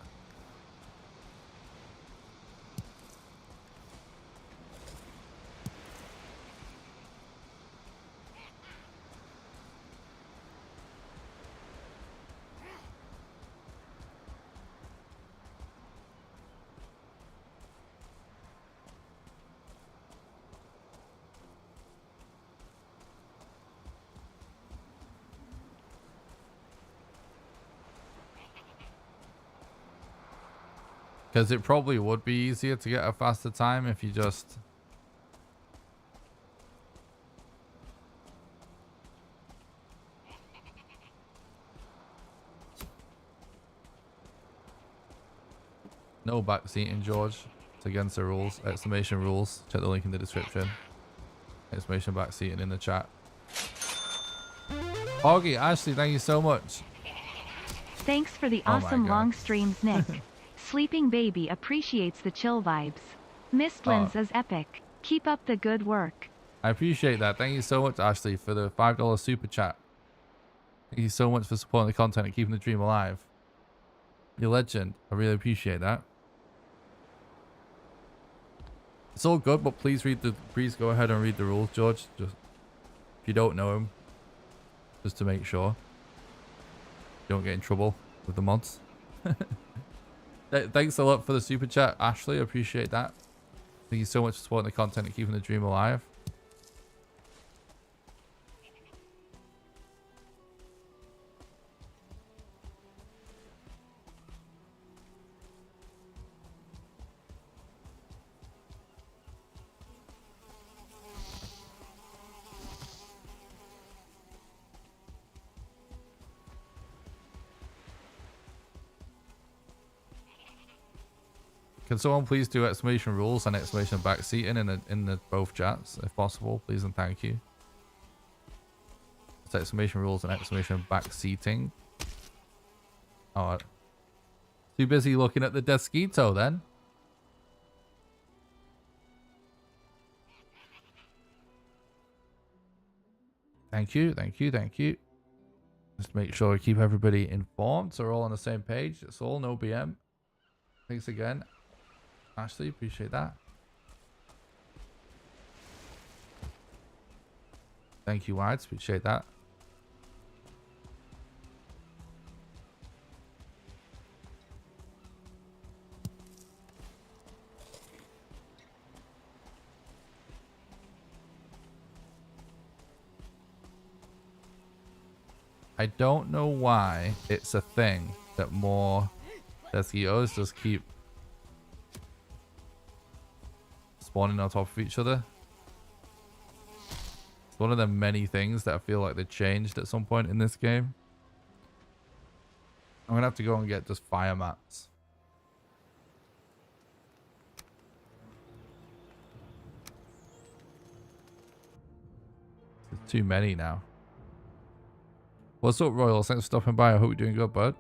Because it probably would be easier to get a faster time if you just... No backseating, George. It's against the rules. Exclamation rules. Check the link in the description. Exclamation backseating in the chat. Augie, Ashley, thank you so much. Thanks for the awesome long streams, Nick. Sleeping baby appreciates the chill vibes. Mistlands is epic. Keep up the good work. I appreciate that. Thank you so much, Ashley, for the $5 super chat. Thank you so much for supporting the content and keeping the dream alive. You're a legend. I really appreciate that. It's all good, but please go ahead and read the rules, George. Just if you don't know them, just to make sure you don't get in trouble with the mods. Thanks a lot for the super chat, Ashley. I appreciate that. Thank you so much for supporting the content and keeping the dream alive. Can someone please do exclamation rules and exclamation backseating in the both chats, if possible, please and thank you. It's exclamation rules and exclamation backseating. Oh, too busy looking at the Desquito then. Thank you, thank you, thank you. Just make sure we keep everybody informed so we're all on the same page. It's all no BM. Thanks again, Ashley, appreciate that. Thank you, Wides, appreciate that. I don't know why it's a thing that more Desquitos just keep spawning on top of each other. It's one of the many things that I feel like they changed at some point in this game. I'm gonna have to go and get just fire mats. There's too many now. What's up, Royal? Thanks for stopping by. I hope you're doing good, bud.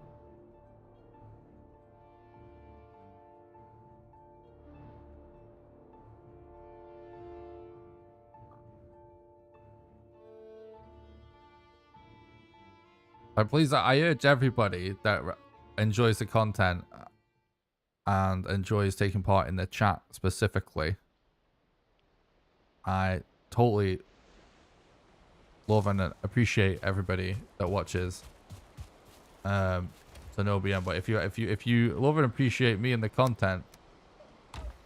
Please, I urge everybody that enjoys the content and enjoys taking part in the chat specifically. I totally love and appreciate everybody that watches. So no BM, but if you love and appreciate me and the content,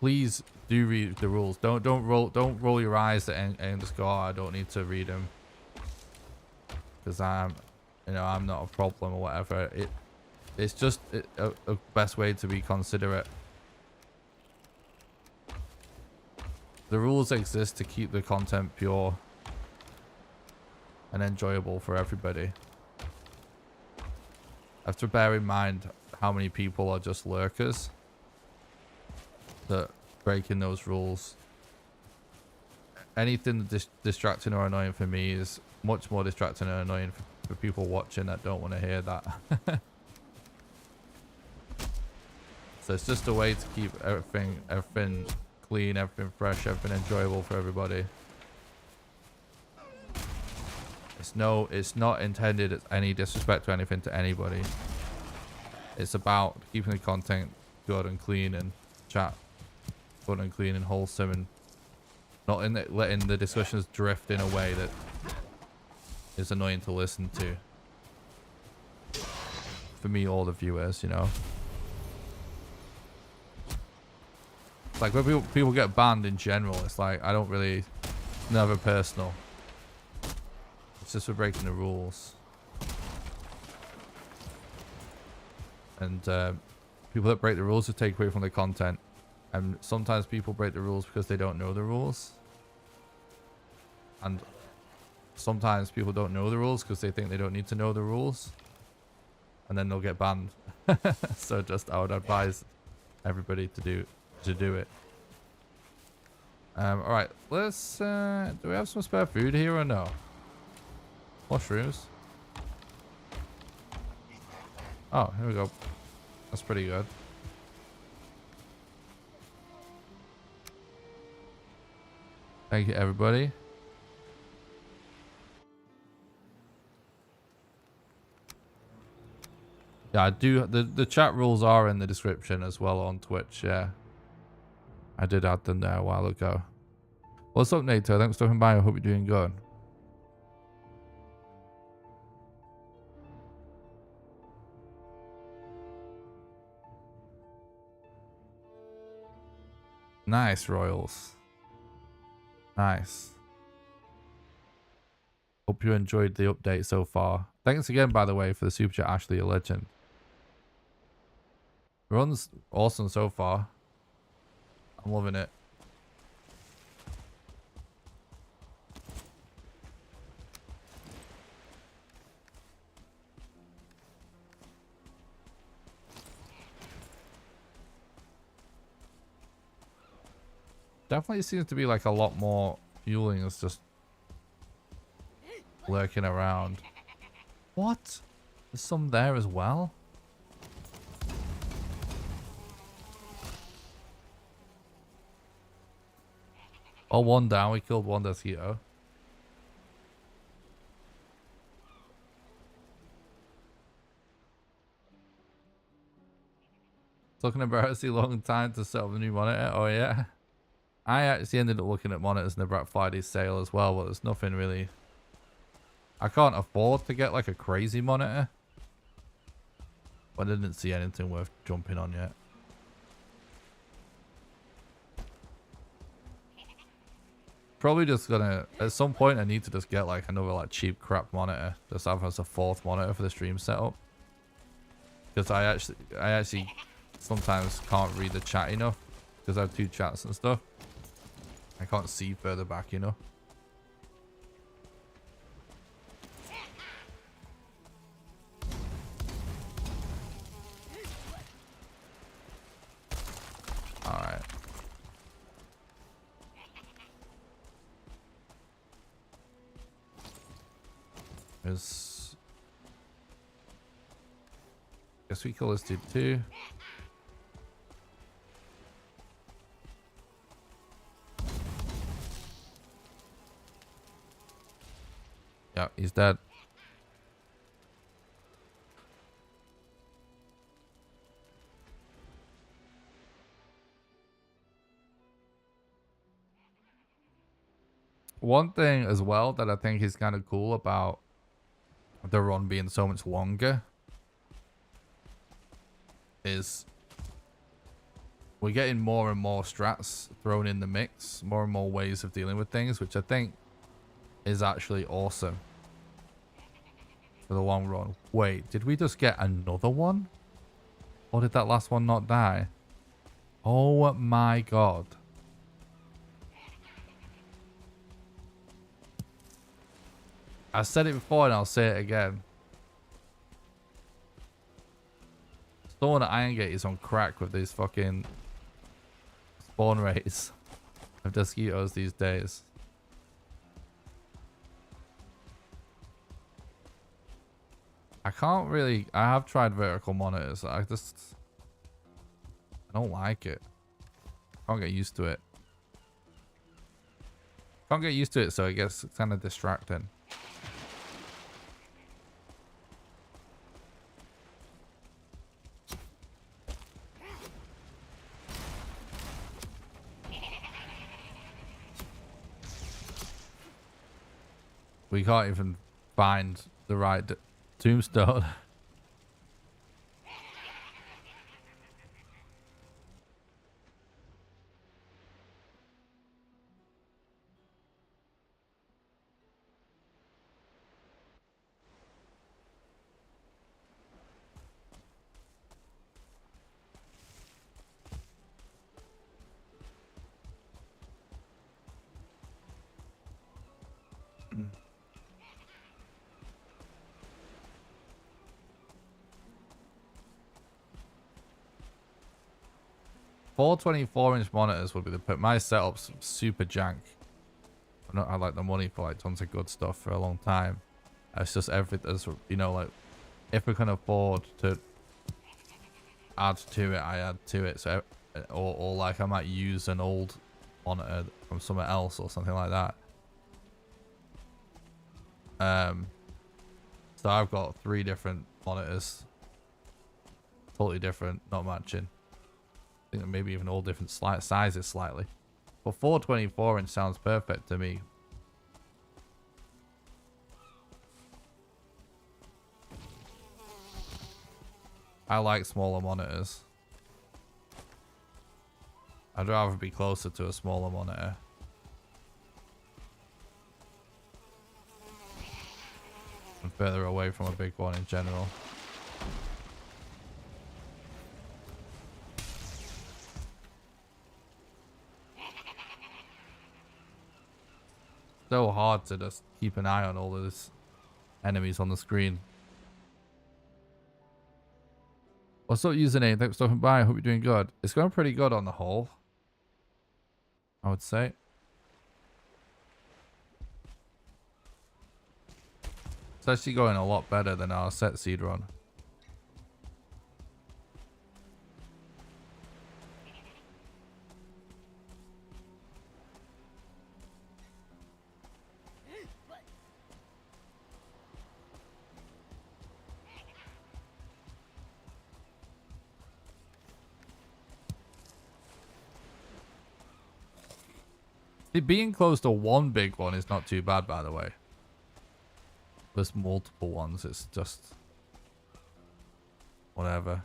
please do read the rules. Don't roll your eyes and just go, oh, I don't need to read them because I'm not a problem or whatever. It's just a best way to be considerate. The rules exist to keep the content pure. and enjoyable for everybody. Have to bear in mind how many people are just lurkers that breaking those rules. Anything distracting or annoying for me is much more distracting and annoying for people watching that don't want to hear that. So it's just a way to keep everything clean, everything fresh, everything enjoyable for everybody. It's not intended as any disrespect or anything to anybody. It's about keeping the content good and clean and chat good and clean and wholesome, and not letting the discussions drift in a way that is annoying to listen to. For me, all the viewers, you know. Like when people get banned in general, it's like I don't really, never personal. It's just for breaking the rules. And people that break the rules will take away from the content. And sometimes people break the rules because they don't know the rules. And sometimes people don't know the rules because they think they don't need to know the rules. And then they'll get banned. So just I would advise everybody to do it. Alright, let's do we have some spare food here or no? Mushrooms. Oh, here we go. That's pretty good. Thank you, everybody. Yeah, I do. The chat rules are in the description as well on Twitch. Yeah, I did add them there a while ago. What's up, Nato? Thanks for stopping by. I hope you're doing good. Nice, Royals. Nice. Hope you enjoyed the update so far. Thanks again, by the way, for the super chat, Ashley, a legend. Run's awesome so far. I'm loving it. Definitely seems to be like a lot more fueling is just lurking around. What? There's some there as well? Oh, one down. We killed one mosquito. Took an embarrassingly long time to set up the new monitor. Oh, yeah. I actually ended up looking at monitors in the Black Friday sale as well, but there's nothing really. I can't afford to get like a crazy monitor. But I didn't see anything worth jumping on yet. Probably just gonna, at some point I need to just get like another like cheap crap monitor. Just have as a fourth monitor for the stream setup. Because I actually sometimes can't read the chat enough. Because I have two chats and stuff. I can't see further back, you know. Alright. There's... Guess we kill this dude too. Yeah, he's dead. One thing as well that I think is kind of cool about the run being so much longer is we're getting more and more strats thrown in the mix, more and more ways of dealing with things, which I think is actually awesome for the long run. Wait, did we just get another one? Or did that last one not die? Oh my god. I said it before and I'll say it again. Someone at Iron Gate is on crack with these fucking spawn rates of mosquitoes these days. I can't really... I have tried vertical monitors. I don't like it. I can't get used to it. Can't get used to it, so it gets kind of distracting. We can't even find the right tombstone. Four 24-inch monitors would be the... My setup's super jank. I've not had like the money for like tons of good stuff for a long time. It's just everything, you know, like if we can afford to add to it, I add to it. So, or like I might use an old monitor from somewhere else or something like that. So I've got 3 different monitors, totally different, not matching. I think maybe even all different sizes slightly. But 4 24-inch sounds perfect to me. I like smaller monitors. I'd rather be closer to a smaller monitor. And further away from a big one in general. So hard to just keep an eye on all those enemies on the screen. What's up, username? Thanks for stopping by. I hope you're doing good. It's going pretty good on the whole, I would say. It's actually going a lot better than our set seed run. Being close to one big one is not too bad, by the way. There's multiple ones, it's just whatever.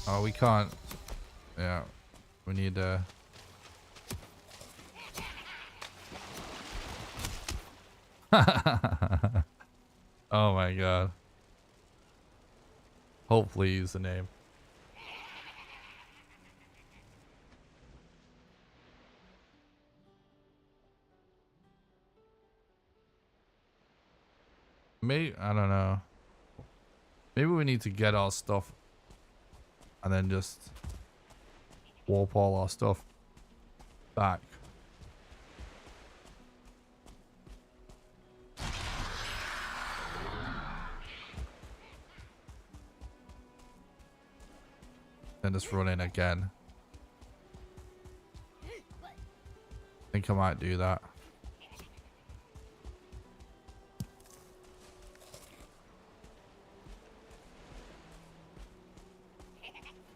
Oh, we can't. Yeah, we need Oh my god. Hopefully use the name. Maybe, I don't know. Maybe we need to get our stuff and then just warp all our stuff back. Then just run in again. I think I might do that.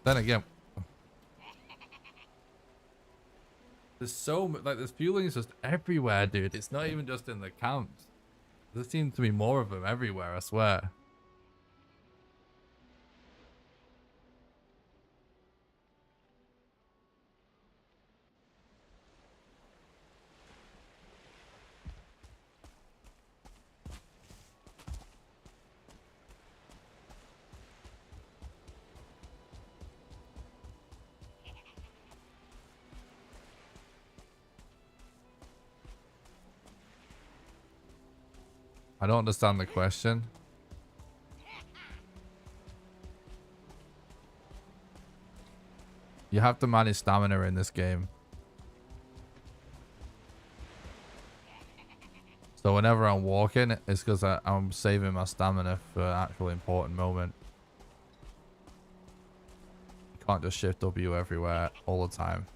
Then again, there's so much, like, this fueling is just everywhere, dude. It's not even just in the camps. There seems to be more of them everywhere, I swear. I don't understand the question. You have to manage stamina in this game. So whenever I'm walking, it's because I'm saving my stamina for an actual important moment. You can't just shift W everywhere all the time.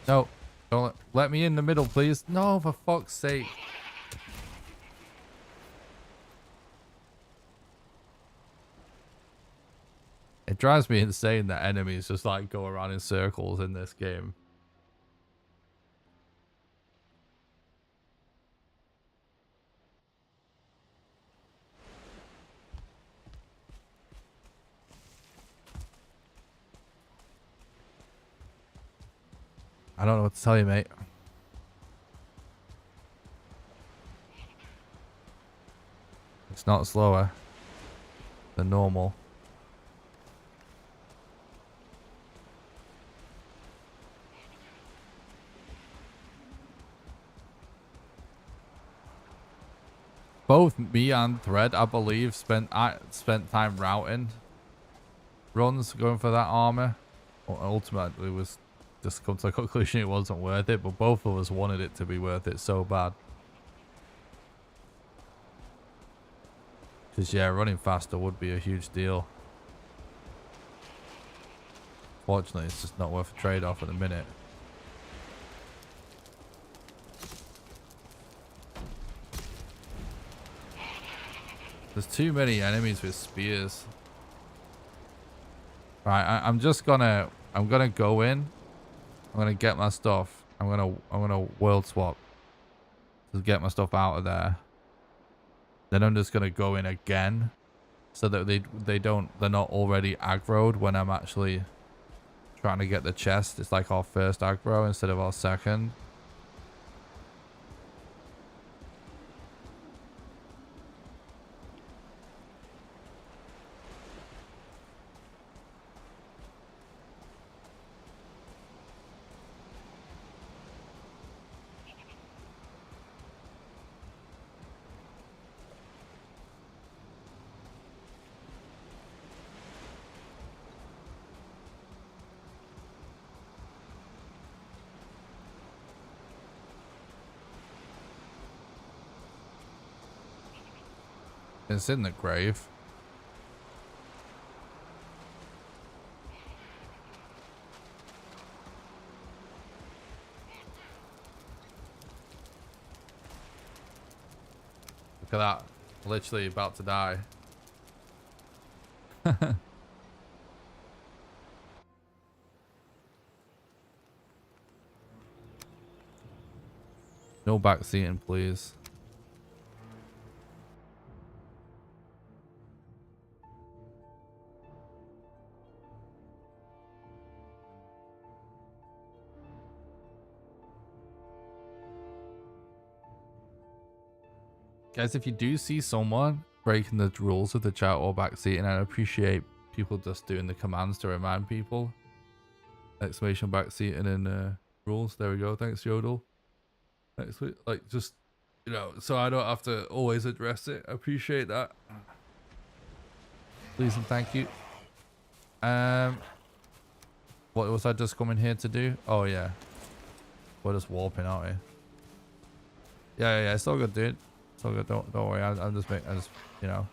No, don't let me in the middle, please. No, for fuck's sake. It drives me insane that enemies just like go around in circles in this game. I don't know what to tell you, mate. It's not slower than normal. Both me and Thread, I believe, spent time routing runs going for that armor. Ultimately, was just come to the conclusion it wasn't worth it, but both of us wanted it to be worth it so bad. Because yeah, running faster would be a huge deal. Fortunately, it's just not worth a trade-off at the minute. There's too many enemies with spears. Right, I'm gonna go in. I'm gonna get my stuff. I'm gonna world swap to get my stuff out of there. Then I'm just gonna go in again, so that they're not already aggroed when I'm actually trying to get the chest. It's like our first aggro instead of our second. It's in the grave. Look at that. Literally about to die. No backseating, please. Guys, if you do see someone breaking the rules of the chat or backseating, I appreciate people just doing the commands to remind people. Exclamation backseating and rules. There we go. Thanks, Yodel. Thanks, like, just, you know, so I don't have to always address it. I appreciate that. Please and thank you. What was I just coming here to do? Oh yeah, we're just warping, aren't we? Yeah. It's all good, dude. It's all good. Don't worry. I'm just you know.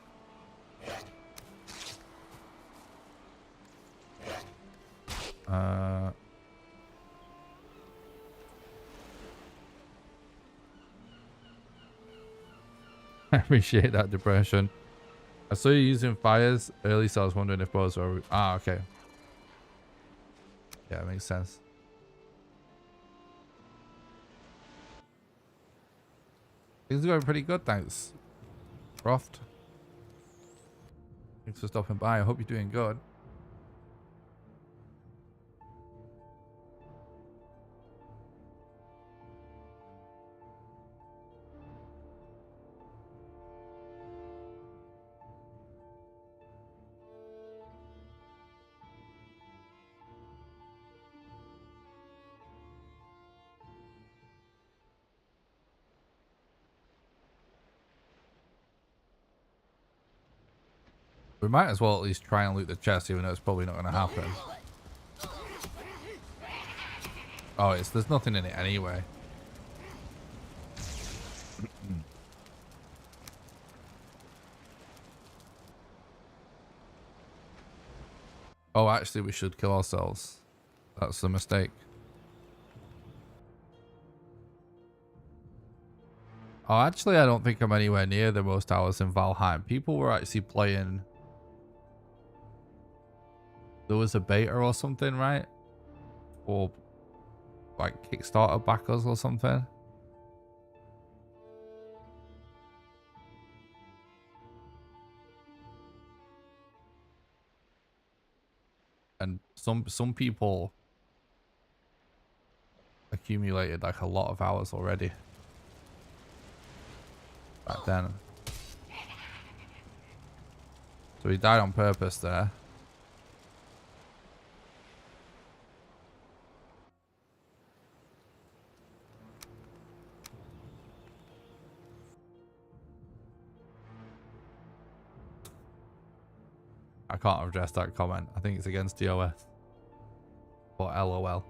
I appreciate that, depression. I saw you using fires early, so I was wondering if bows were... Ah, okay. Yeah, it makes sense. Things are going pretty good, thanks. Croft. Thanks for stopping by. I hope you're doing good. We might as well at least try and loot the chest, even though it's probably not going to happen. Oh, there's nothing in it anyway. Oh, actually, we should kill ourselves. That's a mistake. Oh, actually, I don't think I'm anywhere near the most hours in Valheim. People were actually playing. There was a beta or something, right? Or like Kickstarter backers or something. And some people accumulated like a lot of hours already back then. So he died on purpose there. I can't address that comment. I think it's against DOS. Or LOL.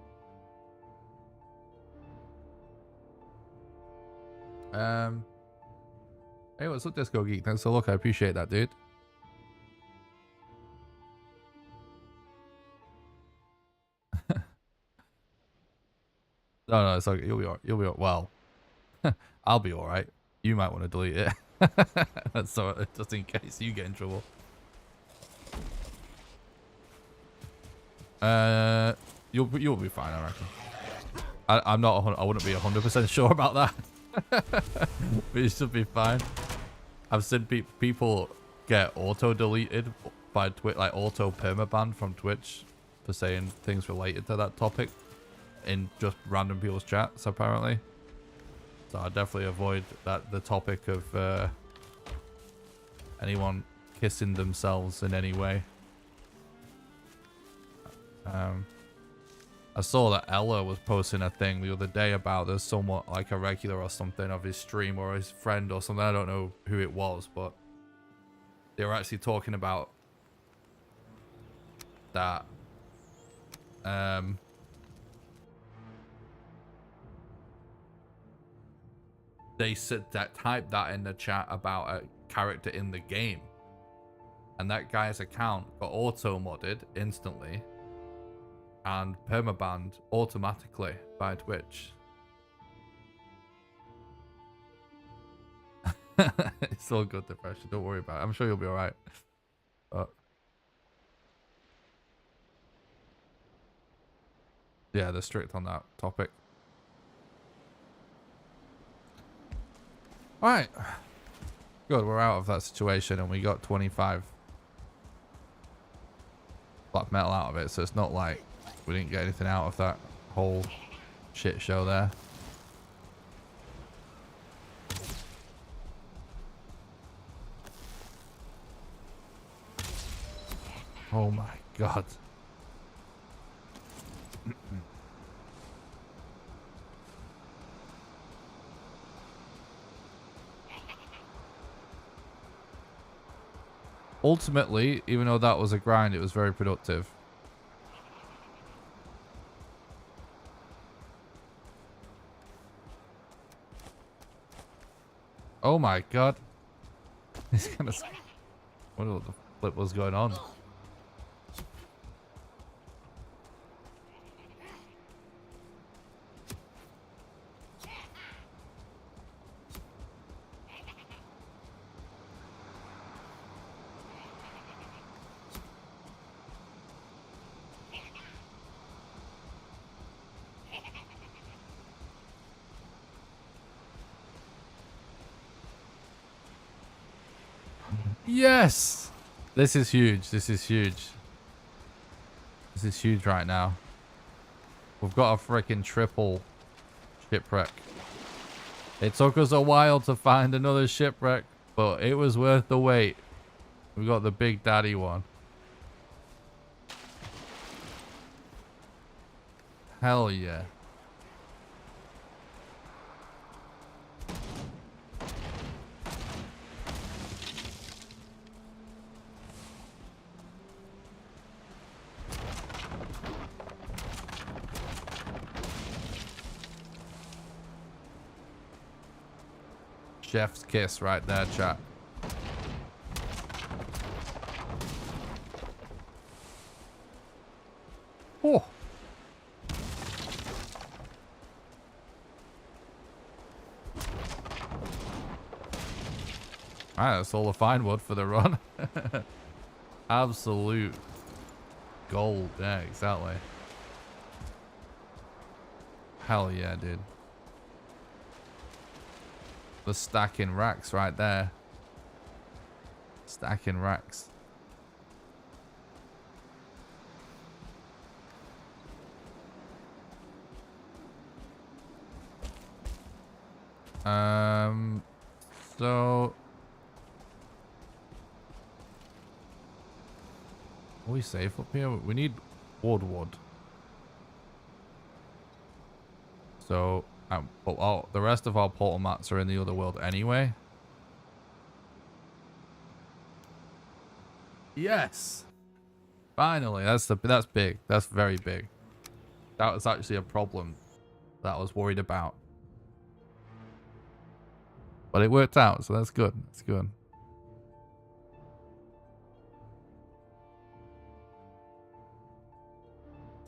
Hey, what's up, Disco Geek? Thanks for the look. I appreciate that, dude. No, it's okay. You'll be well. I'll be all right. You might want to delete it. So just in case you get in trouble. You'll be fine, I reckon. I'm not. I wouldn't be 100% sure about that. But you should be fine. I've seen people get auto deleted by Twitch, like auto permaban from Twitch for saying things related to that topic in just random people's chats, apparently. So I definitely avoid the topic of anyone kissing themselves in any way. I saw that Ella was posting a thing the other day about there's somewhat like a regular or something of his stream or his friend or something. I don't know who it was, but they were actually talking about that. They said that typed that in the chat about a character in the game, and that guy's account got auto modded instantly and permabanned automatically by Twitch. It's all good, depression. Don't worry about it. I'm sure you'll be all right. But yeah, they're strict on that topic. All right. Good. We're out of that situation, and we got 25 black metal out of it. So it's not like we didn't get anything out of that whole shit show there. Oh my god. Ultimately, even though that was a grind, it was very productive. Oh my god. He's gonna... What the flip was going on? Yes! This is huge. This is huge. This is huge right now. We've got a freaking triple shipwreck. It took us a while to find another shipwreck, but it was worth the wait. We got the big daddy one. Hell yeah. Chef's kiss right there, chat. Oh. Alright, that's all the fine wood for the run. Absolute gold. Yeah, exactly. Hell yeah, dude. The stacking racks right there. Stacking racks. So are we safe up here? We need wood. So the rest of our portal mats are in the other world anyway. Yes. Finally, that's big. That's very big. That was actually a problem that I was worried about. But it worked out, so that's good. That's good.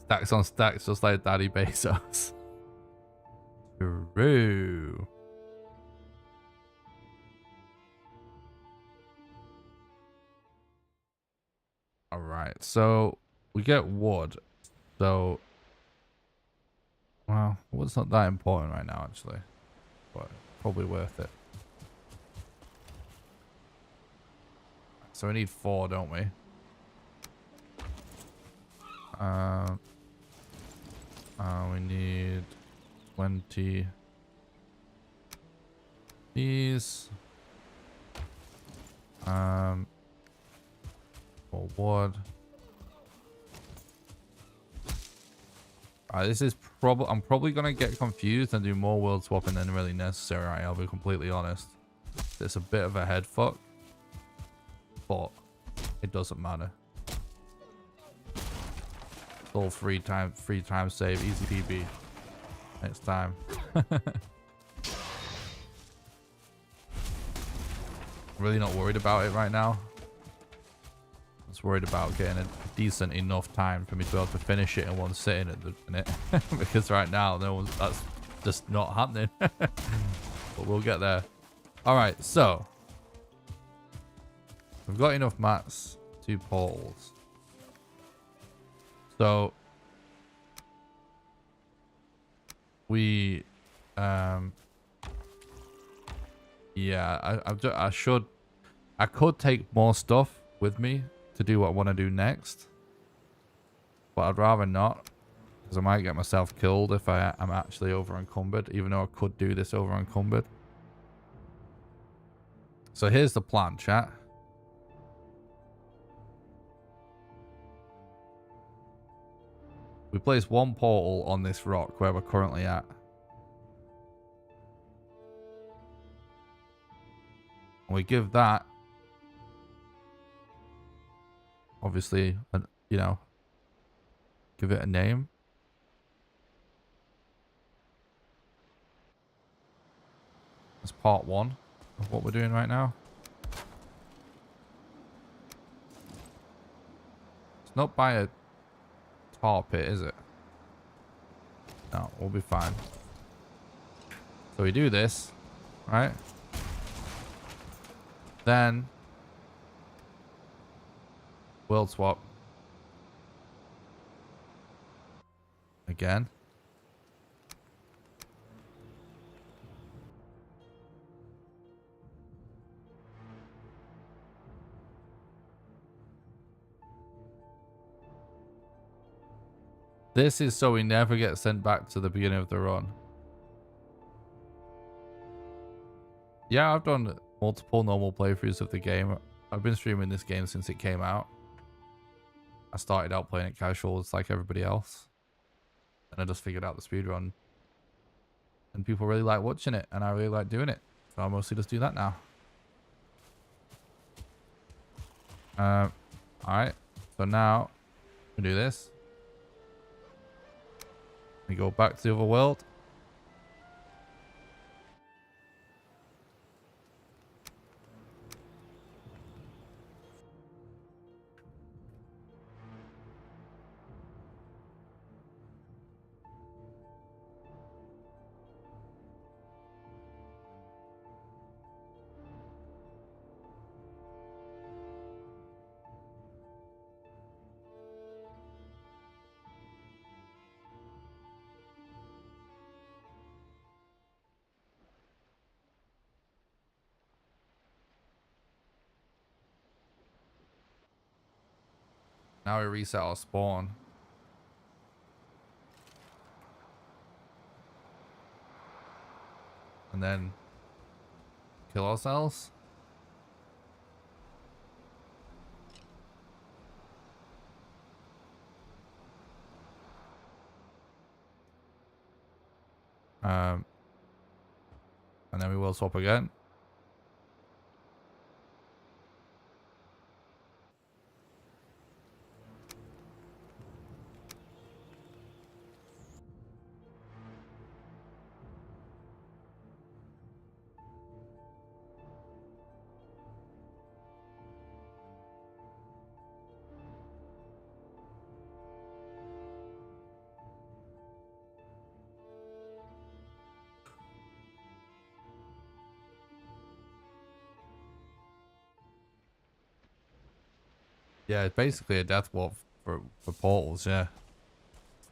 Stacks on stacks, just like Daddy Bezos. True. Alright, so we get wood. So, well, wood's not that important right now, actually. But probably worth it. So we need 4, don't we? We need 20. These. For wood. This is I'm probably gonna get confused and do more world swapping than really necessary. Right, I'll be completely honest. It's a bit of a head fuck, but it doesn't matter. It's all free time save, easy PB. Next time. Really not worried about it right now. Just worried about getting a decent enough time for me to be able to finish it in one sitting at the minute. Because right now that's just not happening. But we'll get there. Alright, so we've got enough mats, 2 portals. So we yeah, I could take more stuff with me to do what I want to do next, but I'd rather not, because I might get myself killed if I'm actually over encumbered, even though I could do this over encumbered. So here's the plan, chat. We place 1 portal on this rock where we're currently at. And we give that, obviously, you know, give it a name. That's part 1 of what we're doing right now. It's not by a tar pit, is it? No, we'll be fine. So we do this, right? Then world swap again. This is so we never get sent back to the beginning of the run. Yeah, I've done multiple normal playthroughs of the game. I've been streaming this game since it came out. I started out playing it casual, just like everybody else. And I just figured out the speedrun. And people really like watching it, and I really like doing it. So I mostly just do that now. Alright. So now, we do this. We go back to the other world. Now we reset our spawn. And then kill ourselves. And then we will swap again. Yeah, it's basically a death warp for portals, yeah.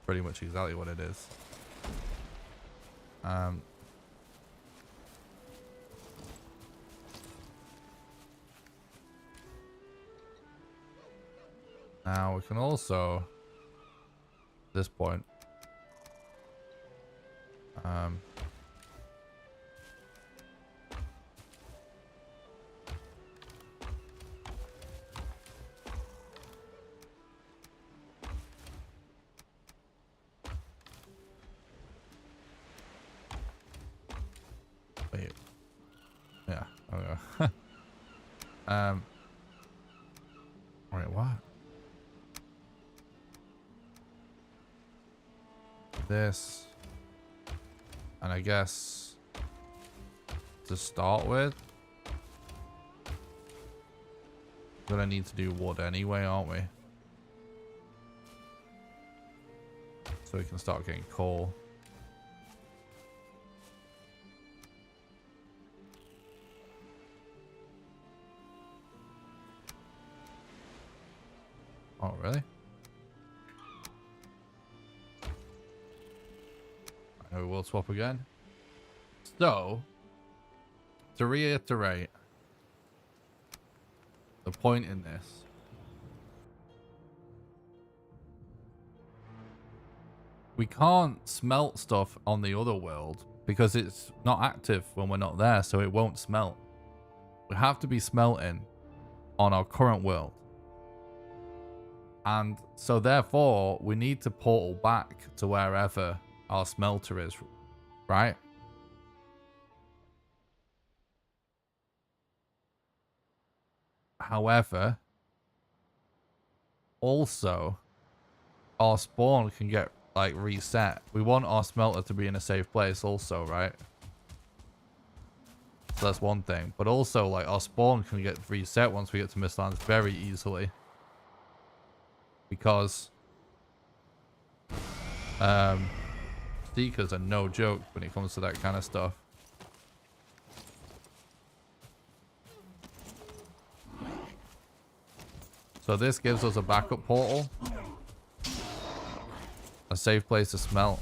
Pretty much exactly what it is. Now we can also, at this point, wait, yeah, okay. Wait, what? This, and I guess to start with, we're gonna need to do wood anyway, aren't we? So we can start getting coal. Oh, really? I know we will swap again. So, to reiterate, the point in this. We can't smelt stuff on the other world because it's not active when we're not there, so it won't smelt. We have to be smelting on our current world. And so therefore, we need to portal back to wherever our smelter is, right? However, also, our spawn can get, like, reset. We want our smelter to be in a safe place also, right? So that's one thing. But also, like, our spawn can get reset once we get to Mistlands very easily. Because Seekers are no joke when it comes to that kind of stuff. So this gives us a backup portal. A safe place to smelt.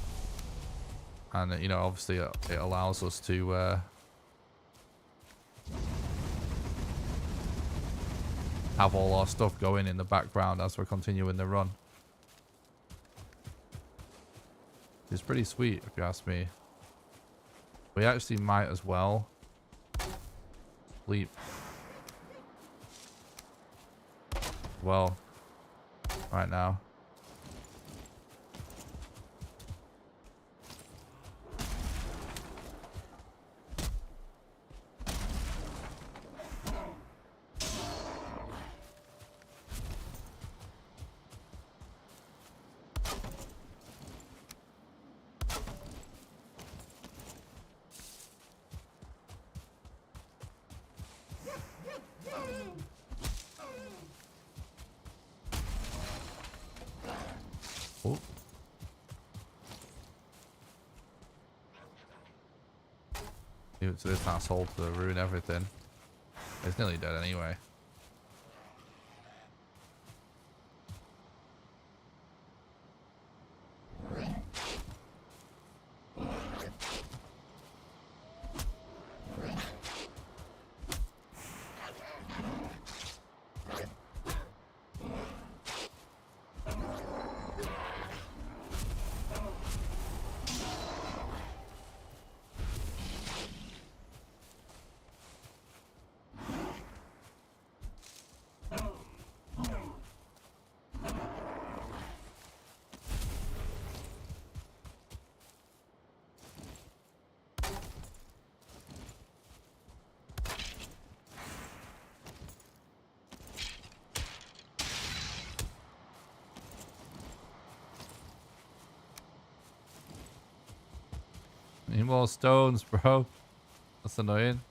And, you know, obviously it allows us to have all our stuff going in the background as we're continuing the run. It's pretty sweet, if you ask me. We actually might as well sleep. Well, right now. Leave it to this asshole to ruin everything. He's nearly dead anyway. Need more stones, bro. That's annoying.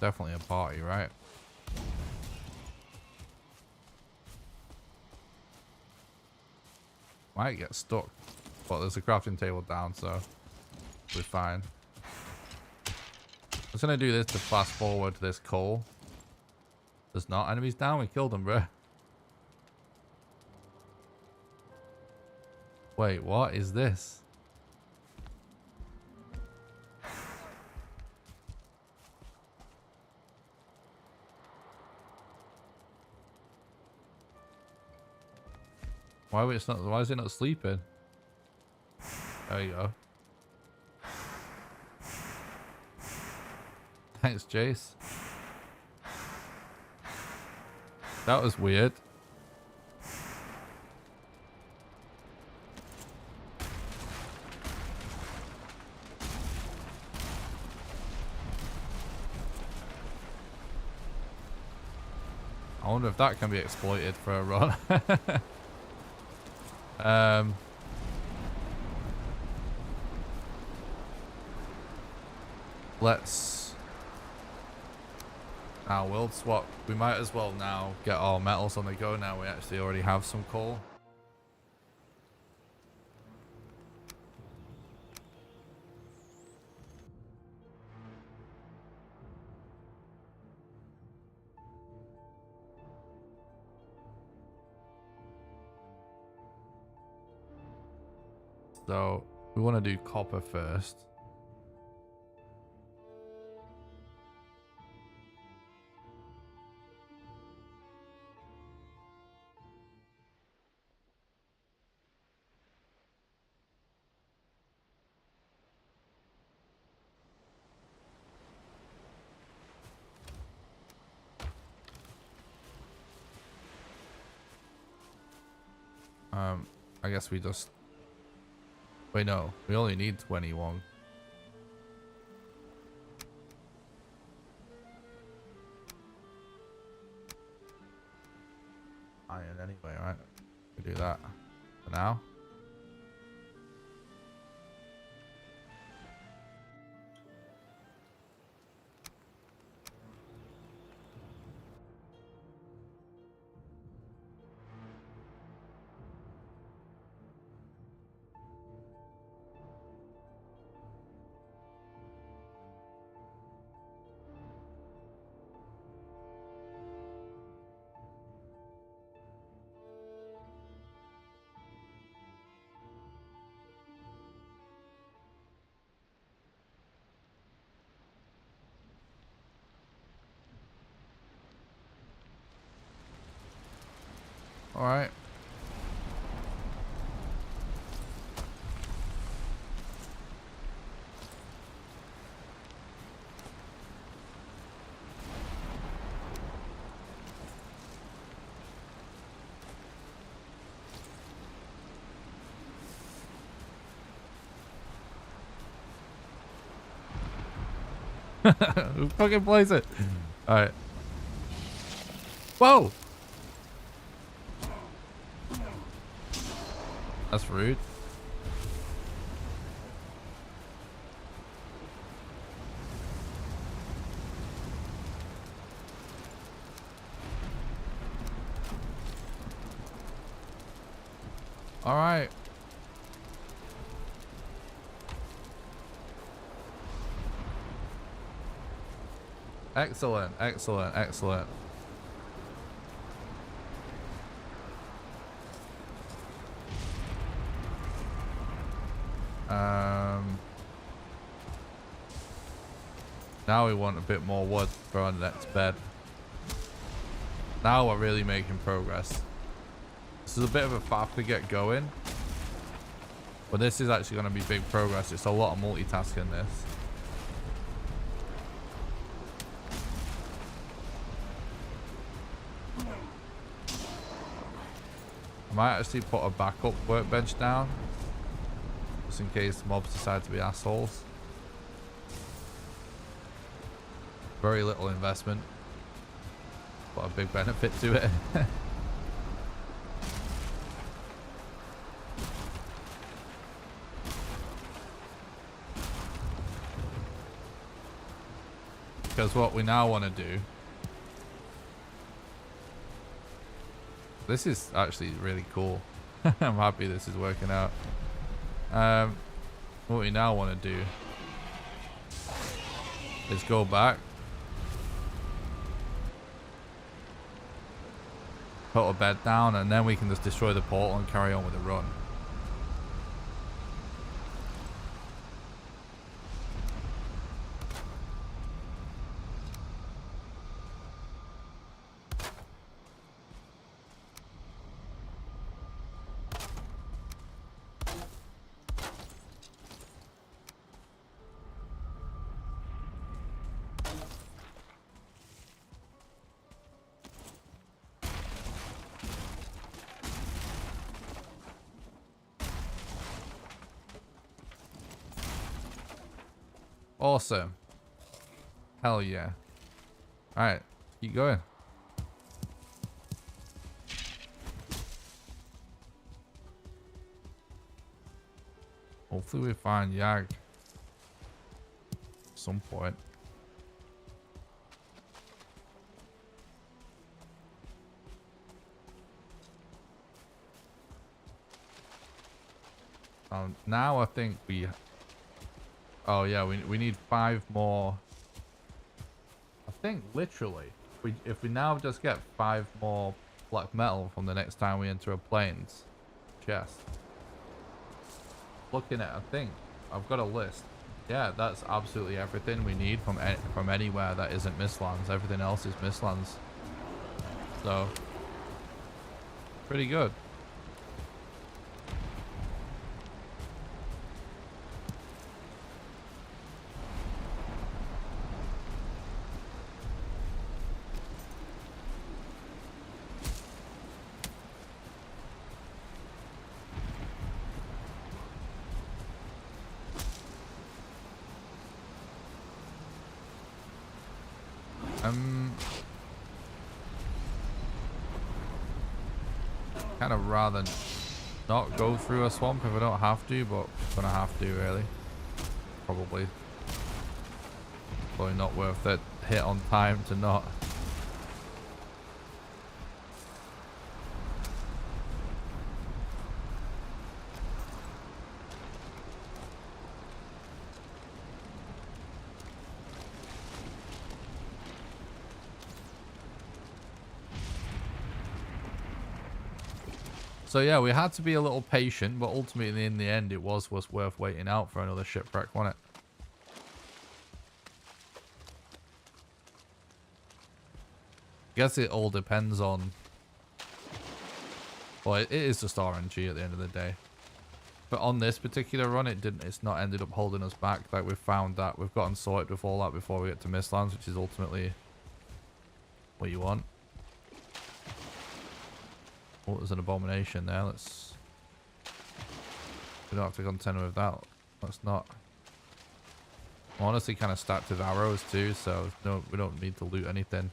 Definitely a party, right? Might get stuck. But there's a crafting table down, so we're fine. I'm just gonna do this to fast forward this coal. There's not enemies down. We killed them, bro. Wait, what is this? Why is it not sleeping? There you go. Thanks, Jace. That was weird. I wonder if that can be exploited for a run. Let's now world swap. We might as well now get our metals on the go. Now we actually already have some coal. So we want to do copper first. I guess we just... Wait, no. We only need 21. Iron anyway, right? We do that for now. All right. Who fucking plays it? All right. Whoa. That's rude. All right. Excellent, excellent, excellent. Now we want a bit more wood for our next bed. Now we're really making progress. This is a bit of a faff to get going, but this is actually going to be big progress. It's a lot of multitasking this. I might actually put a backup workbench down, just in case mobs decide to be assholes. Very little investment, but a big benefit to it. Because what we now want to do... This is actually really cool. I'm happy this is working out. What we now want to do is go back, put a bed down, and then we can just destroy the portal and carry on with the run. Awesome. Hell yeah. Alright, keep going. Hopefully we find Yag at some point. Now I think we... Oh yeah, we need 5 more. I think literally, if we now just get 5 more black metal from the next time we enter a plains chest. Looking at, I think I've got a list. Yeah, that's absolutely everything we need from anywhere that isn't Mistlands. Everything else is Mistlands. So pretty good. Kind of rather not go through a swamp if I don't have to, but gonna have to really. Probably not worth it. Hit on time to not. So yeah, we had to be a little patient, but ultimately in the end it was worth waiting out for another shipwreck, wasn't it? I guess it all depends on... Well, it is just RNG at the end of the day. But on this particular run, it's not ended up holding us back. Like, we've found that we've gotten sorted with all that before we get to Mistlands, which is ultimately what you want. Oh, there's an abomination there. We don't have to contend with that. Let's not. I'm honestly kind of stacked with arrows too, so no, we don't need to loot anything.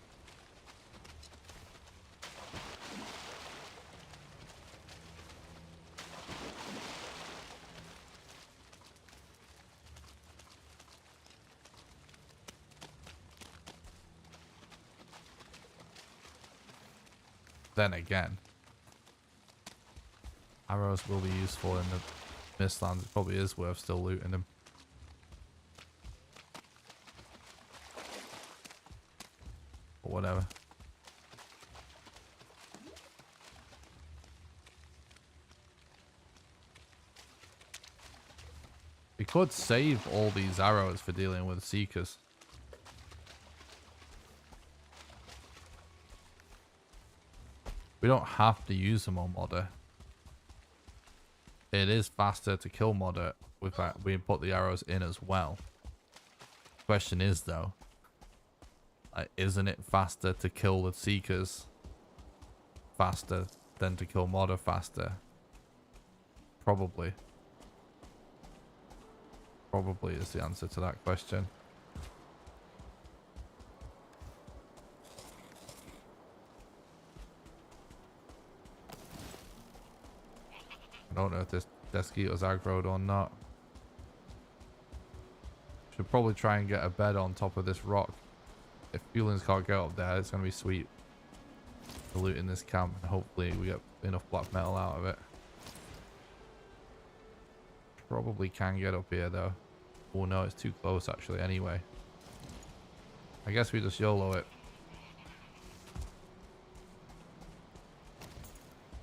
Then again, arrows will be useful in the Mistlands. It probably is worth still looting them. Or whatever. We could save all these arrows for dealing with seekers. We don't have to use them on Modder. It is faster to kill Modder with that. We put the arrows in as well. Question is though, isn't it faster to kill the Seekers faster than to kill Modder faster? Probably. Probably is the answer to that question. I don't know if this Desquito's aggroed or not. Should probably try and get a bed on top of this rock if feelings can't get up there, it's gonna be sweet. The loot in this camp, and hopefully we get enough black metal out of it. Probably can get up here though. Oh no, it's too close actually anyway. I guess we just YOLO it.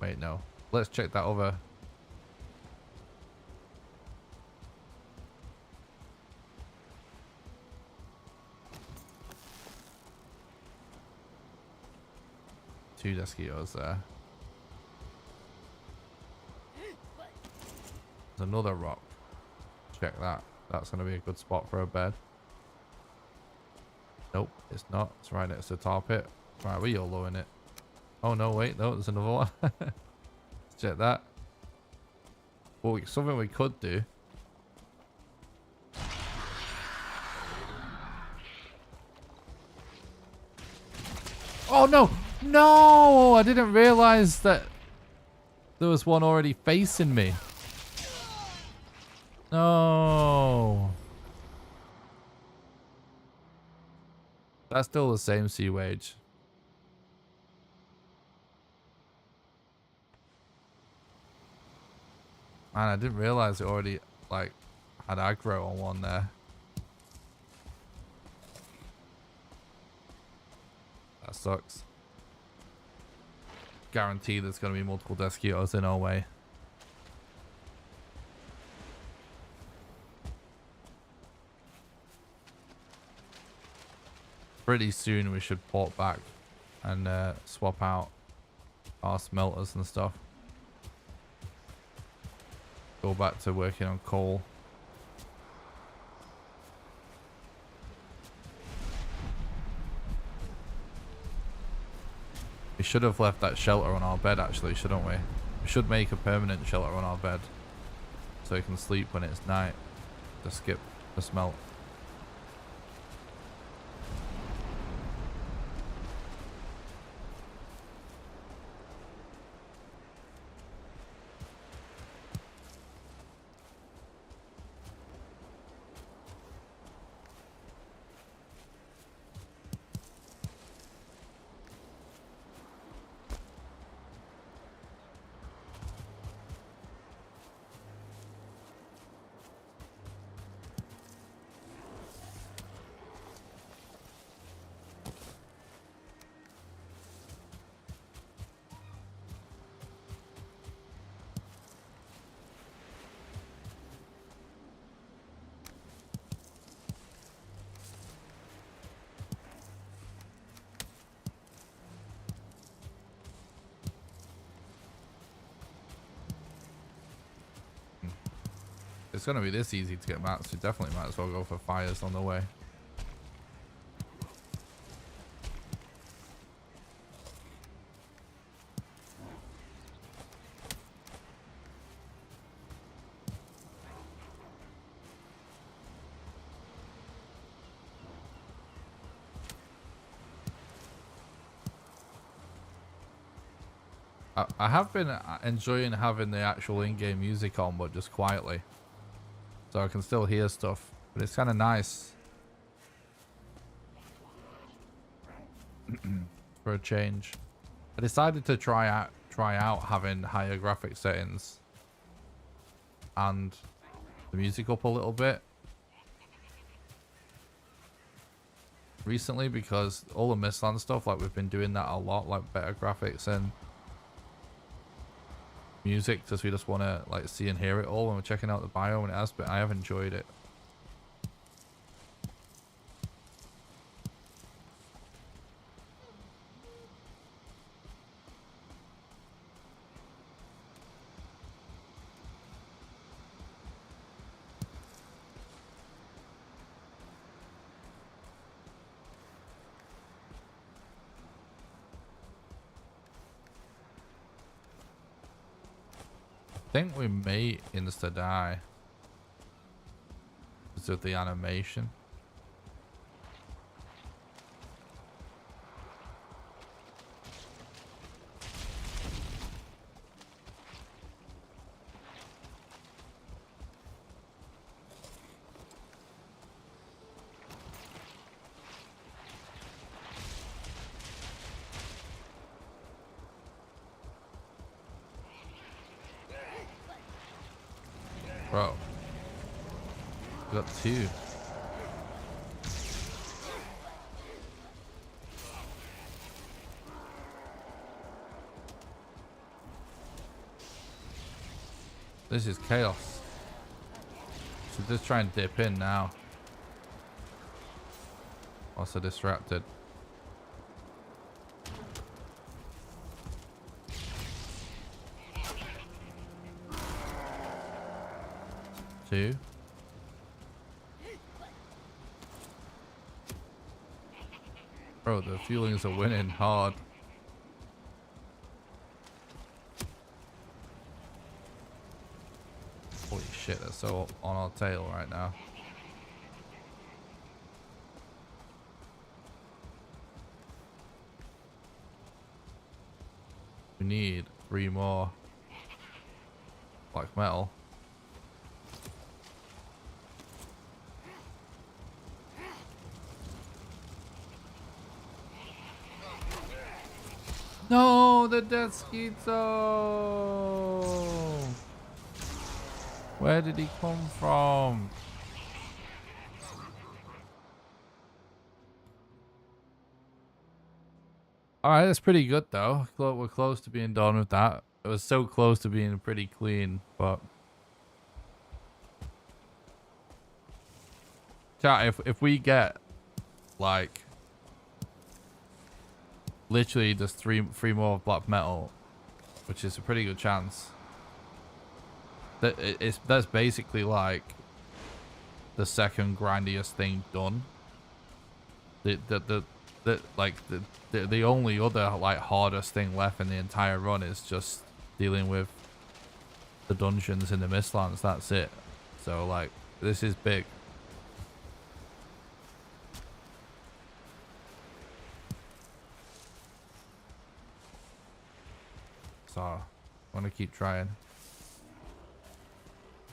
Wait, no. Let's check that other. Two Desquios there. There's another rock. Check that. That's going to be a good spot for a bed. Nope, it's not. It's right next to the tar pit. Right, we're YOLOing it. Oh no, wait, no, there's another one. Let's check that. Well, something we could do. Oh no! No! I didn't realize that there was one already facing me. No. That's still the same sea wage. Man, I didn't realize it already like had aggro on one there. That sucks. Guarantee there's going to be multiple Desquios in our way. Pretty soon we should port back and swap out our smelters and stuff. Go back to working on coal. We should have left that shelter on our bed actually, shouldn't we? We should make a permanent shelter on our bed so we can sleep when it's night to skip the smelt. It's going to be this easy to get mats. We definitely might as well go for fires on the way. I have been enjoying having the actual in-game music on, but just quietly. So I can still hear stuff, but it's kind of nice for a change. I decided to try out having higher graphic settings and the music up a little bit recently, because all the Mistlands stuff, like we've been doing that a lot, like better graphics and music, because we just want to like see and hear it all when we're checking out the biome and it has, but I have enjoyed it. I think we may insta die because of the animation. Bro. We got 2. This is chaos. So just try and dip in now. Also distracted. Two. Bro, the feelings are winning hard. Holy shit, they're so on our tail right now. We need 3 more black metal. No, the death schizo. Where did he come from? Alright, that's pretty good though. We're close to being done with that. It was so close to being pretty clean, but... Chat, if we get, like... literally just three more black metal, which is a pretty good chance. That's basically like the second grindiest thing done. The only other like hardest thing left in the entire run is just dealing with the dungeons in the Mistlands. That's it. So like this is big. So I want to keep trying.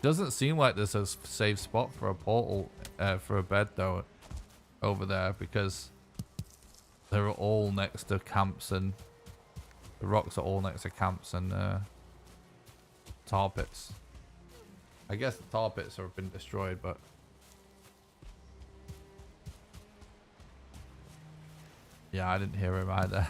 Doesn't seem like there's a safe spot for a portal, for a bed though, over there, because they're all next to camps and the rocks are all next to camps and tar pits. I guess the tar pits have been destroyed, but yeah, I didn't hear him either.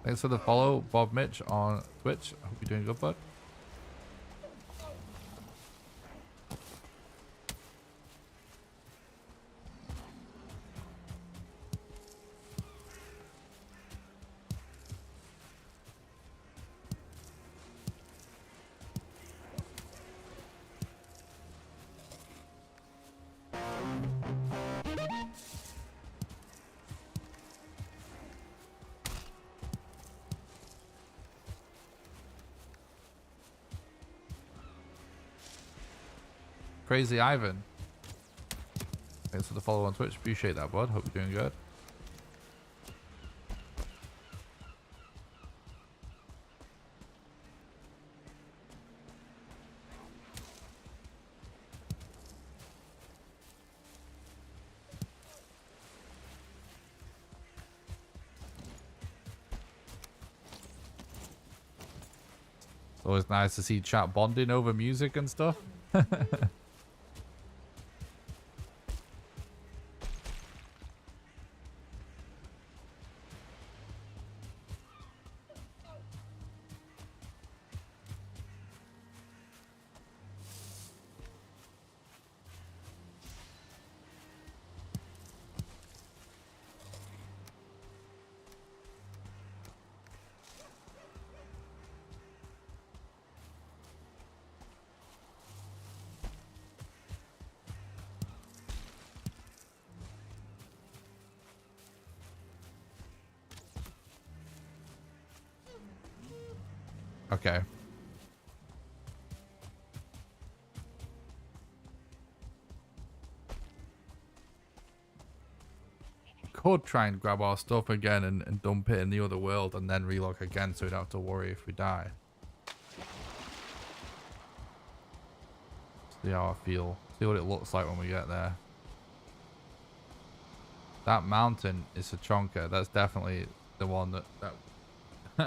Thanks for the follow, Bob Mitch on Twitch. I hope you're doing good, bud. Crazy Ivan. Thanks for the follow on Twitch. Appreciate that, bud. Hope you're doing good. It's always nice to see chat bonding over music and stuff. Okay. Could try and grab our stuff again and dump it in the other world and then relog again so we don't have to worry if we die. See how I feel. See what it looks like when we get there. That mountain is a chonker. That's definitely the one that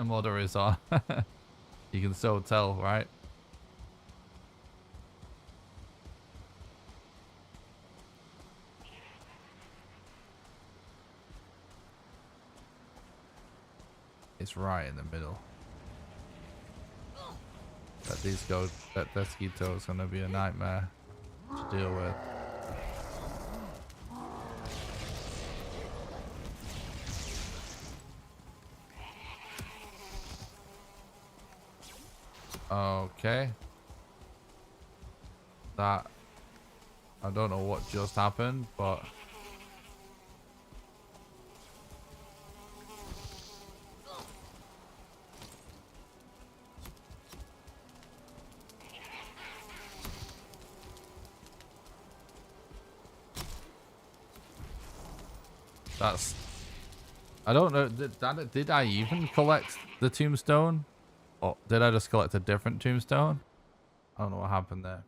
Mother is on. You can so tell, right? It's right in the middle. That Desquito is gonna be a nightmare to deal with. Okay. That, I don't know what just happened, but that's, I don't know, did I even collect the tombstone? Or did I just collect a different tombstone? I don't know what happened there.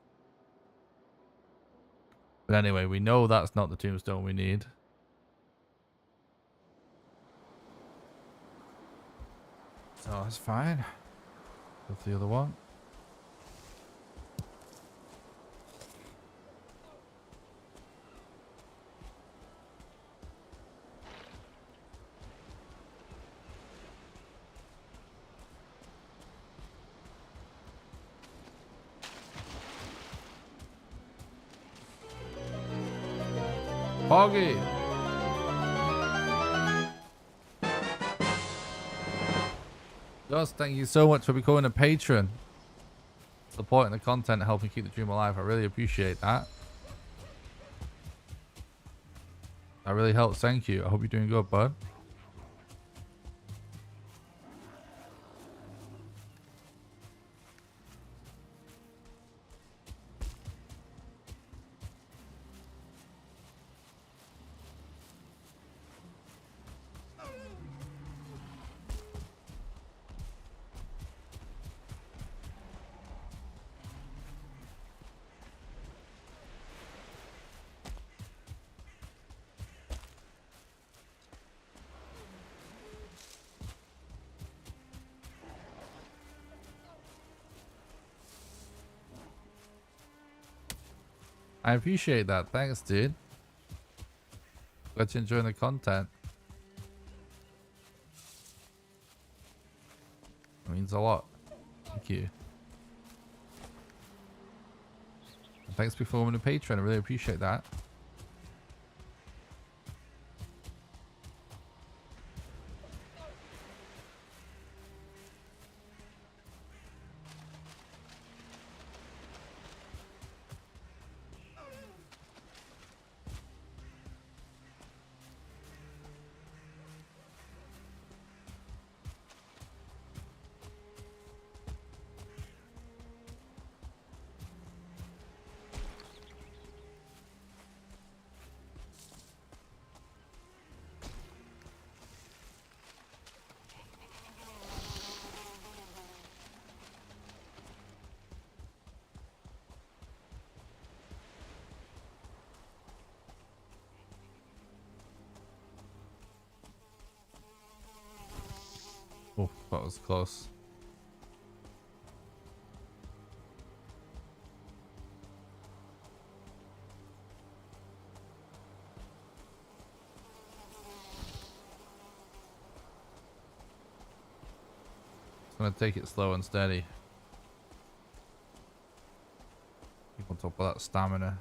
But anyway, we know that's not the tombstone we need. So that's fine. Go for the other one. Foggy! Just thank you so much for becoming a patron. Supporting the content, helping keep the dream alive. I really appreciate that. That really helps. Thank you. I hope you're doing good, bud. I appreciate that. Thanks, dude. Glad you're enjoying the content. It means a lot. Thank you. And thanks for becoming a patron. I really appreciate that. Oh, that was close. Just gonna take it slow and steady. Keep on top of that stamina.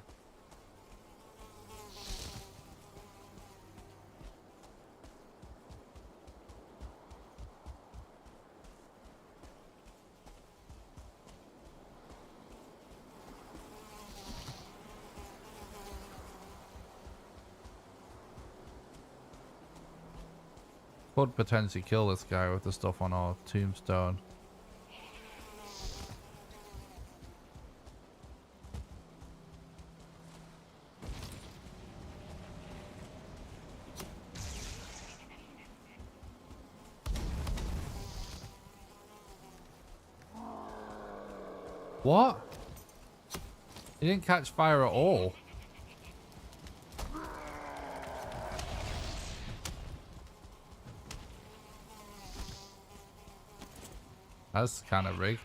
Could potentially kill this guy with the stuff on our tombstone. What? He didn't catch fire at all. That's kind of rigged.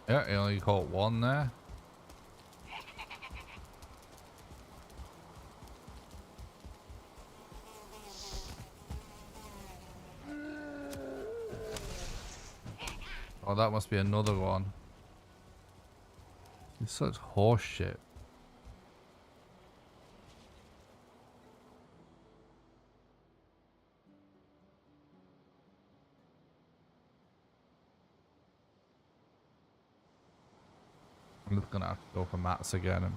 Yeah, he only caught one there. Oh, that must be another one. It's such horse shit. I'm just gonna have to go for Mats again and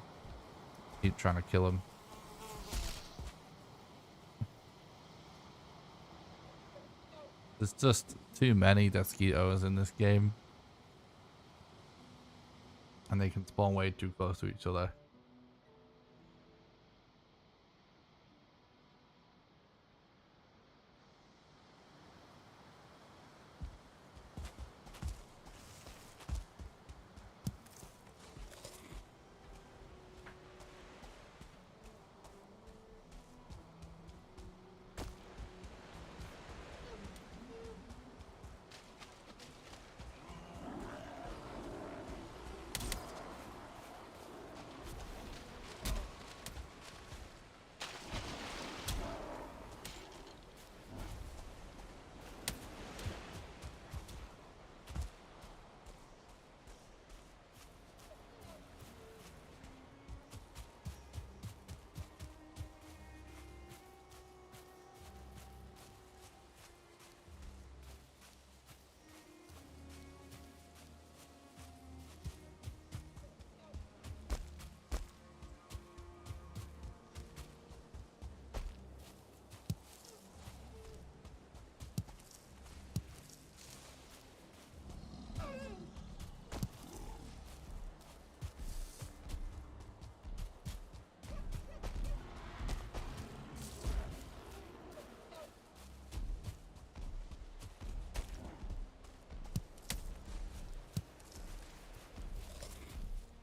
keep trying to kill him. There's just too many mosquitoes in this game. And they can spawn way too close to each other.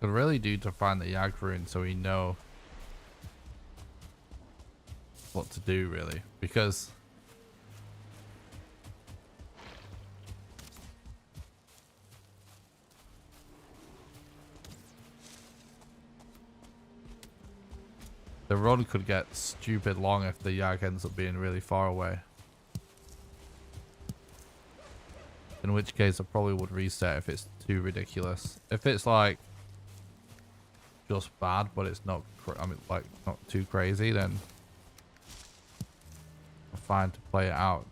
Could really do to find the Yag rune so we know what to do, really, because the run could get stupid long if the Yag ends up being really far away. In which case I probably would reset if it's too ridiculous. If it's like just bad, but it's not, like not too crazy, then I'm fine to play it out.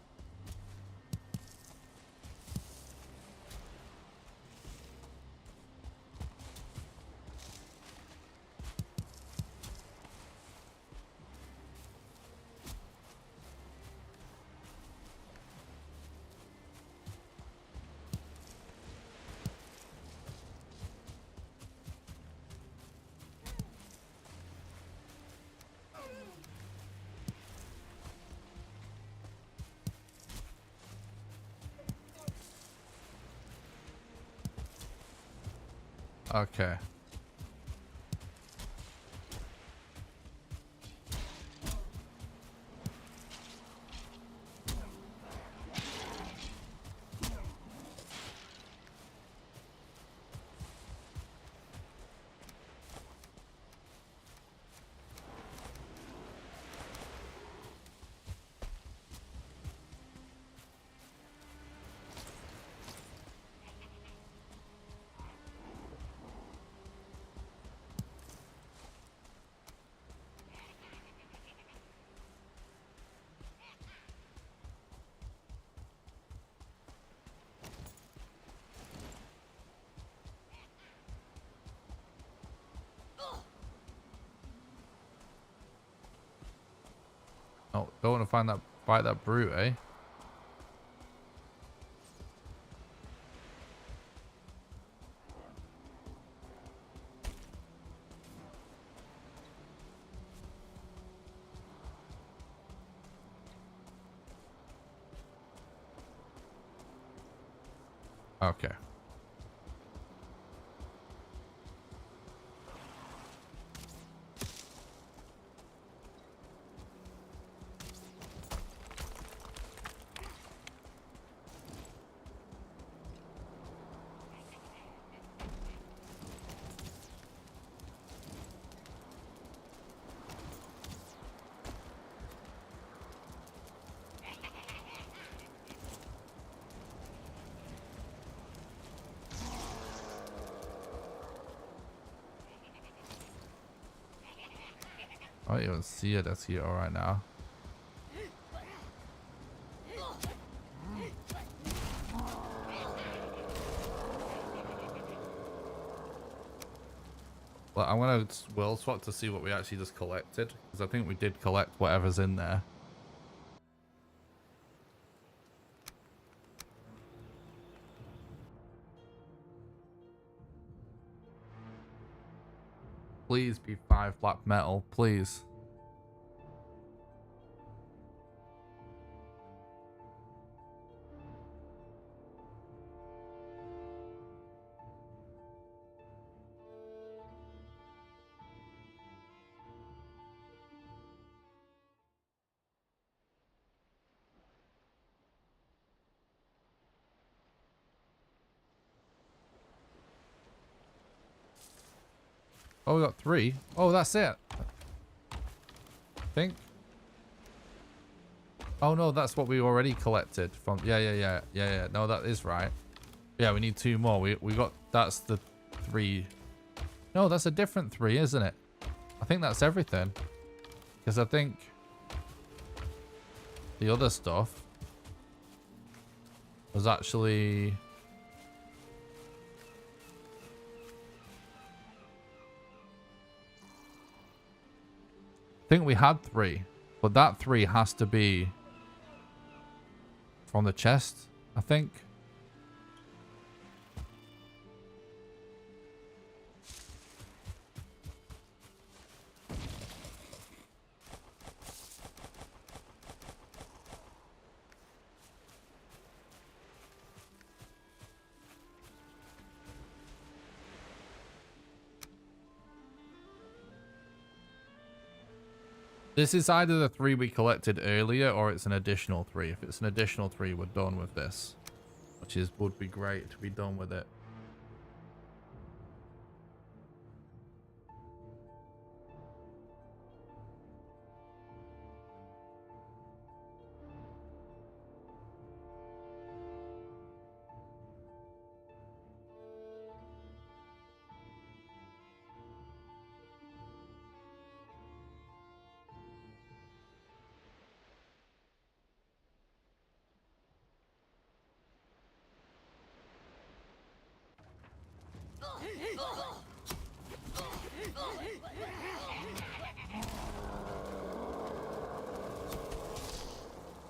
Okay. Oh, don't want to fight that brute, eh? Okay. I don't even see a mosquito right now. Well, I'm gonna will swap to see what we actually just collected, because I think we did collect whatever's in there. Please be 5 black metal, please. Oh, we got 3. Oh, that's it. I think. Oh no, that's what we already collected from. Yeah. No, that is right. Yeah, we need 2 more. We got. That's the 3. No, that's a different 3, isn't it? I think that's everything. Because I think the other stuff was actually. I think we had 3, but that 3 has to be from the chest, I think. This is either the 3 we collected earlier or it's an additional 3. If it's an additional 3, we're done with this. Which would be great to be done with it.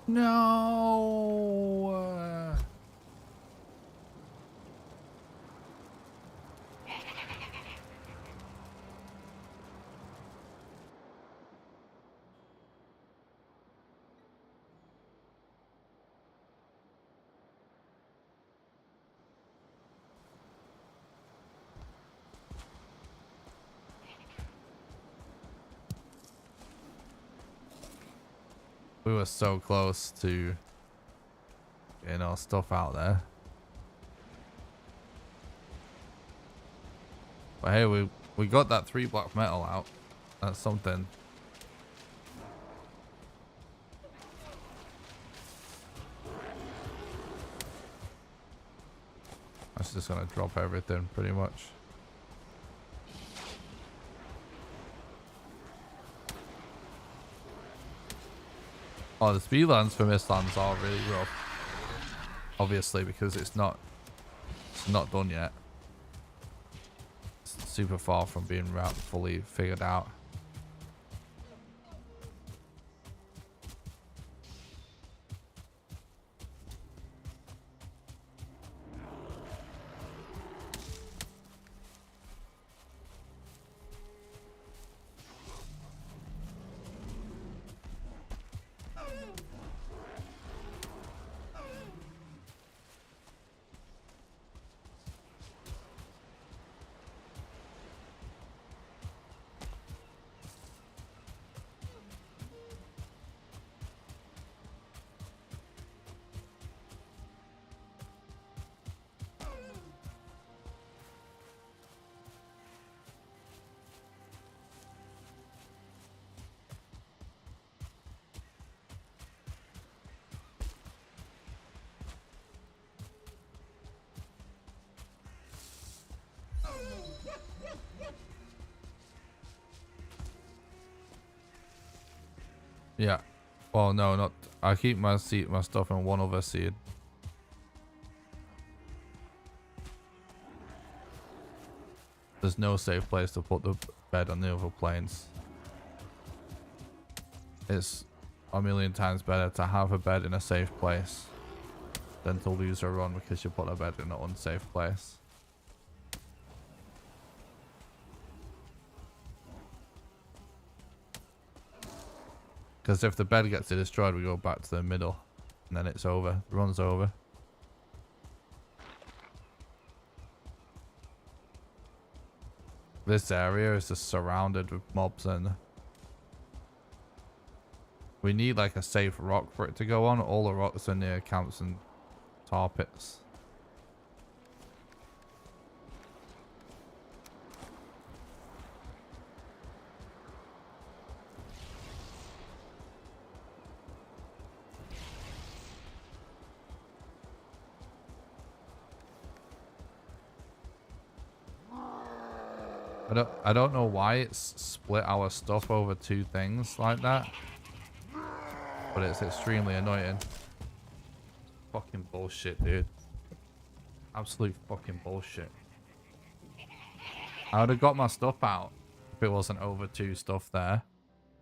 No. We were so close to getting our stuff out there. But hey, we got that 3 black metal out. That's something. That's just gonna drop everything pretty much. Oh, the Speedrun for Mistlands are really rough. Obviously, because it's not done yet. It's super far from being fully figured out. Yeah. Well, no, not. I keep my stuff in one other seed. There's no safe place to put the bed on the other planes. It's a million times better to have a bed in a safe place than to lose a run because you put a bed in an unsafe place. Because if the bed gets destroyed, we go back to the middle. And then it's over. The run's over. This area is just surrounded with mobs, and we need like a safe rock for it to go on. All the rocks are near camps and tar pits. I don't know why it's split our stuff over two things like that, but it's extremely annoying. Fucking bullshit, dude. Absolute fucking bullshit. I would have got my stuff out if it wasn't over two stuff there,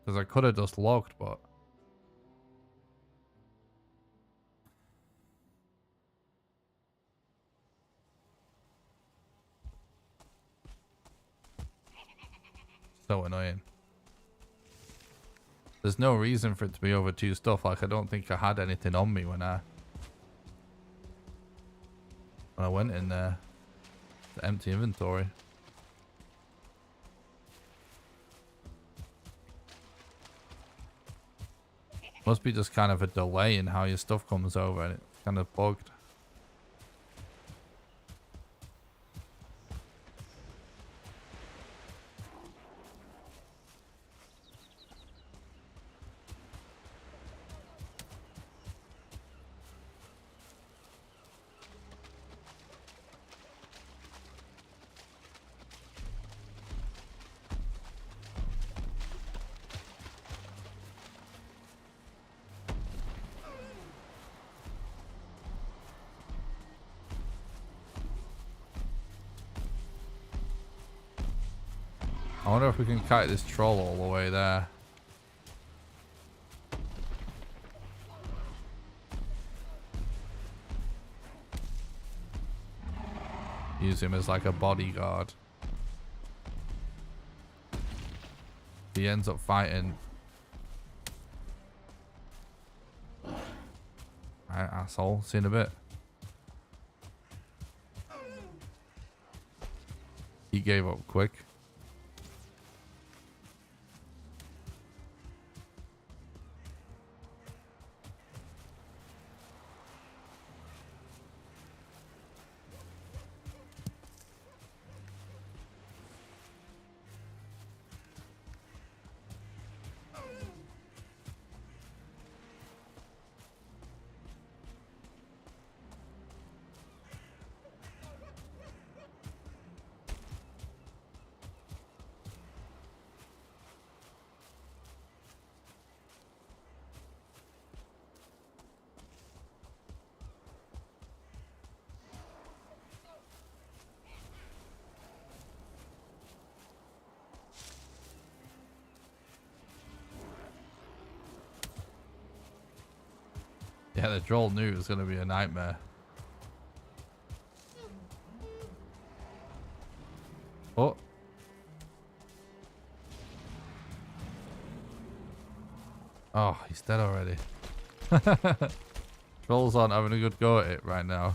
because I could have just logged, but so annoying. There's no reason for it to be over two stuff. Like, I don't think I had anything on me when I went in there. The empty inventory. Must be just kind of a delay in how your stuff comes over, and it's kind of bugged. I wonder if we can kite this troll all the way there. Use him as like a bodyguard. He ends up fighting. Alright, asshole. See you in a bit. He gave up quick. Yeah, the troll knew it was going to be a nightmare. Oh. Oh, he's dead already. Trolls aren't having a good go at it right now.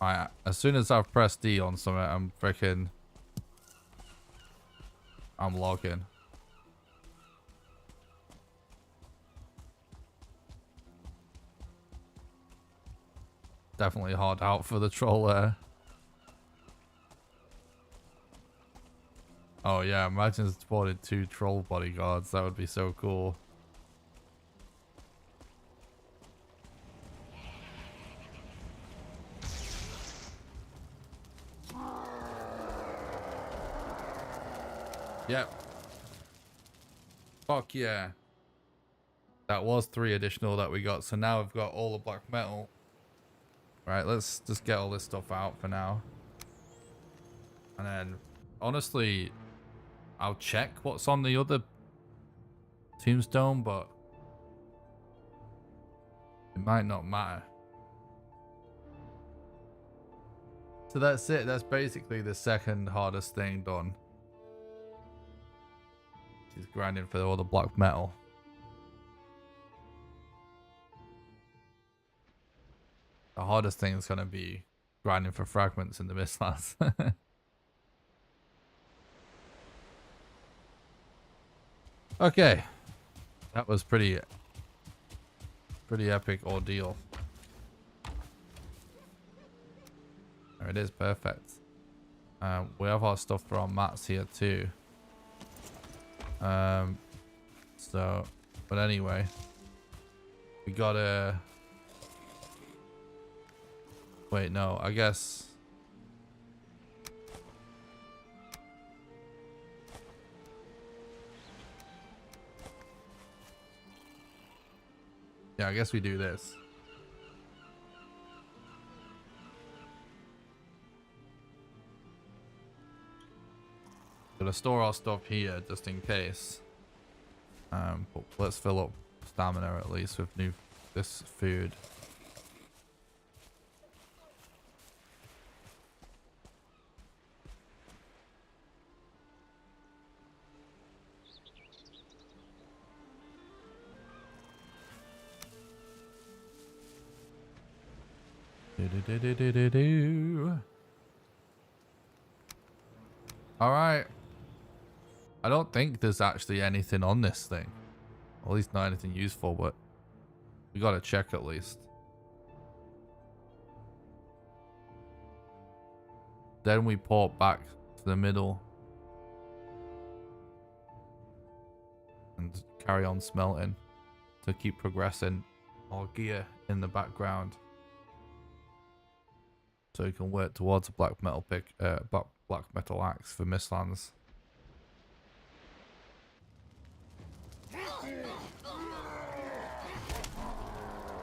Alright, as soon as I've pressed D on something, I'm logging. Definitely hard out for the troll there. Oh yeah, imagine spawning 2 troll bodyguards. That would be so cool. Yep. Fuck yeah. That was 3 additional that we got. So now we've got all the black metal. Right, let's just get all this stuff out for now. And then, honestly, I'll check what's on the other tombstone, but it might not matter. So that's it. That's basically the second hardest thing done. She's grinding for all the black metal. The hardest thing is going to be grinding for fragments in the Mistlands. Okay. That was pretty epic ordeal. There it is, perfect. We have our stuff for our mats here too. So, but anyway, we gotta... Wait, no, I guess... Yeah, I guess we do this. Gonna store our stuff here just in case. But let's fill up stamina at least with this food. All right. I don't think there's actually anything on this thing. Or at least not anything useful, but we gotta check at least. Then we port back to the middle. And carry on smelting to keep progressing our gear in the background. So you can work towards a black metal black metal axe for Mistlands.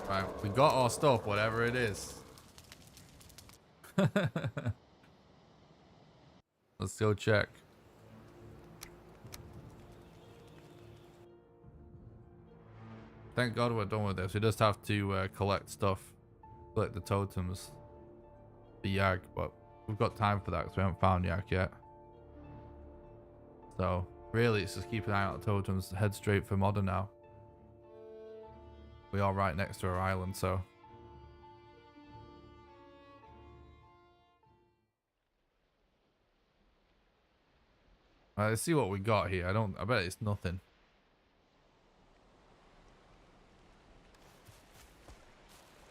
Right, we got our stuff, whatever it is. Let's go check. Thank God we're done with this. We just have to collect stuff, collect the totems, the Yag, but we've got time for that because we haven't found Yag yet. So really, it's just keep an eye out the totems. Head straight for Modern now. We are right next to our island, so. Let's see what we got here. I bet it's nothing.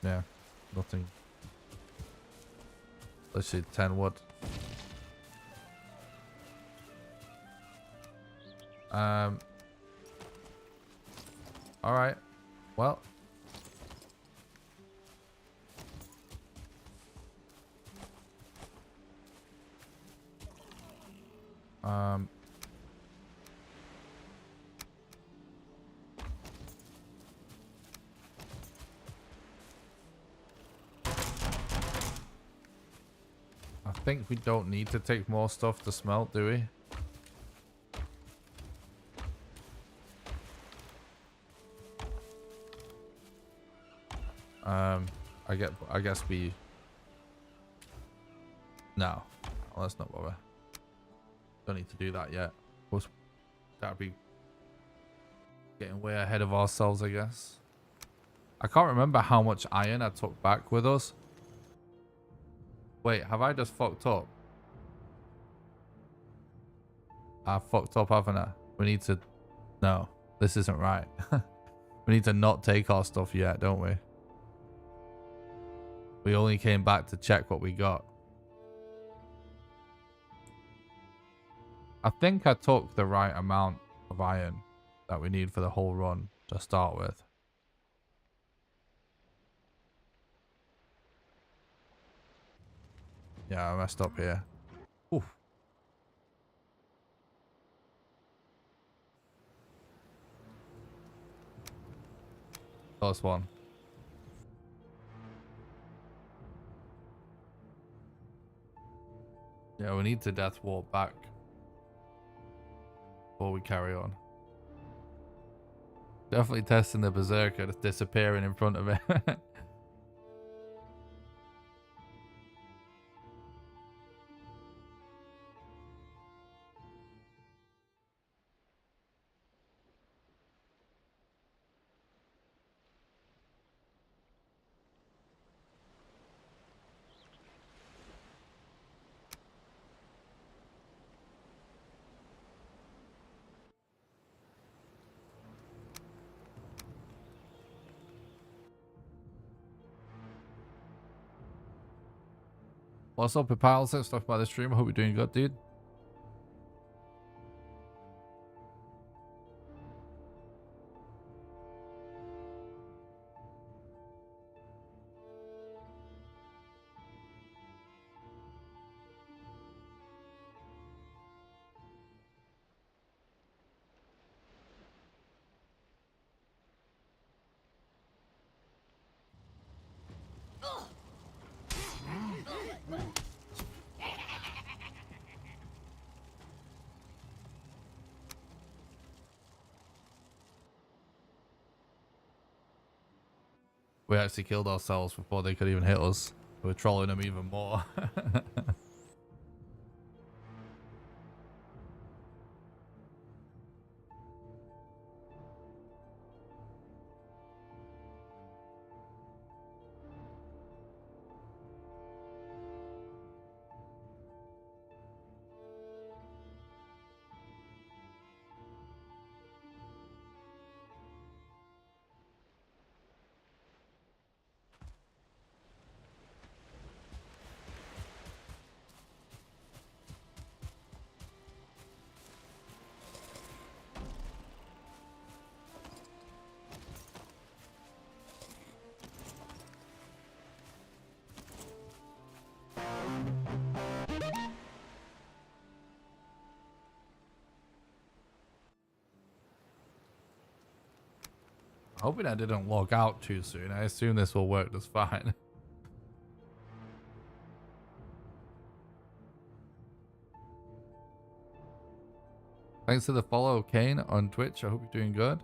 Yeah, nothing. Let's see, 10 wood. Alright. Well. I think we don't need to take more stuff to smelt, do we? I guess we... No. Well, let's not bother. Don't need to do that yet. That'd be getting way ahead of ourselves, I guess. I can't remember how much iron I took back with us. Wait, have I just fucked up? I fucked up, haven't I? We need to... No, this isn't right. We need to not take our stuff yet, don't we? We only came back to check what we got. I think I took the right amount of iron that we need for the whole run to start with. Yeah, I messed up here. Oof. Close one. Yeah, we need to death walk back before we carry on. Definitely testing the berserker that's disappearing in front of it. What's up, Piles? Stuff by the stream. I hope you're doing good, dude. We actually killed ourselves before they could even hit us. We're trolling them even more. Hoping I didn't log out too soon. I assume this will work just fine. Thanks for the follow, Kane, on Twitch. I hope you're doing good.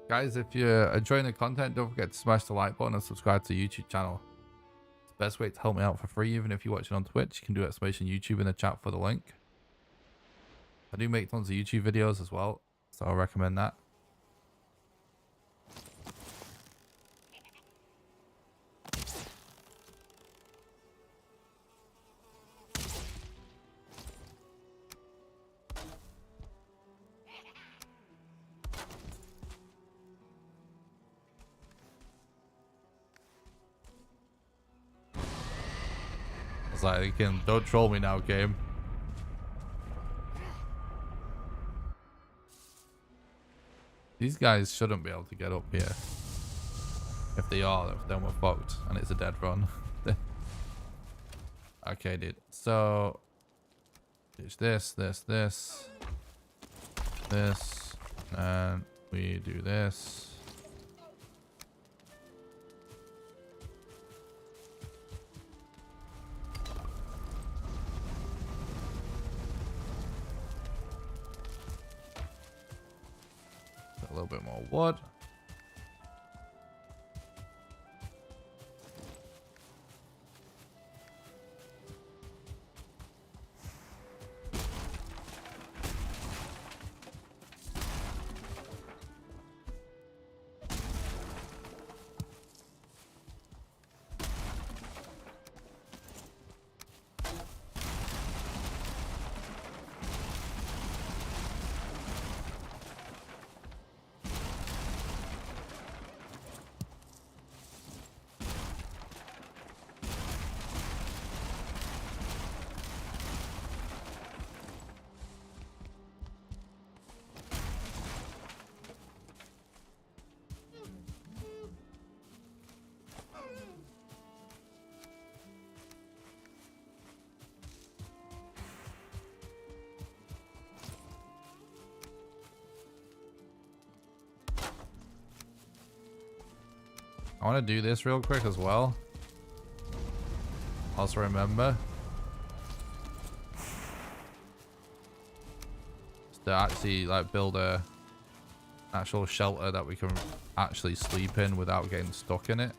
Guys, if you're enjoying the content, don't forget to smash the like button and subscribe to the YouTube channel. It's the best way to help me out for free. Even if you're watching on Twitch, you can do exclamation YouTube in the chat for the link. I do make tons of YouTube videos as well, so I recommend that. It's like, don't troll me now, game. These guys shouldn't be able to get up here. If they are, then we're fucked. And it's a dead run. Okay, dude. So, it's this. And we do this. A little bit more wood. I want to do this real quick as well. Also remember to actually like build a actual shelter that we can actually sleep in without getting stuck in it.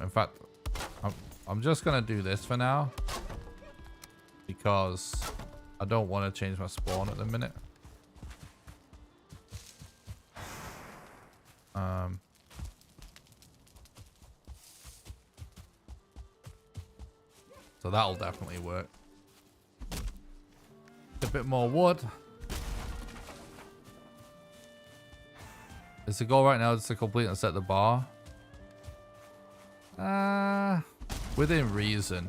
In fact, I'm just gonna do this for now because I don't want to change my spawn at the minute. So that'll definitely work. A bit more wood. Is the goal right now just to complete and set the bar? Within reason.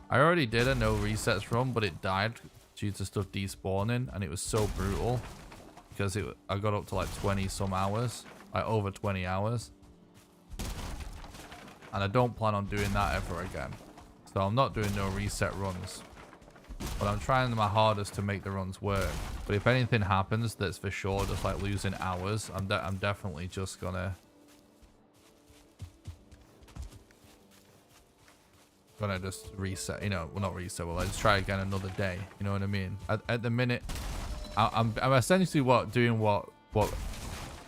I already did a no resets run, but it died due to stuff despawning, and it was so brutal because I got up to like 20 some hours, like over 20 hours, and I don't plan on doing that ever again. So I'm not doing no reset runs, but I'm trying my hardest to make the runs work. But if anything happens that's for sure just like losing hours, I'm definitely just gonna just reset, you know. Well, not reset, well, let's try again another day, you know what I mean? At the minute I'm essentially doing what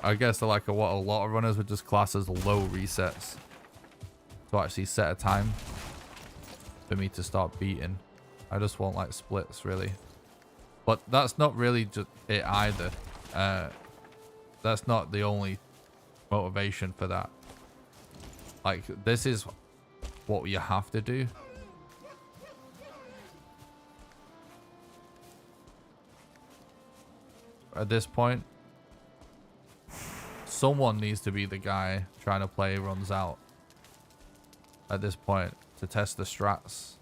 I guess what a lot of runners would just class as low resets, to actually set a time for me to start beating. I just want like splits really, but that's not really just it either. That's not the only motivation for that. Like, this is what you have to do. At this point, someone needs to be the guy trying to play runs out at this point to test the strats.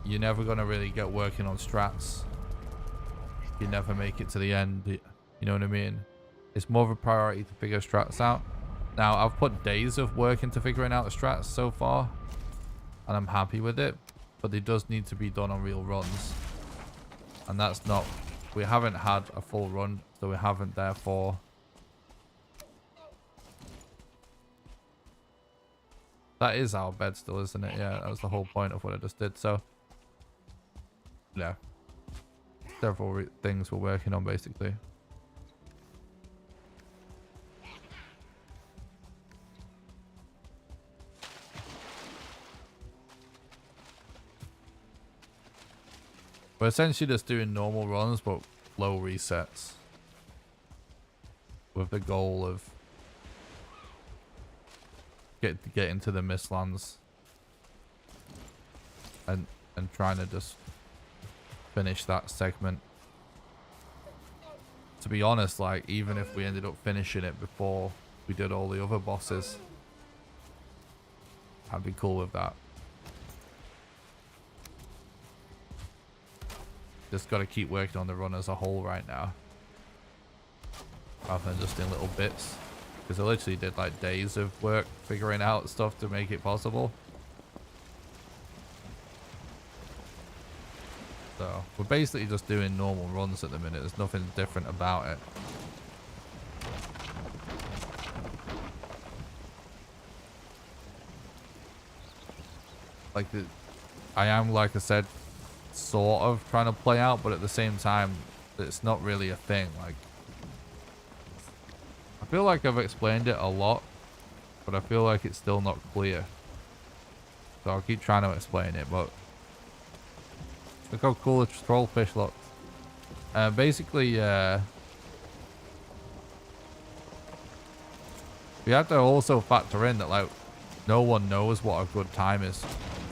You're never going to really get working on strats. You never make it to the end. You know what I mean? It's more of a priority to figure strats out. Now, I've put days of work into figuring out the strats so far, and I'm happy with it, but it does need to be done on real runs. And that's not... We haven't had a full run, so we haven't, therefore... That is our bed still, isn't it? Yeah, that was the whole point of what I just did, so... Yeah. Several things we're working on, basically. We're essentially just doing normal runs, but low resets, with the goal of get into the Mistlands and trying to just finish that segment. To be honest, like, even if we ended up finishing it before we did all the other bosses, I'd be cool with that. Just got to keep working on the run as a whole right now, rather than just in little bits, because I literally did like days of work figuring out stuff to make it possible. So we're basically just doing normal runs at the minute. There's nothing different about it. Like, I am, like I said, sort of trying to play out, but at the same time, it's not really a thing. Like, I feel like I've explained it a lot, but I feel like it's still not clear. So I'll keep trying to explain it, but look how cool the trollfish looks. Basically, we have to also factor in that, like, no one knows what a good time is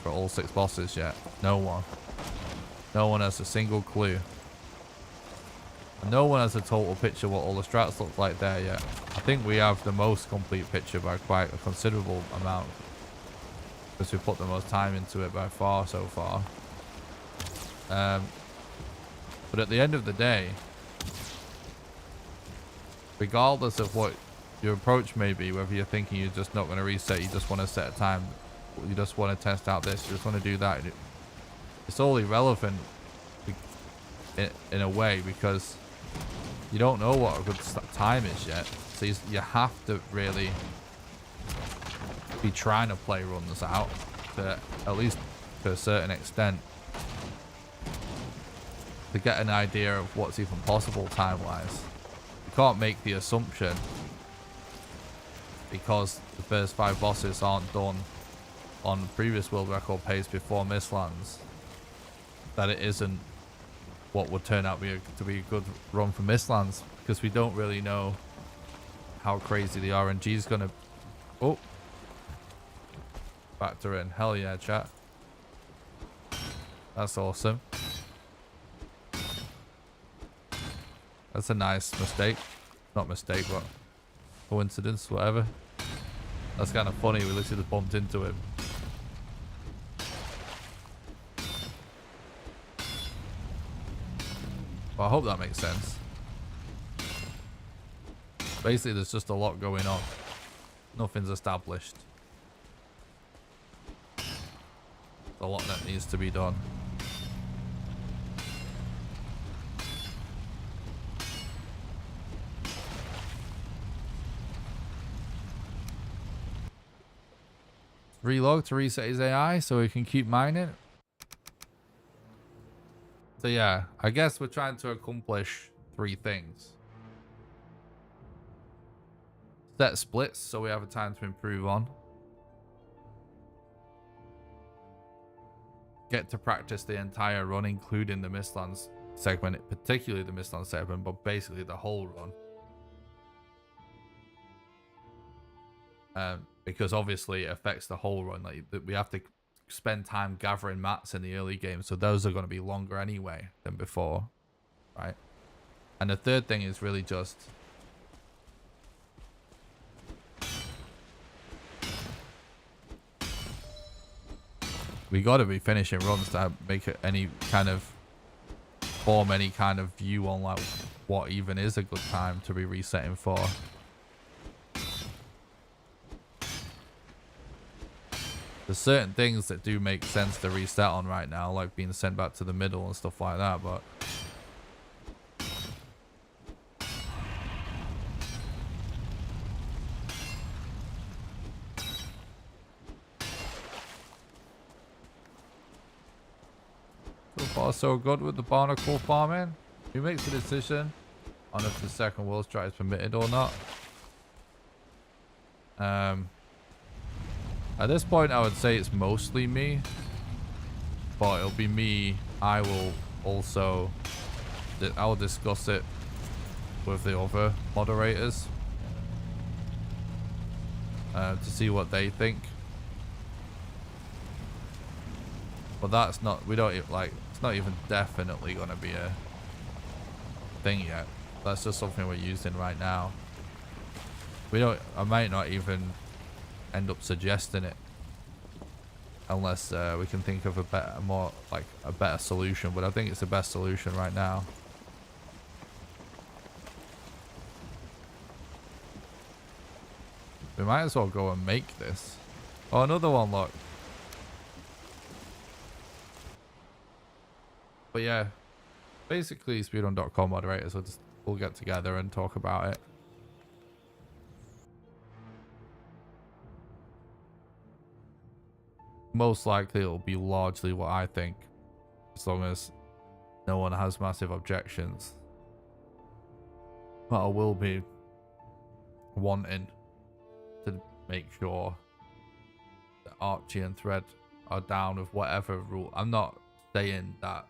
for all 6 bosses yet. No one. No one has a single clue. And no one has a total picture what all the strats look like there yet. I think we have the most complete picture by quite a considerable amount, because we put the most time into it by far so far. But at the end of the day, regardless of what your approach may be, whether you're thinking you're just not going to reset, you just want to set a time, you just want to test out this, you just want to do that, it's all irrelevant in a way, because you don't know what a good time is yet. So you have to really be trying to play runs out, to at least to a certain extent, to get an idea of what's even possible time-wise. You can't make the assumption, because the first 5 bosses aren't done on previous world record pace before Mistlands, that it isn't what would turn out to be a good run for Mistlands, because we don't really know how crazy the RNG is going to... Oh. Factor in. Hell yeah, chat. That's awesome. That's a nice mistake. Not mistake, but coincidence, whatever. That's kind of funny. We literally just bumped into him. Well, I hope that makes sense. Basically, there's just a lot going on. Nothing's established. There's a lot that needs to be done. Relog to reset his AI so he can keep mining. So yeah, I guess we're trying to accomplish 3 things. Set splits so we have a time to improve on. Get to practice the entire run, including the Mistlands segment, particularly the Mistlands segment, but basically the whole run. Because obviously it affects the whole run. Like, we have to spend time gathering mats in the early game, so those are going to be longer anyway than before, right? And the third thing is really just we got to be finishing runs to make it form any kind of view on like what even is a good time to be resetting for. There's certain things that do make sense to reset on right now, like being sent back to the middle and stuff like that, but so far so good with the barnacle farming. Who makes the decision on if the second world strike is permitted or not? At this point, I would say it's mostly me, but it'll be me. I will discuss it with the other moderators to see what they think. But that's not, it's not even definitely going to be a thing yet. That's just something we're using right now. I might not even end up suggesting it unless we can think of a better solution, but I think it's the best solution right now. We might as well go and make this. Oh, another one, look. But yeah, basically speedrun.com moderators we'll get together and talk about it. Most likely it'll be largely what I think, as long as no one has massive objections. But I will be wanting to make sure that Archie and Thread are down with whatever rule. I'm not saying that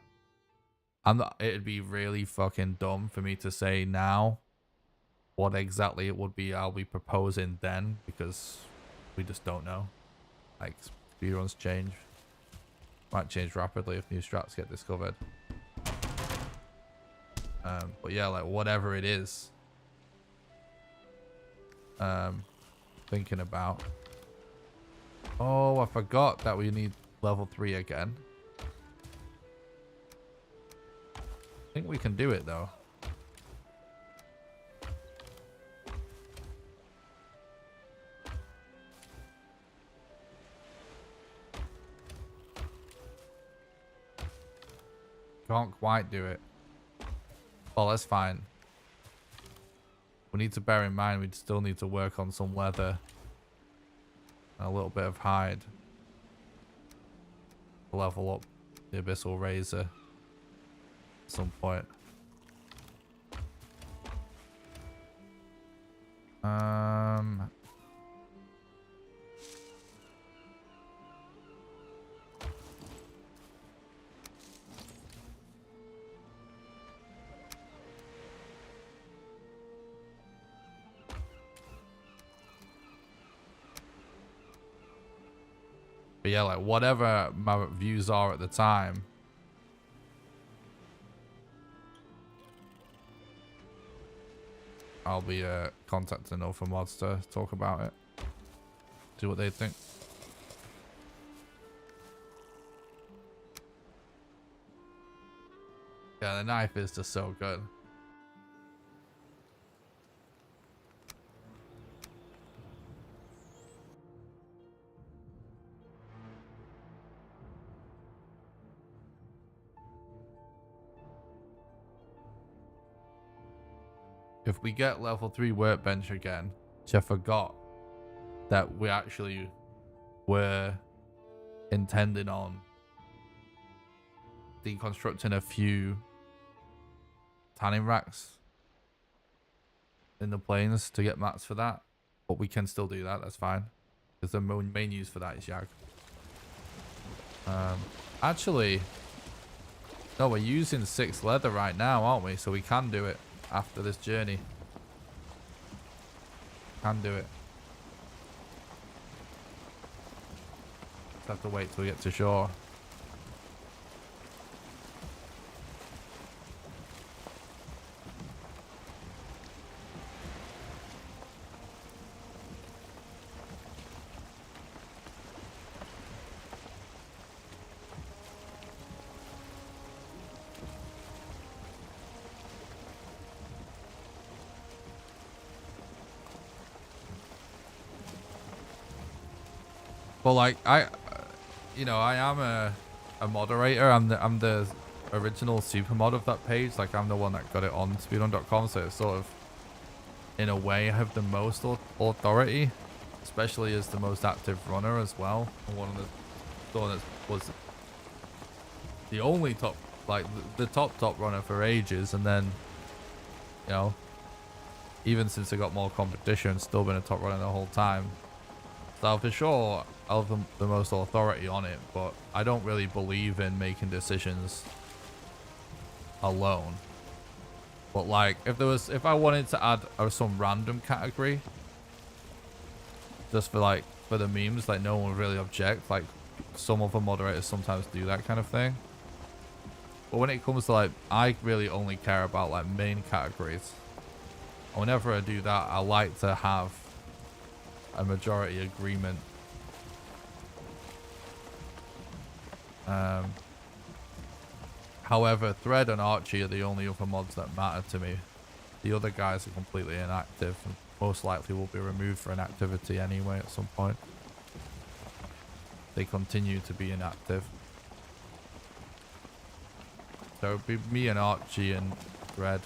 it'd be really fucking dumb for me to say now what exactly it would be I'll be proposing then, because we just don't know. Like, speedruns change. Might change rapidly if new strats get discovered. But yeah, like whatever it is, thinking about. Oh, I forgot that we need level 3 again. I think we can do it though. Can't quite do it. Well, that's fine. We need to bear in mind we still need to work on some leather. And a little bit of hide. To level up the Abyssal Razor. At some point. But yeah, like whatever my views are at the time, I'll be contacting Alpha Mods to talk about it. See what they think. Yeah, the knife is just so good. If we get level 3 workbench again, which I forgot that we actually were intending on deconstructing a few tanning racks in the plains to get mats for that, but we can still do that. That's fine, because the main use for that is Yag. Actually, no, we're using 6 leather right now, aren't we? So we can do it after this journey. Can do it. Just have to wait till we get to shore. Well, like you know, I am a moderator. I'm the original super mod of that page. Like, I'm the one that got it on speedrun.com, so it's sort of, in a way, I have the most authority, especially as the most active runner as well. And one that was the only top, like the top runner for ages, and then, you know, even since I got more competition, still been a top runner the whole time. So for sure, I'll have the most authority on it, but I don't really believe in making decisions alone. But like, if I wanted to add some random category, just for the memes, like no one would really object. Like, some of the moderators sometimes do that kind of thing. But when it comes to like, I really only care about like main categories. And whenever I do that, I like to have a majority agreement. However, Thread and Archie are the only other mods that matter to me. The other guys are completely inactive and most likely will be removed for inactivity anyway at some point. They continue to be inactive. So it'll be me and Archie and Thread.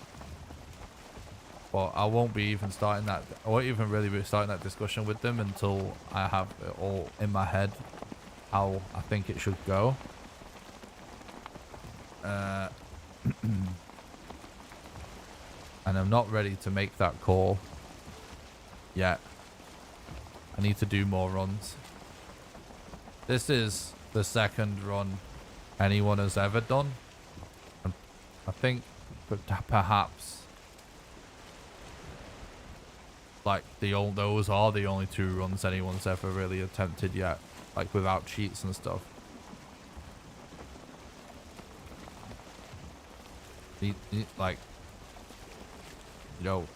But I won't be even starting that. I won't even really be starting that discussion with them until I have it all in my head how I think it should go. And I'm not ready to make that call yet. I need to do more runs. This is the second run anyone has ever done. And I think perhaps like those are the only 2 runs anyone's ever really attempted yet, like without cheats and stuff. Like, you know,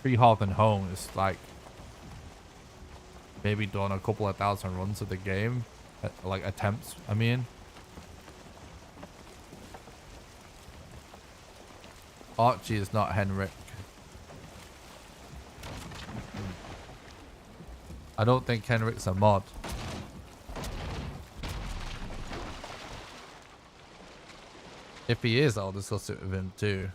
pre-Hearth and Home is like maybe done a couple of thousand runs of the game, like attempts, I mean. Archie is not Henrik. I don't think Henrik's a mod. If he is, I'll discuss it with him too.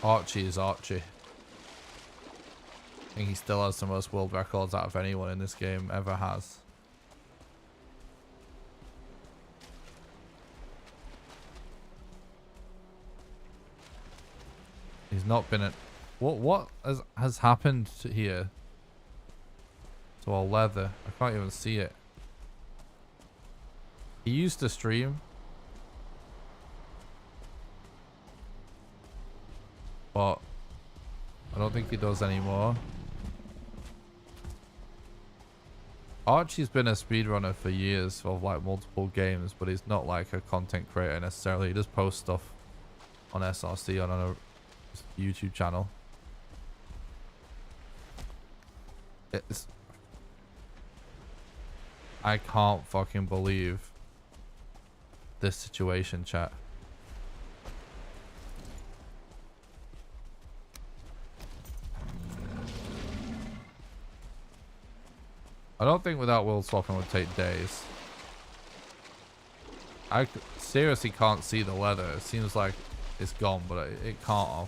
Archie is Archie. I think he still has the most world records out of anyone in this game ever has. He's not been at... What has happened here to our leather? I can't even see it. He used to stream. But I don't think he does anymore. Archie's been a speedrunner for years of like multiple games, but he's not like a content creator necessarily. He just posts stuff on SRC on a YouTube channel. I can't fucking believe this situation, chat. I don't think without world swapping would take days. I seriously can't see the leather. It seems like it's gone, but it can't have.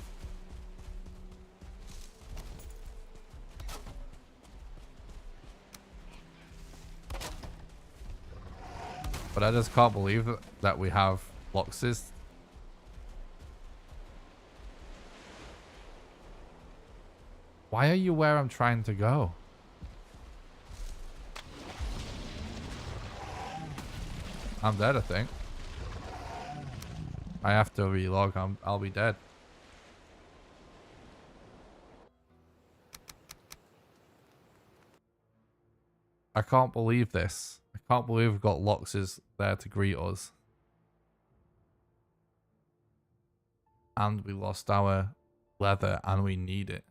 But I just can't believe that we have Loxes. Why are you where I'm trying to go? I'm dead, I think. I have to relog. I'll be dead. I can't believe this. I can't believe we've got Loxes there to greet us. And we lost our leather and we need it.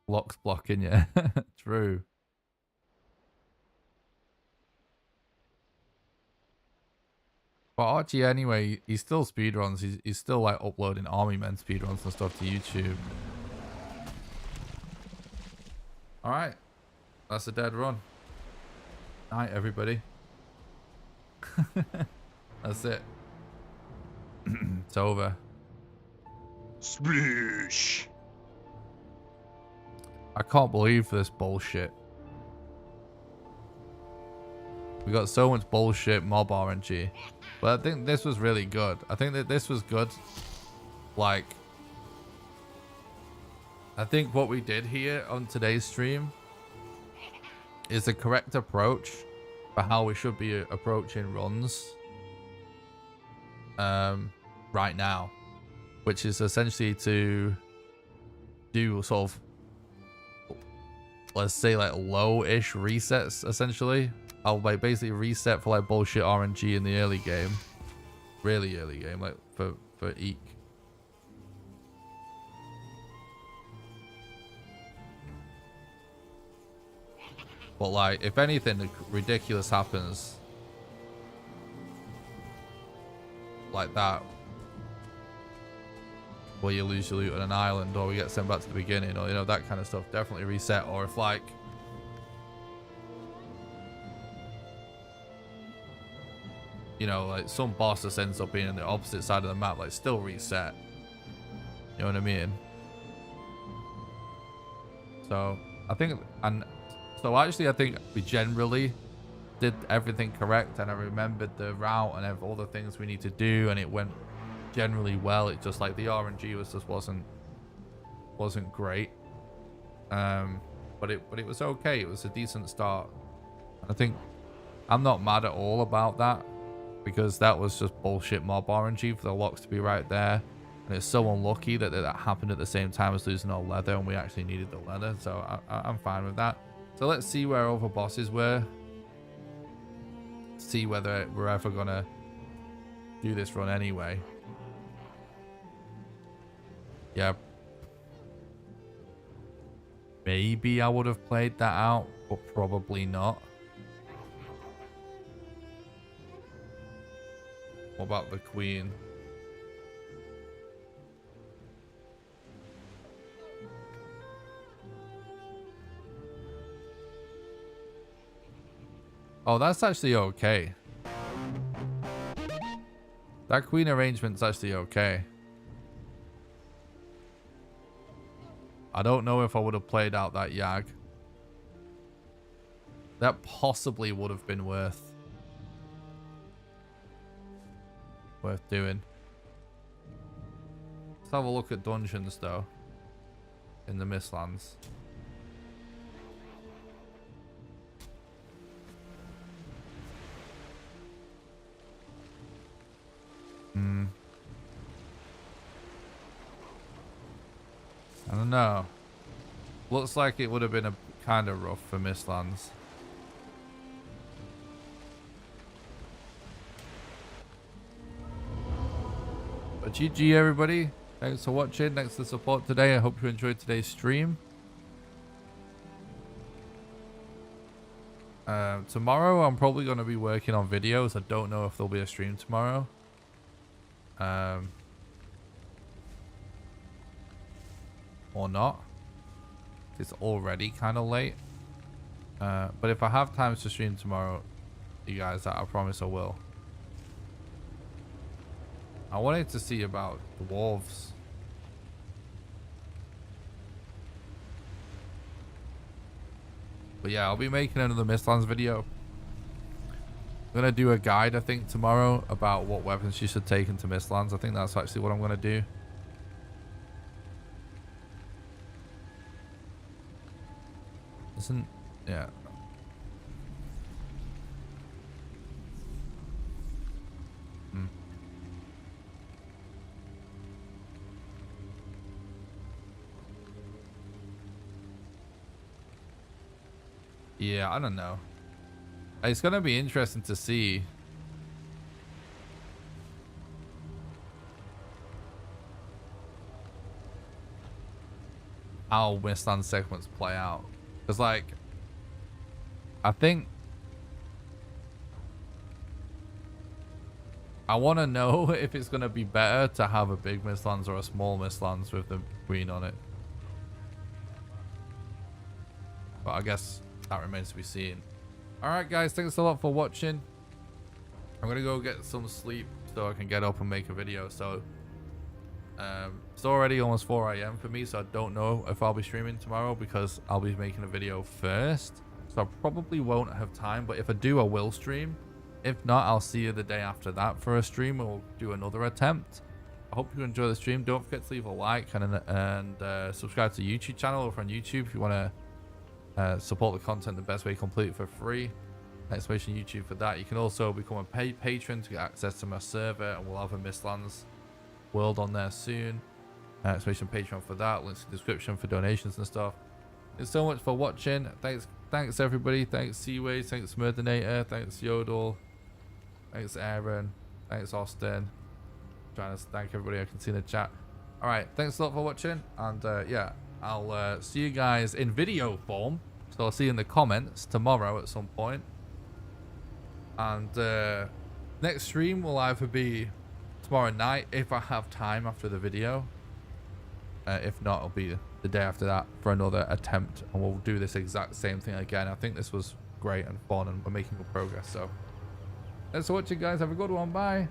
Lox blocking you. True. But Archie, anyway, he still speedruns. He's still like uploading army men speedruns and stuff to YouTube. Alright. That's a dead run. Night, everybody. That's it. It's over. Splish. I can't believe this bullshit. We got so much bullshit mob RNG. But I think this was really good. I think that this was good. Like, I think what we did here on today's stream is the correct approach for how we should be approaching runs right now, which is essentially to do sort of, let's say, like low-ish resets. Essentially, I'll like basically reset for like bullshit RNG in the early game, really early game, like for Eek. But like, if anything ridiculous happens like that, where you lose your loot on an island, or we get sent back to the beginning, or, you know, that kind of stuff, definitely reset. Or if like, you know, like some boss just ends up being on the opposite side of the map, like still reset. You know what I mean? So I think, and so actually I think we generally did everything correct, and I remembered the route and all the things we need to do, and it went generally well. It just like the RNG was just wasn't great, but it was okay. It was a decent start. I think I'm not mad at all about that, because that was just bullshit mob RNG for the locks to be right there, and it's so unlucky that that happened at the same time as losing our leather, and we actually needed the leather. So I'm fine with that. So let's see where other bosses were, see whether we're ever gonna do this run anyway. Yeah, maybe I would have played that out, but probably not. What about the queen? Oh, that's actually okay. That queen arrangement's actually okay. I don't know if I would have played out that Yag. That possibly would have been worth doing. Let's have a look at dungeons though in the Mistlands. I don't know. Looks like it would have been a kind of rough for Mistlands. But GG everybody. Thanks for watching. Thanks for the support today. I hope you enjoyed today's stream. Tomorrow I'm probably going to be working on videos. I don't know if there'll be a stream tomorrow. Or not. It's already kind of late. But if I have time to stream tomorrow, you guys, I promise I will. I wanted to see about dwarves. But yeah, I'll be making another Mistlands video. I'm going to do a guide, I think, tomorrow about what weapons you should take into Mistlands. I think that's actually what I'm going to do. Yeah. Yeah, I don't know. It's going to be interesting to see how Mistlands segments play out. Because, like, I think I want to know if it's going to be better to have a big Mistlands or a small Mistlands with the queen on it. But I guess that remains to be seen. Alright guys, thanks a lot for watching. I'm going to go get some sleep so I can get up and make a video. So it's already almost 4 AM for me, so I don't know if I'll be streaming tomorrow because I'll be making a video first. So I probably won't have time, but if I do, I will stream. If not, I'll see you the day after that for a stream. We'll do another attempt. I hope you enjoy the stream. Don't forget to leave a like and subscribe to the YouTube channel over on YouTube if you want to support the content the best way, complete for free. Exclamation YouTube for that. You can also become a paid patron to get access to my server, and we'll have a Mistlands world on there soon. Exclamation Patreon for that. Links in the description for donations and stuff. Thanks so much for watching. Thanks everybody. Thanks Seaways. Thanks Murdinator. Thanks Yodel. Thanks Aaron. Thanks Austin. Trying to thank everybody I can see in the chat. All right, thanks a lot for watching, and yeah, I'll see you guys in video form. So I'll see you in the comments tomorrow at some point. And next stream will either be tomorrow night if I have time after the video. If not, it'll be the day after that for another attempt, and we'll do this exact same thing again. I think this was great and fun, and we're making good progress. So thanks for watching, guys. Have a good one. Bye.